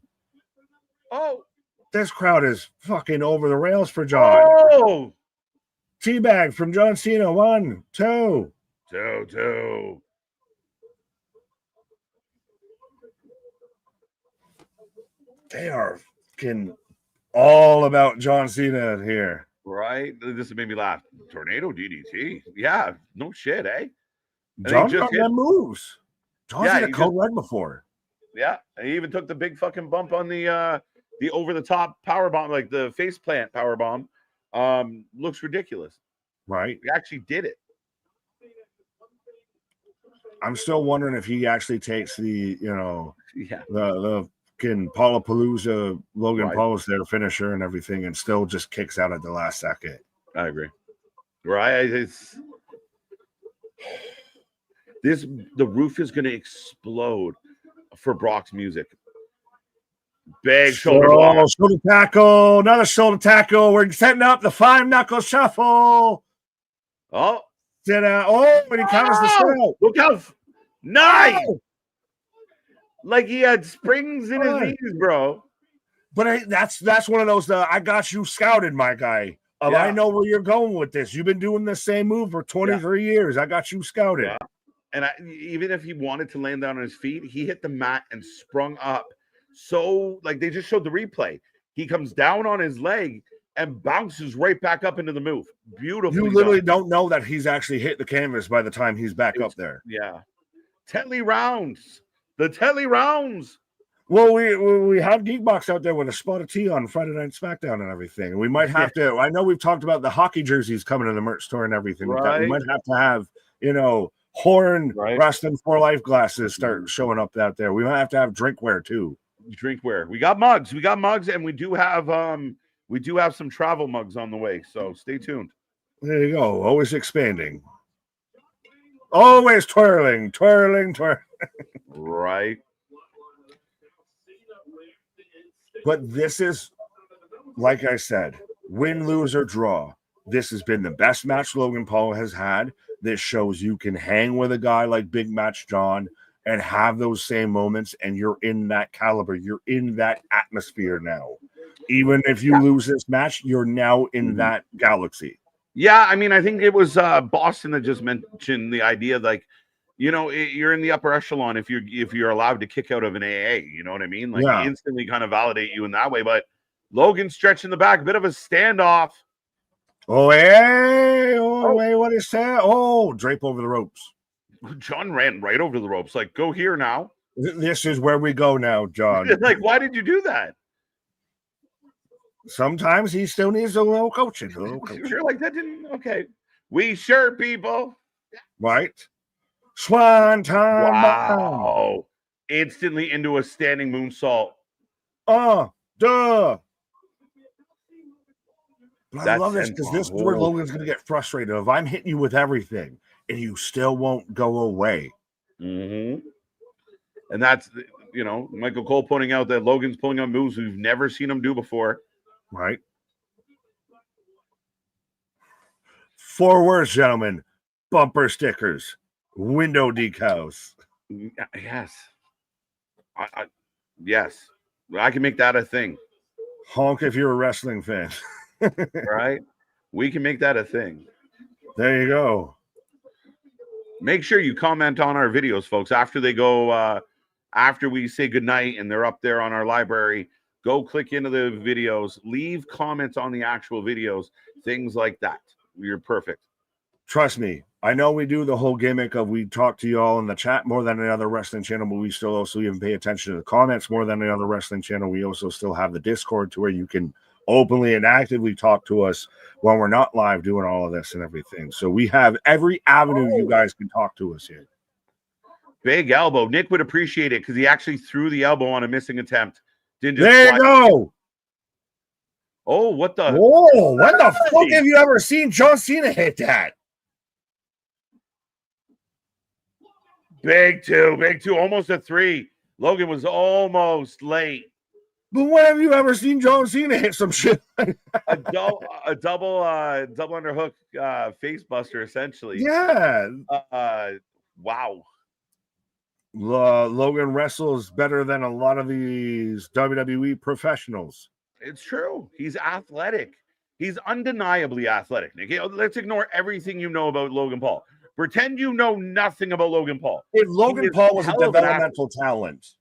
Oh. This crowd is fucking over the rails for John. Oh! Teabag from John Cena. 1, 2. 2. They are fucking all about John Cena here. Right? This made me laugh. Tornado DDT. Yeah, no shit, eh? John's got them moves. John's hit a code red before. Yeah, and he even took the big fucking bump on the over-the-top power bomb, like the face plant power bomb. Looks ridiculous. Right. He actually did it. I'm still wondering if he actually takes the fucking Paulapalooza Logan Paul's their finisher and everything and still just kicks out at the last second. I agree. Right. The roof is going to explode for Brock's music. Big shoulder tackle, another shoulder tackle. We're setting up the 5-knuckle shuffle. Oh, sit out. Oh, but he counters the sit out. Look out! Nice. Oh. Like he had springs in his knees, bro. But that's one of those. I got you scouted, my guy. I know where you're going with this. You've been doing the same move for 23 years. I got you scouted. Yeah. And even if he wanted to land down on his feet, he hit the mat and sprung up. So, like, they just showed the replay. He comes down on his leg and bounces right back up into the move. Beautiful. You literally don't know that he's actually hit the canvas by the time he's back up there. Yeah. Telly rounds. The Telly rounds. Well, we have Geekbox out there with a spot of tea on Friday Night SmackDown and everything. We might have to. I know we've talked about the hockey jerseys coming to the merch store and everything. Right. We might have to have, Horn Wrestling for Life glasses start showing up out there. We might have to have drinkware too. Drinkware. We got mugs, and we do have some travel mugs on the way. So stay tuned. There you go. Always expanding. Always twirling. Right. But this is, like I said, win, lose, or draw. This has been the best match Logan Paul has had. This shows you can hang with a guy like Big Match John and have those same moments, and you're in that caliber. You're in that atmosphere now. Even if you lose this match, you're now in that galaxy. Yeah, I mean, I think it was Boston that just mentioned the idea, like, you're in the upper echelon if you're allowed to kick out of an AA. You know what I mean? Like, instantly kind of validate you in that way. But Logan stretching the back, a bit of a standoff. What is that? Oh, drape over the ropes. John ran right over the ropes. Like, go here now. This is where we go now, John. Like, why did you do that? Sometimes he still needs a little coaching. You're like, that didn't. Okay. We sure, people. Right. Swan time. Wow. Instantly into a standing moonsault. Duh. But I love this because this is where Logan's going to get frustrated. If I'm hitting you with everything and you still won't go away. Mm-hmm. And that's you know, Michael Cole pointing out that Logan's pulling out moves we've never seen him do before. Right. 4 words, gentlemen: bumper stickers, window decals. Yes. Yes. I can make that a thing. Honk if you're a wrestling fan. Right? We can make that a thing. There you go. Make sure you comment on our videos, folks. After they go, after we say goodnight and they're up there on our library, go click into the videos, leave comments on the actual videos, things like that. You're perfect. Trust me, I know we do the whole gimmick of we talk to you all in the chat more than any other wrestling channel, but we still also even pay attention to the comments more than any other wrestling channel. We also still have the Discord to where you can openly and actively talk to us when we're not live doing all of this and everything. So we have every avenue you guys can talk to us in. Big elbow. Nick would appreciate it because he actually threw the elbow on a missing attempt. Didn't just there you go. Oh, what the? Whoa, when the fuck have you ever seen John Cena hit that? Big two, almost a 3. Logan was almost late. But when have you ever seen John Cena hit some shit? a double underhook face buster, essentially. Yeah. Wow. Logan wrestles better than a lot of these WWE professionals. It's true. He's athletic. He's undeniably athletic, Nikki. Let's ignore everything you know about Logan Paul. Pretend you know nothing about Logan Paul. If Logan Paul was a developmental talent,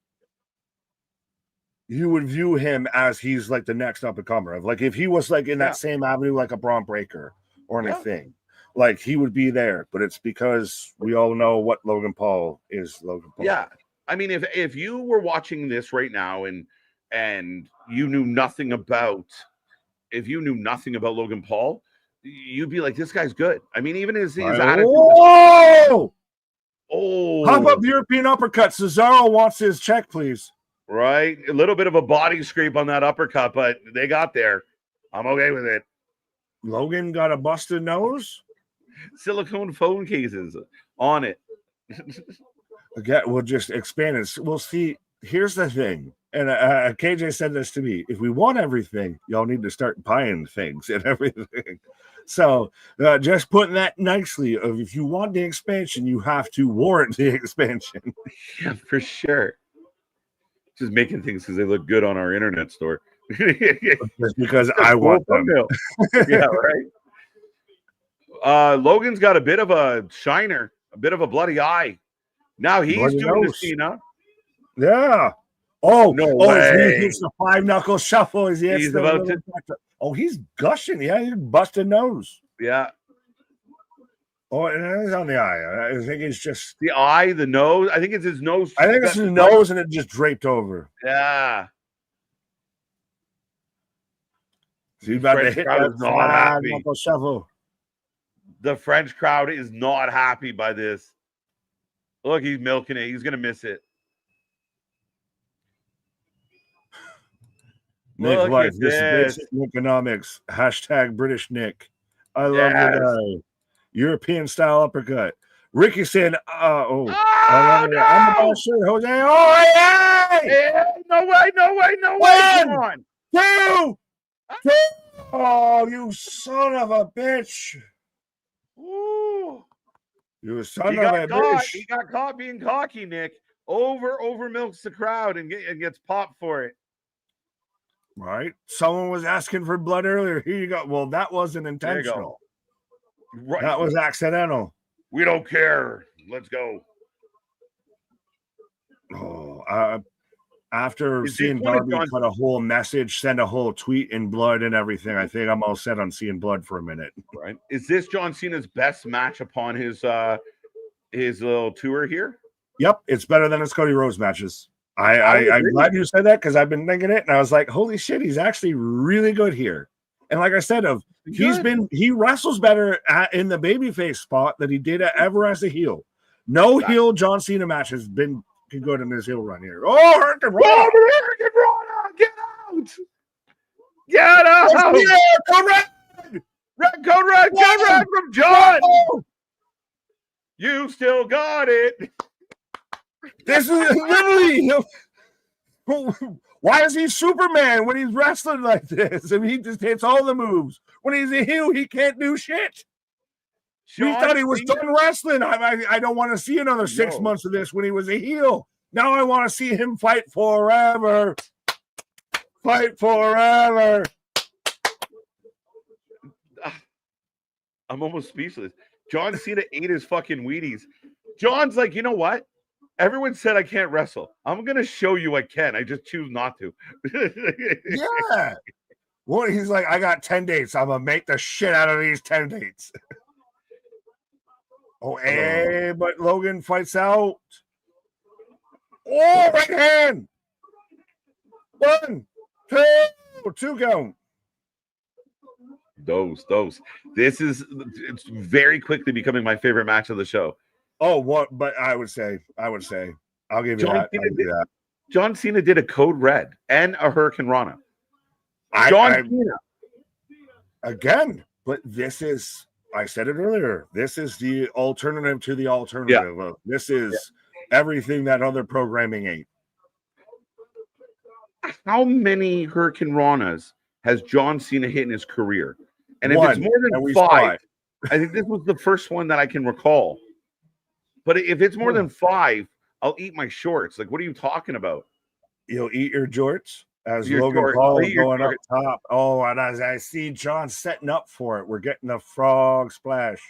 you would view him as he's like the next up and comer. Like if he was like in that same avenue, like a Braun Breaker or anything, like he would be there. But it's because we all know what Logan Paul is. Logan Paul. Yeah, I mean, if you were watching this right now and you knew nothing about, Logan Paul, you'd be like, this guy's good. I mean, even his attitude. Oh, pop up European uppercut. Cesaro wants his check, please. Right, a little bit of a body scrape on that uppercut, but they got there. I'm okay with it. Logan got a busted nose. Silicone phone cases on it. Again, we'll just expand it. We'll see. Here's the thing, and KJ said this to me: if we want everything, y'all need to start buying things and everything. So, just putting that nicely, of if you want the expansion, you have to warrant the expansion. Yeah, for sure. Just making things because they look good on our internet store. Just because I want them. Yeah, right. Logan's got a bit of a shiner, a bit of a bloody eye. Now he's doing the Cena. Yeah. Oh, no way. He's the 5-knuckle shuffle. He's about to. Oh, he's gushing. Yeah, he's busted nose. Yeah. Oh, and it's on the eye. I think it's just the eye, the nose. I think it's his nose. I think it's his nose, and it just draped over. Yeah. He's about to hit that 5-knuckle shuffle. The French crowd is not happy by this. Look, he's milking it. He's gonna miss it. Nick Life, this is basic economics. # British Nick. I love the guy. European style uppercut. Ricky said, I'm not sure, Jose. Oh, yeah! No way. Come on. 2. Oh, you son of a bitch. Ooh. You son of a bitch. He got caught being cocky, Nick. Over milks the crowd and gets popped for it. Right. Someone was asking for blood earlier. Here you go. Well, that wasn't intentional. Right. That was accidental. We don't care. Let's go. Oh, after seeing Darby cut a whole message, send a whole tweet in blood and everything, I think I'm all set on seeing blood for a minute. Right. Is this John Cena's best match upon his little tour here? Yep. It's better than his Cody Rhodes matches. I'm glad you said that because I've been thinking it and I was like, holy shit, he's actually really good here. And like I said, he wrestles better in the babyface spot than he did ever as a heel. No heel John Cena match has been good in his heel run here. Oh, Hurricane Rana! Get out! Get out! Code red from John! You still got it. This is literally Why is he Superman when he's wrestling like this? I mean, he just hits all the moves. When he's a heel, he can't do shit. We thought he was done wrestling. I don't want to see another 6 months of this when he was a heel. Now I want to see him fight forever. Fight forever. I'm almost speechless. John Cena ate his fucking Wheaties. John's like, you know what? Everyone said I can't wrestle. I'm going to show you I can. I just choose not to. Yeah. Well, he's like, I got 10 dates. I'm going to make the shit out of these 10 dates. Hey, but Logan fights out. Oh, right hand. 1, 2 count. Those. It's very quickly becoming my favorite match of the show. Oh, what? But I would say, I'll give you that. John Cena did a Code Red and a Hurricane Rana. Cena. Again, but this is, I said it earlier, this is the alternative to the alternative. Yeah. This is everything that other programming ain't. How many Hurricane Ranas has John Cena hit in his career? And if it's more than 5, I think this was the first one that I can recall. But if it's more than 5, I'll eat my shorts. Like, what are you talking about? You'll eat your jorts? As Logan Paul going up top. Oh, and as I see John setting up for it, we're getting a frog splash.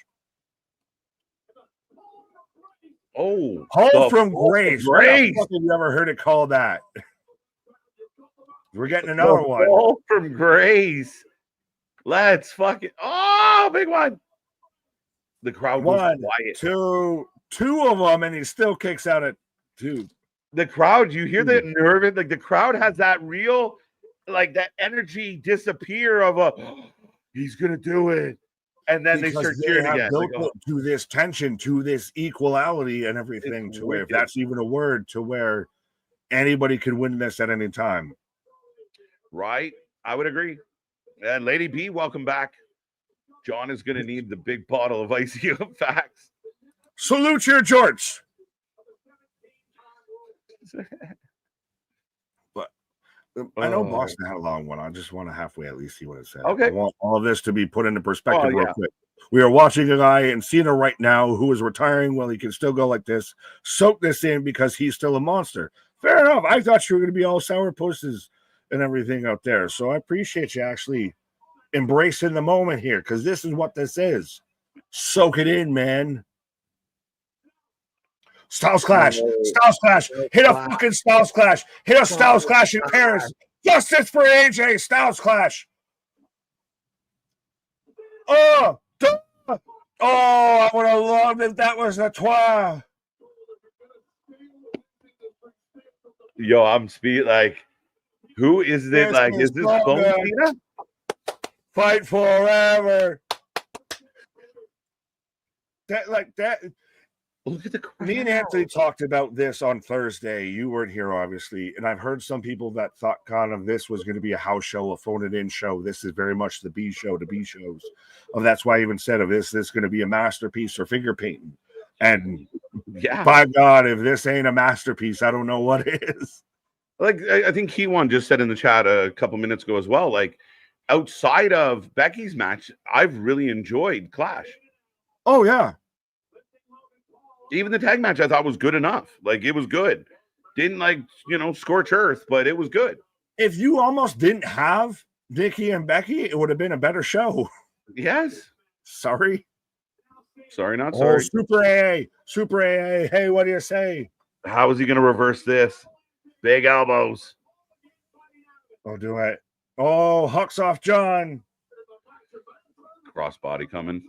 Oh, Paul from Grace. Have you ever heard it called that? We're getting another one. Paul from Grace. Let's fucking big one. The crowd was quiet. Two of them, and he still kicks out at 2. The crowd, you hear that nervous? Like the crowd has that real, like that energy disappear of he's gonna do it, and then they start cheering again. Built to this tension, to this equality, and everything. To where, if that's even a word, to where anybody could win this at any time. Right, I would agree. And Lady B, welcome back. John is gonna need the big bottle of ICU facts. Salute your jorts. But I know Boston had a long one. I just want to halfway at least see what it said. Okay. I want all of this to be put into perspective real quick. We are watching a guy in Cena right now who is retiring. Well, he can still go like this. Soak this in because he's still a monster. Fair enough. I thought you were going to be all sourpusses and everything out there. So I appreciate you actually embracing the moment here because this is what this is. Soak it in, man. Styles Clash. Styles Clash. Hit a fucking Styles Clash. Hit a Styles Clash in Paris. Justice for AJ. Styles Clash. I would have loved if that was a twa. Yo, I'm like, who is this? Like, is this Bone Cena? Fight forever. That. Look at the crowd. Me and Anthony talked about this on Thursday. You weren't here, obviously, and I've heard some people that thought kind of this was going to be a house show, a phone-it-in show. This is very much the B show, the B shows. That's why I even said of this going to be a masterpiece or finger painting. And by God, if this ain't a masterpiece, I don't know what is. Like I think Keyone just said in the chat a couple minutes ago as well. Like outside of Becky's match, I've really enjoyed Clash. Oh yeah. Even the tag match I thought was good enough. Like it was good. Didn't scorch earth, but it was good. If you almost didn't have Nikki and Becky, it would have been a better show. Yes. Sorry, not sorry. Super AA. Hey, what do you say? How is he going to reverse this? Big elbows. Oh, do it. Oh, hucks off John. Crossbody coming.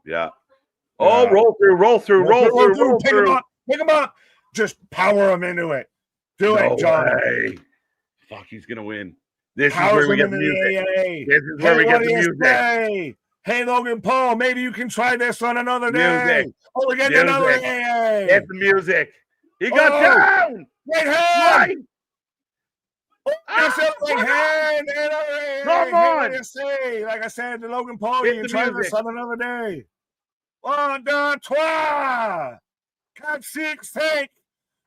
Yeah. Oh, roll through. Pick him up. Just power him into it. Do it, John. Way. Fuck, he's going to win. This is where we get the music. This is where we get the music. Hey, Logan Paul, maybe you can try this on another day. Oh, we're getting another AA. Get the music. He got down. Right hand. Right hand. Come on. Like I said to Logan Paul, you can try this on another day. 1, 2, 3. 4, 5, 6, 8.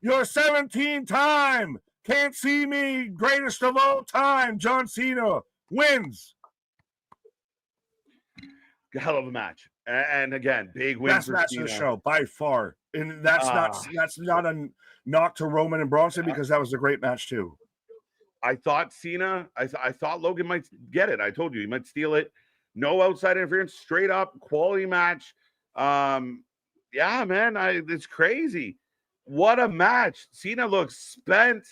Your 17th time. Can't see me. Greatest of all time. John Cena wins. Hell of a match. And again, big win Best for match Cena. of the show by far. And that's not a knock to Roman and Bronson because that was a great match too. I thought Cena, I thought Logan might get it. I told you he might steal it. No outside interference, straight up quality match. Yeah, man, it's crazy. What a match. Cena looks spent.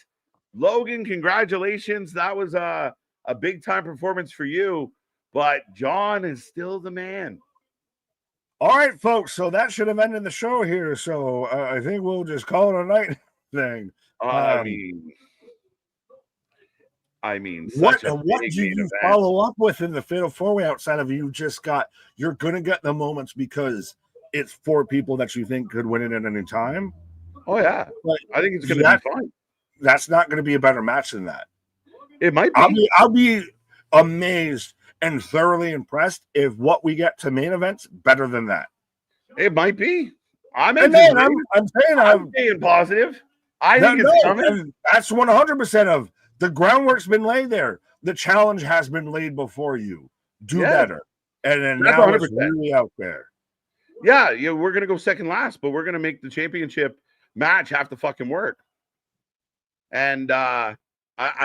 Logan, congratulations. That was a big time performance for you. But John is still the man. All right, folks. So that should have ended the show here. So I think we'll just call it a night thing. I mean, what do you follow up with in the fatal four-way outside of you're going to get the moments because it's 4 people that you think could win it at any time? Oh, yeah. But I think it's going to be fine. That's not going to be a better match than that. It might be. I'll be amazed and thoroughly impressed if what we get to main events better than that. It might be. I'm being positive. I think it's coming. That's 100% of the groundwork's been laid there. The challenge has been laid before you. Do better. And then now 100%. It's really out there. Yeah, we're gonna go second last, but we're gonna make the championship match have to fucking work. And I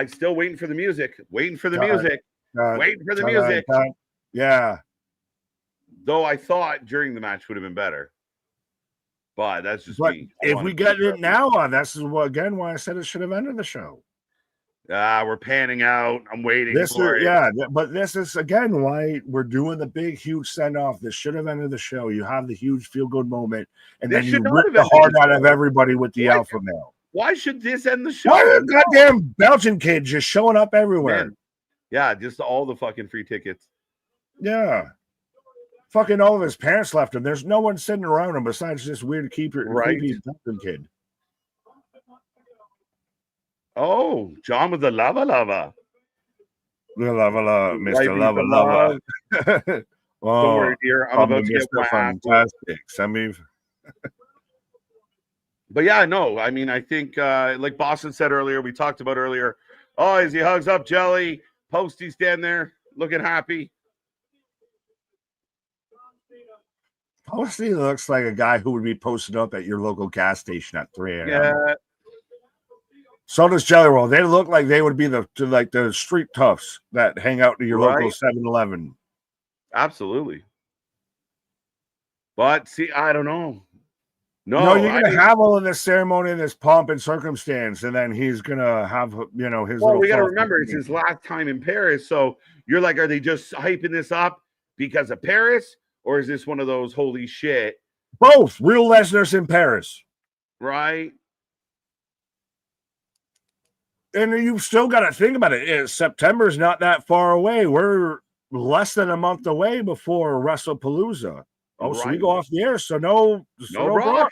still waiting for the music. Waiting for the music. Yeah. Though I thought during the match would have been better. But that's just me. If we get it now, this is why I said it should have ended the show. We're panning out. I'm waiting for it. Yeah, but this is again why we're doing the big, huge send-off. This should have ended the show. You have the huge feel-good moment, and then you rip the heart out of everybody with the alpha male. Why should this end the show? Why are the goddamn Belgian kids just showing up everywhere? Man. Yeah, just all the fucking free tickets. Yeah. Fucking all of his parents left him. There's no one sitting around him besides this weird creepy Belgian kid. Oh, John with the lava. The lava, Mr. Lava. Oh, don't worry, dear. I'm about to get fantastic. But yeah, no, I mean, I think like Boston said earlier, we talked about earlier. Oh, as he hugs up Jelly, Posty standing there looking happy. Posty looks like a guy who would be posted up at your local gas station at 3 a.m. Yeah. So does Jelly Roll. They look like they would be the street toughs that hang out to your local 7-Eleven. Absolutely. But see, I don't know. No, you're going to have all of this ceremony and this pomp and circumstance, and then he's going to have, his Well, we got to remember, it's his last time in Paris. So you're like, are they just hyping this up because of Paris? Or is this one of those holy shit? Both. Real Lesnar's in Paris. Right. And you've still got to think about it. September's not that far away. We're less than a month away before WrestlePalooza. Oh, right. So we go off the air. So no Brock.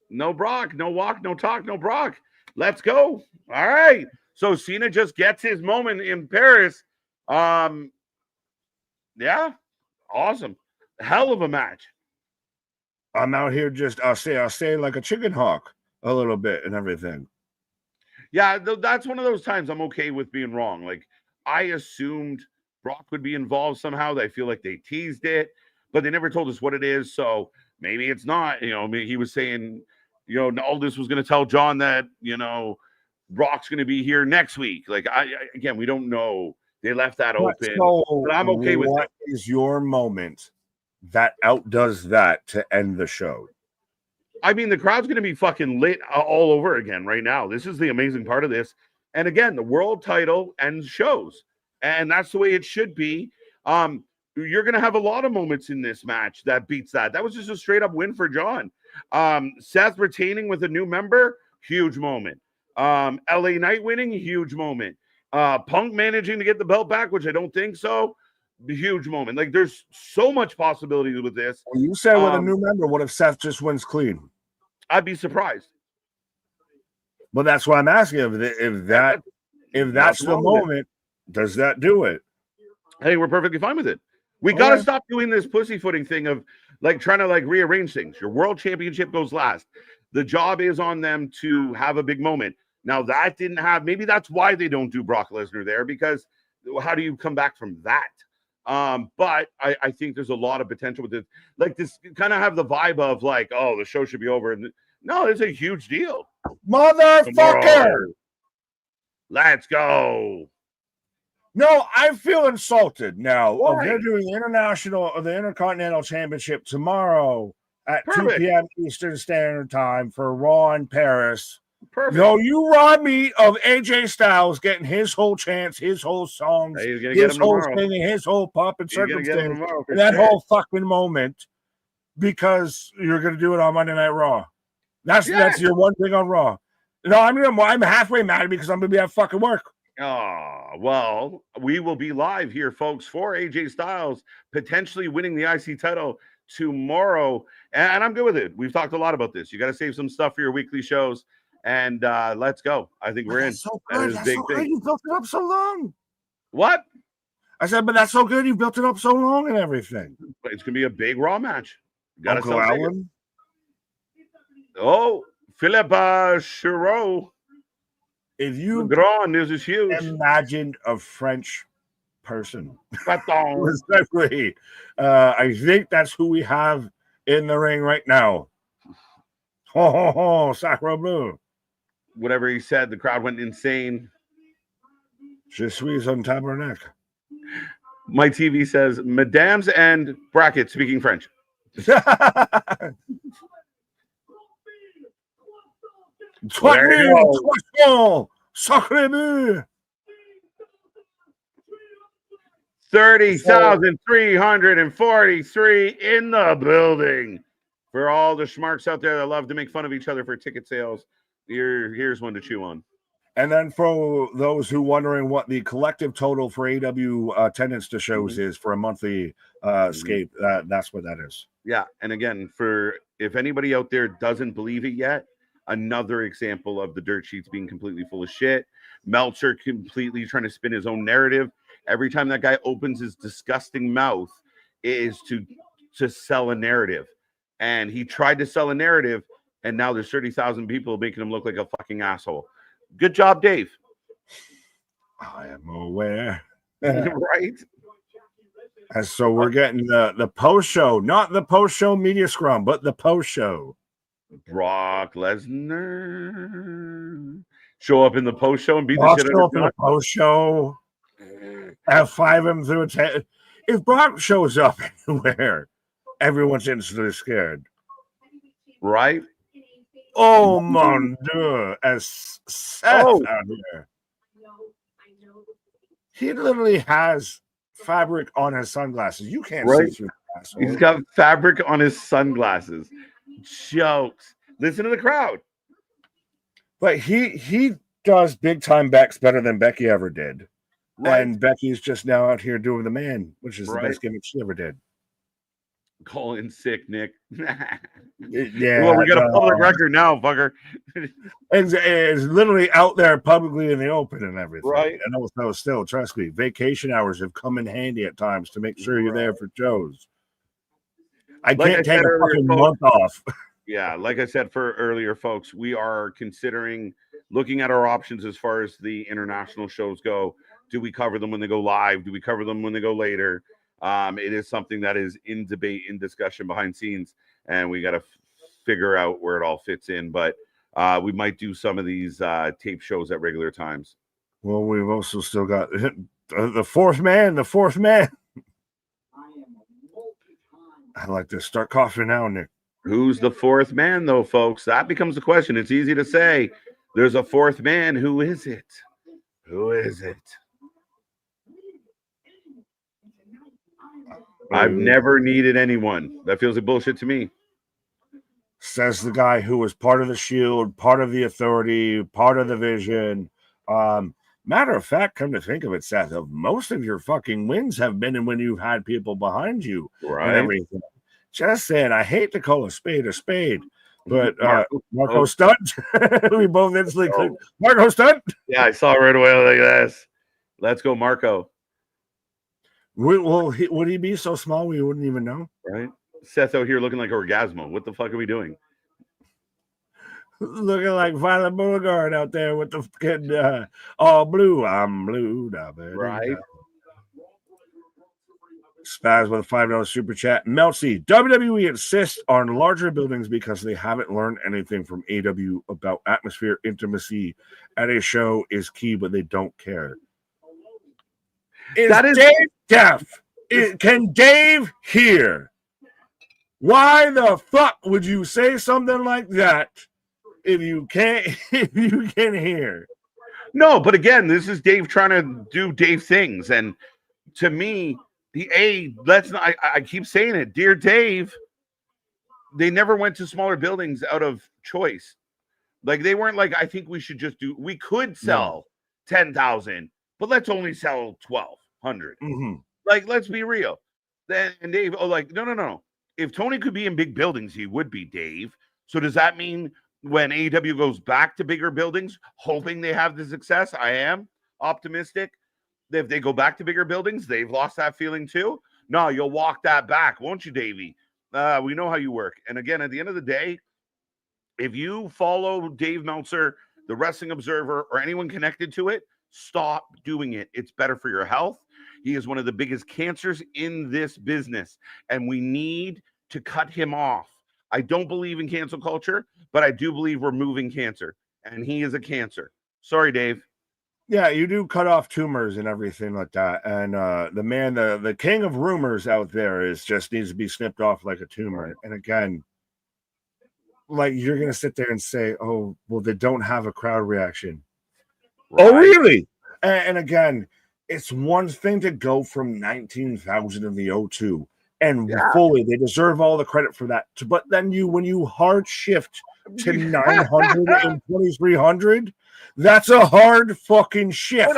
No Brock. No walk, no talk, no Brock. Let's go. All right. So Cena just gets his moment in Paris. Yeah. Awesome. Hell of a match. I'm out here I'll say like a chicken hawk a little bit and everything. Yeah, that's one of those times I'm okay with being wrong. Like, I assumed Brock would be involved somehow. I feel like they teased it, but they never told us what it is. So maybe it's not. He was saying, Aldis was going to tell John that, Brock's going to be here next week. Like, again, we don't know. They left that open. But I'm okay with it. What is your moment that outdoes that to end the show? I mean, the crowd's going to be fucking lit all over again right now. This is the amazing part of this. And again, the world title ends shows. And that's the way it should be. You're going to have a lot of moments in this match that beats that. That was just a straight up win for John. Seth retaining with a new member, huge moment. LA Knight winning, huge moment. Punk managing to get the belt back, which I don't think so. Huge moment. Like, there's so much possibility with this. Well, you said with a new member, what if Seth just wins clean? I'd be surprised. But that's what I'm asking. If that's the moment, does that do it? I think we're perfectly fine with it. We got to stop doing this pussyfooting thing of like trying to like rearrange things. Your world championship goes last. The job is on them to have a big moment. Now that didn't have, maybe that's why they don't do Brock Lesnar there, because how do you come back from that? But I think there's a lot of potential with it. Like this kind of have the vibe of like, oh, the show should be over. And no, it's a huge deal. Motherfucker. Let's go. No, I feel insulted now. Why? They're doing the Intercontinental Championship tomorrow at Perfect. 2 p.m. Eastern Standard Time for Raw in Paris. Perfect. No, you rob me of AJ Styles getting his whole chance, his whole songs, his whole singing, his whole pop and circumstance, and that whole fucking moment, because you're going to do it on Monday Night Raw. That's your one thing on Raw. No, I'm halfway mad because I'm going to be at fucking work. Oh, well, we will be live here, folks, for AJ Styles potentially winning the IC title tomorrow. And I'm good with it. We've talked a lot about this. You got to save some stuff for your weekly shows. And let's go. I think we're in. So that is that's big so thing. good. You built it up so long. What? I said, but that's so good. You built it up so long and everything. It's going to be a big Raw match. Got Uncle Alan. Oh, Philip Chiro. If you this is huge. Imagine a French person. Respectfully. I think that's who we have in the ring right now. Ho, ho, ho, Sacre Bleu. Whatever he said, the crowd went insane. Je suis un tabernacle. My TV says, Madame's and bracket speaking French. 30,343 in the building. For all the schmarks out there that love to make fun of each other for ticket sales, here's one to chew on. And then for those who wondering what the collective total for AW attendance to shows is for a monthly escape, that's what that is. Yeah, and again, for if anybody out there doesn't believe it yet, another example of the dirt sheets being completely full of shit. Meltzer completely trying to spin his own narrative. Every time that guy opens his disgusting mouth, it is to sell a narrative. And he tried to sell a narrative, and now there's 30,000 people making him look like a fucking asshole. Good job, Dave. I am aware. Right? And so we're getting the post-show, not the post-show media scrum, but the post-show. Brock Lesnar show up in the post-show and beat the shit out of the post-show. F5 him through its head. If Brock shows up anywhere, everyone's instantly scared. Right? Oh, mon Dieu. As Seth out here. He literally has fabric on his sunglasses. You can't see through the asshole. He's got fabric on his sunglasses. Jokes. Listen to the crowd. But he does big time Bex better than Becky ever did. Right. And Becky's just now out here doing the man, which is the best gimmick she ever did. Call in sick, Nick. Yeah. Well, we got a public record now, fucker. It's literally out there publicly in the open and everything. Right. And also, still, trust me, vacation hours have come in handy at times to make sure you're there for shows. I can't take a fucking month off. Yeah, like I said for earlier, folks, we are considering looking at our options as far as the international shows go. Do we cover them when they go live? Do we cover them when they go later? It is something that is in debate, in discussion behind scenes, and we got to figure out where it all fits in. But we might do some of these tape shows at regular times. Well, we've also still got the fourth man. The fourth man. I like to start coughing now, Nick. Who's the fourth man, though, folks? That becomes the question. It's easy to say there's a fourth man. Who is it? Who is it? I've never needed anyone. That feels like bullshit to me. Says the guy who was part of the Shield, part of the Authority, part of the Vision. Matter of fact, come to think of it, Seth, most of your fucking wins have been when you've had people behind you. Right. And everything. Just saying, I hate to call a spade, but Marco Stunt. We both instantly clicked. Marco Stunt. Yeah, I saw it right away like this. Let's go, Marco. Would he be so small we wouldn't even know? Right. Seth out here looking like Orgasmo. What the fuck are we doing? Looking like Violet Beauregard out there with the fucking all blue. I'm blue. Right. Spaz with a $5 super chat. Melcy, WWE insists on larger buildings because they haven't learned anything from AW about atmosphere, intimacy at a show is key, but they don't care. Is Dave deaf? Can Dave hear? Why the fuck would you say something like that if you can't hear? No, but again, this is Dave trying to do Dave things, and to me, let's not. I keep saying it, dear Dave. They never went to smaller buildings out of choice. Like they weren't like, I think we should just do. We could sell 10,000, but let's only sell 1,200. Mm-hmm. Like, let's be real. Then and Dave, no. If Tony could be in big buildings, he would be, Dave. So does that mean when AEW goes back to bigger buildings, hoping they have the success? I am optimistic. If they go back to bigger buildings, they've lost that feeling too. No, you'll walk that back, won't you, Davey? We know how you work. And again, at the end of the day, if you follow Dave Meltzer, the Wrestling Observer, or anyone connected to it, stop doing it. It's better for your health. He is one of the biggest cancers in this business, and we need to cut him off. I don't believe in cancel culture, but I do believe we're moving cancer, and he is a cancer. Sorry, Dave. Yeah, you do cut off tumors and everything like that. And the king of rumors out there just needs to be snipped off like a tumor. And again, like you're going to sit there and say, oh, well, they don't have a crowd reaction. Right. Oh, really? And again, it's one thing to go from 19,000 in the O2 and fully, they deserve all the credit for that. But then when you hard shift to 900 and 2,300, that's a hard fucking shift.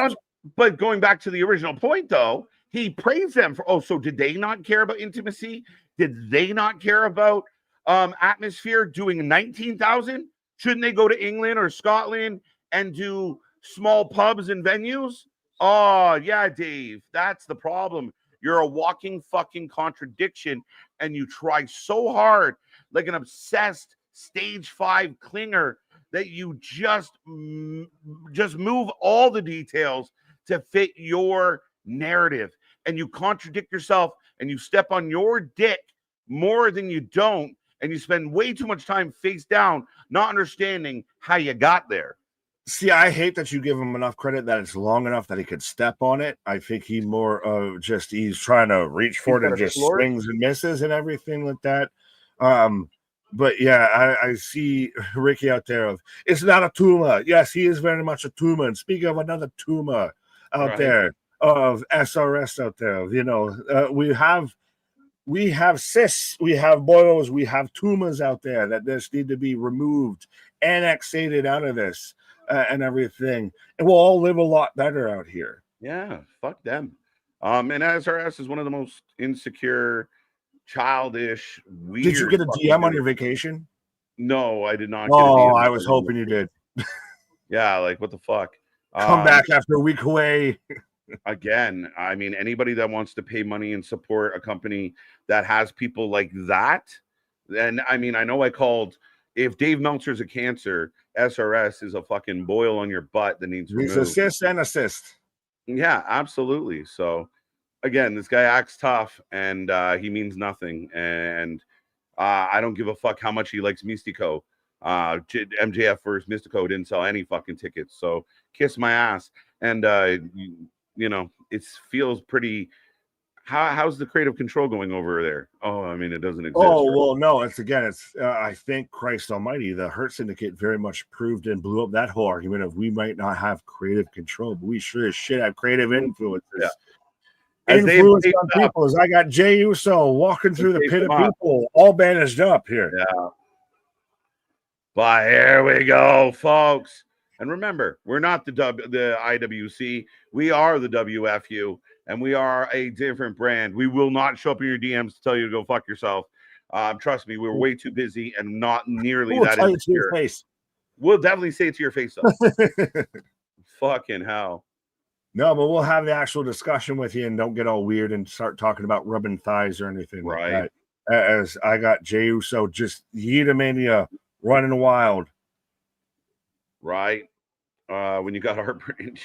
But going back to the original point, though, he praised them for, so did they not care about intimacy? Did they not care about atmosphere doing 19,000? Shouldn't they go to England or Scotland and do small pubs and venues? Oh, yeah, Dave, that's the problem. You're a walking fucking contradiction, and you try so hard like an obsessed stage 5 clinger that you just move all the details to fit your narrative, and you contradict yourself, and you step on your dick more than you don't, and you spend way too much time face down, not understanding how you got there. See, I hate that you give him enough credit that it's long enough that he could step on it. I think he more of he's trying to reach for it and just swings and misses and everything like that. But yeah, I see Ricky out there. It's not a tumor. Yes, he is very much a tumor. And speaking of another tumor out there of SRS out there, we have cysts, we have boils, we have tumors out there that just need to be removed, annexated out of this. And everything, and we'll all live a lot better out here. Yeah, fuck them. And SRS is one of the most insecure, childish, weird. Did you get a DM on your vacation? No, I did not. Oh, I was hoping you did. Yeah, like what the fuck? Come back after a week away. Again, I mean, anybody that wants to pay money and support a company that has people like that, then I mean, I know I called. If Dave Meltzer's a cancer, SRS is a fucking boil on your butt that needs removed. He's assist and assist. Yeah, absolutely. So, again, this guy acts tough, and he means nothing. And I don't give a fuck how much he likes Mystico. MJF versus Mystico didn't sell any fucking tickets. So, kiss my ass. And, it feels pretty... How's the creative control going over there? Oh, I mean, it doesn't exist. Oh, well, no, it's I think Christ Almighty, the Hurt Syndicate very much proved and blew up that whole argument of we might not have creative control, but we sure as shit have creative influences. Yeah. Influence on people. As I got Jey Uso walking through the pit of people, all bandaged up here. Yeah. But here we go, folks. And remember, we're not the IWC. We are the WFU. And we are a different brand. We will not show up in your DMs to tell you to go fuck yourself. Trust me, we're way too busy and not nearly that insecure. To your face. We'll definitely say it to your face, though. Fucking hell. No, but we'll have the actual discussion with you and don't get all weird and start talking about rubbing thighs or anything like that. As I got Jey Uso just Yeetamania running wild. right? When you got heartbreak.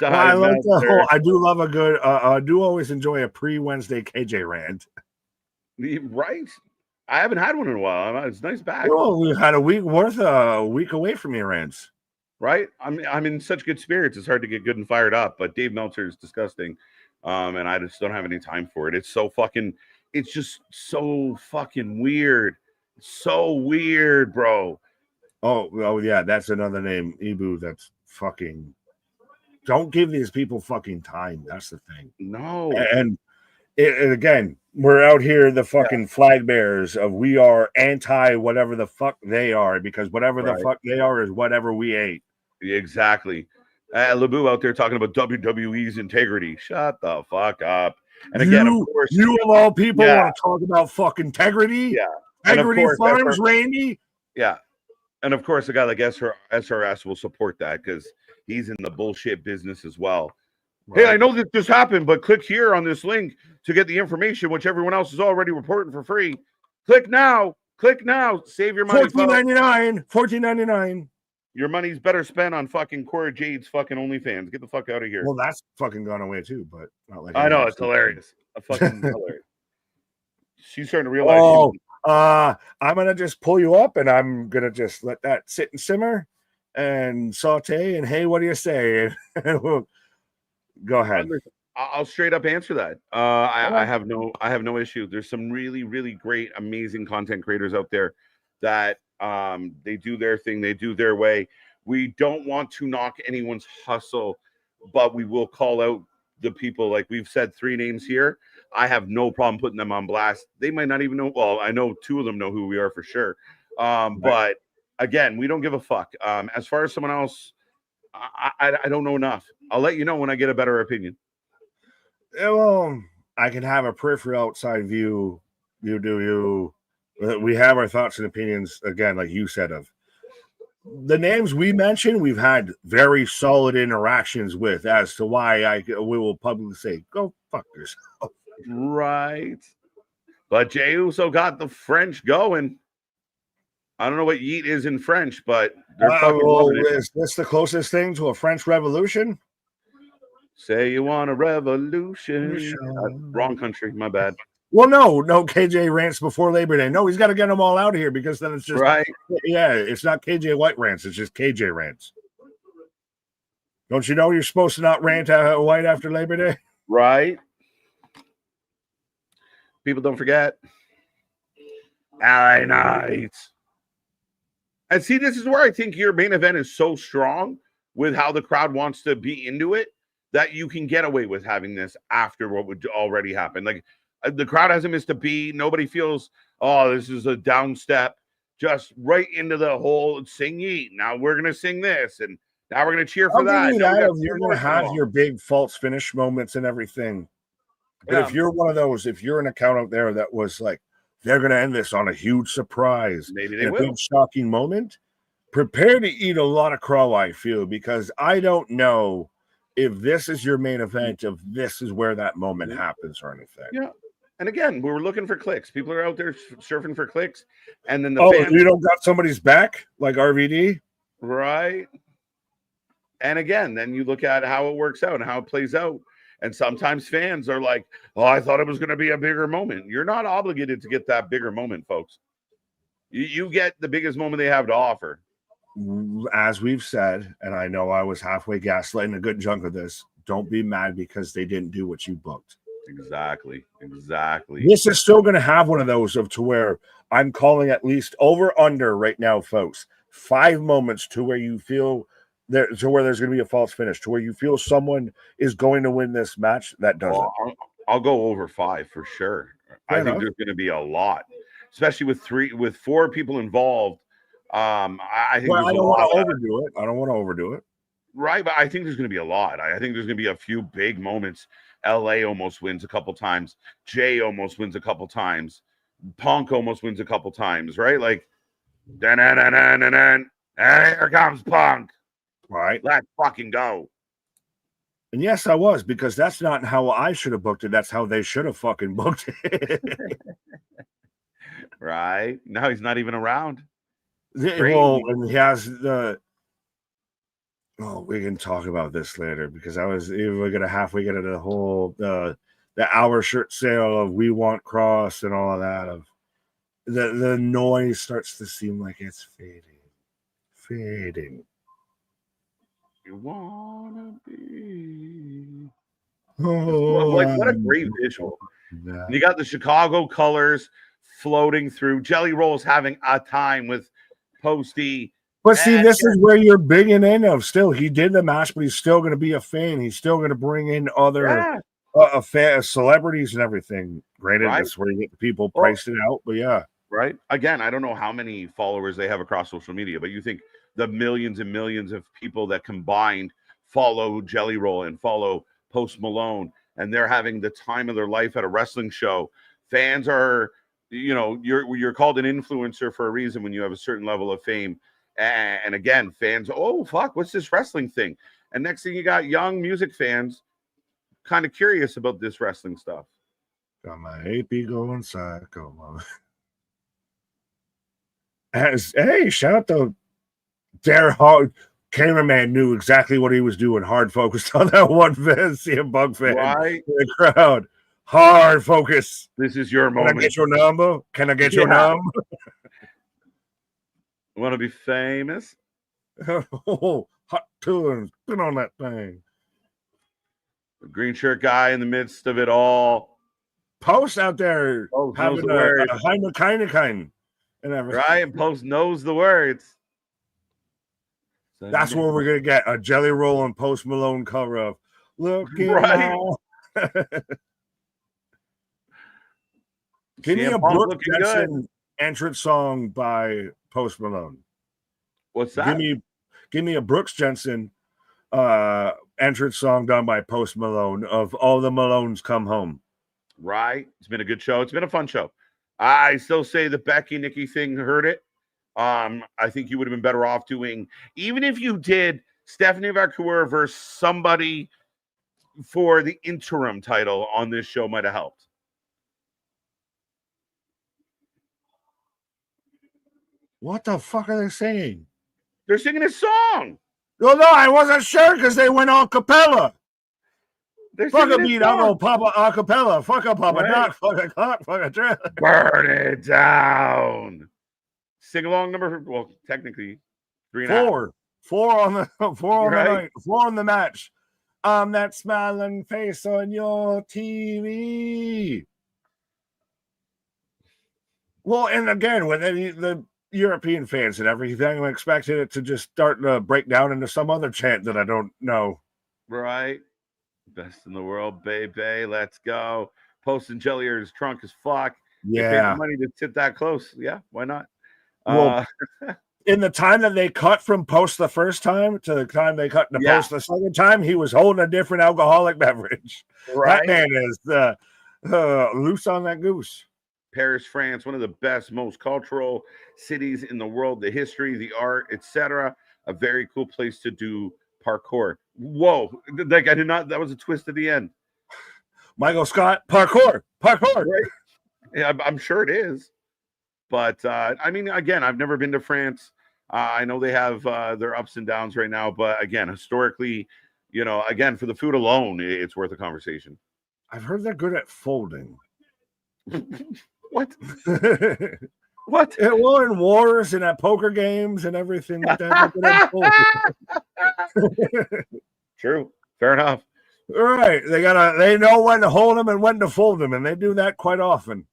Well, I like the whole. I do love a good. I do always enjoy a pre-Wednesday KJ rant. Right? I haven't had one in a while. It's nice back. Well, we've had a week worth, a week away from your rants. Right? I'm in such good spirits. It's hard to get good and fired up. But Dave Meltzer is disgusting, and I just don't have any time for it. It's so fucking. It's just so fucking weird. So weird, bro. Oh yeah, that's another name, Ibu. That's fucking. Don't give these people fucking time. That's the thing. No. And again, we're out here, the fucking flag bearers of we are anti whatever the fuck they are, because whatever the fuck they are is whatever we ate. Exactly. Labu out there talking about WWE's integrity. Shut the fuck up. And again, of course, you of all people want to talk about fucking integrity? Yeah. Integrity Farms, Randy? Yeah. And of course, a guy like SRS will support that because he's in the bullshit business as well. Right. Hey, I know that this happened, but click here on this link to get the information, which everyone else is already reporting for free. Click now. Click now. Save your money. $14.99. Your money's better spent on fucking Cora Jade's fucking OnlyFans. Get the fuck out of here. Well, that's fucking gone away too, but not like I know it's hilarious. Fucking hilarious. She's starting to realize. Oh, I'm gonna just pull you up, and I'm gonna just let that sit and simmer and saute. And hey, what do you say? Go ahead. I'll straight up answer that. I have no issue. There's some really, really great, amazing content creators out there that they do their thing, they do their way. We don't want to knock anyone's hustle, but we will call out the people. Like we've said 3 names here. I have no problem putting them on blast. They might not even know. Well, I know 2 of them know who we are for sure. But again, we don't give a fuck. As far as someone else, I don't know enough. I'll let you know when I get a better opinion. Well, I can have a peripheral outside view. You do you. We have our thoughts and opinions, again, like you said, of the names we mentioned. We've had very solid interactions with as to why we will publicly say, go fuck yourself. Right. But Jey Uso got the French going. I don't know what yeet is in French, but they're fucking loving it. Is this the closest thing to a French Revolution? Say you want a revolution. Wrong country, my bad. Well, no KJ rants before Labor Day. No, he's got to get them all out of here because then it's just right. Yeah, it's not KJ White rants. It's just KJ rants. Don't you know you're supposed to not rant White after Labor Day? Right. People don't forget. LA Knights. And see, this is where I think your main event is so strong with how the crowd wants to be into it that you can get away with having this after what would already happen. Like the crowd hasn't missed a beat. Nobody feels, oh, this is a down step. Just right into the whole sing yeet. Now we're going to sing this and now we're going to cheer for that. You're going to have your big false finish moments and everything. But if you're one of those, if you're an account out there that was like, they're going to end this on a huge surprise, maybe they will. A big shocking moment, prepare to eat a lot of crow, I feel, because I don't know if this is your main event, if this is where that moment happens or anything. Yeah. And again, we were looking for clicks. People are out there surfing for clicks. And then fans, you don't got somebody's back like RVD? Right. And again, then you look at how it works out and how it plays out. And sometimes fans are like, oh, I thought it was going to be a bigger moment. You're not obligated to get that bigger moment, folks. You get the biggest moment they have to offer. As we've said, and I know I was halfway gaslighting a good chunk of this, don't be mad because they didn't do what you booked. Exactly. This is still going to have one of those to where I'm calling at least over under right now, folks. 5 moments to where you feel there, to where there's going to be a false finish, to where you feel someone is going to win this match that doesn't. I'll go over 5 for sure. I think there's going to be a lot, especially with 4 people involved. I think I don't want to overdo it. I don't want to overdo it. Right, but I think there's going to be a lot. I think there's going to be a few big moments. LA almost wins a couple times. Jay almost wins a couple times. Punk almost wins a couple times, right? Like, and here comes Punk. Right. Let's fucking go. And yes, I was, because that's not how I should have booked it. That's how they should have fucking booked it. Right. Now he's not even around. Well, and he has Oh, we can talk about this later because we're gonna halfway get into the whole the hour shirt sale of We Want Cross and all of that. Of the noise starts to seem like it's fading. You wanna be Oh, what a great visual. You got the Chicago colors floating through. Jelly Roll's having a time with Posty. But see, this is where you're bigging in of still. He did the match, but he's still going to be a fan. He's still going to bring in other celebrities and everything. Granted, that's where you get the people priced it out, but yeah. Right. Again, I don't know how many followers they have across social media, but you think the millions and millions of people that combined follow Jelly Roll and follow Post Malone, and they're having the time of their life at a wrestling show. Fans are, you're called an influencer for a reason when you have a certain level of fame. And again, fans, oh, fuck, what's this wrestling thing? And next thing you got young music fans kind of curious about this wrestling stuff. Got my AP going psycho. Hey, shout out to Dare Hard. Cameraman knew exactly what he was doing. Hard focused on that one fan, CM Bug fan in the crowd. Hard focus. This is your moment. Can I get your number? Can I get your number? Want to be famous? Oh, hot tunes. Put on that thing. The green shirt guy in the midst of it all. Post out there having a kind. Right, and Post knows the words. That's where we're gonna get a Jelly Roll and Post Malone cover of Looking Now. Give me a Brooke Jensen entrance song by Post Malone. What's that? Give me a Brooks Jensen entrance song done by Post Malone of All the Malones Come Home. Right. It's been a good show. It's been a fun show. I still say the Becky Nikki thing hurt it. I think you would have been better off doing, even if you did Stephanie Vancouver versus somebody for the interim title on this show might have helped. What the fuck are they singing? They're singing a song. No, I wasn't sure because they went a cappella. Fuck a beat, I'll go Papa a cappella. Fuck a Papa Doc, fuck a clock, fuck a trailer. Burn it down. Sing along number, well, technically 3.5. Four on the night, 4 on the match. That smiling face on your TV. Well, and again, with the European fans and everything, I expected it to just start to break down into some other chant that I don't know. Right. Best in the world, baby. Let's go. Post and Jelly are as drunk as fuck. Yeah. They paid the money to sit that close. Yeah, why not? Well, in the time that they cut from Post the first time to the time they cut to Post the second time, he was holding a different alcoholic beverage. Right. That man is loose on that goose. Paris, France, one of the best, most cultural cities in the world, the history, the art, etc. A very cool place to do parkour. Whoa, like I did not, that was a twist at the end. Michael Scott, parkour. Right? Yeah, I'm sure it is. But I mean, again, I've never been to France. I know they have their ups and downs right now, but again, historically, again, for the food alone, it's worth a conversation. I've heard they're good at folding. What? What? Well, in wars and at poker games and everything like that. True. Fair enough. All right. They know when to hold them and when to fold them, and they do that quite often.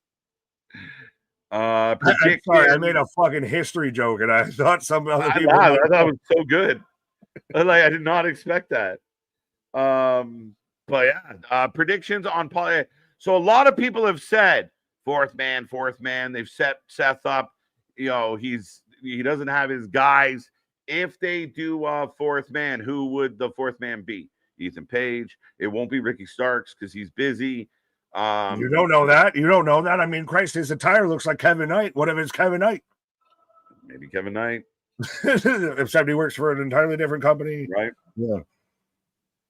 Sorry, I made a fucking history joke, and I thought some other people. I thought it was so good. I did not expect that. But yeah, predictions on Poly. So a lot of people have said fourth man. They've set Seth up. He doesn't have his guys. If they do fourth man, who would the fourth man be? Ethan Page. It won't be Ricky Starks because he's busy. You don't know that. I mean, Christ, his attire looks like Kevin Knight. What if it's Kevin Knight? Maybe Kevin Knight. Except he works for an entirely different company. Right. Yeah.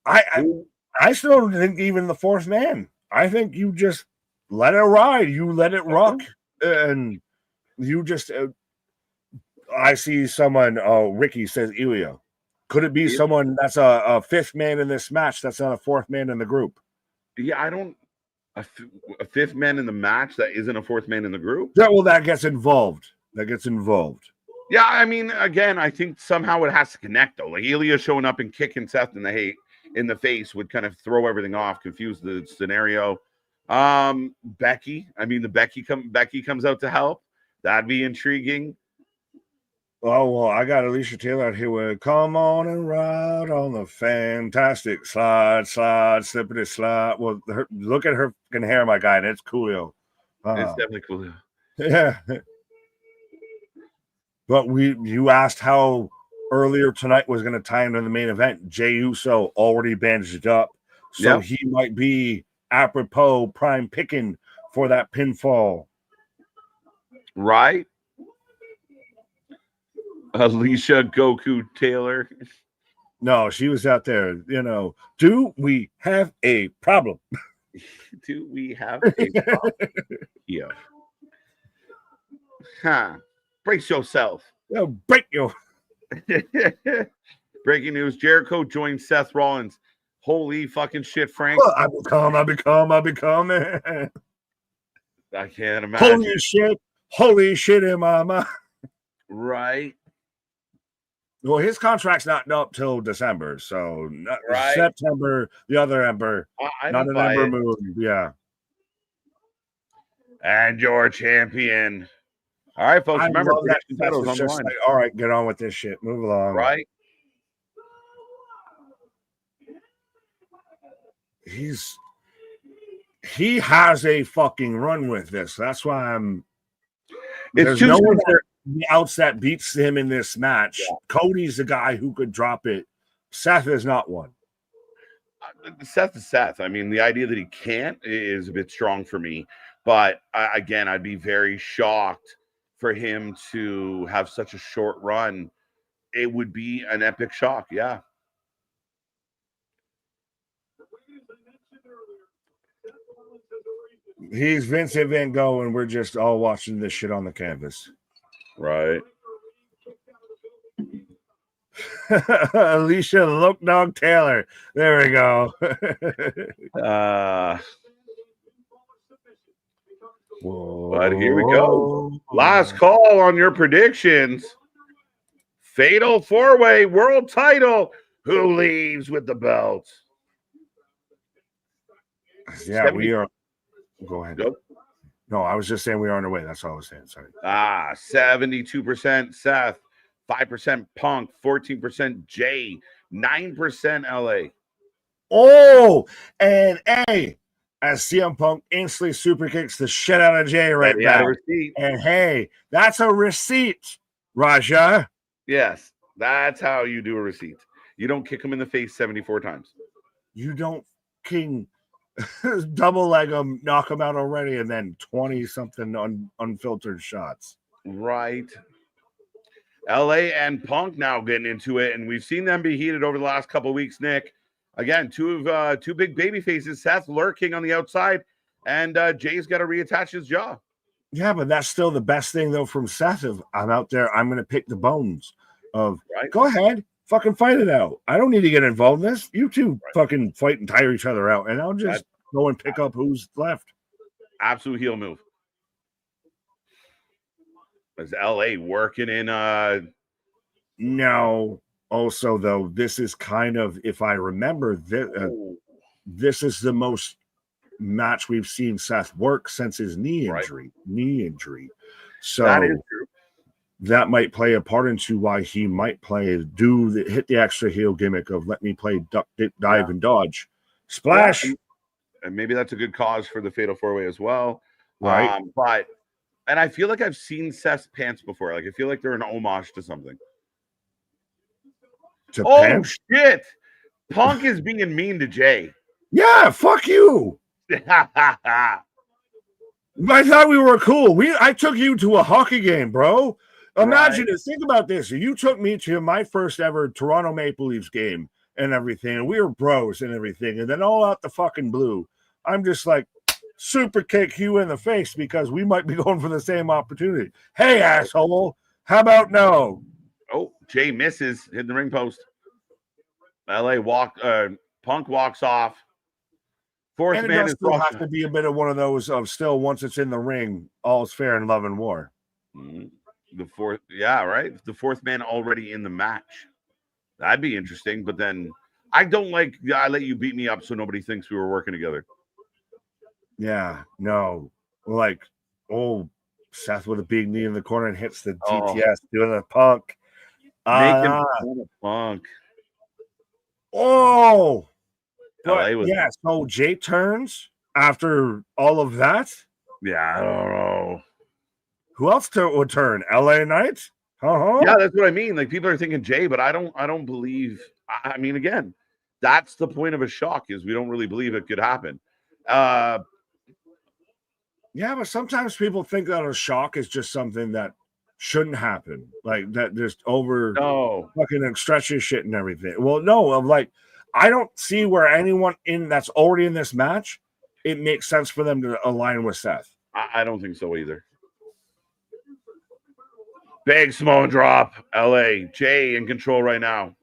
I still don't think even the fourth man. I think you just let it ride. You let it rock. And you just I see someone, Ricky says Ilya. Could it be someone that's a fifth man in this match that's not a fourth man in the group? Yeah, I don't. A fifth man in the match that isn't a fourth man in the group? Yeah, well, that gets involved. Yeah, I mean, again, I think somehow it has to connect though. Like Ilya showing up and kicking Seth in the face would kind of throw everything off, confuse the scenario. Becky, I mean, Becky comes out to help. That'd be intriguing. Oh, well, I got Alicia Taylor out here with come on and ride on the fantastic slide, slippity slide. Well, look at her fucking hair, my guy. That's coolio. It's definitely coolio. Yeah. But you asked how earlier tonight was going to tie into the main event. Jey Uso already bandaged up. So he might be apropos prime picking for that pinfall. Right? Alicia Goku Taylor. No, she was out there, do we have a problem? Do we have a problem? Yeah. Huh. Brace yourself. Oh, break you. Breaking news. Jericho joins Seth Rollins. Holy fucking shit, Frank. I become. I can't imagine. Holy shit in my mind. Right. Well, his contract's not up till December, so September, the other Ember, not an Ember move. Yeah. And your champion. All right, folks. Remember, prediction titles on the line. Like, all right, get on with this shit. Move along. Right. He has a fucking run with this. That's why There's no one else that beats him in this match. Yeah. Cody's the guy who could drop it. Seth is not one. Seth is Seth. I mean, the idea that he can't is a bit strong for me. But again, I'd be very shocked for him to have such a short run. It would be an epic shock. Yeah. He's Vincent Van Gogh, and we're just all watching this shit on the canvas. Right. Alicia Look Dog Taylor. There we go. But here we go. Last call on your predictions. Fatal 4-way world title. Who leaves with the belt? Yeah, we are. Go ahead. Go. No, I was just saying we are on our way. That's all I was saying. Sorry. 72% Seth, 5% Punk, 14% Jay, 9% LA. Oh, and A, as CM Punk instantly super kicks the shit out of Jay right now. And hey, that's a receipt, Raja. Yes, that's how you do a receipt. You don't kick him in the face 74 times. You don't double leg him, knock him out already, and then 20-something unfiltered shots. Right. LA and Punk now getting into it, and we've seen them be heated over the last couple of weeks, Nick. Again, two big baby faces, Seth lurking on the outside, and Jay's got to reattach his jaw. Yeah, but that's still the best thing, though, from Seth. If I'm out there, I'm going to pick the bones of, Go ahead. Fucking fight it out. I don't need to get involved in this. You two fucking fight and tire each other out, and I'll just go and pick up who's left. Absolute heel move. Is LA working in? No. Also, though, this is kind of, if I remember, this is the most match we've seen Seth work since his knee injury. So that is true. That might play a part into why he might hit the extra heel gimmick of let me play duck, dip, dive, and dodge. Splash. And maybe that's a good cause for the Fatal 4-Way as well. Right. And I feel like I've seen Seth's pants before. Like, I feel like they're an homage to something. Pants? Shit. Punk is being mean to Jay. Yeah, fuck you. I thought we were cool. I took you to a hockey game, bro. Imagine this. Think about this. You took me to my first ever Toronto Maple Leafs game and everything, and we were bros and everything, and then all out the fucking blue, I'm just like, super kick you in the face because we might be going for the same opportunity. Hey, asshole, how about no? Oh, Jay misses, hit the ring post. LA Punk walks off. Fourth And it man does is still have to be a bit of one of those of still once it's in the ring, all's fair in love and war. The fourth, yeah, right. The fourth man already in the match. That'd be interesting. But then I don't like. I let you beat me up so nobody thinks we were working together. Yeah, no, like Seth with a big knee in the corner and hits the DTS doing the Punk. Making fun of Punk. Oh, but yeah. So Jay turns after all of that. Yeah, I don't know. Who else would turn? LA Knight? Yeah, that's what I mean. Like people are thinking Jay, but I don't believe. I mean, again, that's the point of a shock is we don't really believe it could happen. Yeah, but sometimes people think that a shock is just something that shouldn't happen, like that just over fucking stretches shit and everything. Well, no, I'm like, I don't see where anyone in that's already in this match, it makes sense for them to align with Seth. I don't think so either. Big small drop, LA. Jay in control right now.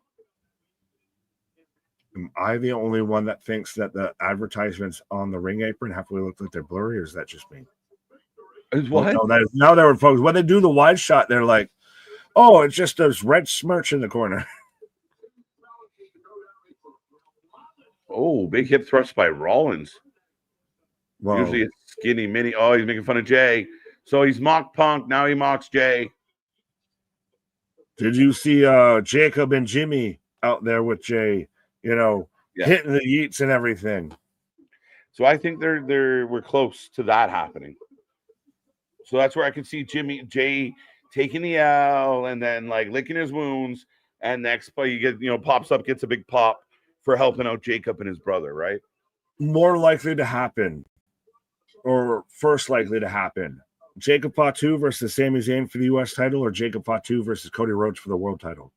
Am I the only one that thinks that the advertisements on the ring apron have to look like they're blurry, or is that just me? What? Now they were folks. When they do the wide shot, they're like, "Oh, it's just a red smirch in the corner." Oh, big hip thrust by Rollins. Whoa. Usually it's skinny mini. Oh, he's making fun of Jay. So he's mocked Punk. Now he mocks Jay. Did you see Jacob and Jimmy out there with Jay? You know, hitting the yeets and everything. So I think we're close to that happening. So that's where I can see Jay taking the L and then like licking his wounds. And next play you get, pops up, gets a big pop for helping out Jacob and his brother, right? More likely to happen, or first likely to happen. Jacob Fatu versus Sami Zayn for the U.S. title, or Jacob Fatu versus Cody Rhodes for the world title.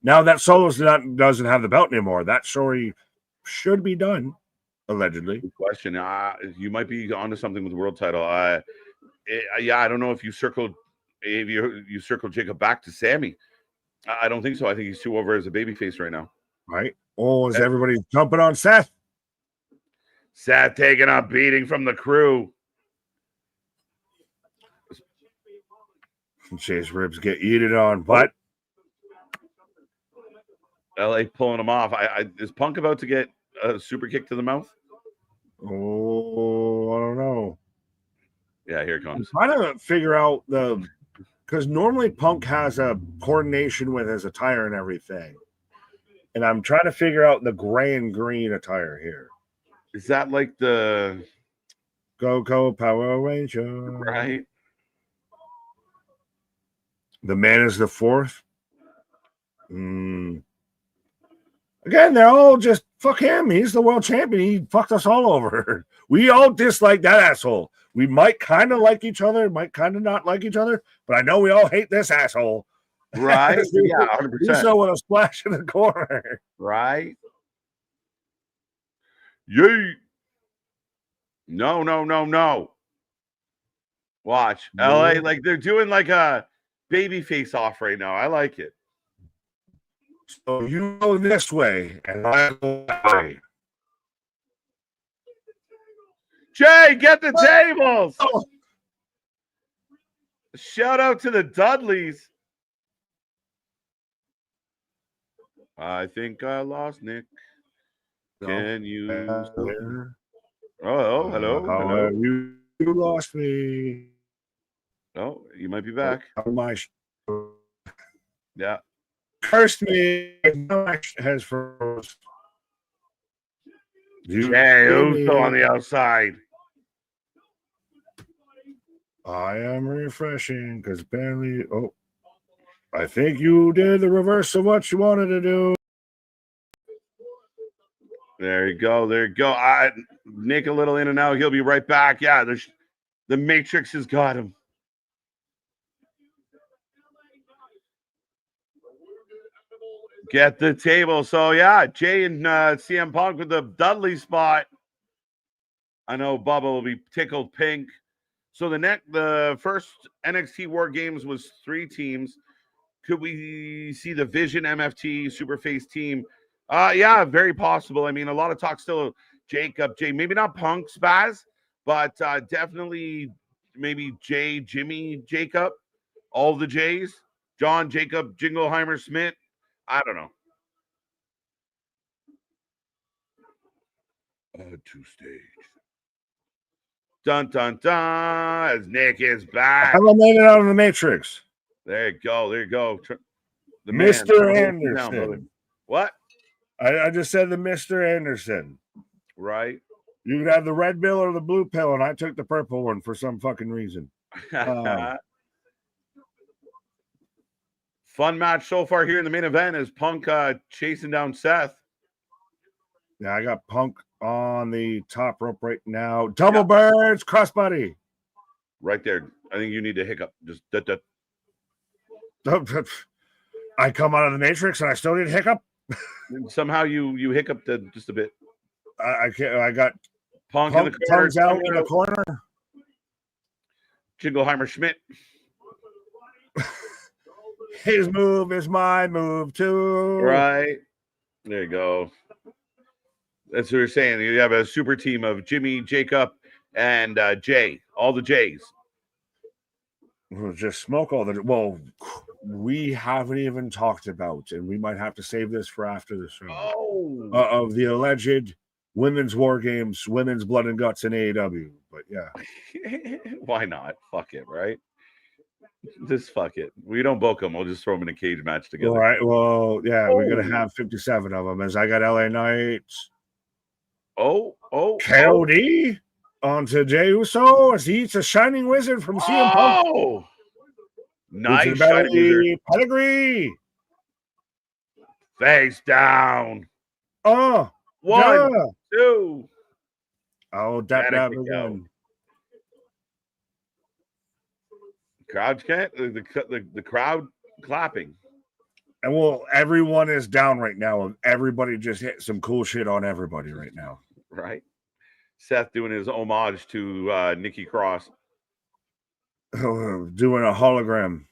Now that Solos doesn't have the belt anymore, that story should be done, allegedly. Good question. You might be onto something with the world title. I don't know if you circled Jacob back to Sammy. I don't think so. I think he's too over as a babyface right now. Right? Oh, is everybody jumping on Seth? Seth taking a beating from the crew. Jay's ribs get eaten on, but LA pulling him off. Is Punk about to get a super kick to the mouth? Oh, I don't know. Yeah, here it comes. I'm trying to figure out because normally Punk has a coordination with his attire and everything. And I'm trying to figure out the gray and green attire here. Is that like the Go Power Ranger? Right. The man is the fourth. Again, they're all just fuck him. He's the world champion. He fucked us all over. We all dislike that asshole. We might kind of like each other, might kind of not like each other, but I know we all hate this asshole. Right? Yeah, 100%. So with a splash in the corner. Right? Yay. No. Watch. LA, like they're doing like a baby face off right now. I like it. So you go this way, and I go that way. Jay, get the tables. Oh. Shout out to the Dudleys. I think I lost Nick. Can you? Oh, hello. You lost me. Oh, you might be back. Yeah. Cursed me. Has froze. Jay Uso on the outside. I am refreshing because apparently, I think you did the reverse of what you wanted to do. There you go. Nick a little in and out. He'll be right back. Yeah, the Matrix has got him. Get the table. So, yeah, Jay and CM Punk with the Dudley spot. I know Bubba will be tickled pink. So the first NXT War Games was 3 teams. Could we see the Vision MFT Superface team Yeah, very possible. I mean, a lot of talk still Jacob, Jay, maybe not Punk Spaz, but definitely maybe Jay, Jimmy, Jacob, all the Jays, John, Jacob, Jingleheimer, Smith. I don't know. To stage. Dun dun dun! As Nick is back. How made it out of the Matrix? There you go. There you go. The Mr. man, Anderson. down, what? I just said the Mr. Anderson. Right. You could have the red pill or the blue pill, and I took the purple one for some fucking reason. Fun match so far here in the main event is Punk chasing down Seth. Yeah, I got Punk on the top rope right now. Double birds, crossbody. Right there. I think you need to hiccup. Just I come out of the Matrix and I still need to hiccup. Somehow you hiccuped just a bit. I can't. I got Punk in the corner. Tongues out in the corner. Jingleheimer Schmidt. His move is my move too. Right. There you go. That's what you're saying. You have a super team of Jimmy, Jacob, and Jay. All the Jays. We'll just smoke all the. Well, we haven't even talked about, and we might have to save this for after the show. Of the alleged women's war games, women's blood and guts in AEW. But yeah, why not? Fuck it, right? Just fuck it. We don't book them. We'll just throw them in a cage match together. All right. Well, yeah, we're gonna have 57 of them. As I got LA Knights. KOD onto Jey Uso as he eats a shining wizard from CM Punk. Oh, nice shining wizard. Pedigree. Face down. Oh, 1, 2. Oh, dab again. Crowd can't. The crowd clapping. And well, everyone is down right now. Everybody just hit some cool shit on everybody right now. Right. Seth doing his homage to Nikki Cross. Doing a hologram.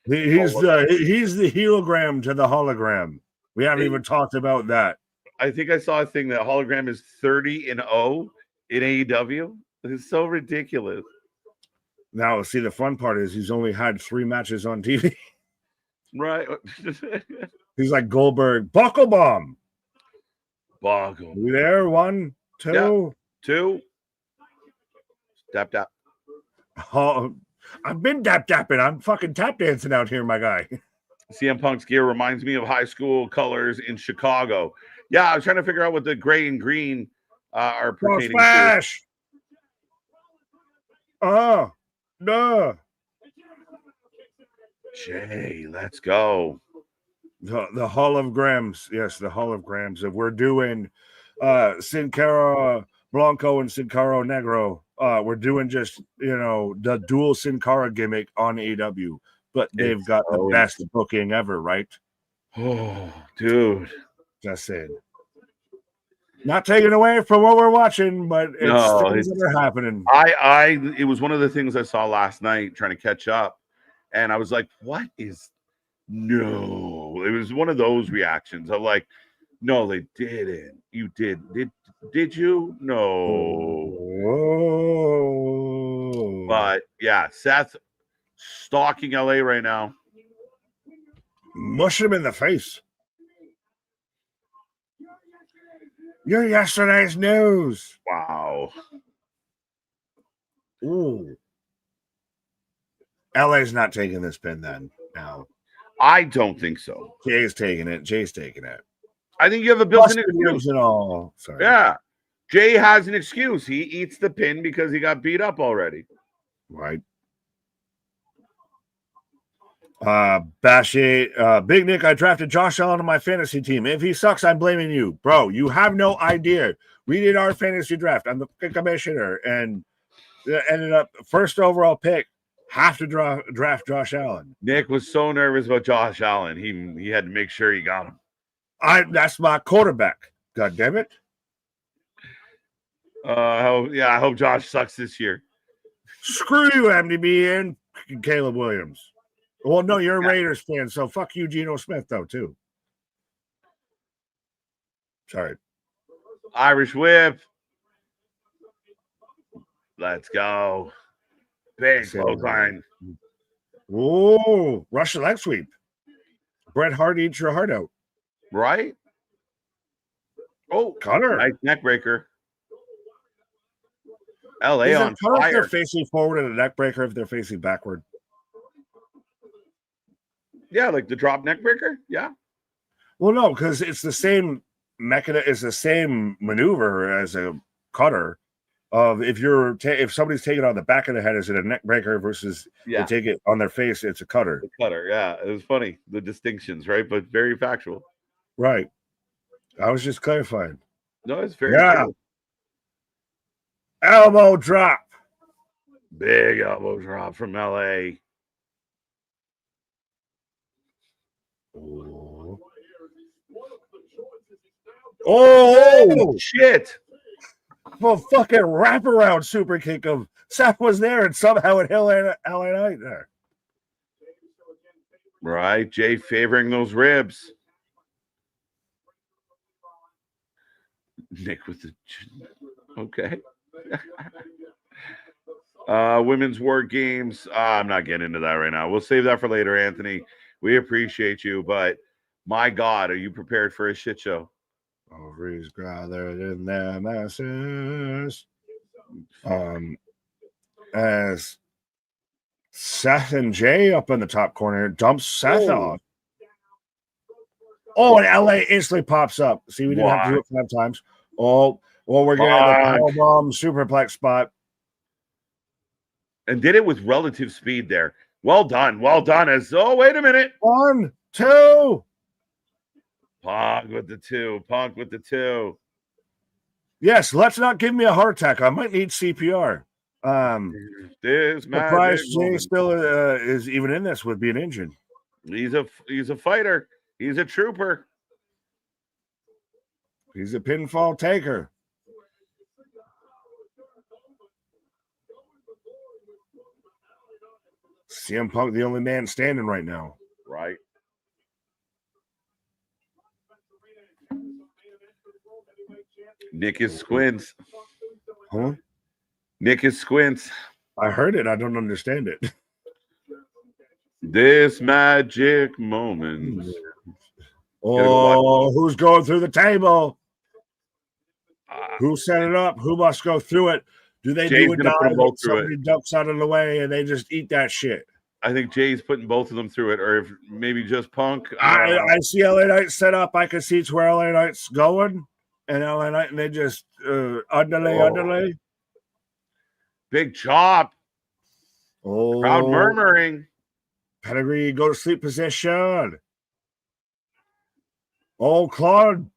He's the hologram to the hologram. We haven't even talked about that. I think I saw a thing that hologram is 30-0 in AEW. It's so ridiculous. Now, see, the fun part is he's only had 3 matches on TV. Right. He's like Goldberg. Buckle bomb. Buckle. You there? 1, 2. Yep. 2. Tap. Oh, I've been dapping. I'm fucking tap dancing out here, my guy. CM Punk's gear reminds me of high school colors in Chicago. Yeah, I was trying to figure out what the gray and green are pertaining Flash. To. Oh, no. Jay, let's go. The Hall of Grams. Yes, the Hall of Grams. If we're doing Sin Cara Blanco and Sin Cara Negro, we're doing just, the dual Sin Cara gimmick on AEW. But they've got the best booking ever, right? Oh, dude. Just saying. Not taking away from what we're watching, but it's things that are happening. It was one of the things I saw last night trying to catch up. And I was like, what is no? It was one of those reactions of like, no, they didn't. You did. Did you? No. Whoa. But yeah, Seth stalking LA right now. Mush him in the face. You're yesterday's news. Wow. Ooh. LA's not taking this pin then. No. I don't think so. Jay's taking it. I think you have a built-in excuse. And all. Sorry. Yeah. Jay has an excuse. He eats the pin because he got beat up already. Right. Big Nick, I drafted Josh Allen on my fantasy team. If he sucks, I'm blaming you. Bro, you have no idea. We did our fantasy draft. I'm the commissioner and ended up first overall pick. Have to draft Josh Allen. Nick was so nervous about Josh Allen. He had to make sure he got him. That's my quarterback. God damn it. I hope Josh sucks this year. Screw you, MDB and Caleb Williams. Well, no, you're a Raiders fan, so fuck you, Geno Smith, though, too. Sorry. Irish whip. Let's go. Big clothesline. Oh, Russian leg sweep. Bret Hart eats your heart out. Right? Oh, Cutter. Nice neck breaker. LA Is on cutter fire. if they're facing forward and a neck breaker if they're facing backward? Yeah, like the drop neck breaker. Yeah. Well, no, because it's the same mechanism. It's the same maneuver as a cutter. Of if somebody's taking on the back of the head, is it a neck breaker versus they take it on their face? It's a cutter. The cutter. Yeah, it was funny the distinctions, right? But very factual. Right. I was just clarifying. No, it's very true. Elbow drop. Big elbow drop from LA. Oh shit. Well, fucking wraparound super kick of Seth was there and somehow it hit LA Knight there. Right. Jay favoring those ribs. Nick with the okay. Women's War Games. I'm not getting into that right now. We'll save that for later, Anthony. We appreciate you, but my God, are you prepared for a shit show? Ovaries gathered in their masses. As Seth and Jay up in the top corner dumps Seth off. Oh, and LA instantly pops up. See, we didn't have to do it 5 times. Oh, well, we're getting the powerbomb superplex spot. And did it with relative speed there. Well done. Well done. Wait a minute. 1, 2. Punk with the 2. Punk with the 2. Yes, let's not give me a heart attack. I might need CPR. Surprised Jay still is even in this with being injured. He's a fighter. He's a trooper. He's a pinfall taker. CM Punk, the only man standing right now. Right. Nick is squints. Huh? Nick is squints. I heard it. I don't understand it. This magic moment. Oh, who's going through the table? Who set it up? Who must go through it? Do they do a dive and somebody ducks out of the way and they just eat that shit? I think Jay's putting both of them through it, or if maybe just Punk. I see LA Knight set up. I can see it's where LA Knight's going, and LA Knight, and they just underlay. Big chop. Oh, Crowd murmuring. Pedigree, go to sleep position. Oh, Claude.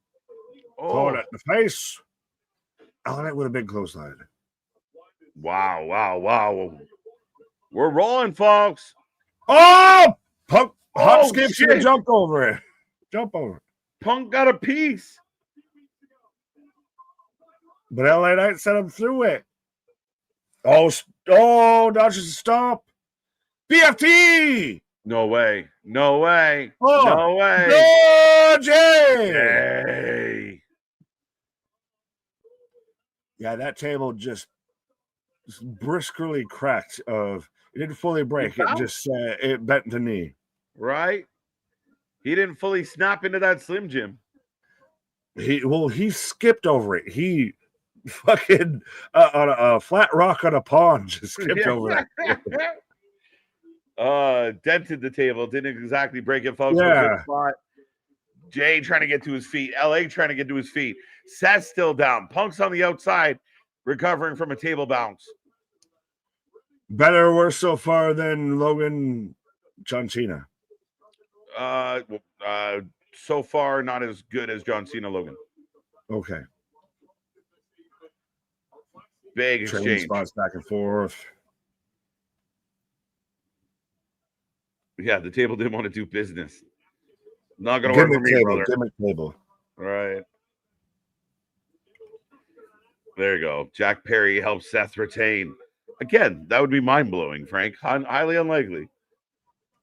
Claude at the face. LA Knight with a big clothesline. Wow. We're rolling, folks. Oh, Punk hop skips and jump over it. Jump over it. Punk got a piece. But LA Knight sent him through it. Oh, dodges a stop. BFT. No way. No way. Oh, no way. No, Jay. Hey. Yeah, that table just briskly cracked. It didn't fully break. It just it bent the knee. Right. He didn't fully snap into that Slim Jim. He skipped over it. He fucking on a flat rock on a pond just skipped over it. Dented the table. Didn't exactly break it, folks. Yeah. Jay trying to get to his feet. LA trying to get to his feet. Seth's still down. Punk's on the outside, recovering from a table bounce. Better or worse so far than Logan, John Cena? So far, not as good as John Cena, Logan. Okay. Big exchange. Spots back and forth. Yeah, the table didn't want to do business. Not going to work for me, brother. Gimmick table. Right. There you go. Jack Perry helps Seth retain. Again, that would be mind-blowing, Frank. Highly unlikely.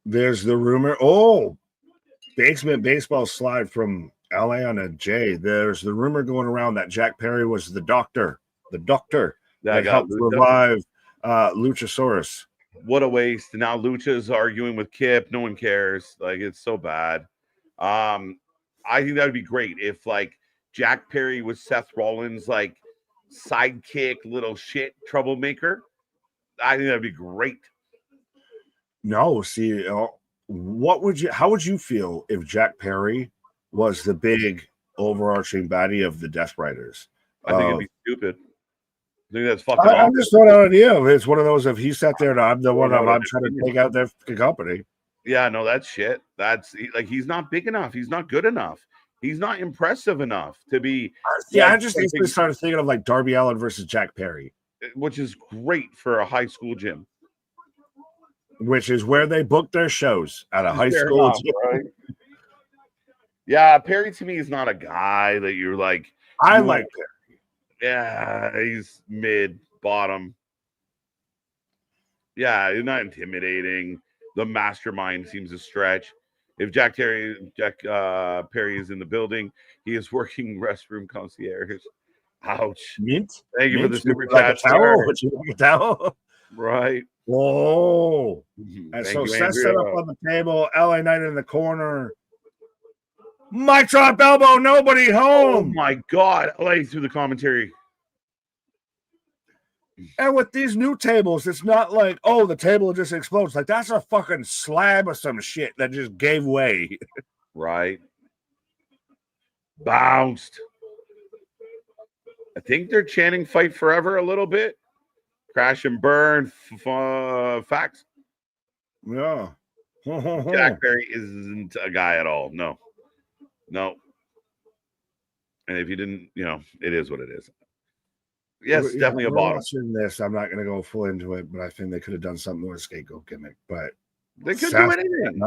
There's the rumor. Oh, basement baseball slide from LA on a J. There's the rumor going around that Jack Perry was the doctor that helped revive Luchasaurus. What a waste. Now Lucha's arguing with Kip. No one cares. Like, it's so bad. I think that would be great if, like, Jack Perry was Seth Rollins' like sidekick, little shit troublemaker. I think that'd be great. No, see, how would you feel if Jack Perry was the big overarching baddie of the Death Riders? I think it'd be stupid. I think that's fucking I'm just throwing out an idea. It's one of those, if he sat there and I'm the one I'm trying to take out their company. Yeah, no, that's shit. That's like, he's not big enough. He's not good enough. He's not impressive enough to be. Yeah, I just started thinking of like Darby Allin versus Jack Perry, which is great for a high school gym. Which is where they book their shows, at a high school gym. Right? Yeah, Perry to me is not a guy that you're like. I like Perry. Yeah, he's mid, bottom. Yeah, he's not intimidating. The mastermind seems a stretch. If Jack Perry is in the building, he is working restroom concierge. Ouch. Mint? Thank you for the super chat. Would you like a towel? Right. Whoa. And so Seth set up on the table, LA Knight in the corner. Mic drop elbow, nobody home. Oh my God. LA through the commentary. And with these new tables, it's not like, oh, the table just explodes. Like, that's a fucking slab of some shit that just gave way. Right. Bounced. I think they're chanting "Fight Forever" a little bit. Crash and burn. Facts. Yeah. Jack Perry isn't a guy at all. No. And if you didn't, it is what it is. Yes, definitely a bottom. This, I'm not going to go full into it, but I think they could have done something with a scapegoat gimmick. But they could do anything.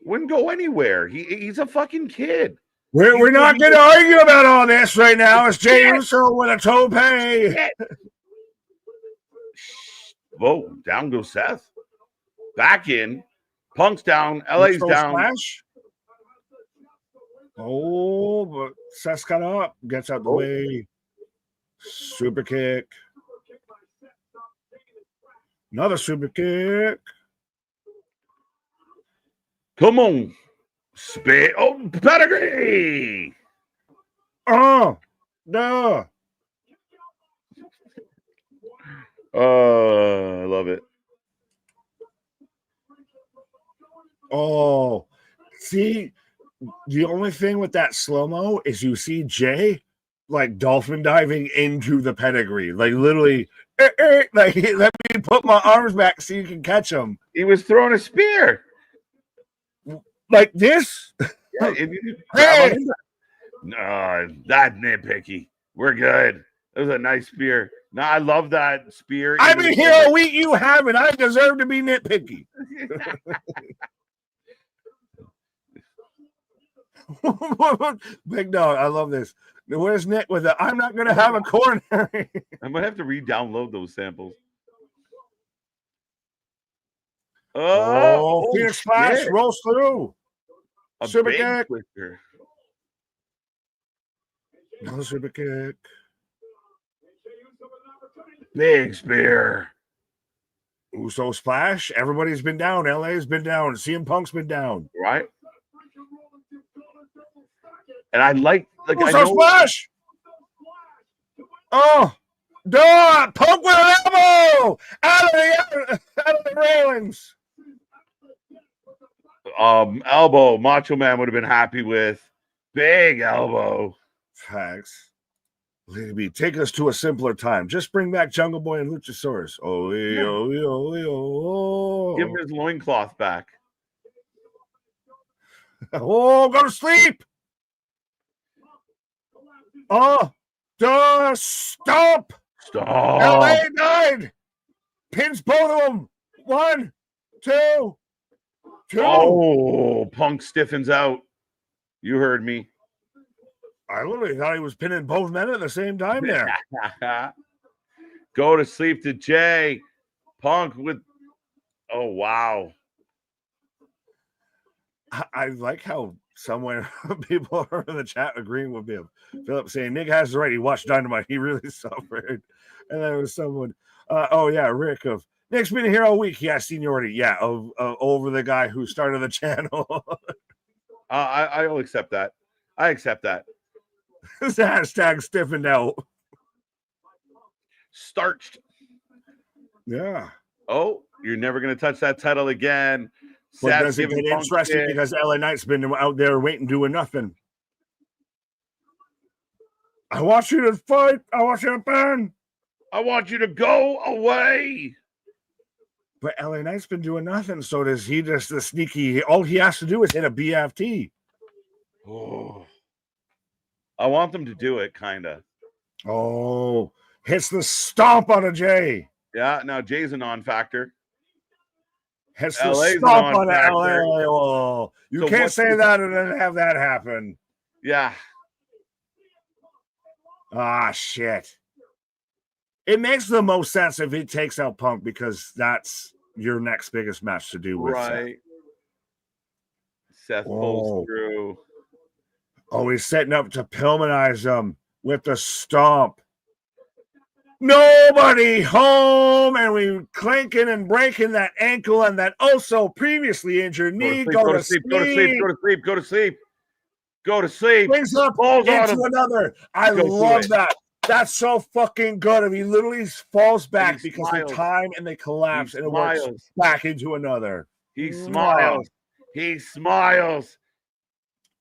Wouldn't go anywhere. He's a fucking kid. We're not going to argue about all this right now. It's Jey Uso with a tope. Whoa, down goes Seth. Back in. Punk's down. LA's down. Splash. Oh, but Seth's got up. Gets out the way. Super kick. Another super kick. Come on. Spit. Oh, pedigree. Oh, no. Oh, I love it. Oh, see, the only thing with that slow-mo is you see Jay like dolphin diving into the pedigree, like literally, like let me put my arms back so you can catch him. He was throwing a spear like this. Yeah, hey. That's nitpicky. We're good. That was a nice spear. No, I love that spear. I've been here a week. You haven't. I deserve to be nitpicky. Big dog. I love this. Where's Nick with it? I'm not going to have a coronary. I might have to re-download those samples. Oh, Phoenix Splash rolls through. A super big kick. twister. Another super kick. Big spear. Uso splash. Everybody's been down. LA's been down. CM Punk's been down. Right. And I like Uso splash. Oh, duh! Punk with an elbow out of the railings. Elbow. Macho Man would have been happy with. Big elbow. Facts. Lady B, take us to a simpler time. Just bring back Jungle Boy and Luchasaurus. Give him his loincloth back. Oh, go to sleep. Oh, stop. LA died. Pins both of them. 1, 2, 2. Oh, Punk stiffens out. You heard me. I literally thought he was pinning both men at the same time there. Go to sleep to Jay. Punk with. Oh, wow. I like how somewhere people are in the chat agreeing with him. Philip saying Nick has the right. He watched Dynamite. He really suffered. And there was someone. Rick of Nick's been here all week. Yeah, seniority. Yeah, over the guy who started the channel. I'll accept that. I accept that. This hashtag stiffened out. Starched. Yeah. Oh, you're never gonna touch that title again. But does it get interesting because LA Knight's been out there waiting, doing nothing? I want you to fight. I want you to burn. I want you to go away. But LA Knight's been doing nothing. So does he? Just the sneaky. All he has to do is hit a BFT. Oh, I want them to do it, kind of. Oh, hits the stomp on a Jay. Yeah, now Jay's a non-factor. Hits the stomp on a LA. Oh, you can't say that and then have that happen. Yeah. Ah, shit. It makes the most sense if he takes out Punk because that's your next biggest match to do with right. Seth pulls through. Oh, he's setting up to Pillmanize him with the stomp. Nobody home, and we clanking and breaking that ankle and that also previously injured knee. Go to sleep. Brings up into another. I love that. That's so fucking good. I mean, he literally falls back because of time and they collapse and it works back into another. He smiles. He smiles.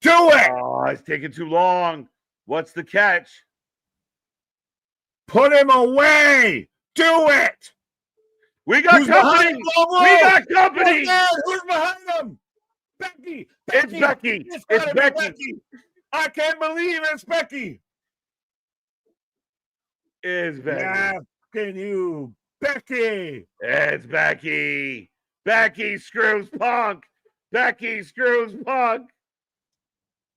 Do it. Oh, it's taking too long. What's the catch? Put him away. Do it. We got company. We got company. Who's behind him? Becky. It's Becky. It's Becky. I can't believe it's Becky. It's Becky. Yeah, can you, Becky? It's Becky. Becky screws Punk. Becky screws Punk.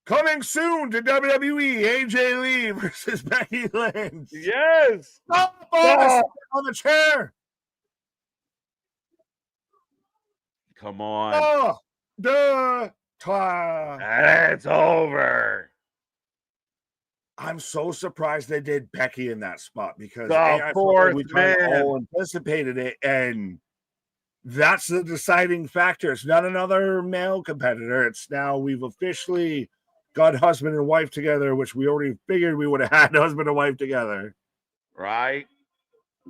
Coming soon to WWE, AJ Lee versus Becky Lynch. Yes. Stop on the chair. Come on. It's over. I'm so surprised they did Becky in that spot because the fourth man all anticipated it, and that's the deciding factor. It's not another male competitor. It's now we've officially got husband and wife together, which we already figured we would have had husband and wife together. Right?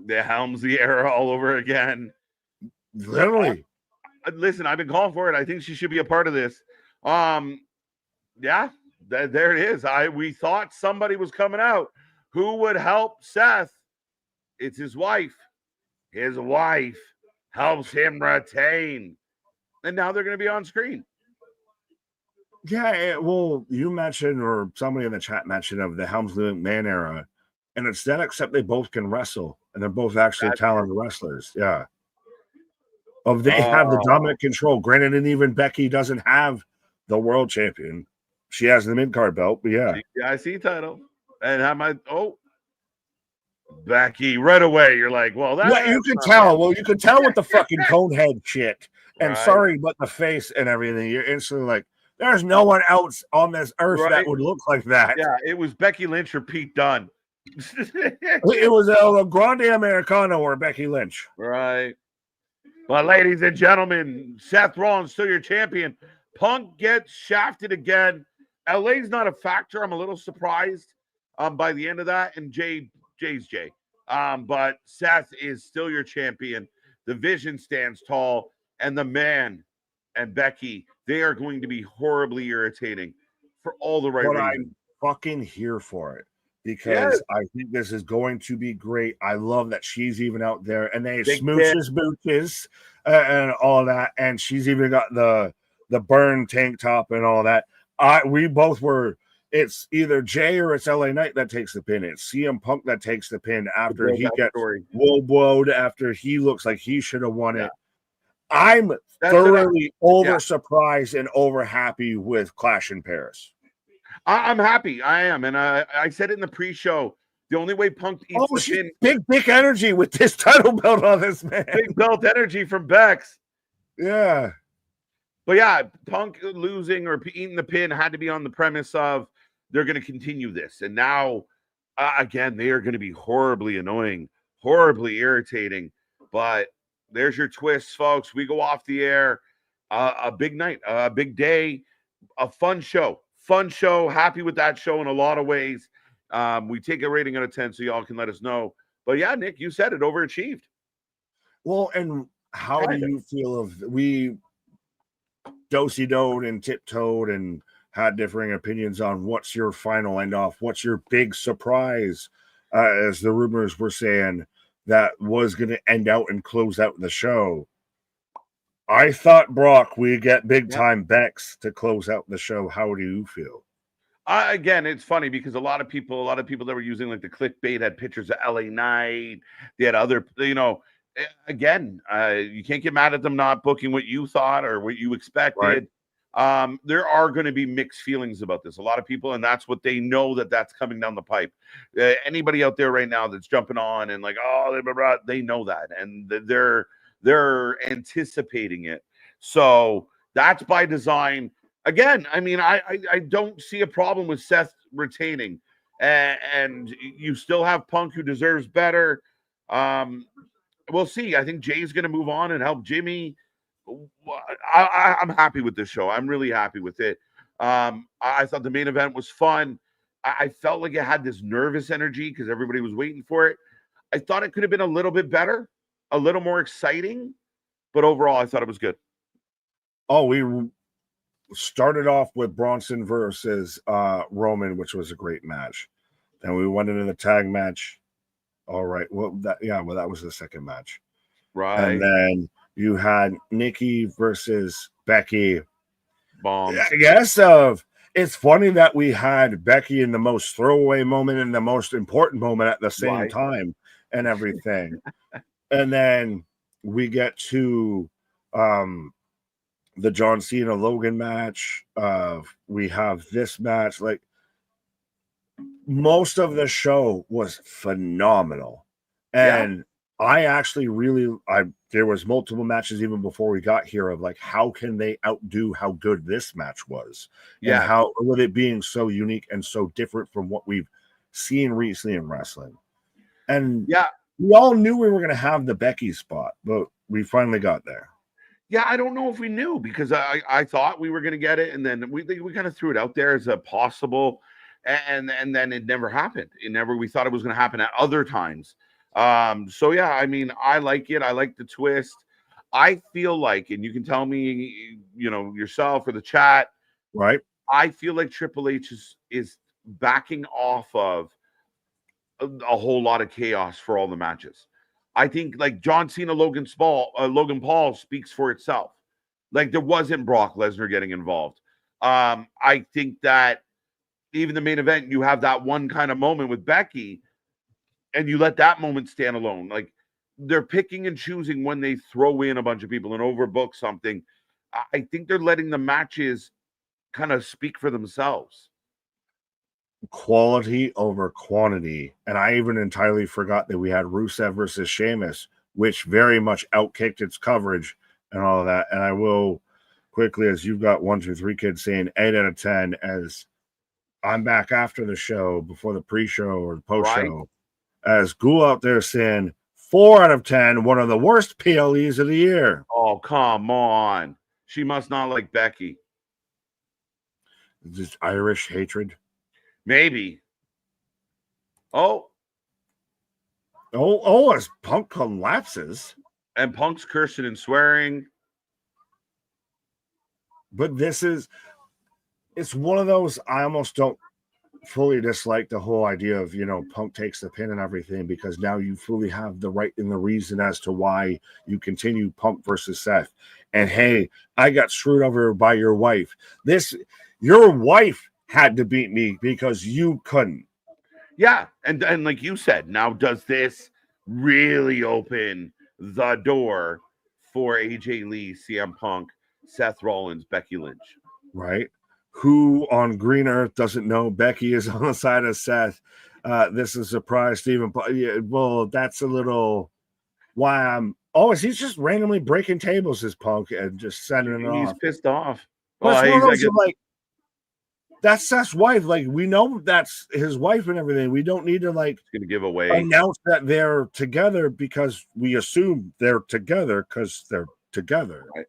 The Helmsley era all over again. Literally. Listen, I've been calling for it. I think she should be a part of this. Yeah. There it is. We thought somebody was coming out who would help Seth. It's his wife. His wife helps him retain. And now they're going to be on screen. Yeah, well, you mentioned, or somebody in the chat mentioned of the Helmsley McMahon era, and it's that except they both can wrestle, and they're both actually talented wrestlers. Yeah. They have the dominant control. Granted, and even Becky doesn't have the world champion. She has the mid-card belt, but yeah. IC title. And Becky, right away, you're like, well, that's... Yeah, you can tell. Well, you can tell with the fucking conehead shit. And sorry, but the face and everything. You're instantly like, there's no one else on this earth that would look like that. Yeah, it was Becky Lynch or Pete Dunne. It was a Grande Americano or Becky Lynch. Right. But ladies and gentlemen, Seth Rollins still your champion. Punk gets shafted again. LA's not a factor. I'm a little surprised by the end of that. And Jay's Jay. But Seth is still your champion. The vision stands tall. And the man and Becky, they are going to be horribly irritating for all the right reasons. I'm fucking here for it because I think this is going to be great. I love that she's even out there and they smooches, booches, and all that. And she's even got the burn tank top and all that. We both were. It's either Jay or it's LA Knight that takes the pin. It's CM Punk that takes the pin after he gets woe-blowed, after he looks like he should have won it. I'm thoroughly over surprised and over happy with Clash in Paris. I'm happy. I am. And I said it in the pre-show. The only way Punk eats the pin. Big energy with this title belt on this man. Big belt energy from Bex. Yeah. But yeah, Punk losing or eating the pin had to be on the premise of they're going to continue this. And now, again, they are going to be horribly annoying, horribly irritating. But there's your twists, folks. We go off the air. A big night, a big day, a fun show. Fun show. Happy with that show in a lot of ways. We take a rating out of 10 so y'all can let us know. But yeah, Nick, you said it, overachieved. Well, and how do you feel of we do-si-doed and tiptoed and had differing opinions on what's your final end off? What's your big surprise? As the rumors were saying that was going to end out and close out the show. I thought, Brock, we get big time Bex to close out the show. How do you feel? Again, it's funny because a lot of people that were using like the clickbait had pictures of LA Knight. They had other, again, you can't get mad at them not booking what you thought or what you expected. Right. There are going to be mixed feelings about this. A lot of people, and that's what they know that's coming down the pipe. Anybody out there right now that's jumping on and like, oh, they know that, and they're anticipating it. So that's by design. Again, I mean, I don't see a problem with Seth retaining, and you still have Punk, who deserves better. We'll see. I think Jay's going to move on and help Jimmy. I'm happy with this show. I'm really happy with it. I thought the main event was fun. I felt like it had this nervous energy because everybody was waiting for it. I thought it could have been a little bit better, a little more exciting, but overall, I thought it was good. Oh, we started off with Bronson versus Roman, which was a great match. Then we went into the tag match. All right. Well, that was the second match. Right. And then you had Nikki versus Becky. Bomb. I guess it's funny that we had Becky in the most throwaway moment and the most important moment at the same time and everything. And then we get to the John Cena Logan match. We have this match. Like, most of the show was phenomenal. And I actually there was multiple matches even before we got here of like, how can they outdo how good this match was? Yeah. And how, with it being so unique and so different from what we've seen recently in wrestling. And we all knew we were going to have the Becky spot, but we finally got there. Yeah, I don't know if we knew, because I thought we were going to get it, and then we kind of threw it out there as a possible, and then it never happened. We thought it was going to happen at other times. So yeah, I mean, I like it. I like the twist. I feel like, and you can tell me, yourself or the chat, right? I feel like Triple H is backing off of a whole lot of chaos for all the matches. I think like John Cena, Logan Paul speaks for itself. Like, there wasn't Brock Lesnar getting involved. I think that even the main event, you have that one kind of moment with Becky, and you let that moment stand alone. Like, they're picking and choosing when they throw in a bunch of people and overbook something. I think they're letting the matches kind of speak for themselves. Quality over quantity. And I even entirely forgot that we had Rusev versus Sheamus, which very much outkicked its coverage and all of that. And I will quickly, as you've got 1, 2, 3 kids saying 8 out of 10, as I'm back after the show, before the pre-show or the post-show, as Ghoul out there saying 4 out of 10, one of the worst PLEs of the year. Oh, come on. She must not like Becky. Just Irish hatred. Maybe. As Punk collapses. And Punk's cursing and swearing. But it's one of those, I almost don't fully dislike the whole idea of, Punk takes the pin and everything, because now you fully have the right and the reason as to why you continue Punk versus Seth. And hey, I got screwed over by your wife. Your wife had to beat me because you couldn't. Yeah, and like you said, now does this really open the door for AJ Lee, CM Punk, Seth Rollins, Becky Lynch? Right. Who on Green Earth doesn't know Becky is on the side of Seth? This is a surprise, Stephen. Yeah, well, that's a little why I'm Oh, he's just randomly breaking tables, his Punk, and just sending it He's off. pissed off. But it's one of those like, that's Seth's wife. Like, we know that's his wife and everything. We don't need to like gonna give away announce that they're together because we assume they're together because they're together. Right.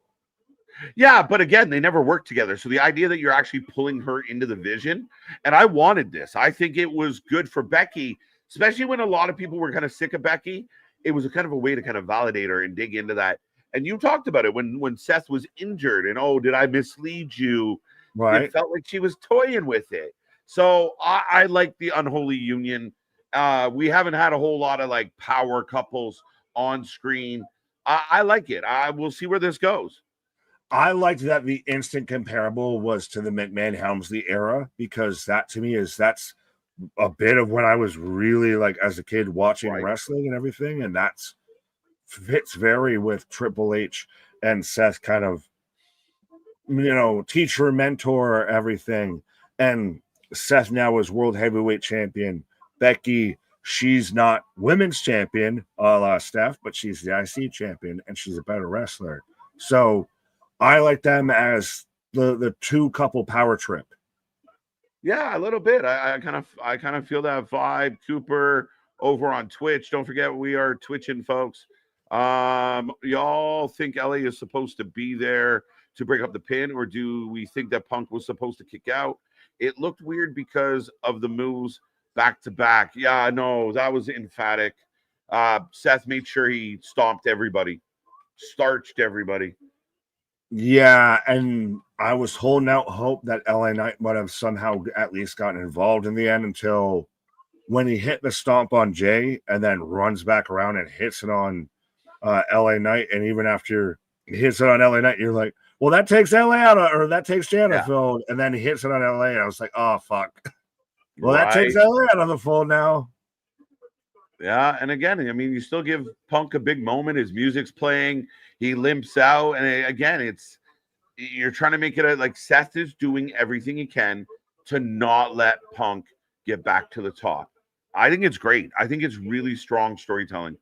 Yeah, but again, they never worked together. So the idea that you're actually pulling her into the vision, and I wanted this. I think it was good for Becky, especially when a lot of people were kind of sick of Becky. It was a kind of a way to kind of validate her and dig into that. And you talked about it when Seth was injured, and oh, did I mislead you? Right. It felt like she was toying with it. So I like the unholy union. We haven't had a whole lot of like power couples on screen. I like it. We'll see where this goes. I liked that the instant comparable was to the McMahon Helmsley era, because that to me that's a bit of when I was really like as a kid watching wrestling and everything, and that's fits very with Triple H and Seth, kind of, you know, teacher, mentor, everything. And Seth now is world heavyweight champion. Becky, she's not women's champion, a la Steph, but she's the IC champion, and she's a better wrestler. So I like them as the two couple power trip. Yeah, a little bit. I kind of feel that vibe. Cooper over on Twitch. Don't forget we are twitching, folks. Y'all think LA is supposed to be there to break up the pin, or do we think that Punk was supposed to kick out? It looked weird because of the moves back to back. Yeah, no, that was emphatic. Seth made sure he stomped everybody, starched everybody. Yeah, and I was holding out hope that LA Knight might have somehow at least gotten involved in the end, until when he hit the stomp on Jay and then runs back around and hits it on LA Knight. And even after he hits it on LA Knight, you're like, well, that takes LA out of, or that takes Jay out of the fold. And then he hits it on LA, and I was like, oh, fuck. Well, that takes LA out of the fold now. Yeah, and again, I mean, you still give Punk a big moment. His music's playing. He limps out, and again, you're trying to make it like Seth is doing everything he can to not let Punk get back to the top. I think it's great. I think it's really strong storytelling.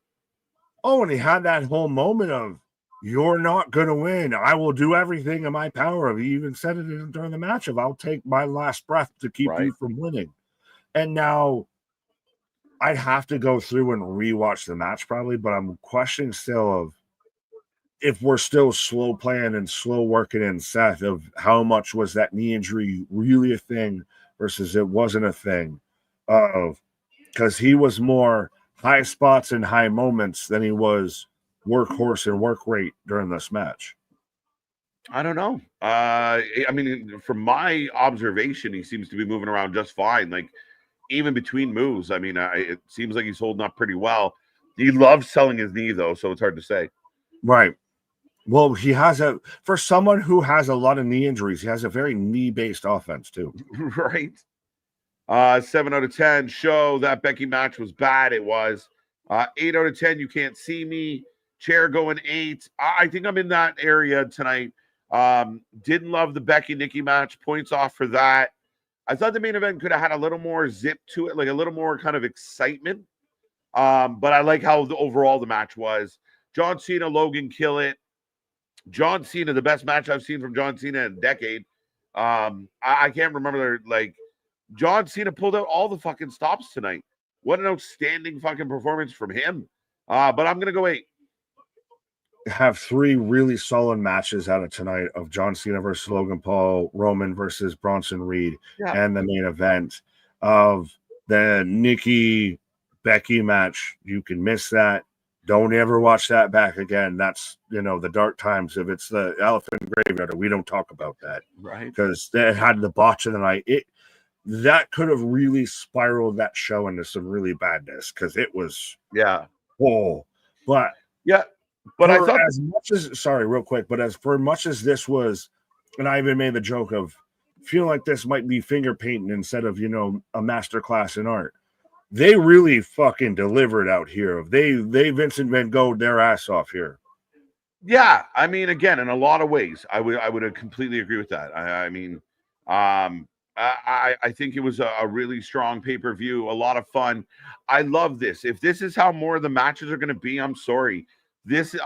Oh, and he had that whole moment of, you're not going to win. I will do everything in my power. He even said it during the match of, I'll take my last breath to keep you from winning. And now I'd have to go through and rewatch the match probably, but I'm questioning still of if we're still slow playing and slow working in Seth, of how much was that knee injury really a thing versus it wasn't a thing. Because he was more high spots and high moments than he was workhorse and work rate during this match. I don't know. I mean, from my observation, he seems to be moving around just fine. Like, even between moves, I mean, it seems like he's holding up pretty well. He loves selling his knee, though, so it's hard to say. Right. Well, he has for someone who has a lot of knee injuries, he has a very knee-based offense, too. Right. 7 out of 10 show that Becky match was bad. It was. 8 out of 10, you can't see me. Chair going 8. I think I'm in that area tonight. Didn't love the Becky Nikki match. Points off for that. I thought the main event could have had a little more zip to it, like a little more kind of excitement. But I like how overall the match was. John Cena, Logan, kill it. John Cena, the best match I've seen from John Cena in a decade. I can't remember, like, John Cena pulled out all the fucking stops tonight. What an outstanding fucking performance from him. But I'm going to go 8. Have 3 really solid matches out of tonight of John Cena versus Logan Paul, Roman versus Bronson Reed, and the main event of the Nikki Becky match. You can miss that. Don't ever watch that back again. That's, you know, the dark times. If it's the elephant graveyard, we don't talk about that. Right. Because it had the botch of the night. That could have really spiraled that show into some really badness, because it was but I thought as much as real quick, but as for much as this was, and I even made the joke of feeling like this might be finger painting instead of, you know, a master class in art. They really fucking delivered out here. They Vincent Van Gogh their ass off here. Yeah, I mean, again, in a lot of ways, I would completely agree with that. I mean, I think it was a really strong pay-per-view, a lot of fun. I love this. If this is how more of the matches are going to be, I'm sorry.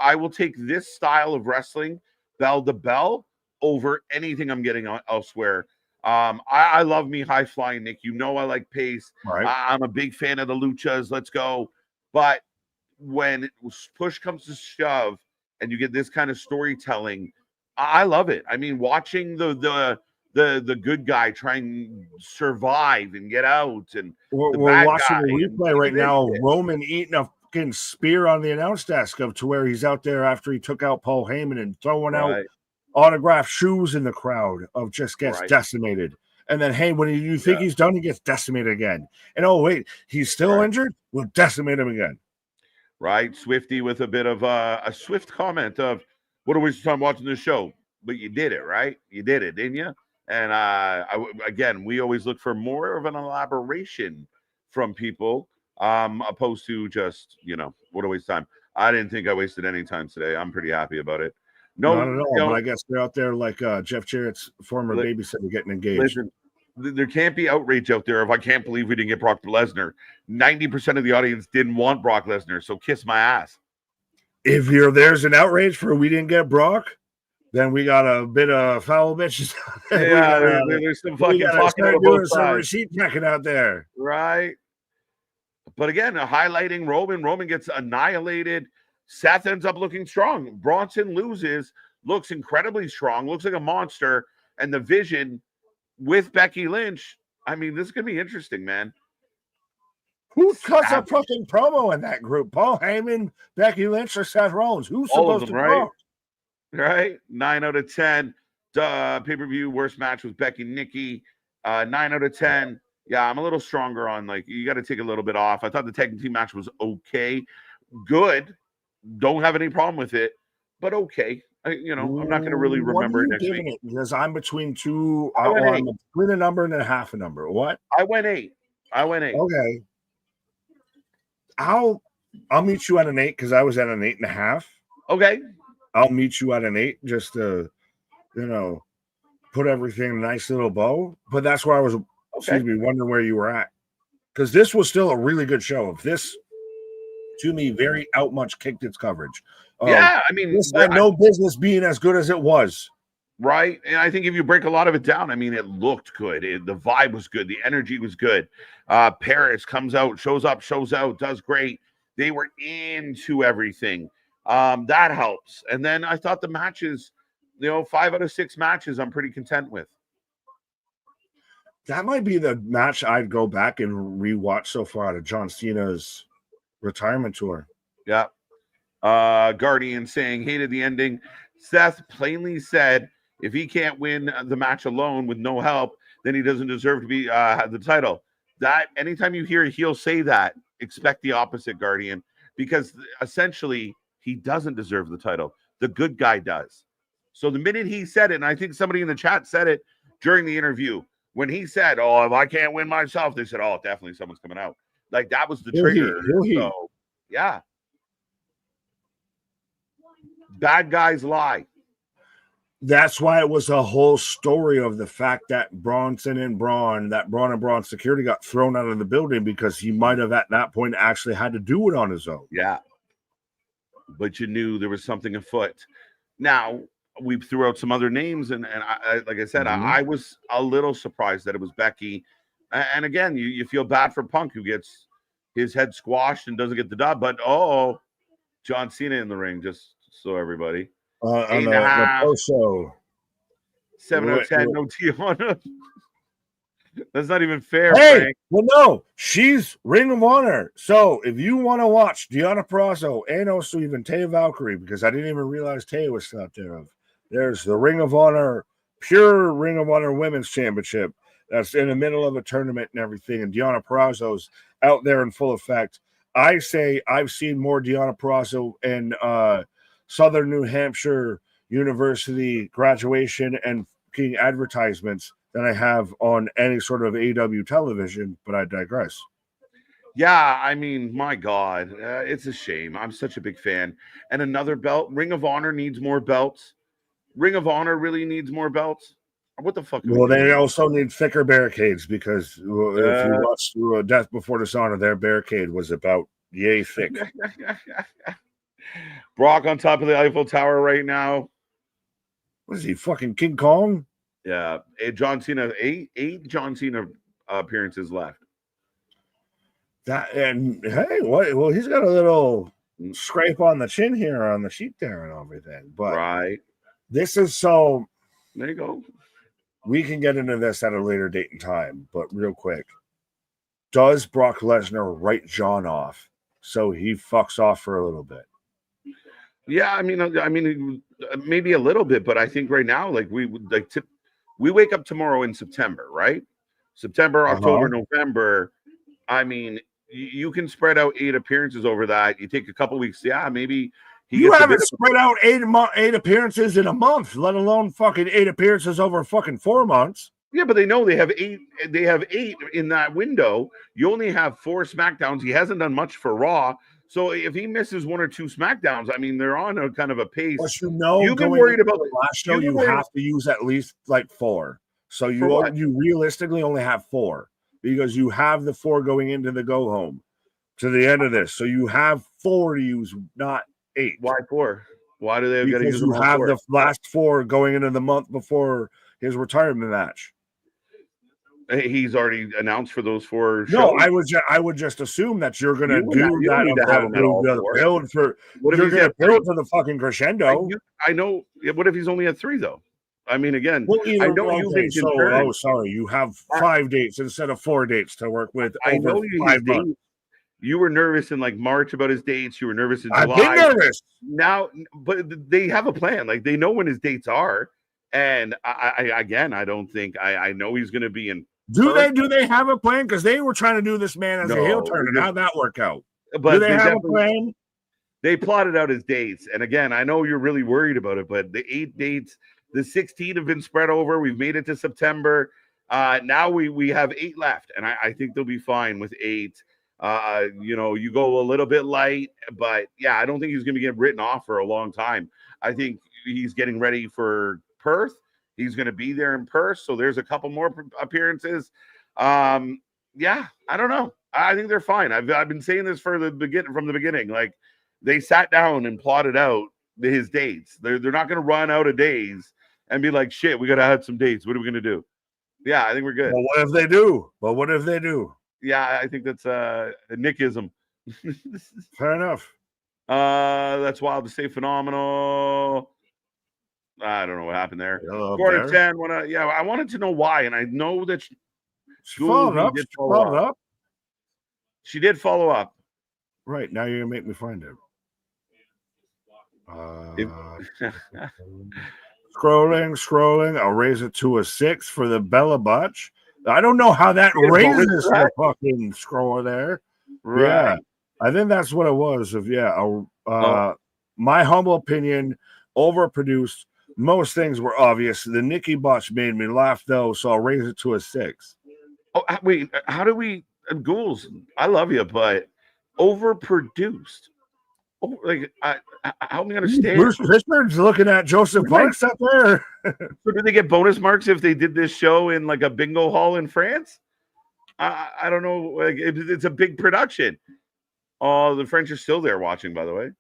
I will take this style of wrestling, bell to bell, over anything I'm getting elsewhere. I love me high flying, Nick. You know I like pace. Right. I'm a big fan of the luchas. Let's go. But when push comes to shove, and you get this kind of storytelling, I love it. I mean, watching the good guy try and survive and get out, and we're watching a replay right now. Shit. Roman eating a fucking spear on the announce desk to where he's out there after he took out Paul Heyman and throwing out autographed shoes in the crowd of just gets decimated. And then, hey, when you think he's done, he gets decimated again. And oh, wait, he's still injured? We'll decimate him again. Right. Swifty with a bit of a swift comment of, what a waste of time watching this show. But you did it, right? You did it, didn't you? And again, we always look for more of an elaboration from people, opposed to just, what a waste of time. I didn't think I wasted any time today. I'm pretty happy about it. No, not at all. But I guess they're out there like Jeff Jarrett's former babysitter getting engaged. Listen, there can't be outrage out there if I can't believe we didn't get Brock Lesnar. 90% of the audience didn't want Brock Lesnar, so kiss my ass. If there's an outrage for we didn't get Brock, then we got a bit of foul bitches. Yeah, there's some fucking talking about both sides. Receipt checking out there, right? But again, highlighting Roman. Roman gets annihilated. Seth ends up looking strong. Bronson loses, looks incredibly strong, looks like a monster. And the Vision with Becky Lynch. I mean, this is gonna be interesting, man. Who cuts a fucking promo in that group? Paul Heyman, Becky Lynch, or Seth Rollins? Who's supposed to promote? Right? 9 out of 10. Pay-per-view worst match was Becky Nikki. 9 out of 10. Yeah, I'm a little stronger on, you got to take a little bit off. I thought the tag team match was okay. Good. Don't have any problem with it, but okay. I'm not going to really remember it next week. Because I'm between two. I'm between a number and a half a number. What? I went 8. Okay. I'll meet you at an 8 because I was at an 8.5. Okay. I'll meet you at an 8 just to, put everything in a nice little bow. But that's where I was, wondering where you were at. Because this was still a really good show. If this, to me, very outmuch kicked its coverage. Yeah, I mean, this had no business being as good as it was. Right. And I think if you break a lot of it down, I mean, it looked good. The vibe was good. The energy was good. Paris comes out, shows up, shows out, does great. They were into everything. That helps. And then I thought the matches, 5 out of 6 matches, I'm pretty content with. That might be the match I'd go back and rewatch so far out of John Cena's retirement tour. Yeah. Guardian saying, hated the ending. Seth plainly said, if he can't win the match alone with no help, then he doesn't deserve to be have the title. That anytime you hear a heel say that, expect the opposite, Guardian, because essentially he doesn't deserve the title. The good guy does. So the minute he said it, and I think somebody in the chat said it during the interview, when he said, if I can't win myself, they said, definitely someone's coming out. That was the trigger. So, yeah. Bad guys lie. That's why it was a whole story of the fact that Braun and Braun security got thrown out of the building because he might have at that point actually had to do it on his own. Yeah. But you knew there was something afoot. Now, we threw out some other names, and I like I said, I was a little surprised that it was Becky. And again, you feel bad for Punk, who gets his head squashed and doesn't get the dub. But John Cena in the ring, just so everybody. 8.5. 7 out of 10. No Tijuana. That's not even fair. Hey, Frank. Well, no, she's Ring of Honor. So if you want to watch Deonna Purrazzo and also even Taya Valkyrie, because I didn't even realize Taya was out there. There's the Ring of Honor, pure Ring of Honor Women's Championship. That's in the middle of a tournament and everything. And Deonna Purrazzo's out there in full effect. I say I've seen more Deonna Purrazzo in Southern New Hampshire University graduation and advertisements than I have on any sort of AEW television, but I digress. Yeah, I mean, my God, it's a shame. I'm such a big fan. And another belt. Ring of Honor needs more belts. Ring of Honor really needs more belts. What the fuck? Well, they also need thicker barricades because if you watch Death Before Dishonor, their barricade was about yay thick. Brock on top of the Eiffel Tower right now. What is he, fucking King Kong? Yeah, John Cena, eight John Cena appearances left. That and hey, what? Well, he's got a little scrape on the chin here on the sheet there and everything. But right, this is so. There you go. We can get into this at a later date and time, but real quick, does Brock Lesnar write John off so he fucks off for a little bit? Yeah, I mean, maybe a little bit, but I think right now, like we wake up tomorrow in September, right? September, October, November. I mean, you can spread out 8 appearances over that. You take a couple weeks. Yeah, maybe you haven't spread out 8 appearances in a month, let alone fucking 8 appearances over fucking 4 months. Yeah, but they know they have 8. They have 8 in that window. You only have 4 SmackDowns. He hasn't done much for Raw. So if he misses 1 or 2 SmackDowns, I mean, they're on a kind of a pace. But you've been worried about the last show. You have to use at least like 4. So you realistically only have 4 because you have the 4 going into the go home to the end of this. So you have 4 to use, not 8. Why 4? Why do they got to use them? You have the last 4 going into the month before his retirement match. He's already announced for those 4 shows. No, I would just assume that you're going to do that. Build for the fucking crescendo. I know. What if he's only at 3 though? I mean, again, I know sorry, you have 5 dates instead of 4 dates to work with. I know 5 months. You were nervous in like March about his dates. You were nervous in July. I've been nervous now, but they have a plan. Like they know when his dates are. And I don't think I know he's going to be in. Do they have a plan? Because they were trying to do this man as a heel turn, and how'd that work out? But do they have a plan? They plotted out his dates, and again, I know you're really worried about it, but the 8 dates, the 16 have been spread over. We've made it to September. Now we have 8 left, and I think they'll be fine with 8. You go a little bit light, but yeah, I don't think he's going to get written off for a long time. I think he's getting ready for Perth. He's going to be there in Perth, so there's a couple more appearances. Yeah, I don't know. I think they're fine. I've been saying this from the beginning. Like they sat down and plotted out his dates. They're not going to run out of days and be like, shit, we got to add some dates. What are we going to do? Yeah, I think we're good. Well, what if they do? Yeah, I think that's a Nickism. Fair enough. That's wild to say. Phenomenal. I don't know what happened there. 4-10. I wanted to know why, and I know that she followed up. She did follow up. Right, now you're gonna make me find it. Scrolling. I'll raise it to a 6 for the Bella Butch. I don't know how that raises the fucking score there. Right. Yeah, I think that's what it was. My humble opinion, overproduced. Most things were obvious. The Nikki botch made me laugh, though, so I'll raise it to a 6. Oh, wait. How do we... Ghouls, I love you, but overproduced. Oh, like, help me understand. Bruce Richard's looking at Joseph Parks up there. So do they get bonus marks if they did this show in, like, a bingo hall in France? I don't know. Like, it's a big production. Oh, the French are still there watching, by the way.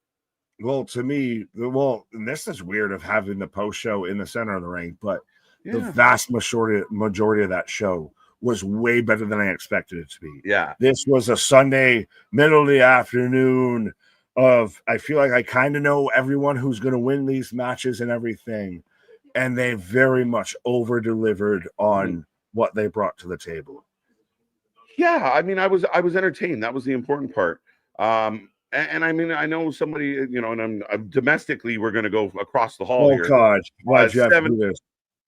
Well, to me, and this is weird of having the post show in the center of the ring, but the vast majority of that show was way better than I expected it to be. Yeah. This was a Sunday, middle of the afternoon I feel like I kind of know everyone who's going to win these matches and everything. And they very much over-delivered on what they brought to the table. Yeah, I mean, I was entertained. That was the important part. And I mean, I know somebody, and I'm domestically, we're going to go across the hall here. Oh, God. Why'd you have to do this?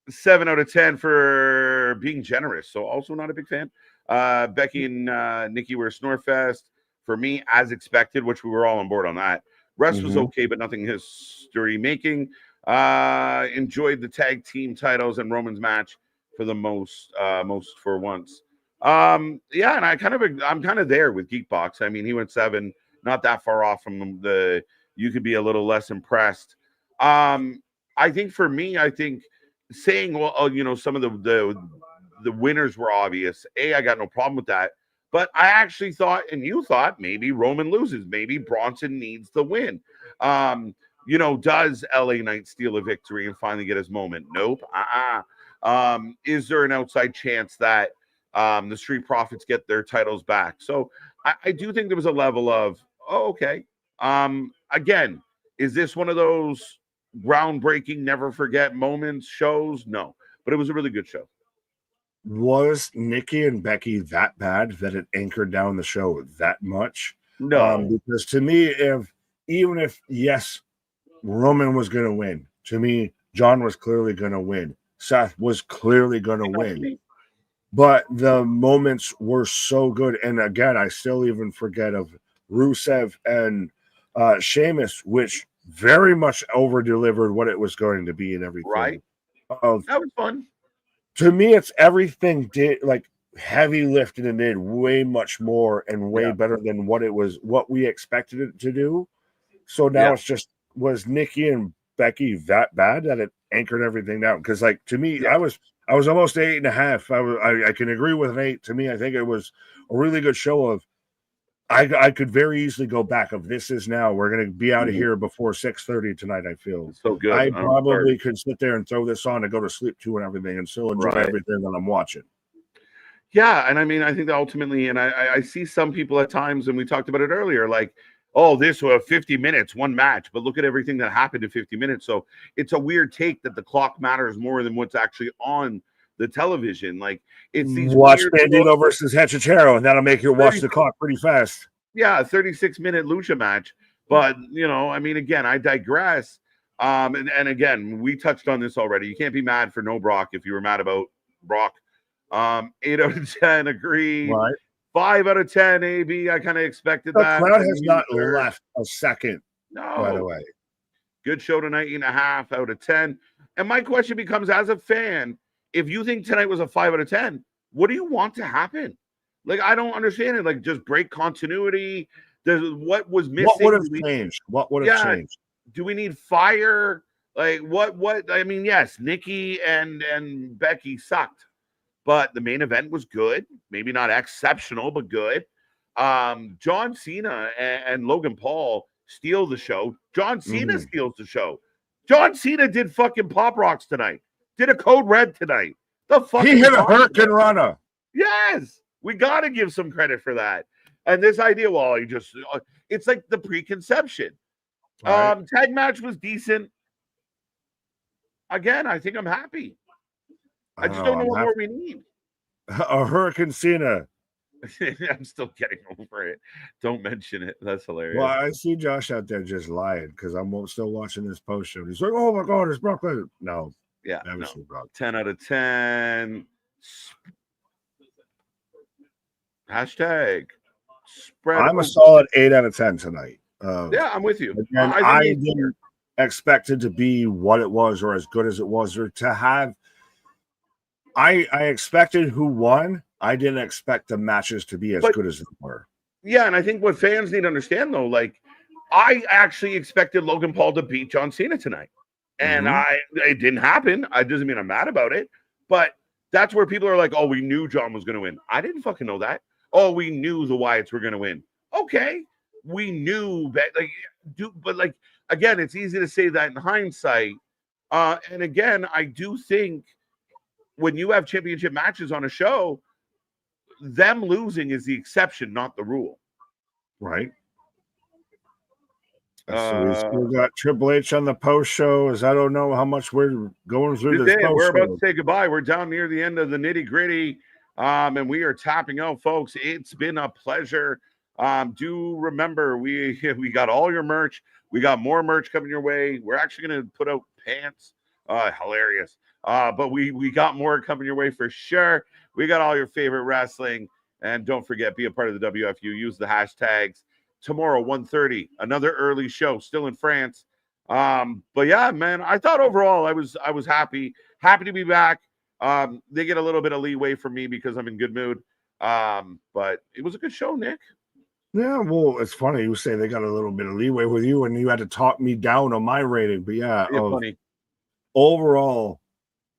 7 out of 10 for being generous. So also not a big fan. Becky and Nikki were Snorefest. For me, as expected, which we were all on board on that. Rest was okay, but nothing history making. Enjoyed the tag team titles and Roman's match for the most for once. And I'm kind of there with Geekbox. I mean, he went 7. Not that far off from you could be a little less impressed. I think for me, saying, some of the winners were obvious. I got no problem with that. But I actually thought, and you thought, maybe Roman loses. Maybe Bronson needs the win. Does LA Knight steal a victory and finally get his moment? Nope. Is there an outside chance that the Street Profits get their titles back? So I do think there was a level of, okay. Again, is this one of those groundbreaking, never forget moments shows? No, but it was a really good show. Was Nikki and Becky that bad that it anchored down the show that much? No. Because to me, even if yes, Roman was going to win, to me, John was clearly going to win. Seth was clearly going to win. But the moments were so good. And again, I still even forget of Rusev and Sheamus, which very much over-delivered what it was going to be and everything. Right. That was fun. To me, it's everything like heavy lifting and did way much more and way better than what we expected it to do. So now it's just, was Nikki and Becky that bad that it anchored everything down? Because like to me, I was almost 8.5. I can agree with an 8. To me, I think it was a really good show of. I could very easily go back of this is now. We're going to be out of here before 6:30 tonight. I feel so good. I probably could sit there and throw this on and go to sleep too and everything and still enjoy everything that I'm watching. Yeah, and I mean, I think that ultimately, and I see some people at times, and we talked about it earlier, like, oh, this was 50 minutes, one match, but look at everything that happened in 50 minutes. So it's a weird take that the clock matters more than what's actually on the television. Like it's these watch Bandito versus Hechicero, and that'll make you watch the clock pretty fast. Yeah, a 36-minute lucha match. But I mean, again, I digress. And again, we touched on this already. You can't be mad for no Brock if you were mad about Brock. 8 out of 10 agreed. Right. 5 out of 10 AB. I kind of expected that. The crowd has not left a second. No. By the way, good show tonight. 8.5 out of 10. And my question becomes, as a fan, if you think tonight was a 5 out of 10, what do you want to happen? Like, I don't understand it. Like, just break continuity. What was missing? What would have changed? What would have changed? Do we need fire? Like, what? I mean, yes, Nikki and Becky sucked, but the main event was good. Maybe not exceptional, but good. John Cena and Logan Paul steal the show. John Cena steals the show. John Cena did fucking Pop Rocks tonight. Did a Code Red tonight. The fuck he hit a Hurricane Runner. Yes, we got to give some credit for that. And this idea, well, it's like the preconception. Right. Tag match was decent. Again, I think I'm happy. I just don't know what more we need. A Hurricane Cena. I'm still getting over it. Don't mention it. That's hilarious. Well, I see Josh out there just lying because I'm still watching this post show. He's like, "Oh my god, it's Brock Lesnar." No, yeah, never seen Brock. 10 out of 10. Hashtag spread. I'm a solid 8 out of 10 tonight. Yeah, I'm with you. And I didn't expect it to be what it was or as good as it was, or to have. I expected who won. I didn't expect the matches to be as good as they were. Yeah, and I think what fans need to understand, though, like, I actually expected Logan Paul to beat John Cena tonight. And it didn't happen. It doesn't mean I'm mad about it. But that's where people are like, oh, we knew John was going to win. I didn't fucking know that. Oh, we knew the Wyatts were going to win. Okay. We knew that, but again, it's easy to say that in hindsight. And again, I do think when you have championship matches on a show, them losing is the exception, not the rule. Right. So we still got Triple H on the post show. I don't know how much we're going through this. We're about to say goodbye. We're down near the end of the nitty gritty, and we are tapping out, folks. It's been a pleasure. Do remember we got all your merch. We got more merch coming your way. We're actually going to put out pants. Hilarious. But we got more coming your way for sure. We got all your favorite wrestling, and don't forget, be a part of the WFU. Use the hashtags. Tomorrow, 1:30, another early show, still in France. But yeah, man, I thought overall I was happy to be back. They get a little bit of leeway from me because I'm in good mood. But it was a good show, Nick. Yeah, well, it's funny you say they got a little bit of leeway with you, and you had to talk me down on my rating. But yeah, funny. Overall,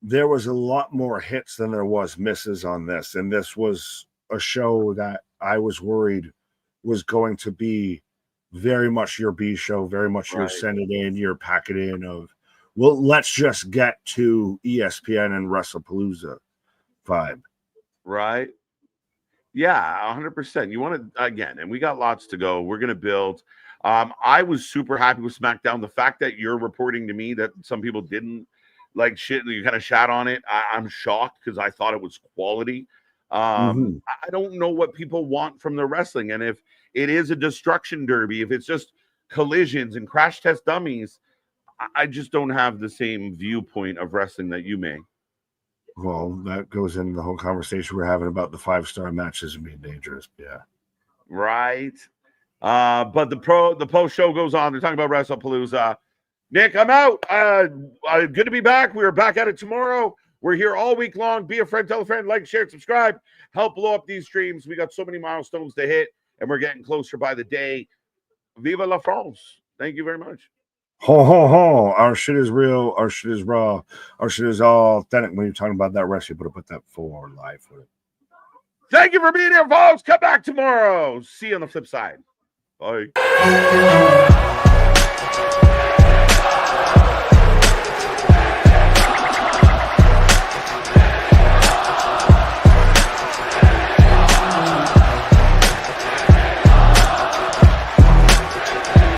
there was a lot more hits than there was misses on this, and this was a show that I was worried was going to be very much your B show, very much your send it in, your pack it in of, well, let's just get to ESPN and WrestlePalooza vibe. Right. Yeah, 100%. You want to, again, and we got lots to go. We're going to build. I was super happy with SmackDown. The fact that you're reporting to me that some people didn't like shit, you kind of shat on it. I'm shocked because I thought it was quality. I don't know what people want from the wrestling. And if it is a destruction derby, if it's just collisions and crash test dummies, I just don't have the same viewpoint of wrestling that you may. Well, that goes into the whole conversation we're having about the 5-star matches being dangerous. Yeah. Right. But the post show goes on. They're talking about WrestlePalooza. Nick, I'm out. Good to be back. We're back at it tomorrow. We're here all week long. Be a friend, tell a friend, like, share, subscribe. Help blow up these streams. We got so many milestones to hit, and we're getting closer by the day. Viva la France. Thank you very much. Ho, ho, ho. Our shit is real. Our shit is raw. Our shit is all authentic. When you're talking about that rest, you better put that for life with it. Thank you for being here, folks. Come back tomorrow. See you on the flip side. Bye.